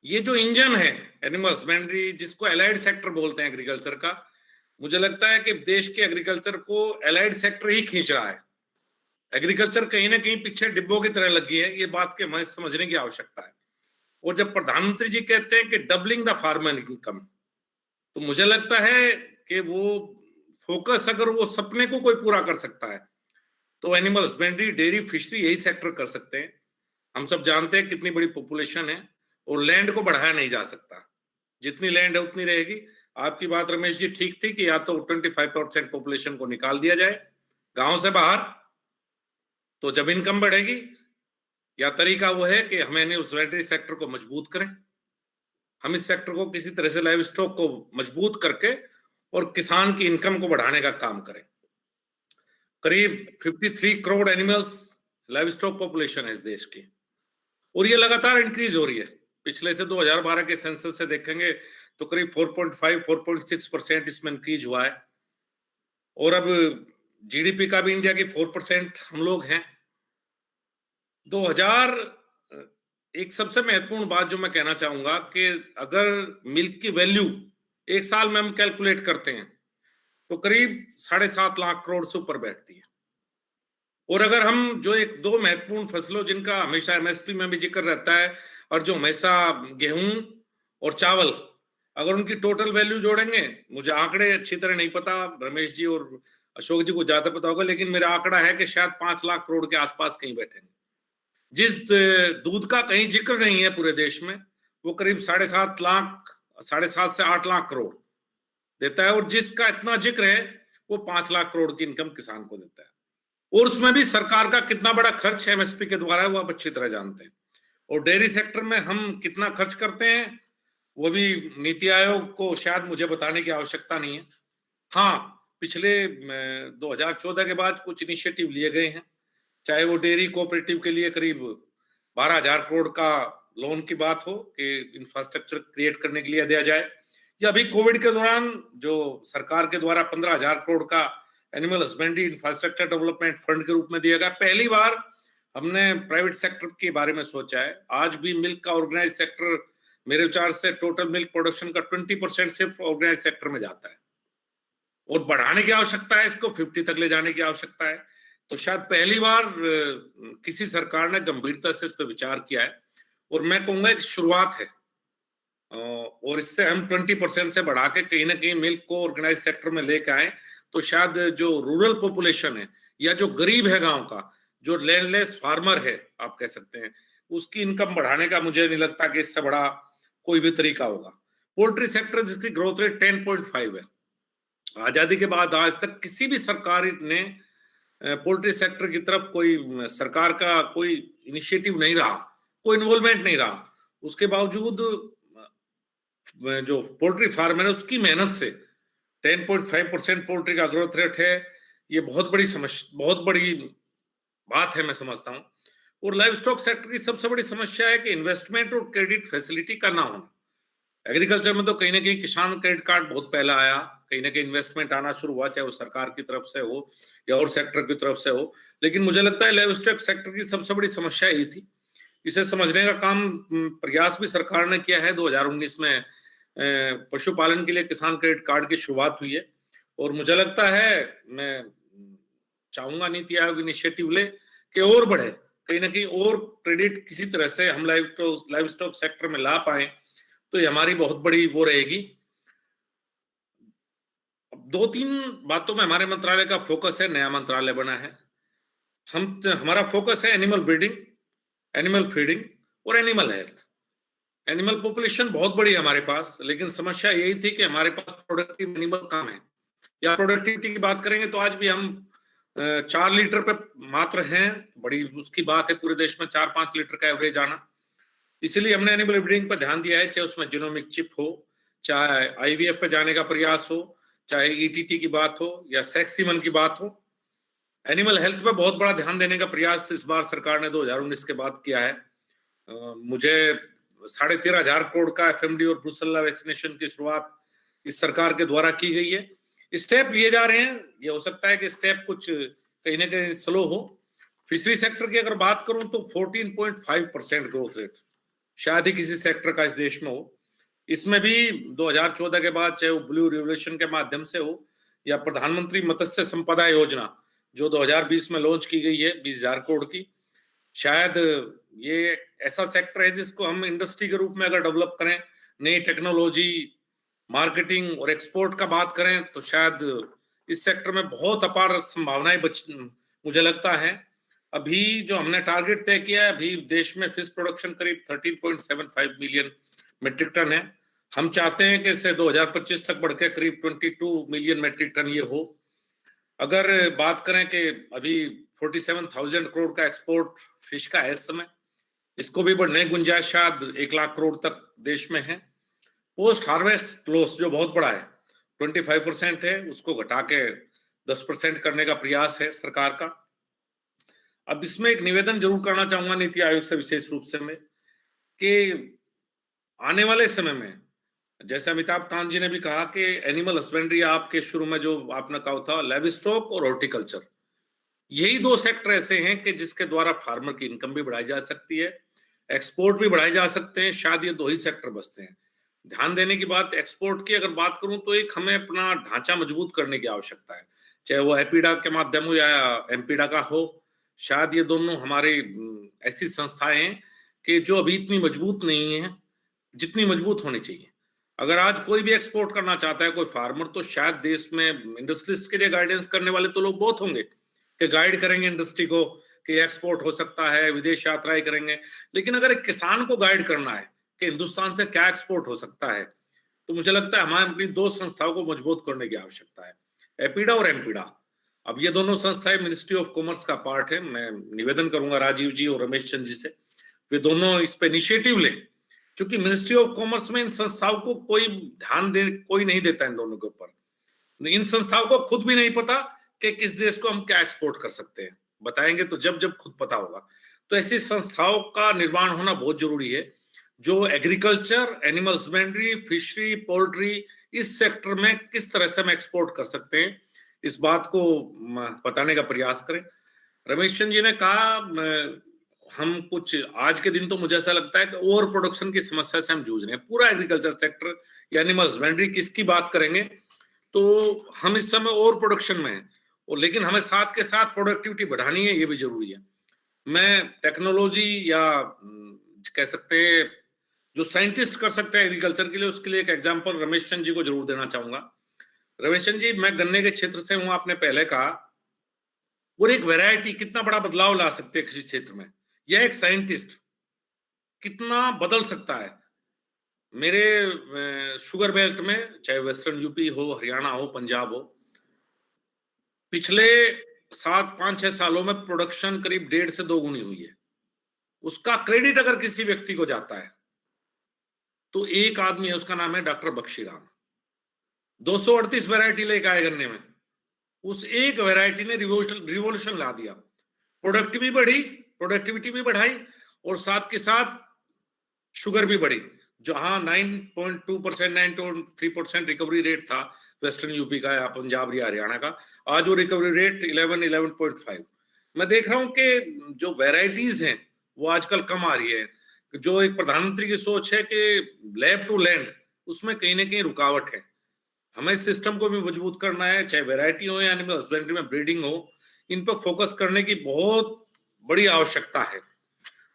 ये जो इंजन है एनिमल हस्बेंड्री, जिसको एलाइड सेक्टर बोलते हैं एग्रीकल्चर का, मुझे लगता है कि देश के एग्रीकल्चर को एलाइड सेक्टर ही खींच रहा है। एग्रीकल्चर कहीं ना कहीं पीछे डिब्बों की तरह लगी है, ये बात के हमें समझने की आवश्यकता है। और जब प्रधानमंत्री जी कहते हैं कि डबलिंग द फार्मर इनकम, तो मुझे लगता है कि वो फोकस, अगर वो सपने को कोई पूरा कर सकता है तो एनिमल हस्बेंड्री, डेयरी, फिशरी यही सेक्टर कर सकते हैं। हम सब जानते हैं कितनी बड़ी पॉपुलेशन है और लैंड को बढ़ाया नहीं जा सकता, जितनी लैंड है उतनी रहेगी। आपकी बात रमेश जी ठीक थी कि या तो 25% पॉपुलेशन को निकाल दिया जाए गांव से बाहर, तो जब इनकम बढ़ेगी, या तरीका वो है कि हमें एनिमल हस्बेंड्री सेक्टर को मजबूत करें, हम इस सेक्टर को किसी तरह से लाइव स्टॉक को मजबूत करके और किसान की इनकम को बढ़ाने का काम करें। करीब 53 crore animals live stock population है इस देश की, और ये लगातार इंक्रीज हो रही है। पिछले से 2012 के सेंसस से देखेंगे तो करीब 4.5-4.6% इसमें इंक्रीज हुआ है, और अब जीडीपी का भी इंडिया की 4% हम लोग हैं। एक सबसे महत्वपूर्ण बात जो मैं कहना चाहूंगा कि अगर मिल्क की वैल्यू एक साल में हम कैलकुलेट करते हैं तो करीब 7.5 लाख करोड़ से ऊपर बैठती है। और अगर हम जो 2 महत्वपूर्ण फसलों जिनका हमेशा एमएसपी में भी जिक्र रहता है, और जो हमेशा गेहूं और चावल, अगर उनकी टोटल वैल्यू जोड़ेंगे, मुझे आंकड़े अच्छी तरह नहीं पता, रमेश जी और अशोक जी को ज्यादा पता होगा, लेकिन मेरा आंकड़ा है कि शायद 5 लाख करोड़ के आसपास कहीं बैठेंगे। जिस दूध का कहीं जिक्र नहीं है पूरे देश में, वो करीब 7.5 से 8 लाख करोड़ देता है, और जिसका इतना जिक्र है वो 5 लाख करोड़ की इनकम किसान को देता है। और उसमें भी सरकार का कितना बड़ा खर्च एमएसपी के द्वारा है वो आप अच्छी तरह जानते हैं। और डेयरी सेक्टर में हम कितना खर्च करते हैं वो भी नीति आयोग को शायद मुझे बताने की आवश्यकता नहीं है। हाँ, पिछले 2014 के बाद कुछ इनिशिएटिव लिए गए हैं, चाहे वो डेयरी कोऑपरेटिव के लिए करीब 12,000 करोड़ का लोन की बात हो कि इंफ्रास्ट्रक्चर क्रिएट करने के लिए दिया जाए, या अभी कोविड के दौरान जो सरकार के द्वारा 15,000 करोड़ का animal husbandry infrastructure development fund के रूप में दिया गया। पहली बार हमने प्राइवेट सेक्टर के बारे में सोचा है। आज भी मिल्क का ऑर्गेनाइज सेक्टर, मेरे विचार से टोटल मिल्क प्रोडक्शन का 20% सिर्फ ऑर्गेनाइज सेक्टर में जाता है, और बढ़ाने की आवश्यकता है, इसको 50 तक ले जाने की आवश्यकता है। तो शायद पहली बार किसी सरकार ने गंभीरता से इस पर विचार किया है, और मैं कहूंगा एक शुरुआत है, और इससे हम 20% से बढ़ा के कहीं ना कहीं मिल्क को ऑर्गेनाइज सेक्टर में लेके आए, तो शायद जो रूरल पॉपुलेशन है या जो गरीब है गांव का, जो लैंडलेस फार्मर है आप कह सकते हैं, उसकी इनकम बढ़ाने का मुझे नहीं लगता कि इससे बड़ा कोई भी तरीका होगा। पोल्ट्री सेक्टर जिसकी ग्रोथ रेट 10.5 है। आजादी के बाद आज तक किसी भी सरकार ने पोल्ट्री सेक्टर की तरफ कोई सरकार का कोई इनिशिएटिव नहीं रहा, कोई इन्वॉल्वमेंट नहीं रहा। उसके बावजूद जो पोल्ट्री फार्म है उसकी मेहनत से 10.5% पोल्ट्री का ग्रोथ रेट है। ये बहुत बड़ी समस्या, बहुत बड़ी बात है, मैं समझता हूं। और लाइव स्टॉक सेक्टर की सबसे बड़ी समस्या है कि इन्वेस्टमेंट और क्रेडिट फैसिलिटी का ना होना। एग्रीकल्चर में तो कहीं ना कहीं किसान क्रेडिट कार्ड बहुत पहले आया, कहीं ना कहीं इन्वेस्टमेंट आना शुरू हुआ, चाहे वो सरकार की तरफ से हो या और सेक्टर की तरफ से हो। लेकिन मुझे लगता है लाइव स्टॉक सेक्टर की सबसे बड़ी समस्या यही थी। इसे समझने का काम प्रयास भी सरकार ने किया है। 2019 में पशुपालन के लिए किसान क्रेडिट कार्ड की शुरुआत हुई है और मुझे लगता है, मैं चाहूंगा नीति आयोग इनिशिएटिव ले कि और बढ़े, कहीं ना कहीं और क्रेडिट किसी तरह से हम लाइव स्टॉक सेक्टर में ला पाए तो ये हमारी बहुत बड़ी वो रहेगी। 2-3 बातों में हमारे मंत्रालय का फोकस है, नया मंत्रालय बना है। हमारा फोकस है एनिमल ब्रीडिंग, एनिमल फीडिंग और एनिमल हेल्थ। एनिमल पॉपुलेशन बहुत बड़ी है हमारे पास, लेकिन समस्या यही थी कि हमारे पास प्रोडक्टिव एनिमल कम है। या प्रोडक्टिविटी की बात करेंगे तो आज भी हम 4 लीटर पे मात्र हैं, बड़ी उसकी बात है पूरे देश में 4-5 लीटर का एवरेज आना। इसीलिए हमने एनिमल ब्रीडिंग पर ध्यान दिया है, चाहे उसमें जीनोमिक चिप हो, चाहे आईवीएफ पे जाने का प्रयास हो, चाहे ईटीटी की बात हो या सेक्स सीमन की बात हो। एनिमल हेल्थ पे बहुत बड़ा ध्यान देने का प्रयास इस बार सरकार ने 2019 के बाद किया है। मुझे 13,500 करोड़ का एफएमडी और ब्रूसेल्ला वैक्सीनेशन की शुरुआत इस सरकार के द्वारा की गई है। स्टेप लिए जा रहे हैं, ये हो सकता है कि स्टेप कुछ कहीं ना कहीं स्लो हो। फिशरी सेक्टर की अगर बात करूं तो 14.5% ग्रोथ रेट शायद ही किसी सेक्टर का इस देश में हो। इसमें भी 2014 के बाद, चाहे वो ब्लू रिवोल्यूशन के माध्यम से हो या प्रधानमंत्री मत्स्य संपदा योजना जो 2020 में लॉन्च की गई है 20,000 करोड़ की, शायद ये ऐसा सेक्टर है जिसको हम इंडस्ट्री के रूप में अगर डेवलप करें, नई टेक्नोलॉजी, मार्केटिंग और एक्सपोर्ट का बात करें तो शायद इस सेक्टर में बहुत अपार संभावनाएं मुझे लगता है। अभी जो हमने टारगेट तय किया है, अभी देश में फिश प्रोडक्शन करीब 13.75 मिलियन मेट्रिक टन है। हम चाहते हैं कि इसे 2025 तक बढ़ के करीब 22 मिलियन मेट्रिक टन ये हो। अगर बात करें कि अभी 47,000 करोड़ का एक्सपोर्ट फिश का है इस समय, इसको भी बढ़ने की गुंजाइश शायद 1 लाख करोड़ तक देश में है। पोस्ट हार्वेस्ट लॉस जो बहुत बड़ा है, 25% है, उसको घटा के 10% करने का प्रयास है सरकार का। अब इसमें एक निवेदन जरूर करना चाहूंगा नीति आयोग से विशेष रूप से मैं, कि आने वाले समय में, जैसे अमिताभ कांत जी ने भी कहा कि एनिमल हस्बेंड्री, आपके शुरू में जो आपने कहा था लाइव स्टॉक और हॉर्टिकल्चर, यही 2 सेक्टर ऐसे हैं कि जिसके द्वारा फार्मर की इनकम भी बढ़ाई जा सकती है, एक्सपोर्ट भी बढ़ाए जा सकते हैं। शायद ये 2 ही सेक्टर बचते हैं। ध्यान देने की बात एक्सपोर्ट की अगर बात करूं तो एक हमें अपना ढांचा मजबूत करने की आवश्यकता है, चाहे वो एपीडा के माध्यम हो या एमपीडा का हो। शायद ये दोनों हमारी ऐसी संस्थाएं हैं कि जो अभी इतनी मजबूत नहीं है जितनी मजबूत होनी चाहिए। अगर आज कोई भी एक्सपोर्ट करना चाहता है कोई फार्मर, तो शायद देश में इंडस्ट्रीज के लिए गाइडेंस करने वाले तो लोग बहुत होंगे कि गाइड करेंगे इंडस्ट्री को कि एक्सपोर्ट हो सकता है, विदेश यात्राएं करेंगे। लेकिन अगर एक किसान को गाइड करना है कि हिंदुस्तान से क्या एक्सपोर्ट हो सकता है, तो मुझे लगता है हमारे अपनी 2 संस्थाओं को मजबूत करने की आवश्यकता है, एपीडा और एमपीडा। अब ये दोनों संस्थाएं मिनिस्ट्री ऑफ कॉमर्स का पार्ट है। मैं निवेदन करूंगा राजीव जी और रमेश चंद जी से, वे दोनों इस पे इनिशिएटिव लें, क्योंकि मिनिस्ट्री ऑफ कॉमर्स में इन संस्थाओं को कोई ध्यान कोई नहीं देता इन दोनों के ऊपर। इन संस्थाओं को खुद भी नहीं पता कि किस देश को हम क्या एक्सपोर्ट कर सकते हैं। बताएंगे तो जब खुद पता होगा। तो ऐसी संस्थाओं का निर्माण होना बहुत जरूरी है जो agriculture, animal husbandry, fishery, poultry, इस सेक्टर में किस तरह से हम एक्सपोर्ट कर सकते हैं, इस बात को बताने का प्रयास करें। रमेश चंद जी ने कहा, हम कुछ आज के दिन तो मुझे ऐसा लगता है कि ओवर प्रोडक्शन की समस्या से हम जूझ रहे हैं। पूरा एग्रीकल्चर सेक्टर या एनिमल हस्बेंड्री किसकी बात करेंगे तो हम इस समय ओवर प्रोडक्शन में हैं, और लेकिन हमें साथ के साथ प्रोडक्टिविटी बढ़ानी है, ये भी जरूरी है। मैं टेक्नोलॉजी या कह सकते हैं जो साइंटिस्ट कर सकते हैं एग्रीकल्चर के लिए, उसके लिए एक एग्जांपल रमेश चंद जी को जरूर देना चाहूंगा। रमेश चंद जी, मैं गन्ने के क्षेत्र से हूं, आपने पहले कहा, और एक वैरायटी कितना बड़ा बदलाव ला सकते हैं किसी क्षेत्र में, यह एक साइंटिस्ट कितना बदल सकता है। मेरे शुगर बेल्ट में, चाहे वेस्टर्न यूपी हो, हरियाणा हो, पंजाब हो, पिछले 5-6 सालों में प्रोडक्शन करीब 1.5 से 2 गुनी हुई है। उसका क्रेडिट अगर किसी व्यक्ति को जाता है तो एक आदमी है, उसका नाम है डॉक्टर बख्शीराम। 238 वैरायटी लेके आए गन्ने में, उस एक वैरायटी ने रिवोल्यूशन ला दिया। प्रोडक्टिविटी भी बढ़ाई और साथ के साथ शुगर भी बढ़ी। जहां 9.2%, 9.3% रिकवरी रेट था वेस्टर्न यूपी का या पंजाब या हरियाणा का, आज वो रिकवरी रेट 11.5। मैं देख रहा हूं कि जो वैरायटीज हैं वो आजकल कम आ रही है। जो एक प्रधानमंत्री की सोच है कि लैब टू लैंड, उसमें कहीं ना कहीं रुकावट है। हमें इस सिस्टम को भी मजबूत करना है, चाहे वैरायटी हो या एनिमल हस्बेंड्री में ब्रीडिंग हो, इन पर फोकस करने की बहुत बड़ी आवश्यकता है।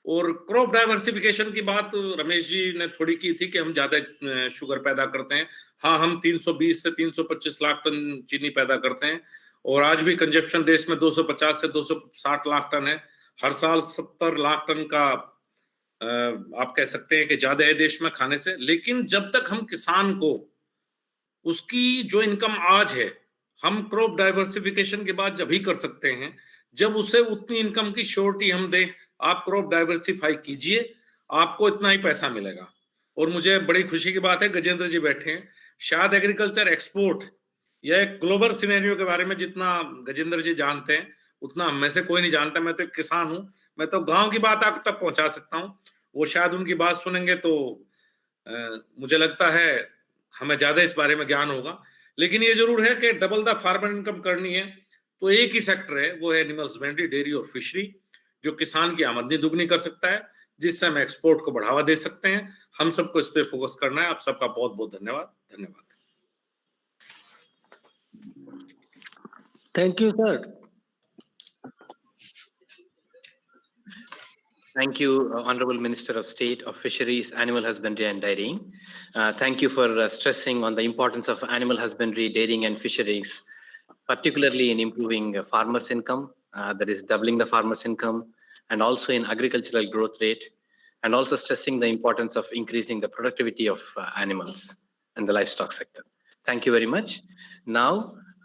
और क्रॉप डाइवर्सिफिकेशन की बात रमेश जी ने थोड़ी की थी कि हम ज्यादा शुगर पैदा करते हैं। हाँ, हम 320 से 325 लाख टन चीनी पैदा करते हैं और आज भी कंजप्शन देश में 250 से 260 लाख टन है। हर साल 70 लाख टन का आप कह सकते हैं कि ज्यादा है देश में खाने से। लेकिन जब तक हम किसान को उसकी जो इनकम आज है, हम क्रॉप डाइवर्सिफिकेशन के बाद जब ही कर सकते हैं जब उसे उतनी इनकम की श्योरिटी हम दें। आप क्रॉप डाइवर्सिफाई कीजिए, आपको इतना ही पैसा मिलेगा। और मुझे बड़ी खुशी की बात है गजेंद्र जी बैठे हैं। शायद एग्रीकल्चर एक्सपोर्ट या एक ग्लोबल सिनेरियो के बारे में जितना गजेंद्र जी जानते हैं उतना हम में से कोई नहीं जानता। मैं तो एक किसान हूं, मैं तो गांव की बात आप तक पहुंचा सकता हूं। वो शायद उनकी बात सुनेंगे तो मुझे लगता है हमें ज्यादा इस बारे में ज्ञान होगा। लेकिन ये जरूर है कि डबल द फार्मर इनकम करनी है तो एक ही सेक्टर है, वो है एनिमल हस्बेंड्री, डेयरी और फिशरी, जो किसान की आमदनी दुगनी कर सकता है, जिससे हम एक्सपोर्ट को बढ़ावा दे सकते हैं। हम सबको इस पे फोकस करना है। आप सबका बहुत बहुत धन्यवाद। Thank you, sir. Thank you, Honorable Minister of State of Fisheries, Animal Husbandry and Dairying. Thank you for stressing on the importance of animal husbandry, dairying and fisheries, particularly in improving farmers' income, that is doubling the farmers' income, and also in agricultural growth rate, and also stressing the importance of increasing the productivity of animals and the livestock sector. Thank you very much. Now,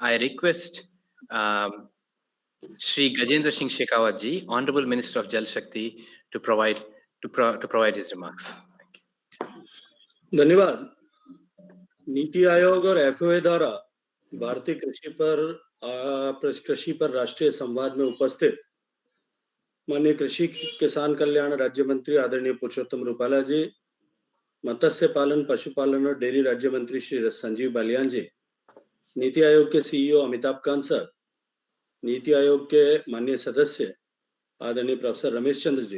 I request Shri Gajendra Singh Shekhawat ji, Honorable Minister of Jal Shakti, to provide his remarks. Thank you. धन्यवाद। नीति आयोग और एफओए द्वारा भारतीय कृषि पर राष्ट्रीय संवाद में उपस्थित माननीय कृषि किसान कल्याण राज्य मंत्री आदरणीय पुरुषोत्तम रूपाला जी, मत्स्य पालन, पशुपालन और डेयरी राज्य मंत्री श्री संजीव बालियान जी, नीति आयोग के सीईओ अमिताभ कांत सर, नीति आयोग के माननीय सदस्य आदरणीय प्रोफेसर रमेश चंद्र जी,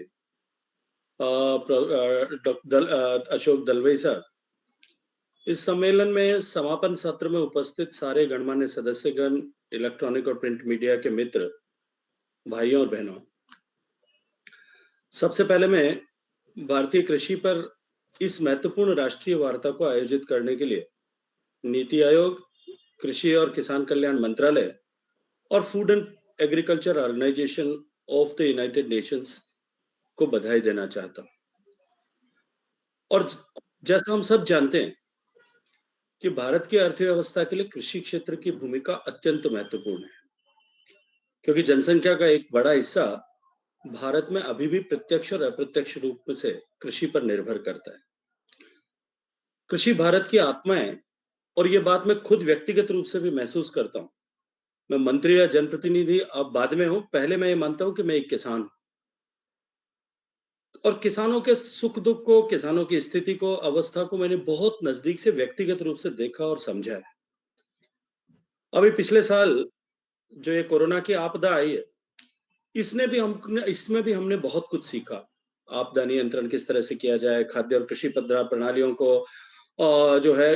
अशोक दलवई साहब, इस सम्मेलन में समापन सत्र में उपस्थित सारे गणमान्य सदस्यगण, इलेक्ट्रॉनिक और प्रिंट मीडिया के मित्र, भाइयों और बहनों, सबसे पहले मैं भारतीय कृषि पर इस महत्वपूर्ण राष्ट्रीय वार्ता को आयोजित करने के लिए नीति आयोग, कृषि और किसान कल्याण मंत्रालय और food and agriculture organisation of the United Nations को बधाई देना चाहता हूं। और जैसा हम सब जानते हैं कि भारत की अर्थव्यवस्था के लिए कृषि क्षेत्र की भूमिका अत्यंत महत्वपूर्ण है, क्योंकि जनसंख्या का एक बड़ा हिस्सा भारत में अभी भी प्रत्यक्ष और अप्रत्यक्ष रूप से कृषि पर निर्भर करता है। कृषि भारत की आत्मा है और ये बात मैं खुद व्यक्तिगत रूप से भी महसूस करता हूं। मैं मंत्री या जनप्रतिनिधि अब बाद में हूं, पहले मैं ये मानता हूं कि मैं एक किसान हूं और किसानों के सुख दुख को, किसानों की स्थिति को, अवस्था को मैंने बहुत नजदीक से व्यक्तिगत रूप से देखा और समझा है। अभी पिछले साल जो ये कोरोना की आपदा आई है, इसमें भी हमने बहुत कुछ सीखा। आपदा नियंत्रण किस तरह से किया जाए, खाद्य और कृषि प्रणालियों को जो है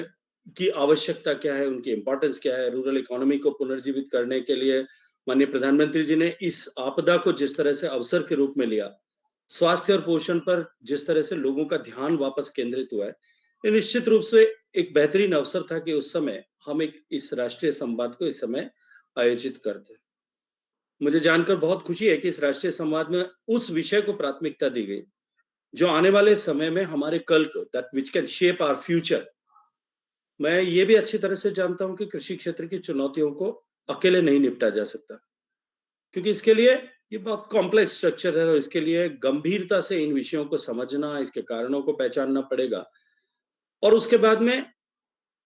की आवश्यकता क्या है, उनकी इंपॉर्टेंस क्या है, रूरल इकोनॉमी को पुनर्जीवित करने के लिए माननीय प्रधानमंत्री जी ने इस आपदा को जिस तरह से अवसर के रूप में लिया, स्वास्थ्य और पोषण पर जिस तरह से लोगों का ध्यान वापस केंद्रित हुआ है, ये निश्चित रूप से एक बेहतरीन अवसर था कि उस समय हम इस राष्ट्रीय संवाद को इस समय आयोजित करते। मुझे जानकर बहुत खुशी है कि इस राष्ट्रीय संवाद में उस विषय को प्राथमिकता दी गई जो आने वाले समय में हमारे कल को, that which can shape our future. मैं ये भी अच्छी तरह से जानता हूं कि कृषि क्षेत्र की चुनौतियों को अकेले नहीं निपटा जा सकता, क्योंकि इसके लिए ये बहुत कॉम्प्लेक्स स्ट्रक्चर है और इसके लिए गंभीरता से इन विषयों को समझना, इसके कारणों को पहचानना पड़ेगा। और उसके बाद में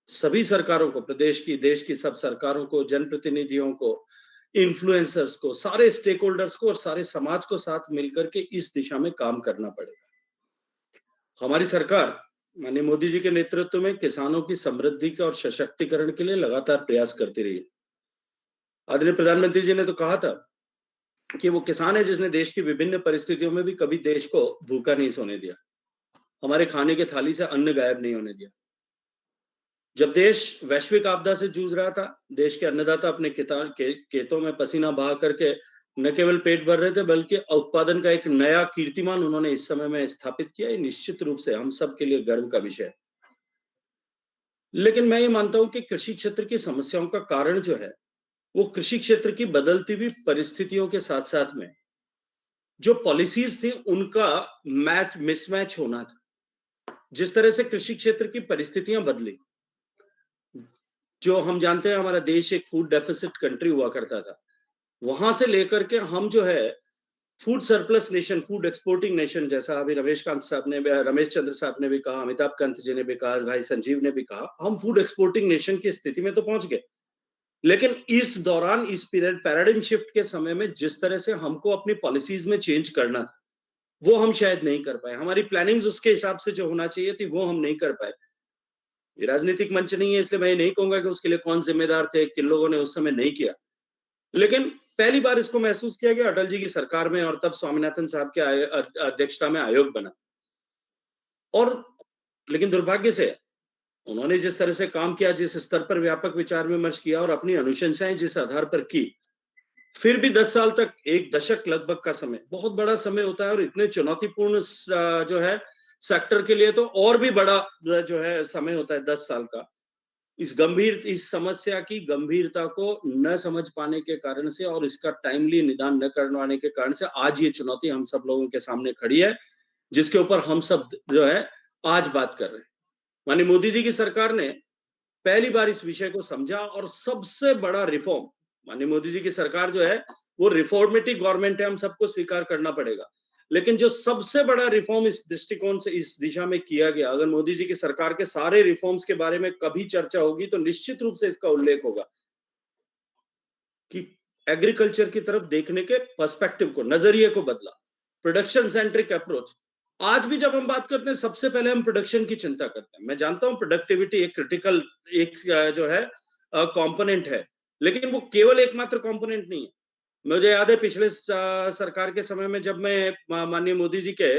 सभी सरकारों को, प्रदेश की, देश की सब सरकारों को, जनप्रतिनिधियों को, इन्फ्लुएंसर्स को, सारे स्टेक होल्डर्स को और सारे समाज को साथ मिलकर के इस दिशा में काम करना पड़ेगा। हमारी सरकार माननीय मोदी जी के नेतृत्व में किसानों की समृद्धि का और सशक्तिकरण के लिए लगातार प्रयास करती रही है। आदरणीय प्रधानमंत्री जी ने तो कहा था कि वो किसान है जिसने देश की विभिन्न परिस्थितियों में भी कभी देश को भूखा नहीं सोने दिया, हमारे खाने के थाली से अन्न गायब नहीं होने दिया। जब देश वैश्विक आपदा से जूझ रहा था, देश के अन्नदाता अपने खेतों में पसीना बहा करके न केवल पेट भर रहे थे, बल्कि उत्पादन का एक नया कीर्तिमान उन्होंने इस समय में स्थापित किया। ये निश्चित रूप से हम सब के लिए गर्व का विषय है। लेकिन मैं ये मानता हूं कि कृषि क्षेत्र की समस्याओं का कारण जो है, वो कृषि क्षेत्र की बदलती हुई परिस्थितियों के साथ साथ में जो पॉलिसीज थी उनका मिसमैच होना था। जिस तरह से कृषि क्षेत्र की परिस्थितियां बदली, जो हम जानते हैं हमारा देश एक फूड डेफिसिट कंट्री हुआ करता था, वहां से लेकर के हम जो है food surplus nation, food exporting nation, जैसा अभी रमेश चंद्र साहब ने भी कहा, अमिताभ कांत जी ने भी कहा, भाई संजीव ने भी कहा, हम फूड एक्सपोर्टिंग नेशन की स्थिति में तो पहुंच गए। लेकिन इस दौरान, इस पीरियड, पैराडिम शिफ्ट के समय में जिस तरह से हमको अपनी पॉलिसीज में चेंज करना था, वो हम शायद नहीं कर पाए। हमारी प्लानिंग्स उसके हिसाब से जो होना चाहिए थी, वो हम नहीं कर पाए। ये राजनीतिक मंच नहीं है, इसलिए मैं ये नहीं कहूंगा कि उसके लिए कौन जिम्मेदार थे, किन लोगों ने उस समय नहीं किया। लेकिन पहली बार इसको महसूस किया गया अटल जी की सरकार में, और तब स्वामीनाथन साहब के अध्यक्षता में आयोग बना। और लेकिन दुर्भाग्य से उन्होंने जिस तरह से काम किया, जिस स्तर पर व्यापक विचार विमर्श किया और अपनी अनुशंसाएं जिस आधार पर की, फिर भी 10 साल तक, एक दशक लगभग का समय बहुत बड़ा समय होता है, और इतने चुनौतीपूर्ण जो है सेक्टर के लिए तो और भी बड़ा जो है समय होता है 10 साल का। इस समस्या की गंभीरता को न समझ पाने के कारण से और इसका टाइमली निदान न करवाने के कारण से आज ये चुनौती हम सब लोगों के सामने खड़ी है, जिसके ऊपर हम सब जो है आज बात कर रहे हैं। माननीय मोदी जी की सरकार ने पहली बार इस विषय को समझा, और सबसे बड़ा रिफॉर्म, माननीय मोदी जी की सरकार जो है वो रिफॉर्मेटिव गवर्नमेंट है, हम सबको स्वीकार करना पड़ेगा। लेकिन जो सबसे बड़ा रिफॉर्म इस दृष्टिकोण से, इस दिशा में किया गया, अगर मोदी जी की सरकार के सारे रिफॉर्म्स के बारे में कभी चर्चा होगी तो निश्चित रूप से इसका उल्लेख होगा कि एग्रीकल्चर की तरफ देखने के पर्सपेक्टिव को, नजरिए को बदला। Production centric approach. आज भी जब हम बात करते हैं, सबसे पहले हम प्रोडक्शन की चिंता करते हैं। मैं जानता हूं प्रोडक्टिविटी एक क्रिटिकल, एक जो है कंपोनेंट है, लेकिन वो केवल एकमात्र कंपोनेंट नहीं है। मुझे याद है पिछले सरकार के समय में, जब मैं माननीय मोदी जी के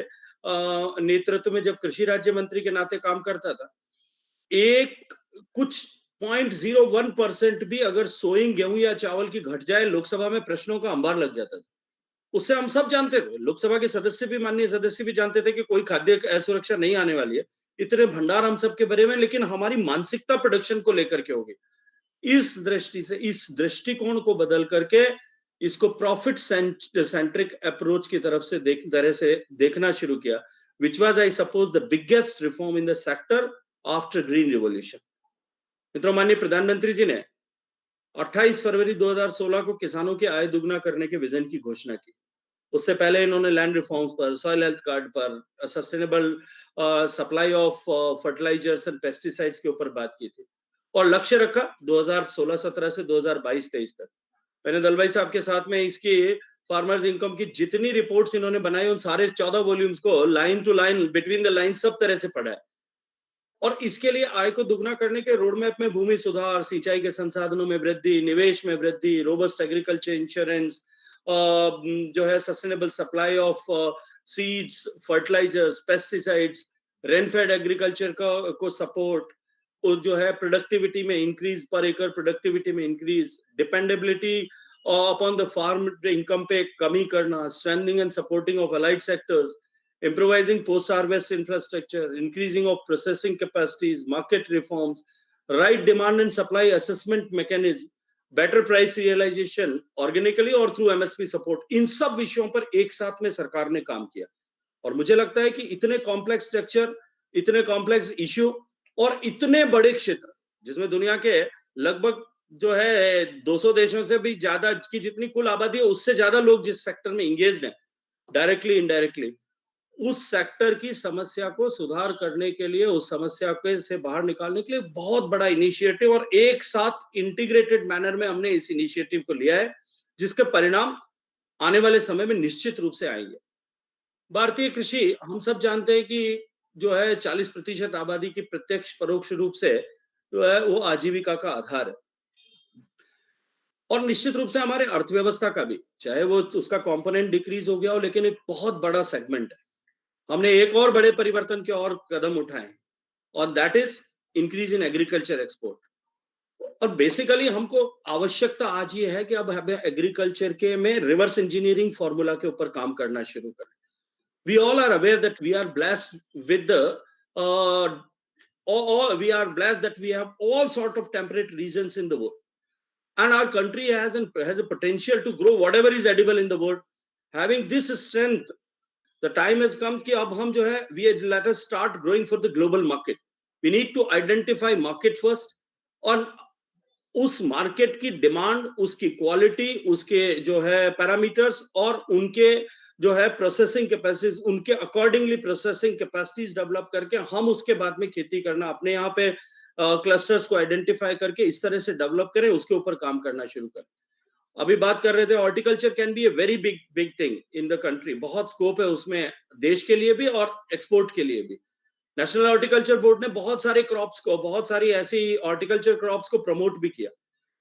नेतृत्व में जब कृषि राज्य मंत्री के नाते काम करता था, एक कुछ 0.01% भी अगर सोइंग गेहूं या चावल की घट जाए, लोकसभा में प्रश्नों का अंबार लग जाता था। उससे हम सब जानते थे, लोकसभा के सदस्य भी, माननीय सदस्य भी जानते थे कि कोई खाद्य असुरक्षा नहीं आने वाली है। इतने भंडार हम सबके भरे में, लेकिन हमारी मानसिकता प्रोडक्शन को लेकर के होगी। इस दृष्टि से, इस दृष्टिकोण को बदल करके इसको प्रॉफिट सेंट्रिक अप्रोच की तरफ से देखना शुरू किया, which was I suppose the biggest reform in the sector after green revolution। मित्रों, माननीय प्रधानमंत्री जी ने 28 फरवरी 2016 को किसानों की आय दुगना करने के विजन की घोषणा की। उससे पहले इन्होंने लैंड रिफॉर्म्स पर, सॉइल हेल्थ कार्ड पर, sustainable supply of fertilisers and pesticides के ऊपर बात की थी, और लक्ष्य रखा 2016-17 से 2022-23 तक। मैंने दल भाई साहब के साथ में इसकी फार्मर्स इनकम की जितनी रिपोर्ट्स इन्होंने बनाई, उन सारे 14 वॉल्यूम्स को line to line, between the line, सब तरह से पढ़ा है। और इसके लिए आय को दुगना करने के रोड मैप में भूमि सुधार, सिंचाई के संसाधनों में वृद्धि, निवेश में वृद्धि, रोबस्ट एग्रीकल्चर इंश्योरेंस, जो है sustainable supply of seeds, fertilisers, pesticides, rainfed agriculture को सपोर्ट, जो है प्रोडक्टिविटी में इंक्रीज, पर एकड़ प्रोडक्टिविटी में increase, dependability upon the farm income पे कमी करना, strengthening and supporting of allied sectors, improvising post-harvest infrastructure, increasing of processing capacities, market reforms, right demand and supply assessment mechanism, better price realization organically और through MSP support, इन सब विषयों पर एक साथ में सरकार ने काम किया। और मुझे लगता है कि इतने कॉम्प्लेक्स स्ट्रक्चर, इतने कॉम्प्लेक्स इश्यू और इतने बड़े क्षेत्र जिसमें दुनिया के लगभग जो है 200 देशों से भी ज्यादा की जितनी कुल आबादी है उससे ज्यादा लोग जिस सेक्टर में इंगेज्ड हैं, डायरेक्टली इनडायरेक्टली, उस सेक्टर की समस्या को सुधार करने के लिए, उस समस्या के से बाहर निकालने के लिए बहुत बड़ा इनिशिएटिव और एक साथ इंटीग्रेटेड मैनर में हमने इस इनिशिएटिव को लिया है, जिसके परिणाम आने वाले समय में निश्चित रूप से आएंगे। भारतीय कृषि हम सब जानते हैं कि जो है 40% आबादी की प्रत्यक्ष परोक्ष रूप से जो है वो आजीविका का आधार है और निश्चित रूप से हमारे अर्थव्यवस्था का भी, चाहे वो उसका कंपोनेंट डिक्रीज हो गया हो, लेकिन एक बहुत बड़ा सेगमेंट है। हमने एक और बड़े परिवर्तन के और कदम उठाए और that is increase in agriculture export. और बेसिकली हमको आवश्यकता आज ये है कि अब हमें एग्रीकल्चर के में रिवर्स इंजीनियरिंग फॉर्मूला के ऊपर काम करना शुरू करें। We all are aware that we are blessed with we are blessed that we have all sort of temperate regions in the world, and our country has a potential to grow whatever is edible in the world. Having this strength, the time has come कि अब हम जो है let us start growing for the global market. We need to identify market first, और उस market की demand, उसकी quality, उसके जो है पैरामीटर्स और उनके जो है प्रोसेसिंग कैपेसिटीज, उनके अकॉर्डिंगली प्रोसेसिंग कैपेसिटीज डेवलप करके हम उसके बाद में खेती करना, अपने यहाँ पे क्लस्टर्स को आइडेंटिफाई करके इस तरह से डेवलप करें, उसके ऊपर काम करना शुरू करें। अभी बात कर रहे थे horticulture can be a very big thing in the country, बहुत स्कोप है उसमें देश के लिए भी और एक्सपोर्ट के लिए भी। नेशनल हॉर्टिकल्चर बोर्ड ने बहुत सारे क्रॉप्स को, बहुत सारी ऐसी हॉर्टिकल्चर क्रॉप्स को प्रमोट भी किया,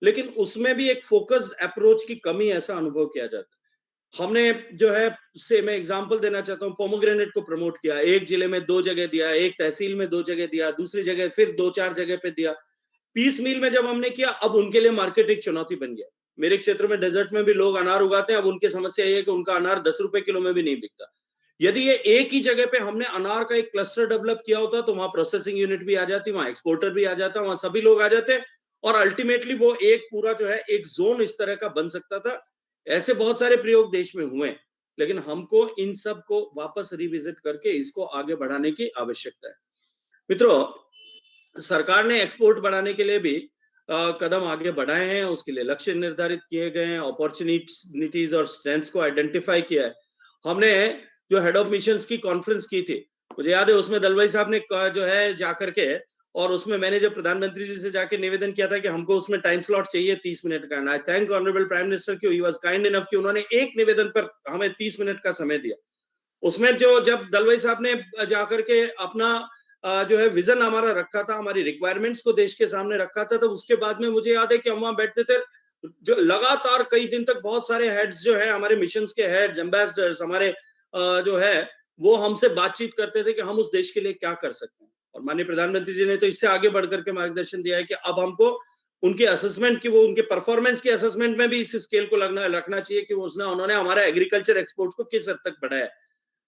लेकिन उसमें भी एक फोकस्ड अप्रोच की कमी ऐसा अनुभव किया जाता है। हमने जो है से मैं एग्जांपल देना चाहता हूँ, पोमोग्रेनेट को प्रमोट किया, एक जिले में 2 जगह दिया, एक तहसील में 2 जगह दिया, दूसरी जगह फिर 2-4 जगह पे दिया। पीस मील में जब हमने किया, अब उनके लिए मार्केट एक चुनौती बन गया। मेरे क्षेत्र में डेजर्ट में भी लोग अनार उगाते हैं, अब उनकी समस्या ये है कि उनका अनार 10 रुपए किलो में भी नहीं बिकता। यदि ये एक ही जगह पे हमने अनार का एक क्लस्टर डेवलप किया होता तो वहां प्रोसेसिंग यूनिट भी आ जाती, वहां एक्सपोर्टर भी आ जाता, वहां सभी लोग आ जाते और अल्टीमेटली वो एक पूरा जो है एक जोन इस तरह का बन सकता था। ऐसे बहुत सारे प्रयोग देश में हुए, लेकिन हमको इन सब को वापस रिविजिट करके इसको आगे बढ़ाने की आवश्यकता है। मित्रों, सरकार ने एक्सपोर्ट बढ़ाने के लिए भी कदम आगे बढ़ाए हैं, उसके लिए लक्ष्य निर्धारित किए गए हैं, अपॉर्चुनिटीज और स्ट्रेंथ्स को आइडेंटिफाई किया है। हमने जो हेड ऑफ मिशंस की कॉन्फ्रेंस की थी, मुझे याद है उसमें दलवाई साहब ने जो है जाकर के, और उसमें मैंने जब प्रधानमंत्री जी से जाके निवेदन किया था कि हमको उसमें टाइम स्लॉट चाहिए 30 मिनट का, आई थैंक ऑनरेबल प्राइम मिनिस्टर कि ही वाज काइंड इनफ कि उन्होंने एक निवेदन पर हमें 30 मिनट का समय दिया। उसमें जो जब दलवाई साहब ने जाकर के अपना जो है विजन हमारा रखा था, हमारी रिक्वायरमेंट्स को देश के सामने रखा था, तो उसके बाद में मुझे याद है कि हम वहां बैठते थे, जो लगातार कई दिन तक बहुत सारे हेड्स जो है हमारे मिशंस के हेड्स, एम्बेसडर्स हमारे जो है वो हमसे बातचीत करते थे कि हम उस देश के लिए क्या कर सकते हैं। और माननीय प्रधानमंत्री जी ने तो इससे आगे बढ़कर के मार्गदर्शन दिया है कि अब हमको उनके असेसमेंट की, वो उनके परफॉर्मेंस के असेसमेंट में भी इस स्केल को रखना चाहिए कि उन्होंने हमारा एग्रीकल्चर एक्सपोर्ट को किस हद तक बढ़ाया।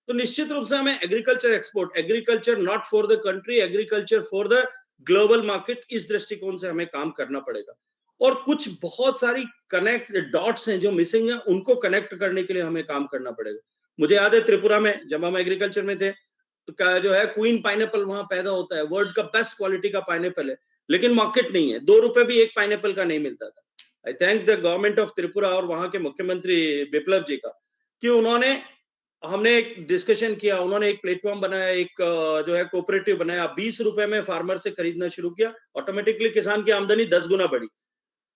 तो निश्चित रूप से हमें agriculture export, agriculture not for the country, agriculture for the global market, इस दृष्टिकोण से हमें काम करना पड़ेगा। और कुछ बहुत सारी कनेक्ट डॉट्स हैं जो मिसिंग है, उनको कनेक्ट करने के लिए हमें काम करना पड़ेगा। मुझे याद है त्रिपुरा में जब हम एग्रीकल्चर में थे, तो जो है क्वीन पाइनएप्पल वहां पैदा होता है, वर्ल्ड का बेस्ट क्वालिटी का पाइनएप्पल है, लेकिन मार्केट नहीं है, 2 रुपए भी एक पाइनएप्पल का नहीं मिलता था। आई thank the government of Tripura और वहां के मुख्यमंत्री बिप्लब जी का कि उन्होंने, हमने एक डिस्कशन किया, उन्होंने एक प्लेटफॉर्म बनाया, एक जो है कोऑपरेटिव बनाया, 20 रुपए में फार्मर से खरीदना शुरू किया, ऑटोमेटिकली किसान की आमदनी 10 गुना बढ़ी।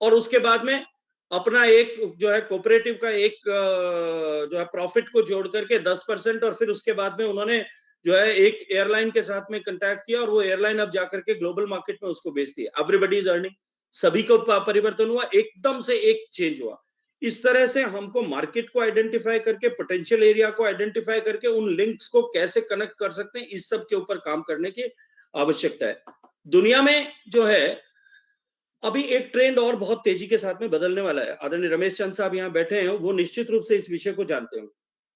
और उसके बाद में अपना एक जो है कोऑपरेटिव का एक जो है प्रॉफिट को जोड़ करके 10%, और फिर उसके बाद में उन्होंने जो है एक एयरलाइन के साथ में कांटेक्ट किया और वो एयरलाइन अब जाकर के ग्लोबल मार्केट में उसको बेचती है। एवरीबॉडी इज अर्निंग, सभी को परिवर्तन हुआ, एकदम से एक चेंज हुआ। इस तरह से हमको मार्केट को आइडेंटिफाई करके, पोटेंशियल एरिया को आइडेंटिफाई करके उन लिंक्स को कैसे कनेक्ट कर सकते हैं, इस सब के ऊपर काम करने की आवश्यकता है। दुनिया में जो है अभी एक ट्रेंड और बहुत तेजी के साथ में बदलने वाला है। आदरणीय रमेश चंद साहब यहाँ बैठे हैं, वो निश्चित रूप से इस विषय को जानते हैं,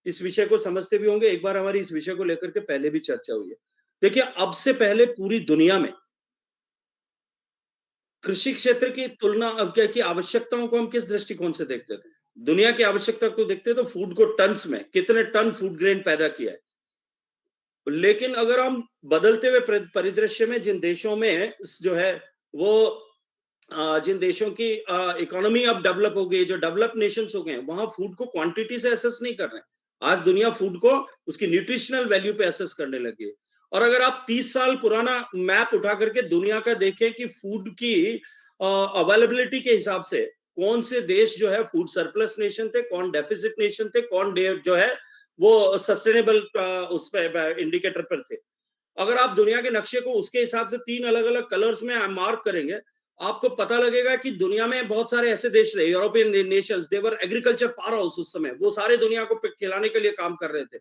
इस विषय को समझते भी होंगे। एक बार हमारी इस विषय को लेकर के पहले भी चर्चा हुई है। देखिए, अब से पहले पूरी दुनिया में कृषि क्षेत्र की तुलना अब क्या की आवश्यकताओं को हम किस दृष्टिकोण से देखते थे? दुनिया की आवश्यकता को देखते तो फूड को टन्स में, कितने टन फूड ग्रेन पैदा किया है, लेकिन अगर हम बदलते हुए परिदृश्य में जिन देशों में जो है वो जिन देशों की इकोनॉमी अब डेवलप हो गई, जो डेवलप नेशंस हो गए, वहां फूड को क्वांटिटी से असेस नहीं कर रहे हैं। आज दुनिया फूड को उसकी न्यूट्रिशनल वैल्यू पे असेस करने लगी है। और अगर आप 30 साल पुराना मैप उठा करके दुनिया का देखें कि फूड की अवेलेबिलिटी के हिसाब से कौन से देश जो है फूड सरप्लस नेशन थे, कौन डेफिसिट नेशन थे, कौन जो है वो सस्टेनेबल उस पे इंडिकेटर पर थे। अगर आप दुनिया के नक्शे को उसके हिसाब से 3 अलग-अलग कलर्स में मार्क करेंगे, आपको पता लगेगा कि दुनिया में बहुत सारे ऐसे देश थे, यूरोपियन नेशंस, दे वर एग्रीकल्चर पावर हाउस उस समय, वो सारे दुनिया को खिलाने के लिए काम कर रहे थे।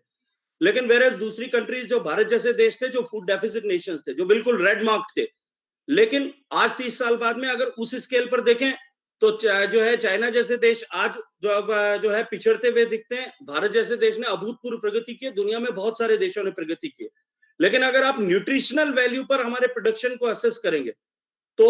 लेकिन वेयर एज दूसरी कंट्रीज जो भारत जैसे देश थे, जो फूड डेफिसिट नेशंस थे, जो बिल्कुल रेड मार्क थे। लेकिन आज 30 साल बाद में अगर उस स्केल पर देखें तो जो है चाइना जैसे देश आज जो है पिछड़ते हुए दिखते हैं। भारत जैसे देश ने अभूतपूर्व प्रगति की, दुनिया में बहुत सारे देशों ने प्रगति की। लेकिन अगर आप न्यूट्रिशनल वैल्यू पर हमारे प्रोडक्शन को असेस करेंगे तो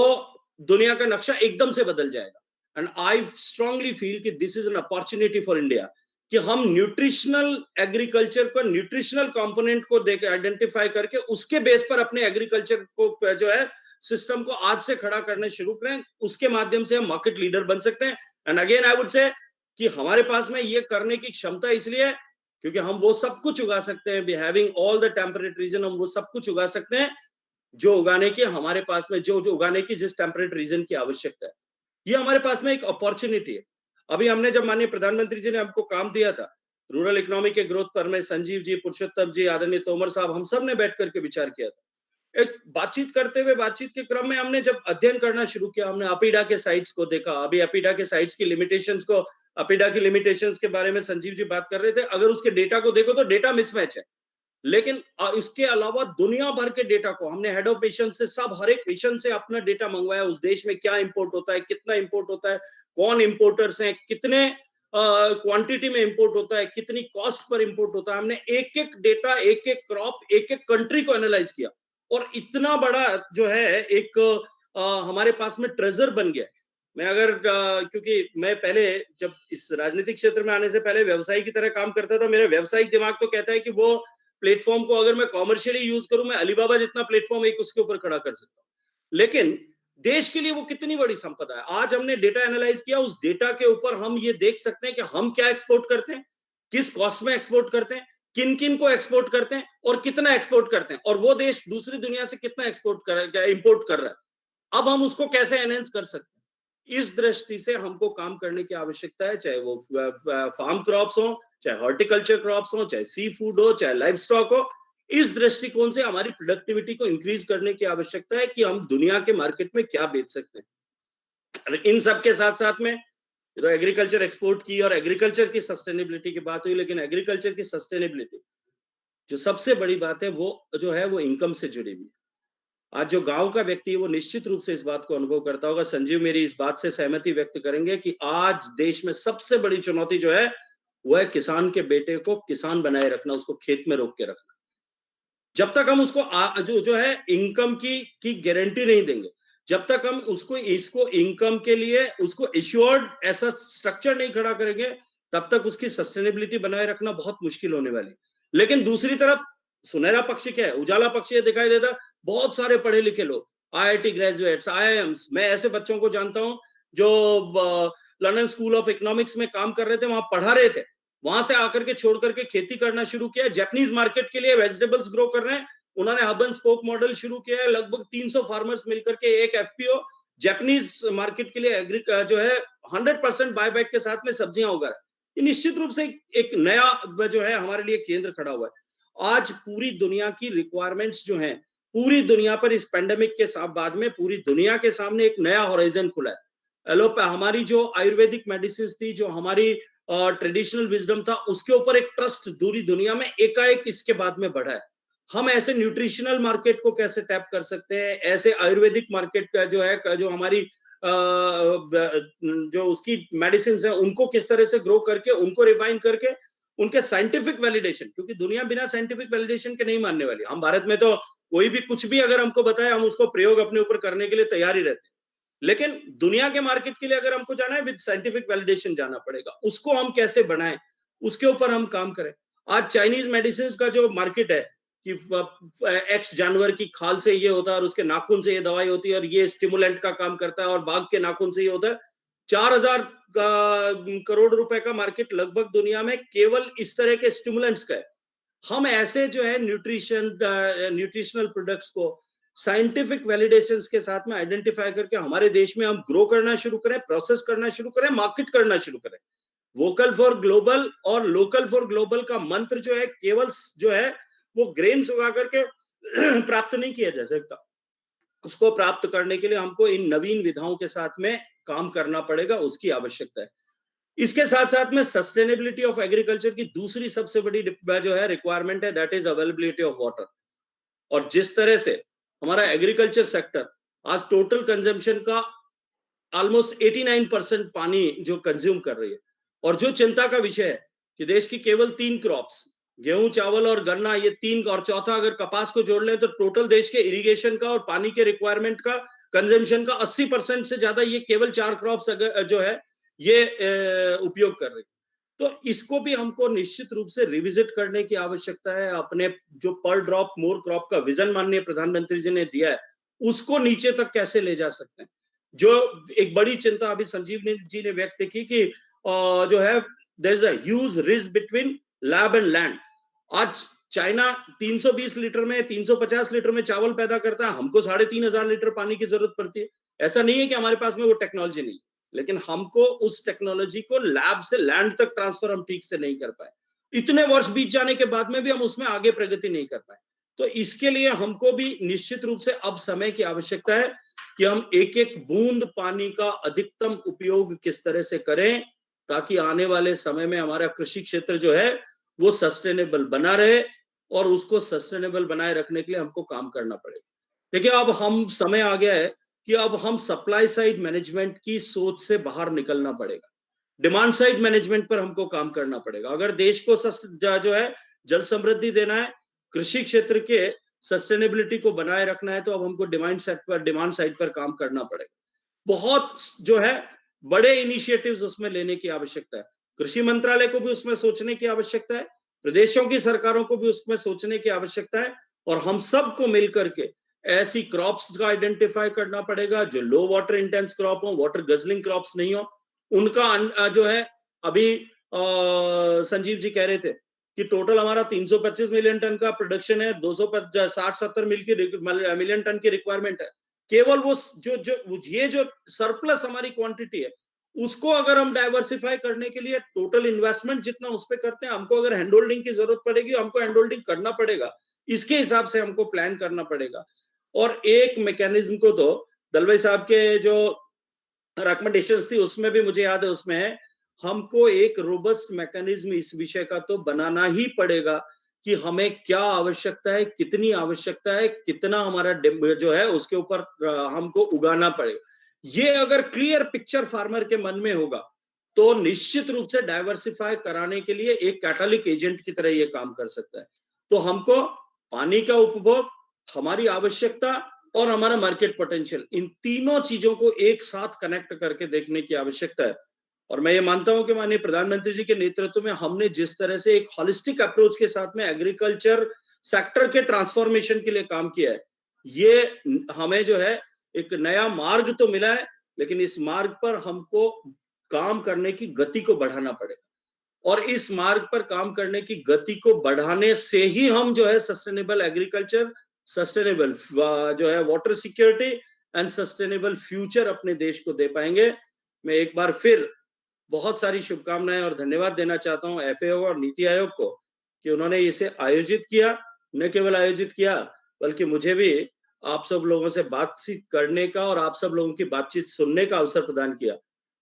दुनिया का नक्शा एकदम से बदल जाएगा। एंड आई स्ट्रांगली फील कि this is an opportunity for India कि हम न्यूट्रिशनल एग्रीकल्चर को, न्यूट्रिशनल कंपोनेंट को देख आइडेंटिफाई करके उसके बेस पर अपने एग्रीकल्चर को जो है सिस्टम को आज से खड़ा करने शुरू करें। उसके माध्यम से हम मार्केट लीडर बन सकते हैं। And again I would say कि हमारे पास में ये करने की क्षमता इसलिए है क्योंकि हम वो सब कुछ उगा सकते हैं, be having all the temperate region, हम वो सब कुछ उगा सकते हैं जो उगाने की हमारे पास में जो उगाने की जिस टेम्परेट रीजन की आवश्यकता है। ये हमारे पास में एक अपॉर्चुनिटी है। अभी हमने जब माननीय प्रधानमंत्री जी ने हमको काम दिया था रूरल इकोनॉमी के ग्रोथ पर, में संजीव जी, पुरुषोत्तम जी, आदरणीय तोमर साहब, हम सब ने बैठ करके विचार किया था। एक बातचीत करते हुए, बातचीत के क्रम में हमने जब अध्ययन करना शुरू किया, हमने अपिडा के साइट्स को देखा। अभी अपिडा के साइट्स की लिमिटेशंस को, अपिडा की लिमिटेशंस के बारे में संजीव जी बात कर रहे थे। अगर उसके डेटा को देखो तो डेटा मिसमैच है। लेकिन इसके अलावा दुनिया भर के डेटा को हमने हेड ऑफ मिशन से, सब हर एक मिशन से अपना डेटा मंगवाया। उस देश में क्या इंपोर्ट होता है, कितना इंपोर्ट होता है, कौन इंपोर्टर्स हैं, कितने क्वांटिटी में इंपोर्ट होता है, कितनी कॉस्ट पर इंपोर्ट होता है। हमने एक एक डेटा, एक एक क्रॉप, एक एक कंट्री को एनालाइज किया और इतना बड़ा जो है एक हमारे पास में ट्रेजर बन गया। मैं अगर क्योंकि मैं पहले जब इस राजनीतिक क्षेत्र में आने से पहले व्यवसायी की तरह काम करता था, मेरा व्यवसायिक दिमाग तो कहता है कि वो प्लेटफॉर्म को अगर मैं कॉमर्शियली यूज करूं, मैं अलीबाबा जितना प्लेटफॉर्म एक उसके ऊपर खड़ा कर सकता हूं। लेकिन देश के लिए वो कितनी बड़ी संपदा है। आज हमने डेटा एनालाइज किया, उस डेटा के ऊपर हम ये देख सकते हैं कि हम क्या एक्सपोर्ट करते हैं, किस कॉस्ट में एक्सपोर्ट करते हैं, किन किन को एक्सपोर्ट करते हैं और कितना एक्सपोर्ट करते हैं, और वो देश दूसरी दुनिया से कितना इंपोर्ट कर रहा है। अब हम उसको कैसे एनहेंस कर सकते हैं, इस दृष्टि से हमको काम करने की आवश्यकता है। चाहे वो फार्म क्रॉप्स हो, चाहे हॉर्टिकल्चर क्रॉप्स हो, चाहे सी फूड हो, चाहे लाइव स्टॉक हो। इस दृष्टिकोण से हमारी प्रोडक्टिविटी को इंक्रीज करने की आवश्यकता है कि हम दुनिया के मार्केट में क्या बेच सकते हैं। इन सब के साथ साथ में तो एग्रीकल्चर एक्सपोर्ट की और एग्रीकल्चर की सस्टेनेबिलिटी की बात हुई, लेकिन एग्रीकल्चर की सस्टेनेबिलिटी जो सबसे बड़ी बात है वो जो है वो इनकम से जुड़ी हुई है। आज जो गांव का व्यक्ति है वो निश्चित रूप से इस बात को अनुभव करता होगा। संजीव मेरी इस बात से सहमति व्यक्त करेंगे कि आज देश में सबसे बड़ी चुनौती जो है वो है किसान के बेटे को किसान बनाए रखना, उसको खेत में रोक के रखना। जब तक हम उसको जो है इनकम की गारंटी नहीं देंगे, जब तक हम इसको इनकम के लिए उसको एश्योर्ड ऐसा स्ट्रक्चर नहीं खड़ा करेंगे, तब तक उसकी सस्टेनेबिलिटी बनाए रखना बहुत मुश्किल होने वाली। लेकिन दूसरी तरफ सुनहरा पक्ष क्या है, उजाला पक्ष ये दिखाई देता, बहुत सारे पढ़े लिखे लोग, आईआईटी ग्रेजुएट्स, आईआईएम्स, मैं ऐसे बच्चों को जानता हूं जो लंदन स्कूल ऑफ इकोनॉमिक्स में काम कर रहे थे, वहां पढ़ा रहे थे, वहां से आकर के छोड़ करके खेती करना शुरू किया, जापानीज मार्केट के लिए वेजिटेबल्स ग्रो कर रहे हैं। उन्होंने हब एंड स्पोक मॉडल शुरू किया है, लगभग 300 फार्मर्स मिलकर के एक एफपीओ जापानीज मार्केट के लिए जो है 100% बायबैक के साथ में सब्जियां उगा रहा है। ये निश्चित रूप से एक नया जो है हमारे लिए केंद्र खड़ा हुआ है। आज पूरी दुनिया की रिक्वायरमेंट्स जो हैं, पूरी दुनिया पर इस पेंडेमिक के बाद में पूरी दुनिया के सामने एक नया होराइजन खुला है। हमारी जो आयुर्वेदिक मेडिसिन थी, जो हमारी ट्रेडिशनल विजडम था, उसके ऊपर एक ट्रस्ट पूरी दुनिया में एकाएक इसके बाद में बढ़ा है। हम ऐसे न्यूट्रिशनल मार्केट को कैसे टैप कर सकते हैं, ऐसे आयुर्वेदिक मार्केट का जो है जो हमारी जो उसकी मेडिसिन है उनको किस तरह से ग्रो करके, उनको रिफाइन करके, उनके साइंटिफिक वैलिडेशन, क्योंकि दुनिया बिना साइंटिफिक वैलिडेशन के नहीं मानने वाली। हम भारत में तो कोई भी कुछ भी अगर हमको बताए, हम उसको प्रयोग अपने ऊपर करने के लिए तैयार ही रहते हैं। लेकिन दुनिया के मार्केट के लिए अगर हमको जाना है, विद साइंटिफिक वैलिडेशन जाना पड़ेगा। उसको हम कैसे बनाएं, उसके ऊपर हम काम करें। आज चाइनीज मेडिसिन का जो मार्केट है, कि एक्स जानवर की खाल से ये होता है और उसके नाखून से ये दवाई होती है और ये स्टिमुलेंट का काम करता है और बाघ के नाखून से ये होता है। 4000 करोड़ रुपए का मार्केट लगभग दुनिया में केवल इस तरह के स्टिमुलेंट्स का है। हम ऐसे जो है न्यूट्रिशनल प्रोडक्ट्स को साइंटिफिक वैलिडेशंस के साथ में आइडेंटिफाई करके हमारे देश में हम ग्रो करना शुरू करें, प्रोसेस करना शुरू करें, मार्केट करना शुरू करें। वोकल फॉर ग्लोबल और लोकल फॉर ग्लोबल का मंत्र जो है केवल जो है वो ग्रेन्स उगा करके प्राप्त नहीं किया जा सकता। उसको प्राप्त करने के लिए हमको इन नवीन विधाओं के साथ में काम करना पड़ेगा, उसकी आवश्यकता है। इसके साथ साथ में सस्टेनेबिलिटी ऑफ एग्रीकल्चर की दूसरी सबसे बड़ी जो है रिक्वायरमेंट है, that is availability of water. और जिस तरह से हमारा एग्रीकल्चर सेक्टर आज टोटल कंजम्पशन का ऑलमोस्ट 89% पानी जो कंज्यूम कर रही है, और जो चिंता का विषय है कि देश की केवल 3 क्रॉप्स, गेहूं, चावल और गन्ना, ये 3, और चौथा अगर कपास को जोड़ लें तो टोटल देश के इरिगेशन का और पानी के रिक्वायरमेंट का कंजम्पशन का 80% से ज्यादा ये केवल 4 क्रॉप्स जो है ये उपयोग कर रही। तो इसको भी हमको निश्चित रूप से रिविजिट करने की आवश्यकता है। अपने जो पर ड्रॉप मोर क्रॉप का विजन माननीय प्रधानमंत्री जी ने दिया है, उसको नीचे तक कैसे ले जा सकते हैं। जो एक बड़ी चिंता अभी संजीव जी ने व्यक्त की कि जो है there is a huge risk between lab and land. आज चाइना 320 लीटर में 350 लीटर में चावल पैदा करता है, हमको 3500 लीटर पानी की जरूरत पड़ती है। ऐसा नहीं है कि हमारे पास में वो टेक्नोलॉजी नहीं, लेकिन हमको उस टेक्नोलॉजी को लैब से लैंड तक ट्रांसफर हम ठीक से नहीं कर पाए। इतने वर्ष बीत जाने के बाद में भी हम उसमें आगे प्रगति नहीं कर पाए। तो इसके लिए हमको भी निश्चित रूप से अब समय की आवश्यकता है कि हम एक एक बूंद पानी का अधिकतम उपयोग किस तरह से करें ताकि आने वाले समय में हमारा कृषि क्षेत्र जो है वो सस्टेनेबल बना रहे, और उसको सस्टेनेबल बनाए रखने के लिए हमको काम करना पड़ेगा। देखिए, अब हम समय आ गया है कि अब हम सप्लाई साइड मैनेजमेंट की सोच से बाहर निकलना पड़ेगा, डिमांड साइड मैनेजमेंट पर हमको काम करना पड़ेगा। अगर देश को जो है जल समृद्धि देना है, कृषि क्षेत्र के सस्टेनेबिलिटी को बनाए रखना है, तो अब हमको डिमांड साइड पर काम करना पड़ेगा। बहुत जो है बड़े इनिशिएटिव्स उसमें लेने की आवश्यकता है। कृषि मंत्रालय को भी उसमें सोचने की आवश्यकता है, प्रदेशों की सरकारों को भी उसमें सोचने की आवश्यकता है, और हम सबको मिलकर के ऐसी क्रॉप्स का आइडेंटिफाई करना पड़ेगा जो लो वाटर इंटेंस क्रॉप हो, वाटर गजलिंग क्रॉप्स नहीं हो। उनका जो है अभी संजीव जी कह रहे थे कि टोटल हमारा 325 मिलियन टन का प्रोडक्शन है, 260-70 मिलियन टन की रिक्वायरमेंट है। केवल वो जो सरप्लस हमारी क्वांटिटी है, उसको अगर हम डाइवर्सिफाई करने के लिए टोटल इन्वेस्टमेंट जितना उस पर करते हैं, हमको अगर हैंड होल्डिंग की जरूरत पड़ेगी, हमको हैंड होल्डिंग करना पड़ेगा। इसके हिसाब से हमको प्लान करना पड़ेगा। और एक मैकेनिज्म को तो दलवाई साहब के जो रिकमेंडेशंस थी उसमें भी मुझे याद है, उसमें है हमको एक रोबस्ट मैकेनिज्म इस विषय का तो बनाना ही पड़ेगा कि हमें क्या आवश्यकता है, कितनी आवश्यकता है, कितना हमारा जो है उसके ऊपर हमको उगाना पड़ेगा। ये अगर क्लियर पिक्चर फार्मर के मन में होगा तो निश्चित रूप से डाइवर्सिफाई कराने के लिए एक कैटालिक एजेंट की तरह ये काम कर सकता है। तो हमको पानी का उपभोग, हमारी आवश्यकता और हमारा मार्केट पोटेंशियल, इन तीनों चीजों को एक साथ कनेक्ट करके देखने की आवश्यकता है। और मैं ये मानता हूं कि माननीय प्रधानमंत्री जी के नेतृत्व में हमने जिस तरह से एक होलिस्टिक अप्रोच के साथ में एग्रीकल्चर सेक्टर के ट्रांसफॉर्मेशन के लिए काम किया है, ये हमें जो है एक नया मार्ग तो मिला है, लेकिन इस मार्ग पर हमको काम करने की गति को बढ़ाना पड़ेगा। और इस मार्ग पर काम करने की गति को बढ़ाने से ही हम जो है सस्टेनेबल एग्रीकल्चर, सस्टेनेबल जो है water security and sustainable future अपने देश को दे पाएंगे। मैं एक बार फिर बहुत सारी शुभकामनाएं और धन्यवाद देना चाहता हूं एफएओ और नीति आयोग को कि उन्होंने इसे आयोजित किया। न केवल आयोजित किया बल्कि मुझे भी आप सब लोगों से बातचीत करने का और आप सब लोगों की बातचीत सुनने का अवसर प्रदान किया।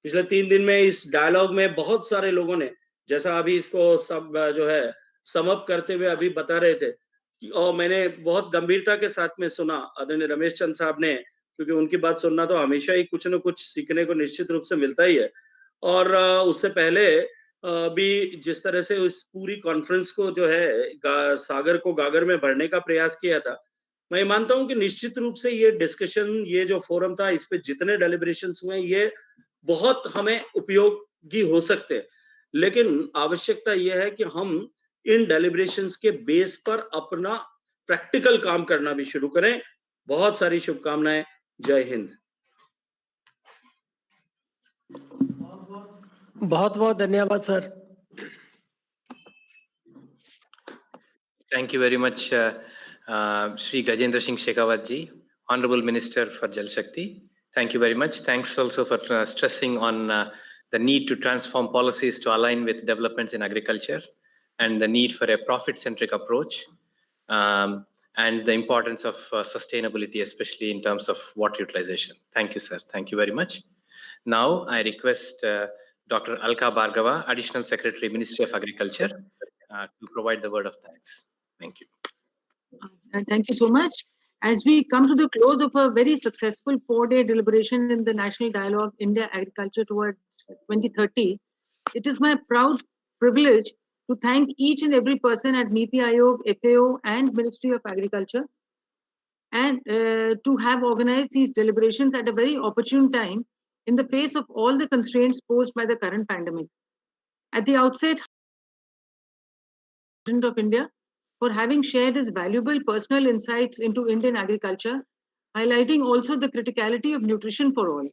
पिछले 3 दिन में इस डायलॉग में बहुत सारे लोगों ने, जैसा अभी इसको सब जो है समअप करते हुए अभी बता रहे थे कि और मैंने बहुत गंभीरता के साथ में सुना आदरणीय रमेश चंद साहब ने, क्योंकि उनकी बात सुनना तो हमेशा ही कुछ न कुछ सीखने को निश्चित रूप से मिलता ही है। और उससे पहले भी जिस तरह से इस पूरी कॉन्फ्रेंस को जो है सागर को गागर में भरने का प्रयास किया था, मैं मानता हूं कि निश्चित रूप से ये डिस्कशन, ये जो फोरम था, इस पे जितने डेलिब्रेशंस हुए ये बहुत हमें उपयोगी हो सकते हैं। लेकिन आवश्यकता यह है कि हम इन डेलिब्रेशंस के बेस पर अपना प्रैक्टिकल काम करना भी शुरू करें। बहुत सारी शुभकामनाएं। जय हिंद। बहुत बहुत धन्यवाद sir. Thank you very much, Shri Gajendra Singh Shekhawat ji, Honorable Minister for Jal Shakti. Thank you very much. Thanks also for stressing on the need to transform policies to align with developments in agriculture and the need for a profit-centric approach, and the importance of sustainability, especially in terms of water utilization. Thank you, sir. Thank you very much. Now, I request Dr. Alka Bhargava, Additional Secretary, Ministry of Agriculture, to provide the word of thanks. Thank you. Thank you so much. As we come to the close of a very successful 4-day deliberation in the National Dialogue India Agriculture towards 2030, it is my proud privilege to thank each and every person at NITI Aayog, FAO and Ministry of Agriculture, and to have organized these deliberations at a very opportune time in the face of all the constraints posed by the current pandemic. At the outset, President of India for having shared his valuable personal insights into Indian agriculture, highlighting also the criticality of nutrition for all.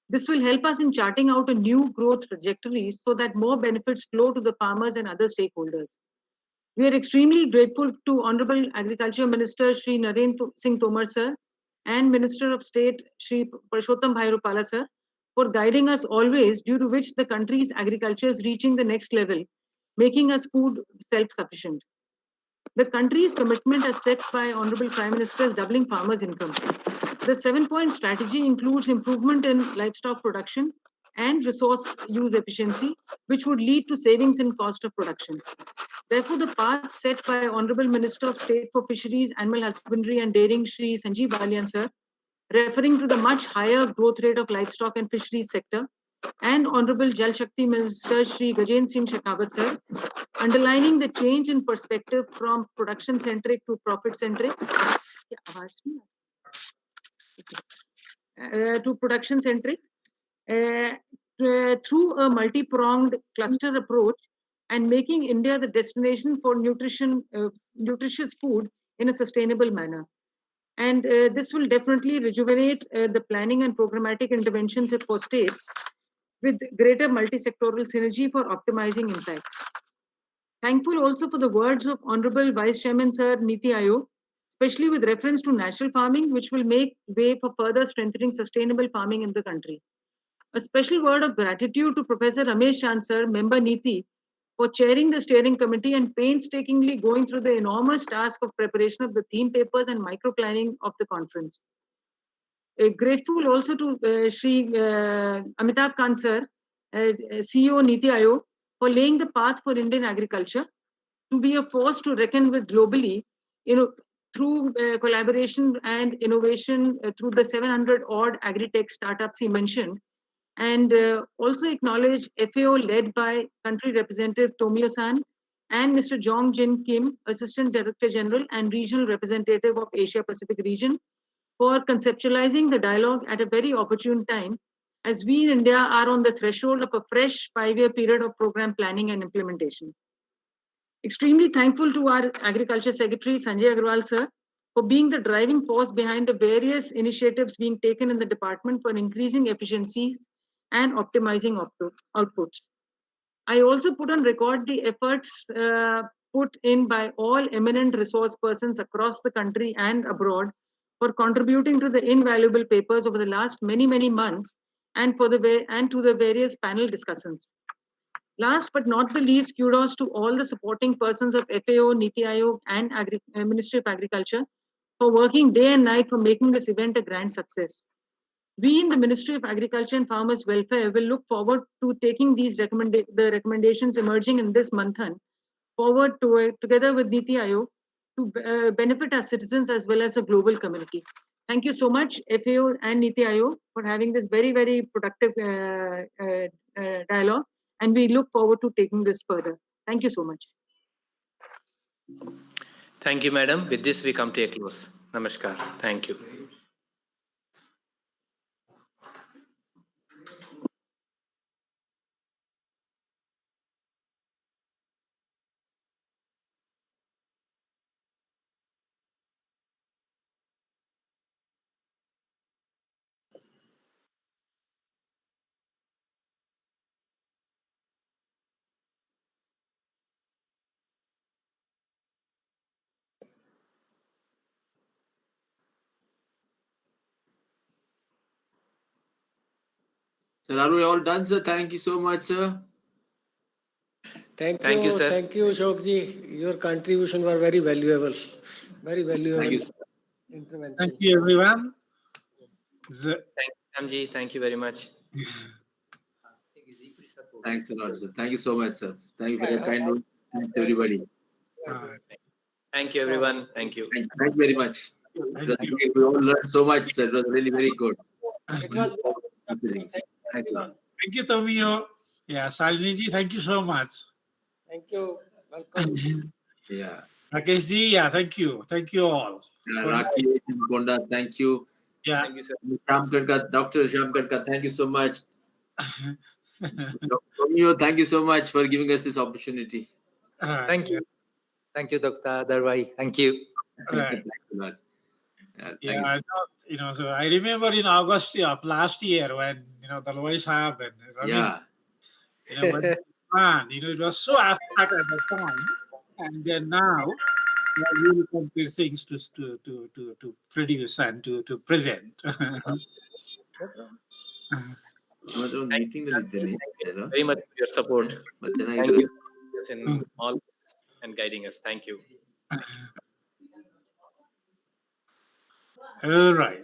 This will help us in charting out a new growth trajectory so that more benefits flow to the farmers and other stakeholders. We are extremely grateful to Honorable Agriculture Minister Shri Narendra Singh Tomar sir and Minister of State Shri Parshottam Bhai Rupala sir for guiding us always, due to which the country's agriculture is reaching the next level, making us food self-sufficient. The country's commitment as set by Honorable Prime Minister is doubling farmers' income. The 7-point strategy includes improvement in livestock production and resource use efficiency, which would lead to savings in cost of production. Therefore, the path set by Honorable Minister of State for Fisheries, Animal Husbandry and Dairying, Shri Sanjeev Balian sir, referring to the much higher growth rate of livestock and fisheries sector, and Honorable Jal Shakti Minister Shri Gajendra Singh Shekhawat sir, underlining the change in perspective from production-centric to profit-centric, to production-centric, through a multi-pronged cluster approach and making India the destination for nutritious food in a sustainable manner. And this will definitely rejuvenate the planning and programmatic interventions for states with greater multi-sectoral synergy for optimizing impacts. Thankful also for the words of Honorable Vice Chairman Sir NITI Aayog, especially with reference to natural farming, which will make way for further strengthening sustainable farming in the country. A special word of gratitude to Professor Ramesh Chand Sir, member NITI, for chairing the steering committee and painstakingly going through the enormous task of preparation of the theme papers and micro-planning of the conference. Grateful also to Shri Amitabh Kant Sir, CEO NITI Aayog, for laying the path for Indian agriculture to be a force to reckon with globally, through collaboration and innovation through the 700 odd agri-tech startups he mentioned, and also acknowledge FAO led by country representative Tomio-san and Mr. Jong Jin Kim, Assistant Director General and Regional Representative of Asia Pacific region, for conceptualizing the dialogue at a very opportune time, as we in India are on the threshold of a fresh 5-year period of program planning and implementation. Extremely thankful to our Agriculture Secretary, Sanjay Agarwal sir, for being the driving force behind the various initiatives being taken in the department for increasing efficiencies and optimizing outputs. I also put on record the efforts put in by all eminent resource persons across the country and abroad for contributing to the invaluable papers over the last many, many months, and to the various panel discussions. Last but not the least, kudos to all the supporting persons of FAO, NITI Aayog and Ministry of Agriculture for working day and night for making this event a grand success. We in the Ministry of Agriculture and Farmers Welfare will look forward to taking these the recommendations emerging in this Manthan forward to together with NITI Aayog to benefit our citizens as well as the global community. Thank you so much, FAO and NITI Aayog, for having this very, very productive dialogue, and we look forward to taking this further. Thank you so much. Thank you, madam. With this, we come to a close. Namaskar. Thank you. Sir, are we all done, sir? Thank you so much, sir. Thank Thank you, you, sir. thank you, Shokji. Your contribution were very valuable, very valuable Thank you. intervention. Thank you, everyone. Thank you, Samji. Thank you very much. Thanks a lot, sir. Thank you so much, sir. Thank you for your kind words. Thanks, everybody. Thank you, everyone. Thank you. Thank you very much. We all learned so much, sir. It was really very good. It was Thank you. Thank you, Tomio. Yeah, Salini ji, thank you so much. Thank you. Welcome. Yeah. Rakesh ji, yeah, thank you. Thank you all. Rakesh Konda, thank you. Yeah. Thank you, sir. Dr. Shyam Gadka, thank you so much. Romeo, thank you so much for giving us this opportunity. Thank you. Thank you, Dr. Darwai. Thank you. Right. Thank you, Lord. Yeah, I know, so I remember in August of last year when, the Lois happened. Yeah. When it was so abstract at the time. And then now, we will compare things to produce and to present. Thank you very much for your support. Thank you in all and guiding us. Thank you. All right.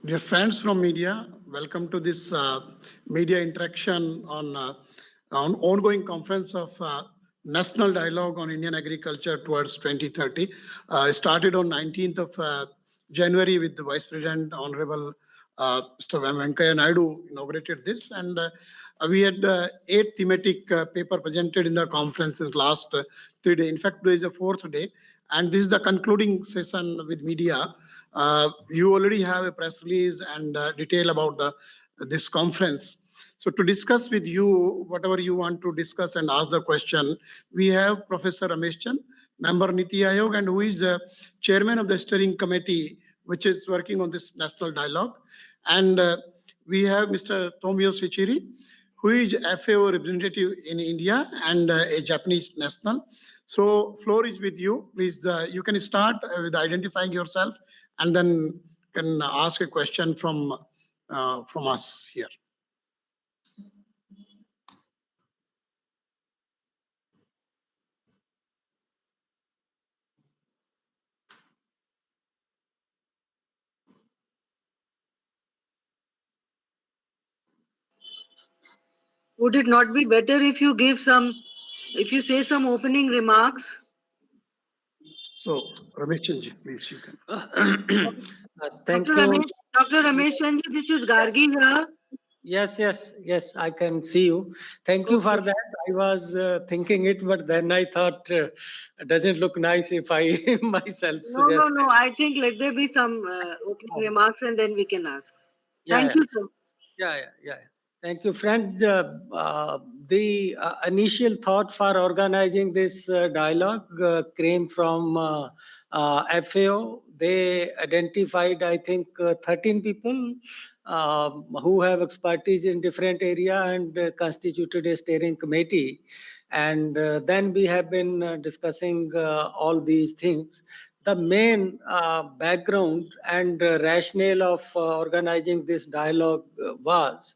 Dear friends from media, welcome to this media interaction on ongoing conference of National Dialogue on Indian Agriculture towards 2030. Started on 19th of January with the Vice President, Honorable Mr. Venkaiah Naidu inaugurated this, and we had 8 thematic paper presented in the conferences last 3 days. In fact, today is the 4th day, and this is the concluding session with media. You already have a press release and detail about this conference. So to discuss with you, whatever you want to discuss and ask the question, we have Professor Ramesh Chand, member Niti Aayog, and who is the chairman of the steering committee, which is working on this national dialogue. And we have Mr. Tomio Sechiri, who is FAO representative in India and a Japanese national. So floor is with you. Please, you can start with identifying yourself and then can ask a question from us here. Would it not be better if you say some opening remarks? So, Ramesh Chandji, please, you can. Thank Dr. you. Dr. Ramesh Chandji, this is Gargi here. Yes, I can see you. Thank you for that. I was thinking it, but then I thought it doesn't look nice if I myself suggest. No. I think let there be some opening remarks and then we can ask. Yeah, Thank you, sir. Yeah. Thank you, friends. The initial thought for organizing this dialogue came from FAO. They identified, I think, 13 people who have expertise in different area and constituted a steering committee. And then we have been discussing all these things. The main background and rationale of organizing this dialogue was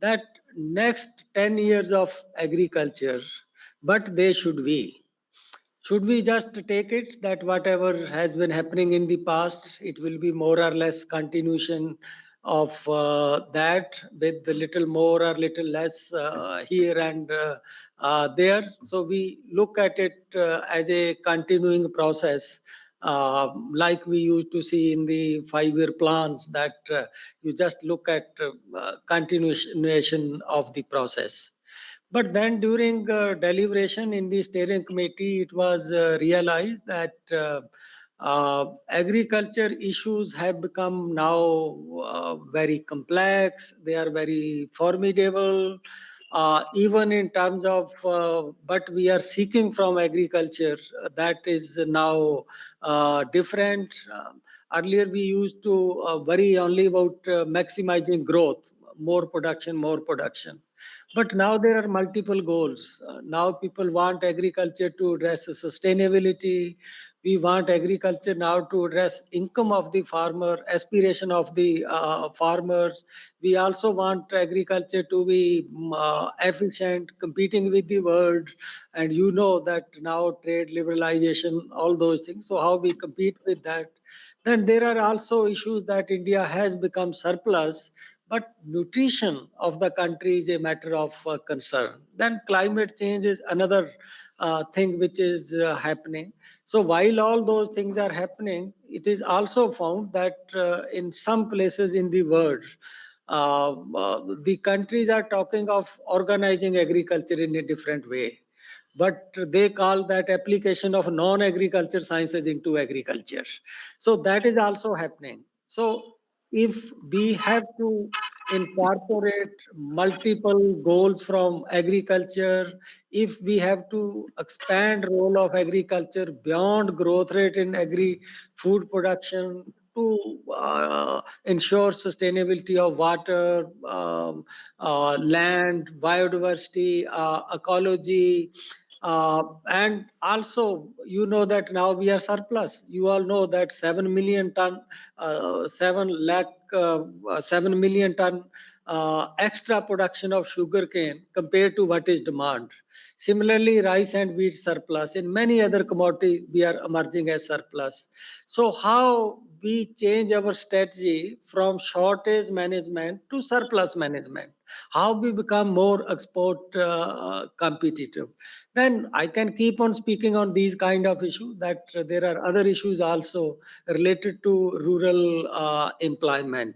that next 10 years of agriculture, but they should be. Should we just take it that whatever has been happening in the past, it will be more or less continuation of that with a little more or little less here and there. So we look at it as a continuing process, like we used to see in the 5-year plans, that you just look at continuation of the process. But then during deliberation in the steering committee, it was realized that agriculture issues have become now very complex. They are very formidable, even in terms of what we are seeking from agriculture. That is now different. Earlier, we used to worry only about maximizing growth, more production. But now there are multiple goals. Now people want agriculture to address sustainability. We want agriculture now to address income of the farmer, aspiration of the farmers. We also want agriculture to be efficient, competing with the world. And you know that now trade liberalization, all those things. So how we compete with that. Then there are also issues that India has become surplus, but nutrition of the country is a matter of concern. Then climate change is another thing which is happening. So while all those things are happening, it is also found that in some places in the world, the countries are talking of organizing agriculture in a different way. But they call that application of non-agriculture sciences into agriculture. So that is also happening. So if we have to incorporate multiple goals from agriculture, if we have to expand role of agriculture beyond growth rate in agri-food production to ensure sustainability of water, land, biodiversity, ecology, and also, you know that now we are surplus. You all know that 7 million ton extra production of sugarcane compared to what is demand. Similarly, rice and wheat surplus. In many other commodities, we are emerging as surplus. So how we change our strategy from shortage management to surplus management? How we become more export competitive? Then I can keep on speaking on these kind of issues, that there are other issues also related to rural employment.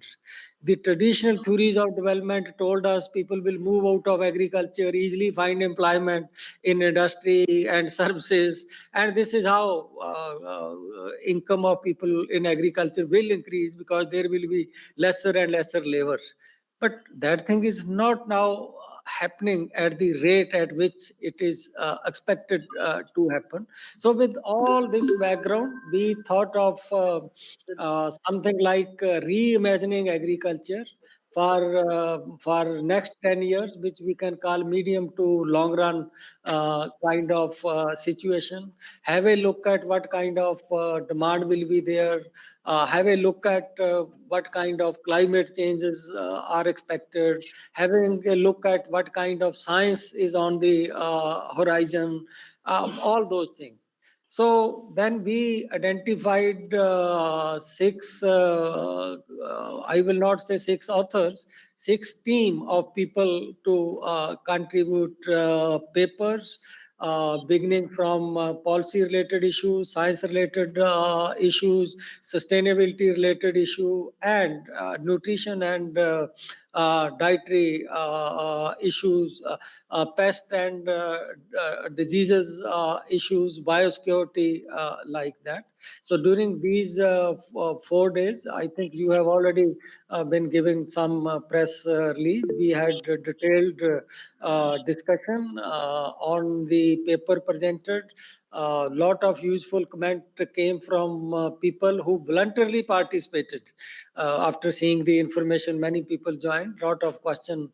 The traditional theories of development told us people will move out of agriculture, easily find employment in industry and services, and this is how income of people in agriculture will increase, because there will be lesser and lesser labor. But that thing is not now happening at the rate at which it is expected to happen. So with all this background, we thought of something like reimagining agriculture for next 10 years, which we can call medium to long run kind of situation. Have a look at what kind of demand will be there. Have a look at what kind of climate changes are expected. Having a look at what kind of science is on the horizon. All those things. So then we identified six, I will not say six authors, six team of people to contribute papers, beginning from policy related issues, science related issues, sustainability related issue, and nutrition and dietary issues, pest and diseases issues, biosecurity, like that. So during these 4 days, I think you have already been giving some press release. We had a detailed discussion on the paper presented. A lot of useful comment came from people who voluntarily participated. After seeing the information, many people joined. Lot of questions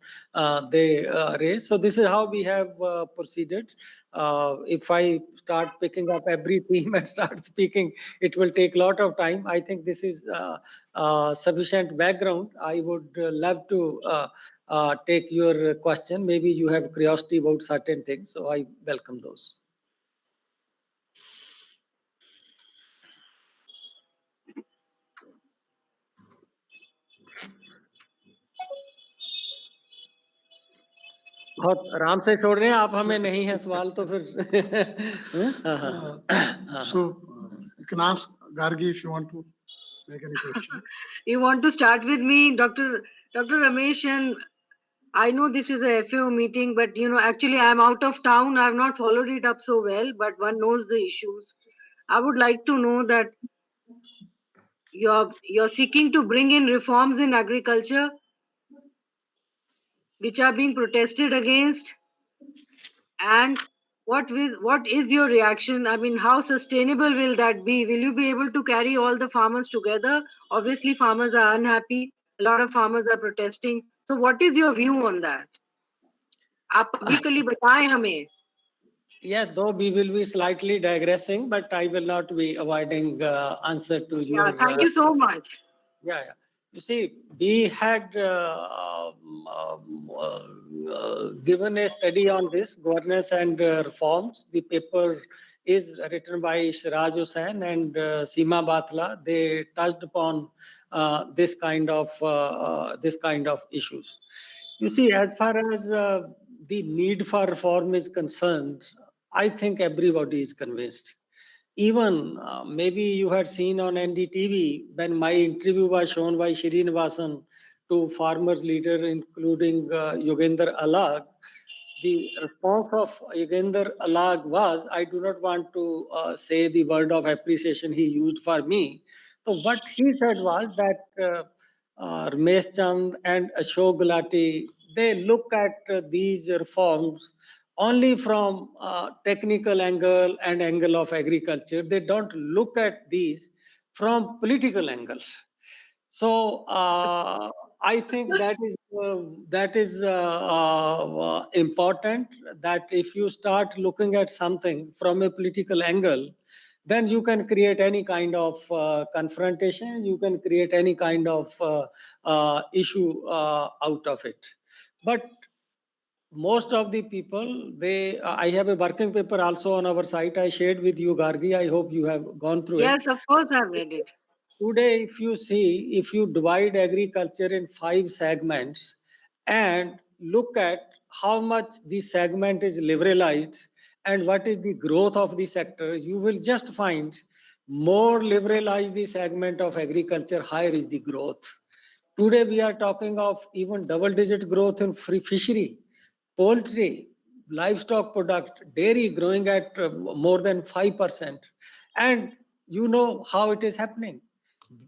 they raised. So this is how we have proceeded. If I start picking up every theme and start speaking, it will take a lot of time. I think this is sufficient background. I would love to take your question. Maybe you have curiosity about certain things, so I welcome those. बहुत आराम से छोड़ रहे हैं आप, हमें नहीं है सवाल तो फिर So you can ask Gargi if you want to make any question. You want to start with me, Dr. Ramesh, and I know this is a FAO meeting, but actually I'm out of town. I've not followed it up so well, but one knows the issues. I would like to know that you're seeking to bring in reforms in agriculture, which are being protested against, and what is your reaction? I mean, how sustainable will that be? Will you be able to carry all the farmers together? Obviously, farmers are unhappy. A lot of farmers are protesting. So what is your view on that? आप publicly बताएं हमें. Yeah, though we will be slightly digressing, but I will not be avoiding answer to your. Yeah, thank you so much. Yeah. You see, we had given a study on this, governance and reforms. The paper is written by Shiraj Hussain and Seema Batla. They touched upon this kind of issues. You see, as far as the need for reform is concerned, I think everybody is convinced. Even maybe you had seen on NDTV when my interview was shown by Srinivasan to farmers leader, including Yogender Alag. The response of Yogender Alag was, I do not want to say the word of appreciation he used for me. So what he said was that Ramesh Chand and Ashok Gulati, they look at these reforms only from technical angle and angle of agriculture. They don't look at these from political angles. So I think that is important, that if you start looking at something from a political angle, then you can create any kind of confrontation, you can create any kind of issue out of it. But most of the people, I have a working paper also on our site. I shared with you, Gargi. I hope you have gone through it. Yes, of course, I've read it. Today, if you see, if you divide agriculture in 5 segments and look at how much the segment is liberalized and what is the growth of the sector, you will just find more liberalized the segment of agriculture, higher is the growth. Today, we are talking of even double-digit growth in fishery, poultry, livestock product, dairy growing at more than 5%. And you know how it is happening.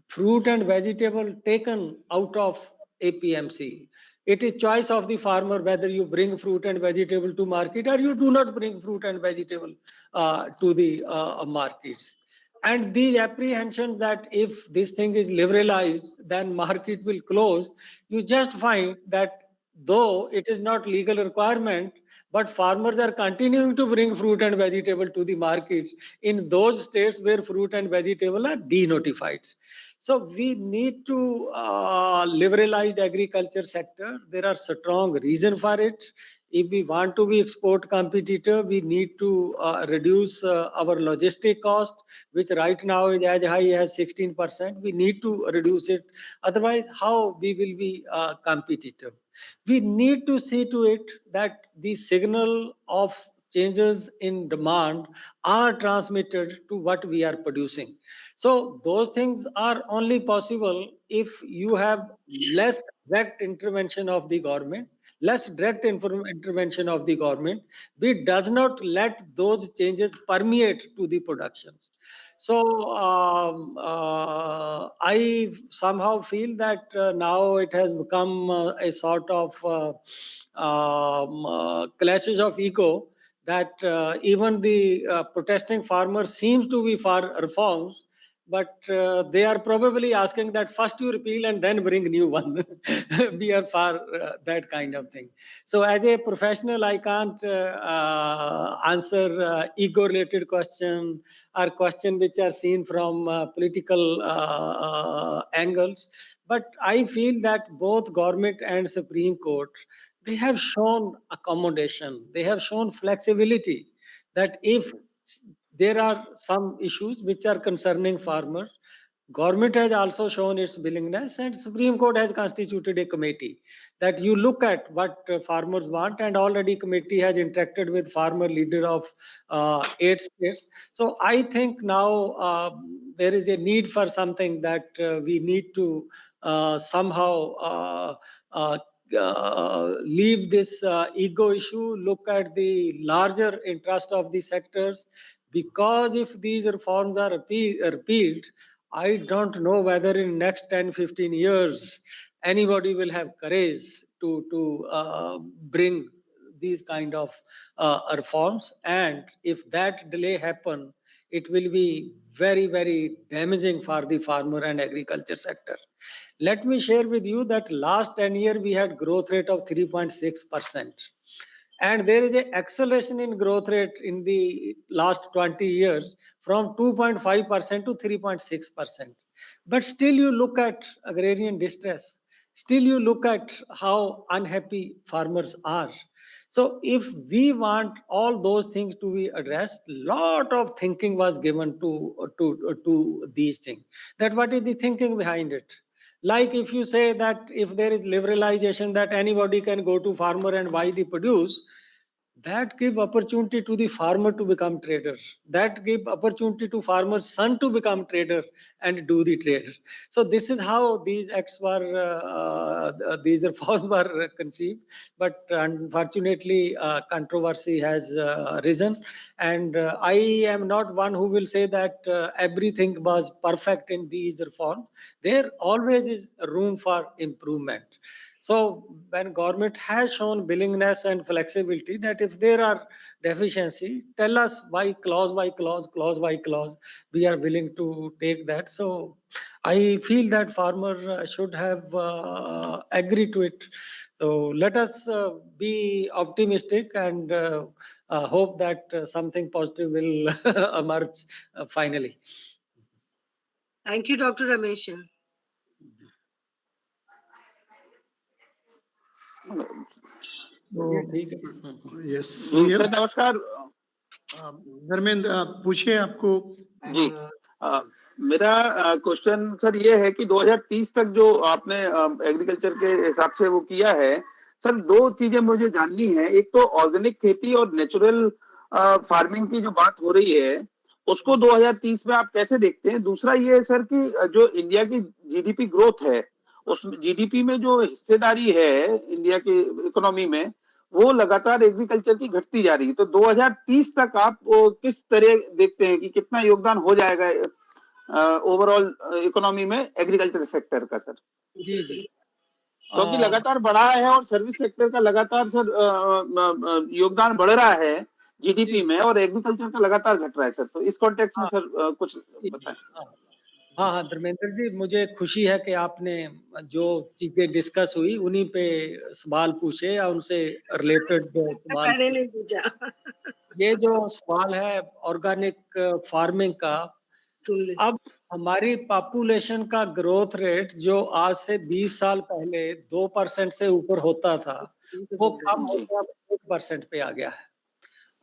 Fruit and vegetable taken out of APMC. It is choice of the farmer whether you bring fruit and vegetable to market or you do not bring fruit and vegetable to the markets. And the apprehension that if this thing is liberalized, then market will close. You just find that though it is not legal requirement, but farmers are continuing to bring fruit and vegetable to the market in those states where fruit and vegetable are denotified. So we need to liberalize the agriculture sector. There are strong reasons for it. If we want to be export competitor, we need to reduce our logistic cost, which right now is as high as 16%. We need to reduce it. Otherwise, how we will be competitive? We need to see to it that the signal of changes in demand are transmitted to what we are producing. So those things are only possible if you have less direct intervention of the government, intervention of the government, which does not let those changes permeate to the productions. So I somehow feel that now it has become a sort of clashes of ego, that even the protesting farmers seems to be for reforms, but they are probably asking that first you repeal and then bring new one. We are for that kind of thing. So as a professional, I can't answer ego-related question or question which are seen from political angles. But I feel that both government and Supreme Court, they have shown accommodation, they have shown flexibility, that if there are some issues which are concerning farmers, government has also shown its willingness, and Supreme Court has constituted a committee that you look at what farmers want, and already committee has interacted with farmer leader of 8 states. So I think now there is a need for something that we need to somehow leave this ego issue, look at the larger interest of the sectors, because if these reforms are repealed, I don't know whether in next 10, 15 years, anybody will have courage to bring these kind of reforms. And if that delay happen, it will be very, very damaging for the farmer and agriculture sector. Let me share with you that last 10 years, we had growth rate of 3.6%. And there is an acceleration in growth rate in the last 20 years from 2.5% to 3.6%. But still you look at agrarian distress. Still you look at how unhappy farmers are. So if we want all those things to be addressed, lot of thinking was given to these things. That what is the thinking behind it? Like if you say that if there is liberalization, that anybody can go to farmer and buy the produce, that give opportunity to the farmer to become trader. That give opportunity to farmer's son to become trader and do the trade. So this is how these acts were, these reforms were conceived. But unfortunately, controversy has risen. And I am not one who will say that everything was perfect in these reforms. There always is room for improvement. So when government has shown willingness and flexibility, that if there are deficiency, tell us by clause, clause by clause, we are willing to take that. So I feel that farmer should have agreed to it. So let us be optimistic and hope that something positive will emerge finally. Thank you, Dr. Rameshan. Yes ji sir नमस्कार धर्मेंद्र पूछिए आपको जी मेरा question sir ये है कि 2030 तक जो आपने एग्रीकल्चर के हिसाब से वो किया है सर, दो चीजें मुझे जाननी है। एक तो ऑर्गेनिक खेती और नेचुरल फार्मिंग की जो बात हो रही है उसको 2030 में आप कैसे देखते हैं? दूसरा ये है सर कि जो इंडिया की जीडीपी ग्रोथ है उस जीडीपी में जो हिस्सेदारी है इंडिया की इकोनॉमी में वो लगातार एग्रीकल्चर की घटती जा रही है। तो 2030 तक आप किस तरह देखते हैं कि कितना योगदान हो जाएगा ओवरऑल इकोनॉमी में एग्रीकल्चर सेक्टर का सर? जी जी क्योंकि लगातार बढ़ा है और सर्विस सेक्टर का लगातार सर योगदान बढ़ रहा है जीडीपी में और एग्रीकल्चर का लगातार घट रहा है सर। तो इस कॉन्टेक्स्ट में सर कुछ बताएं। हाँ हाँ धर्मेंद्र जी, मुझे खुशी है कि आपने जो चीजें डिस्कस हुई उन्हीं पे सवाल पूछे या उनसे रिलेटेड सवाल। मैंने नहीं पूछा। ये जो सवाल है ऑर्गेनिक फार्मिंग का, अब हमारी पॉपुलेशन का ग्रोथ रेट जो आज से 20 साल पहले 2% से ऊपर होता था वो कम हो गया 1% पे आ गया है।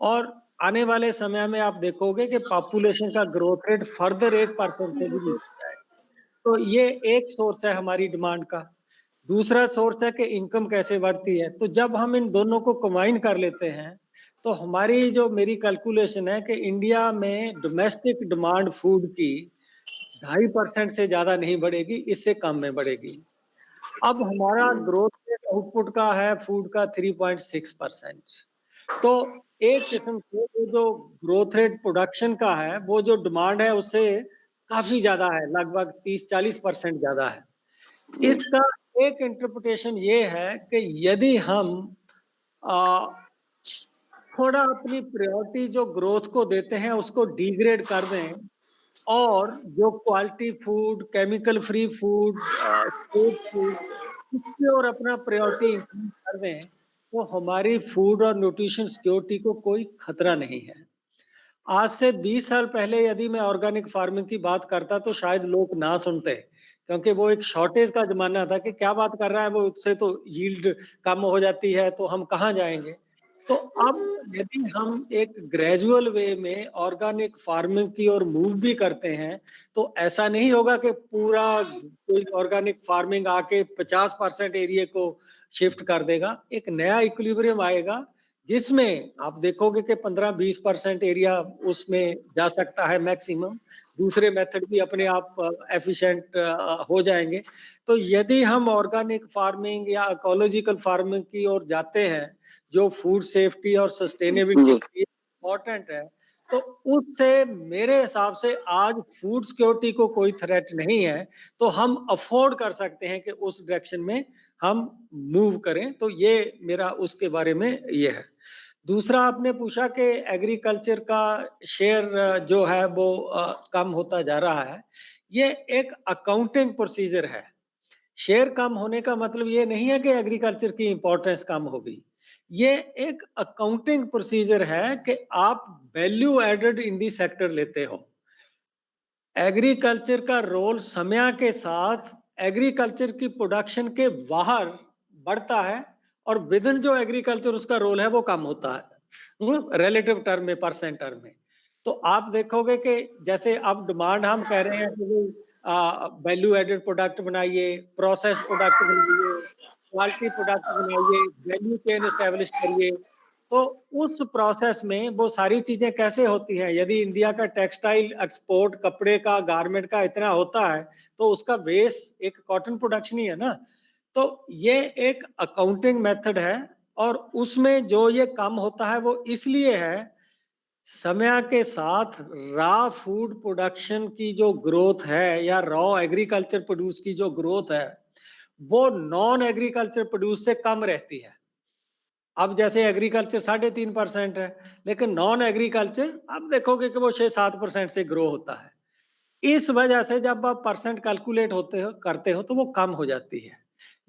और आने वाले समय में आप देखोगे कि पॉपुलेशन का ग्रोथ रेट फर्दर 1% से भी नीचे जाएगा। तो ये एक सोर्स है हमारी डिमांड का। दूसरा सोर्स है कि इनकम कैसे बढ़ती है। तो जब हम इन दोनों को कंबाइन कर लेते हैं तो हमारी जो मेरी कैलकुलेशन है कि इंडिया में डोमेस्टिक डिमांड फूड की 2.5% से ज्यादा नहीं बढ़ेगी, इससे कम में बढ़ेगी। अब हमारा ग्रोथ रेट आउटपुट का है फूड का 3.6%। तो एक किस्म से वो जो ग्रोथ रेट प्रोडक्शन का है वो जो डिमांड है उससे काफी ज्यादा है, लगभग 30-40% ज्यादा है। इसका एक इंटरप्रिटेशन ये है कि यदि हम थोड़ा अपनी प्रायोरिटी जो ग्रोथ को देते हैं उसको डिग्रेड कर दें और जो quality food, chemical free food, food इसकी और अपना प्रायोरिटी इंक्रीज कर दें तो हमारी फूड और न्यूट्रिशन सिक्योरिटी को कोई खतरा नहीं है। आज से 20 साल पहले यदि मैं ऑर्गेनिक फार्मिंग की बात करता तो शायद लोग ना सुनते, क्योंकि वो एक शॉर्टेज का जमाना था कि क्या बात कर रहा है वो, उससे तो यील्ड कम हो जाती है तो हम कहाँ जाएंगे। तो अब यदि हम एक ग्रेजुअल वे में ऑर्गेनिक फार्मिंग की ओर मूव भी करते हैं तो ऐसा नहीं होगा कि पूरा कोई ऑर्गेनिक फार्मिंग आके 50% एरिया को शिफ्ट कर देगा। एक नया इक्विलिब्रियम आएगा जिसमें आप देखोगे कि 15-20% एरिया उसमें जा सकता है मैक्सिमम। दूसरे मेथड भी अपने आप एफिशिएंट हो जाएंगे। तो यदि हम ऑर्गेनिक फार्मिंग या इकोलॉजिकल फार्मिंग की ओर जाते हैं जो फूड सेफ्टी और सस्टेनेबिलिटी के लिए इम्पोर्टेंट है, तो उससे मेरे हिसाब से आज फूड सिक्योरिटी को कोई थ्रेट नहीं है। तो हम अफोर्ड कर सकते हैं कि उस डायरेक्शन में हम मूव करें। तो ये मेरा उसके बारे में ये है। दूसरा आपने पूछा कि एग्रीकल्चर का शेयर जो है वो कम होता जा रहा है। ये एक अकाउंटिंग प्रोसीजर है। शेयर कम होने का मतलब ये नहीं है कि एग्रीकल्चर की इंपॉर्टेंस कम होगी। ये एक अकाउंटिंग प्रोसीजर है कि आप value added in the sector लेते हो। एग्रीकल्चर का रोल समय के साथ एग्रीकल्चर की प्रोडक्शन के बाहर बढ़ता है और विदिन जो एग्रीकल्चर उसका रोल है वो कम होता है रिलेटिव टर्म में, परसेंट टर्म में। तो आप देखोगे कि जैसे अब डिमांड हम कह रहे हैं कि वैल्यू एडेड प्रोडक्ट बनाइए, प्रोसेस प्रोडक्ट बनाइए, क्वालिटी प्रोडक्ट बनाइए, वैल्यू चेन एस्टेब्लिश करिए। तो उस प्रोसेस में वो सारी चीजें कैसे होती हैं? यदि इंडिया का टेक्सटाइल एक्सपोर्ट कपड़े का, गारमेंट का इतना होता है तो उसका बेस एक कॉटन प्रोडक्शन ही है ना। तो ये एक अकाउंटिंग मेथड है और उसमें जो ये कम होता है वो इसलिए है समय के साथ रॉ फूड प्रोडक्शन की जो ग्रोथ है या रॉ एग्रीकल्चर प्रोड्यूस की जो ग्रोथ है वो नॉन एग्रीकल्चर प्रोड्यूस से कम रहती है। अब जैसे एग्रीकल्चर 3.5% है, लेकिन नॉन एग्रीकल्चर आप देखोगे कि वो 6-7% से ग्रो होता है। इस वजह से जब आप परसेंट कैलकुलेट करते हो तो वो कम हो जाती है।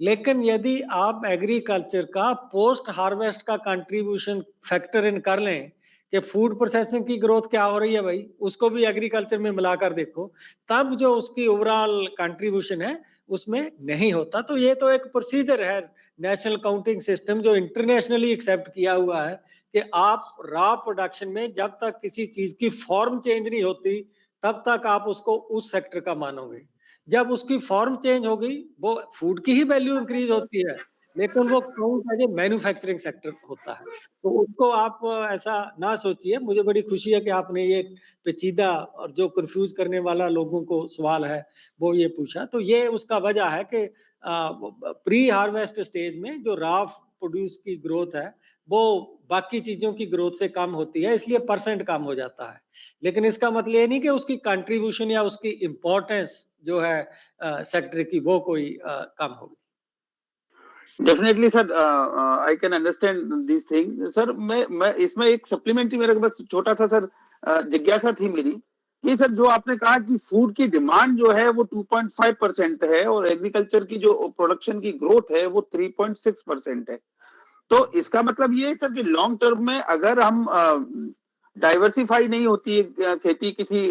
लेकिन यदि आप एग्रीकल्चर का पोस्ट हार्वेस्ट का कंट्रीब्यूशन फैक्टर इन कर लें कि फूड प्रोसेसिंग की ग्रोथ क्या हो रही है भाई, उसको भी एग्रीकल्चर में मिलाकर देखो, तब जो उसकी ओवरऑल कंट्रीब्यूशन है उसमें नहीं होता। तो ये तो एक प्रोसीजर है नेशनल काउंटिंग सिस्टम जो इंटरनेशनली एक्सेप्ट किया हुआ है कि आप रॉ प्रोडक्शन में जब तक किसी चीज की फॉर्म चेंज नहीं होती तब तक आप उसको उस सेक्टर का मानोगे। जब उसकी फॉर्म चेंज होगी, वो फूड की ही वैल्यू इंक्रीज होती है, लेकिन वो count as a manufacturing sector होता है। तो उसको आप ऐसा ना सोचिए। मुझे बड़ी खुशी है कि आपने ये पेचीदा और जो कंफ्यूज करने वाला लोगों को सवाल है वो ये पूछा। तो ये उसका वजह है कि प्री हार्वेस्ट स्टेज में जो रॉ प्रोड्यूस की ग्रोथ है वो बाकी चीजों की ग्रोथ से कम होती है, इसलिए परसेंट कम हो जाता है। लेकिन इसका मतलब ये नहीं कि उसकी कंट्रीब्यूशन या उसकी इम्पोर्टेंस जो है सेक्टर की वो कोई कम होगी। Definitely sir, I can understand this thing sir. मैं इसमें एक सप्लीमेंट्री मेरे को बस छोटा सा सर जिज्ञासा थी मेरी कि सर जो आपने कहा कि फूड की डिमांड जो है वो 2.5% है और एग्रीकल्चर की जो प्रोडक्शन की ग्रोथ है वो 3.6% है। तो इसका मतलब ये है सर कि लॉन्ग टर्म में अगर हम डाइवर्सिफाई नहीं होती है खेती किसी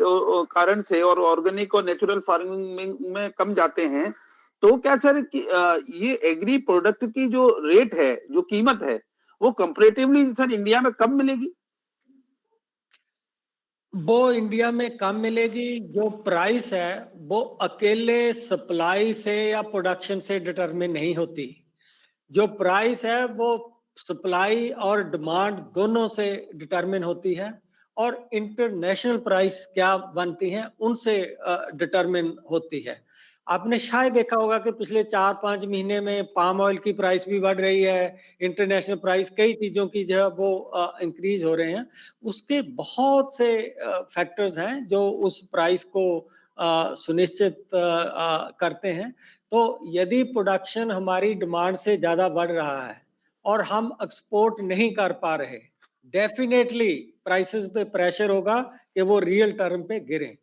कारण से और ऑर्गेनिक और नेचुरल फार्मिंग में कम जाते हैं, तो क्या सर कि ये एग्री प्रोडक्ट की जो रेट है, जो कीमत है, वो कंपैरेटिवली सर इंडिया में कम मिलेगी? वो इंडिया में कम मिलेगी। जो प्राइस है वो अकेले सप्लाई से या प्रोडक्शन से डिटरमिन नहीं होती। जो प्राइस है वो सप्लाई और डिमांड दोनों से डिटरमिन होती है और इंटरनेशनल प्राइस क्या बनती हैं उनसे डिटरमिन होती है। आपने शायद देखा होगा कि पिछले 4-5 महीने में पाम ऑयल की प्राइस भी बढ़ रही है, इंटरनेशनल प्राइस कई चीजों की जो है वो इंक्रीज हो रहे हैं। उसके बहुत से फैक्टर्स हैं जो उस प्राइस को सुनिश्चित करते हैं। तो यदि प्रोडक्शन हमारी डिमांड से ज्यादा बढ़ रहा है और हम एक्सपोर्ट नहीं कर पा रहे, डेफिनेटली प्राइसेस पे प्रेशर होगा कि वो रियल टर्म पे गिरे।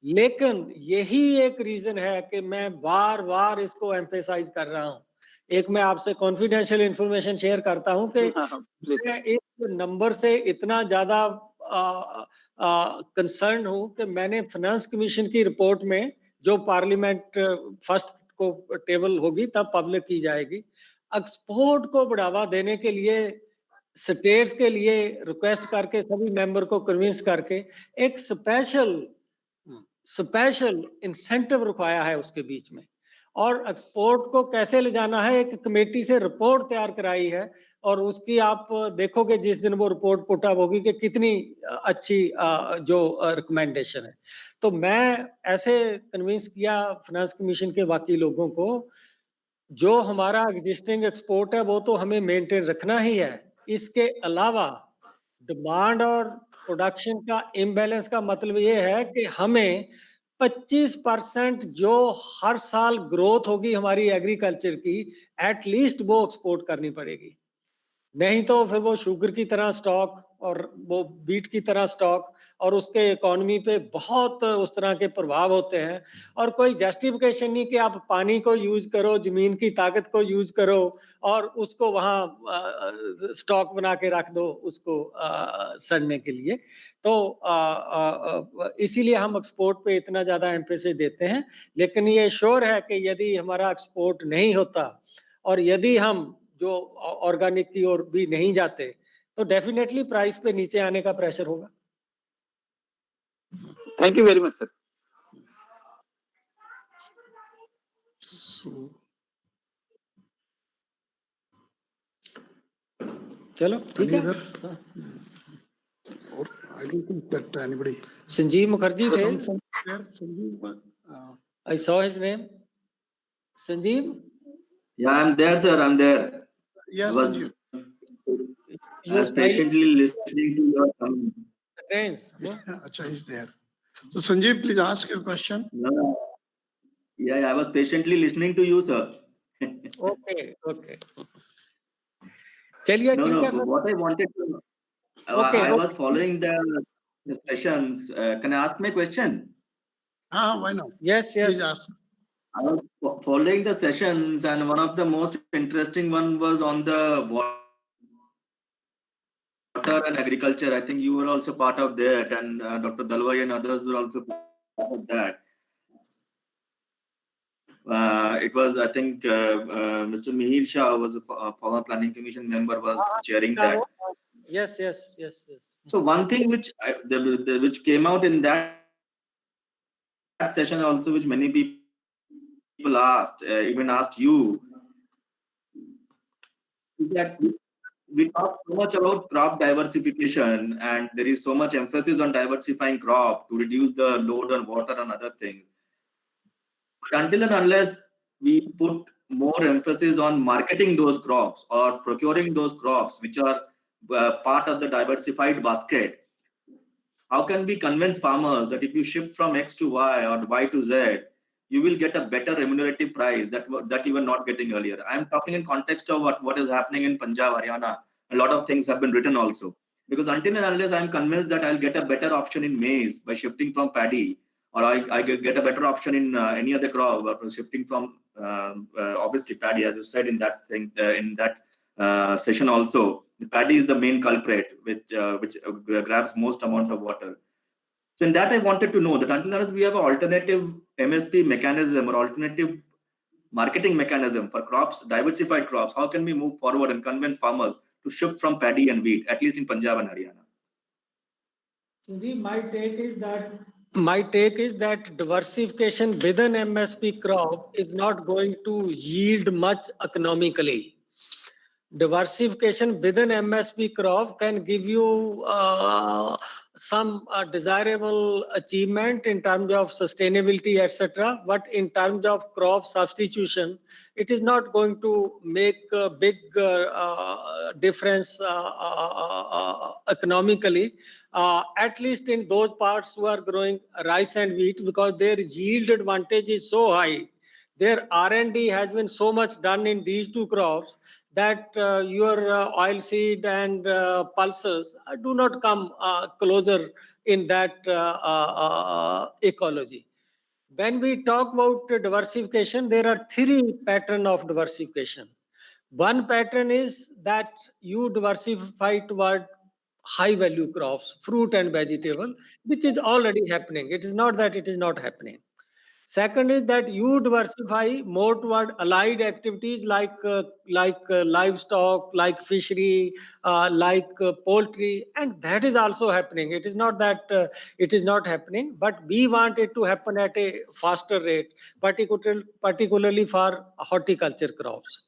लेकिन यही एक रीजन है कि मैं बार बार इसको एम्फेसाइज कर रहा हूं। एक मैं आपसे कॉन्फिडेंशियल इंफॉर्मेशन शेयर करता हूं कि मैं इस नंबर से इतना ज्यादा कंसर्न हूं कि मैंने फाइनेंस कमीशन की रिपोर्ट में जो पार्लियामेंट फर्स्ट को टेबल होगी तब पब्लिक की जाएगी, एक्सपोर्ट को बढ़ावा देने के लिए स्टेट्स के लिए रिक्वेस्ट करके सभी मेंबर को कन्विंस करके एक स्पेशल इंसेंटिव रखवाया है उसके बीच में। और एक्सपोर्ट को कैसे ले जाना है एक कमेटी से रिपोर्ट तैयार कराई है और उसकी आप देखोगे जिस दिन वो रिपोर्ट पुट अप होगी कि कितनी अच्छी जो रिकमेंडेशन है। तो मैं ऐसे कन्विंस किया फाइनेंस कमीशन के बाकी लोगों को, जो हमारा एग्जिस्टिंग एक्सपोर्ट है वो तो हमें मेंटेन रखना ही है। इसके अलावा डिमांड और प्रोडक्शन का इम्बैलेंस का मतलब ये है कि हमें 25% जो हर साल ग्रोथ होगी हमारी एग्रीकल्चर की, एटलीस्ट वो एक्सपोर्ट करनी पड़ेगी। नहीं तो फिर वो शुगर की तरह स्टॉक और वो बीट की तरह स्टॉक और उसके इकोनॉमी पे बहुत उस तरह के प्रभाव होते हैं। और कोई जस्टिफिकेशन नहीं कि आप पानी को यूज करो, जमीन की ताकत को यूज करो और उसको वहाँ स्टॉक बना के रख दो उसको सड़ने के लिए। तो इसीलिए हम एक्सपोर्ट पे इतना ज्यादा एम्फेसिस देते हैं। लेकिन ये श्योर है कि यदि हमारा एक्सपोर्ट नहीं होता और यदि हम जो ऑर्गेनिक की ओर भी नहीं जाते तो डेफिनेटली प्राइस पे नीचे आने का प्रेशर होगा। Thank you very much sir. चलो ठीक है। Or I don't think that anybody. Sanjeev Mukherjee थे। Sanjeev, I saw his name. Sanjeev? Yeah, I'm there, sir. I'm there. Yes, I Sanjeev. was patiently listening to your Trains. Acha, he's there. So Sanjeev, please ask your question. No. Yeah, I was patiently listening to you, sir. Okay, okay. चलिए No, ठीक no. है फिर. What I wanted to, Okay, I was okay. following the sessions. Can I ask my question? Why not? Yes, yes. Please ask. I was following the sessions, and one of the most interesting one was on the water and agriculture. I think you were also part of that, and Dr. Dalwai and others were also part of that. It was, I think, Mr. Mihir Shah was a former planning commission member, was chairing that. Yes, yes, yes, yes. So one thing which which came out in that session also, which many people asked, even asked you, is that we talk so much about crop diversification, and there is so much emphasis on diversifying crop to reduce the load on water and other things. But until and unless we put more emphasis on marketing those crops or procuring those crops, which are part of the diversified basket, how can we convince farmers that if you shift from X to Y or Y to Z, you will get a better remunerative price that you were not getting earlier? I'm talking in context of what is happening in Punjab, Haryana. A lot of things have been written also. Because until and unless I'm convinced that I'll get a better option in maize by shifting from paddy, or I get a better option in any other crop shifting from obviously paddy, as you said in that thing in that session also. The paddy is the main culprit, which grabs most amount of water. So in that, I wanted to know that until unless we have an alternative MSP mechanism or alternative marketing mechanism for crops, diversified crops, how can we move forward and convince farmers to shift from paddy and wheat, at least in Punjab and Haryana? Sanjeev, my take is that diversification within MSP crop is not going to yield much economically. Diversification within MSP crop can give you some desirable achievement in terms of sustainability, etc. But in terms of crop substitution, it is not going to make a big difference economically, at least in those parts who are growing rice and wheat, because their yield advantage is so high. Their R&D has been so much done in these two crops that your oilseed and pulses do not come closer in that ecology. When we talk about diversification, there are three patterns of diversification. One pattern is that you diversify toward high value crops, fruit and vegetable, which is already happening. It is not that it is not happening. Second is that you diversify more toward allied activities like livestock, like fishery, poultry, and that is also happening. It is not that it is not happening, but we want it to happen at a faster rate, particularly for horticulture crops.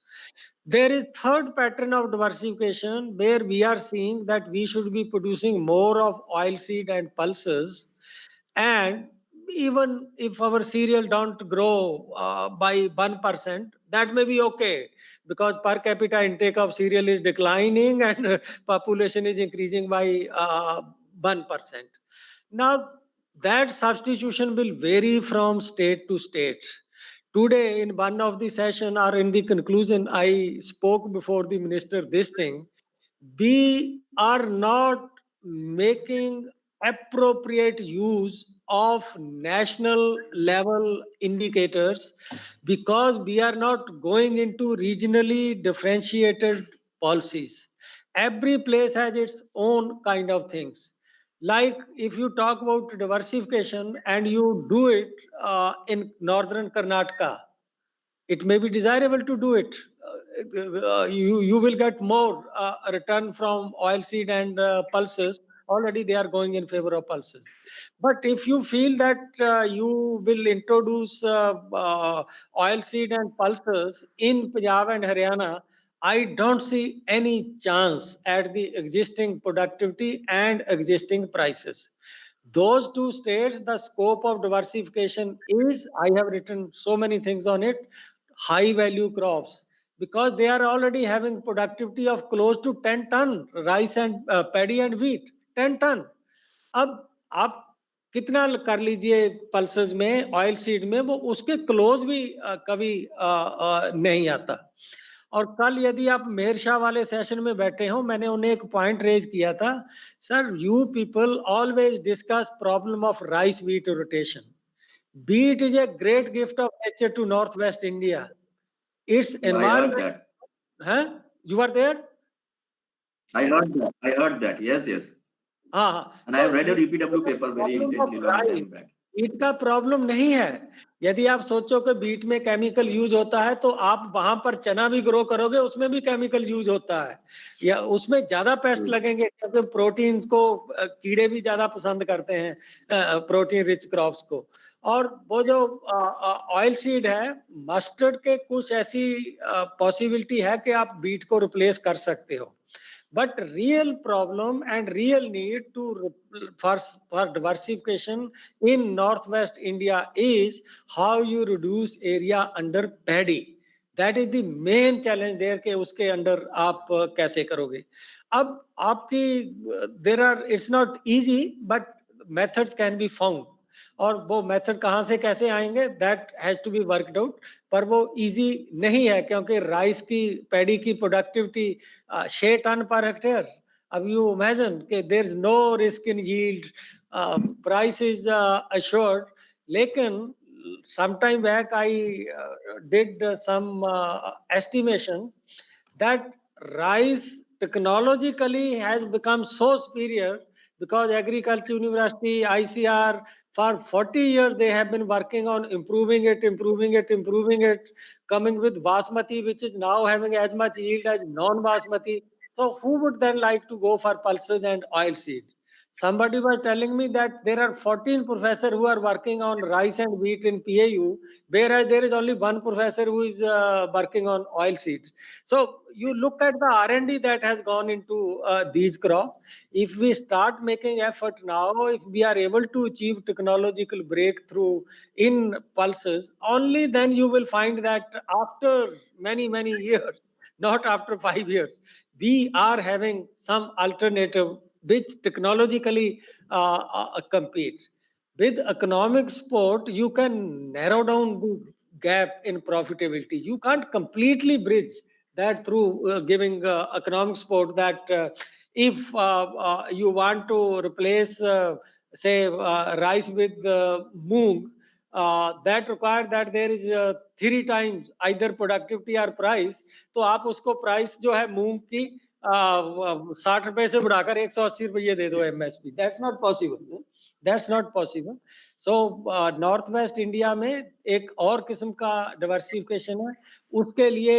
There is third pattern of diversification where we are seeing that we should be producing more of oilseed and pulses, and even if our cereal don't grow by 1%, that may be okay, because per capita intake of cereal is declining and population is increasing by 1%. Now, that substitution will vary from state to state. Today, in one of the session or in the conclusion, I spoke before the minister this thing. We are not making appropriate use of national level indicators because we are not going into regionally differentiated policies. Every place has its own kind of things. Like if you talk about diversification and you do it in northern Karnataka, it may be desirable to do it. You will get more return from oilseed and pulses. Already they are going in favor of pulses. But if you feel that you will introduce oilseed and pulses in Punjab and Haryana, I don't see any chance at the existing productivity and existing prices. Those two states, the scope of diversification is, I have written so many things on it, high value crops, because they are already having productivity of close to 10 ton, rice and paddy and wheat, 10 ton. अब आप कितना कर लीजिए pulses में, oil seed में, वो उसके close भी कभी नहीं आता। और कल यदि आप मेहर शाह वाले सेशन में बैठे हो, मैंने उन्हें एक पॉइंट रेज किया था, sir you people always discuss problem of rice wheat rotation. Wheat is a great gift of nature to Northwest India. Its I heard environment. that. Huh? You were there? I heard that. Yes, yes. And I have read a DPW paper very intently long time back. Beat का problem नहीं है। यदि आप सोचो कि beat में chemical use होता है तो आप वहां पर चना भी ग्रो करोगे, उसमें भी केमिकल यूज होता है, या उसमें ज्यादा पेस्ट लगेंगे क्योंकि प्रोटीन्स को कीड़े भी ज्यादा पसंद करते हैं, प्रोटीन रिच क्रॉप्स को। और वो जो ऑयल सीड है, मस्टर्ड के कुछ ऐसी पॉसिबिलिटी है कि आप बीट को रिप्लेस कर सकते हो। But real problem and real need for diversification in Northwest India is how you reduce area under paddy. That is the main challenge there के उसके अंदर आप कैसे करोगे। अब आपकी it's not easy, but methods can be found. और वो मेथड कहाँ से कैसे आएंगे, that has to be worked out. पर वो इजी नहीं है क्योंकि राइस की, पैडी की प्रोडक्टिविटी 6 टन पर हेक्टेयर। अब यू इमेजिन कि there is no risk in yield, price is assured. लेकिन some time back I did some estimation that rice technologically has become so superior because Agriculture University, ICR, for 40 years they have been working on improving it, coming with basmati, which is now having as much yield as non-basmati. So who would then like to go for pulses and oil seed? Somebody was telling me that there are 14 professors who are working on rice and wheat in PAU, whereas there is only one professor who is working on oil seeds. So you look at the R&D that has gone into these crops. If we start making effort now, if we are able to achieve technological breakthrough in pulses, only then you will find that after many, many years, not after 5 years, we are having some alternative which technologically compete. With economic support, you can narrow down the gap in profitability. You can't completely bridge that through giving economic support. That if you want to replace, say, rice with moong, that require that there is 3 times either productivity or price. तो आप उसको price जो है मूंग की 60 रुपए से बढ़ाकर 180 रुपये दे दो MSP. That's not possible. That's not possible. So north west India में एक और किस्म का डाइवर्सिफिकेशन है, उसके लिए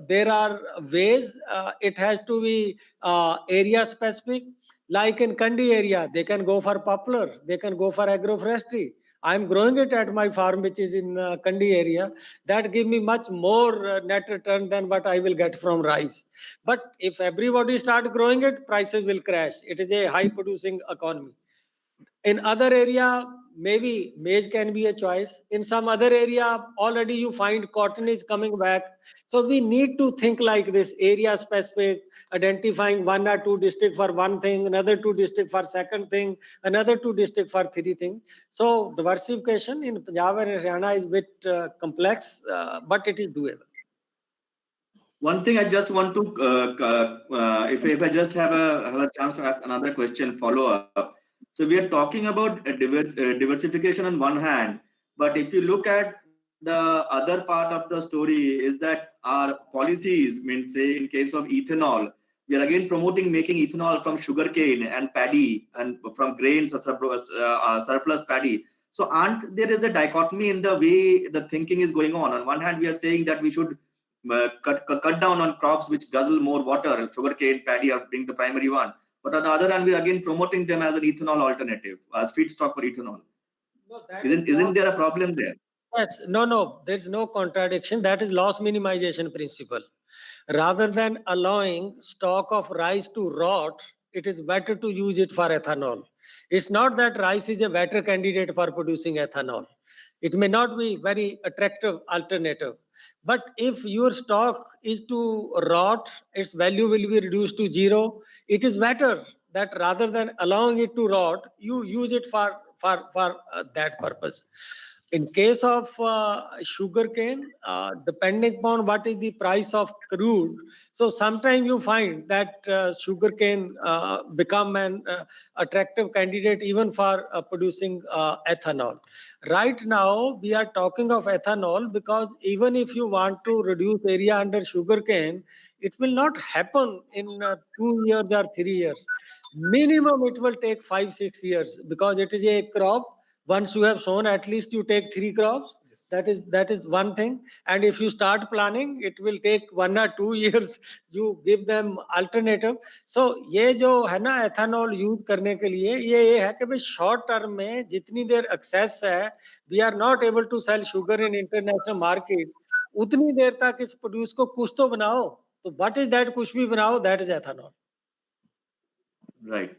there are ways. It has to be area specific. Like in Kandi area, they can go for poplar, they can go for agroforestry. I'm growing it at my farm, which is in Kandi area. That give me much more net return than what I will get from rice. But if everybody start growing it, prices will crash. It is a high producing economy. In other area, maybe maize can be a choice. In some other area, already you find cotton is coming back. So we need to think like this, area specific, identifying 1 or 2 district for one thing, another 2 district for second thing, another 2 district for 3 thing. So diversification in Punjab and Haryana is a bit complex, but it is doable. One thing I just want to, if I just have a chance to ask another question, follow up. So we are talking about diversification on one hand, but if you look at the other part of the story is that our policies, means say in case of ethanol, we are again promoting making ethanol from sugarcane and paddy and from grains or surplus paddy. So there is a dichotomy in the way the thinking is going on. On one hand, we are saying that we should cut down on crops which guzzle more water, sugarcane, paddy are being the primary one. But on the other hand, we are again promoting them as an ethanol alternative, as feedstock for ethanol. No, isn't there a problem there? Yes, no, there's no contradiction. That is loss minimization principle. Rather than allowing stock of rice to rot, it is better to use it for ethanol. It's not that rice is a better candidate for producing ethanol. It may not be very attractive alternative. But if your stock is to rot, its value will be reduced to 0. It is better that rather than allowing it to rot, you use it for that purpose. In case of sugarcane, depending upon what is the price of crude, so sometimes you find that sugarcane become an attractive candidate even for producing ethanol. Right now, we are talking of ethanol because even if you want to reduce area under sugarcane, it will not happen in 2 years or 3 years. Minimum, it will take 5-6 years because it is a crop. Once you have sown, at least you take 3 crops. Yes. That is one thing. And if you start planning, it will take 1 or 2 years. You give them alternative. So ये जो है ना ethanol use करने के लिए ये है कि भाई short term में जितनी देर access है, we are not able to sell sugar in international market. उतनी देर तक इस produce को कुछ तो बनाओ. तो what is that कुछ भी बनाओ? That is ethanol. Right.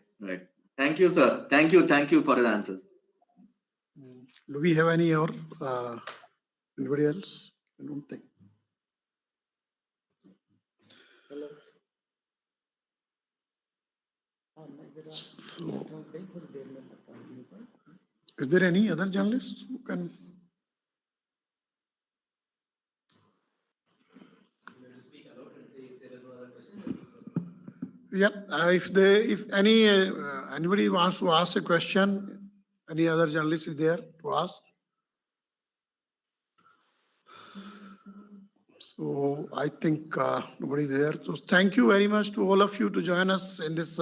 Thank you, sir. Thank you for your answers. Do we have any or anybody else? I don't think. So, is there any other journalist who can? Yeah, if anybody wants to ask a question, any other journalist is there to ask. So I think nobody there. So thank you very much to all of you to join us in this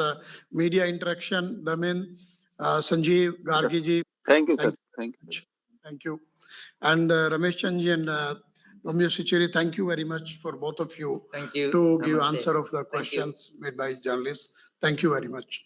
media interaction. Damin, Sanjeev, Gargi ji. Thank you, sir. Thank you. Thank you. And Ramesh Chandji and Ramya Sicheri, thank you very much for both of you. Thank you. To give Namaste. answer of the questions made by journalists. Thank you very much.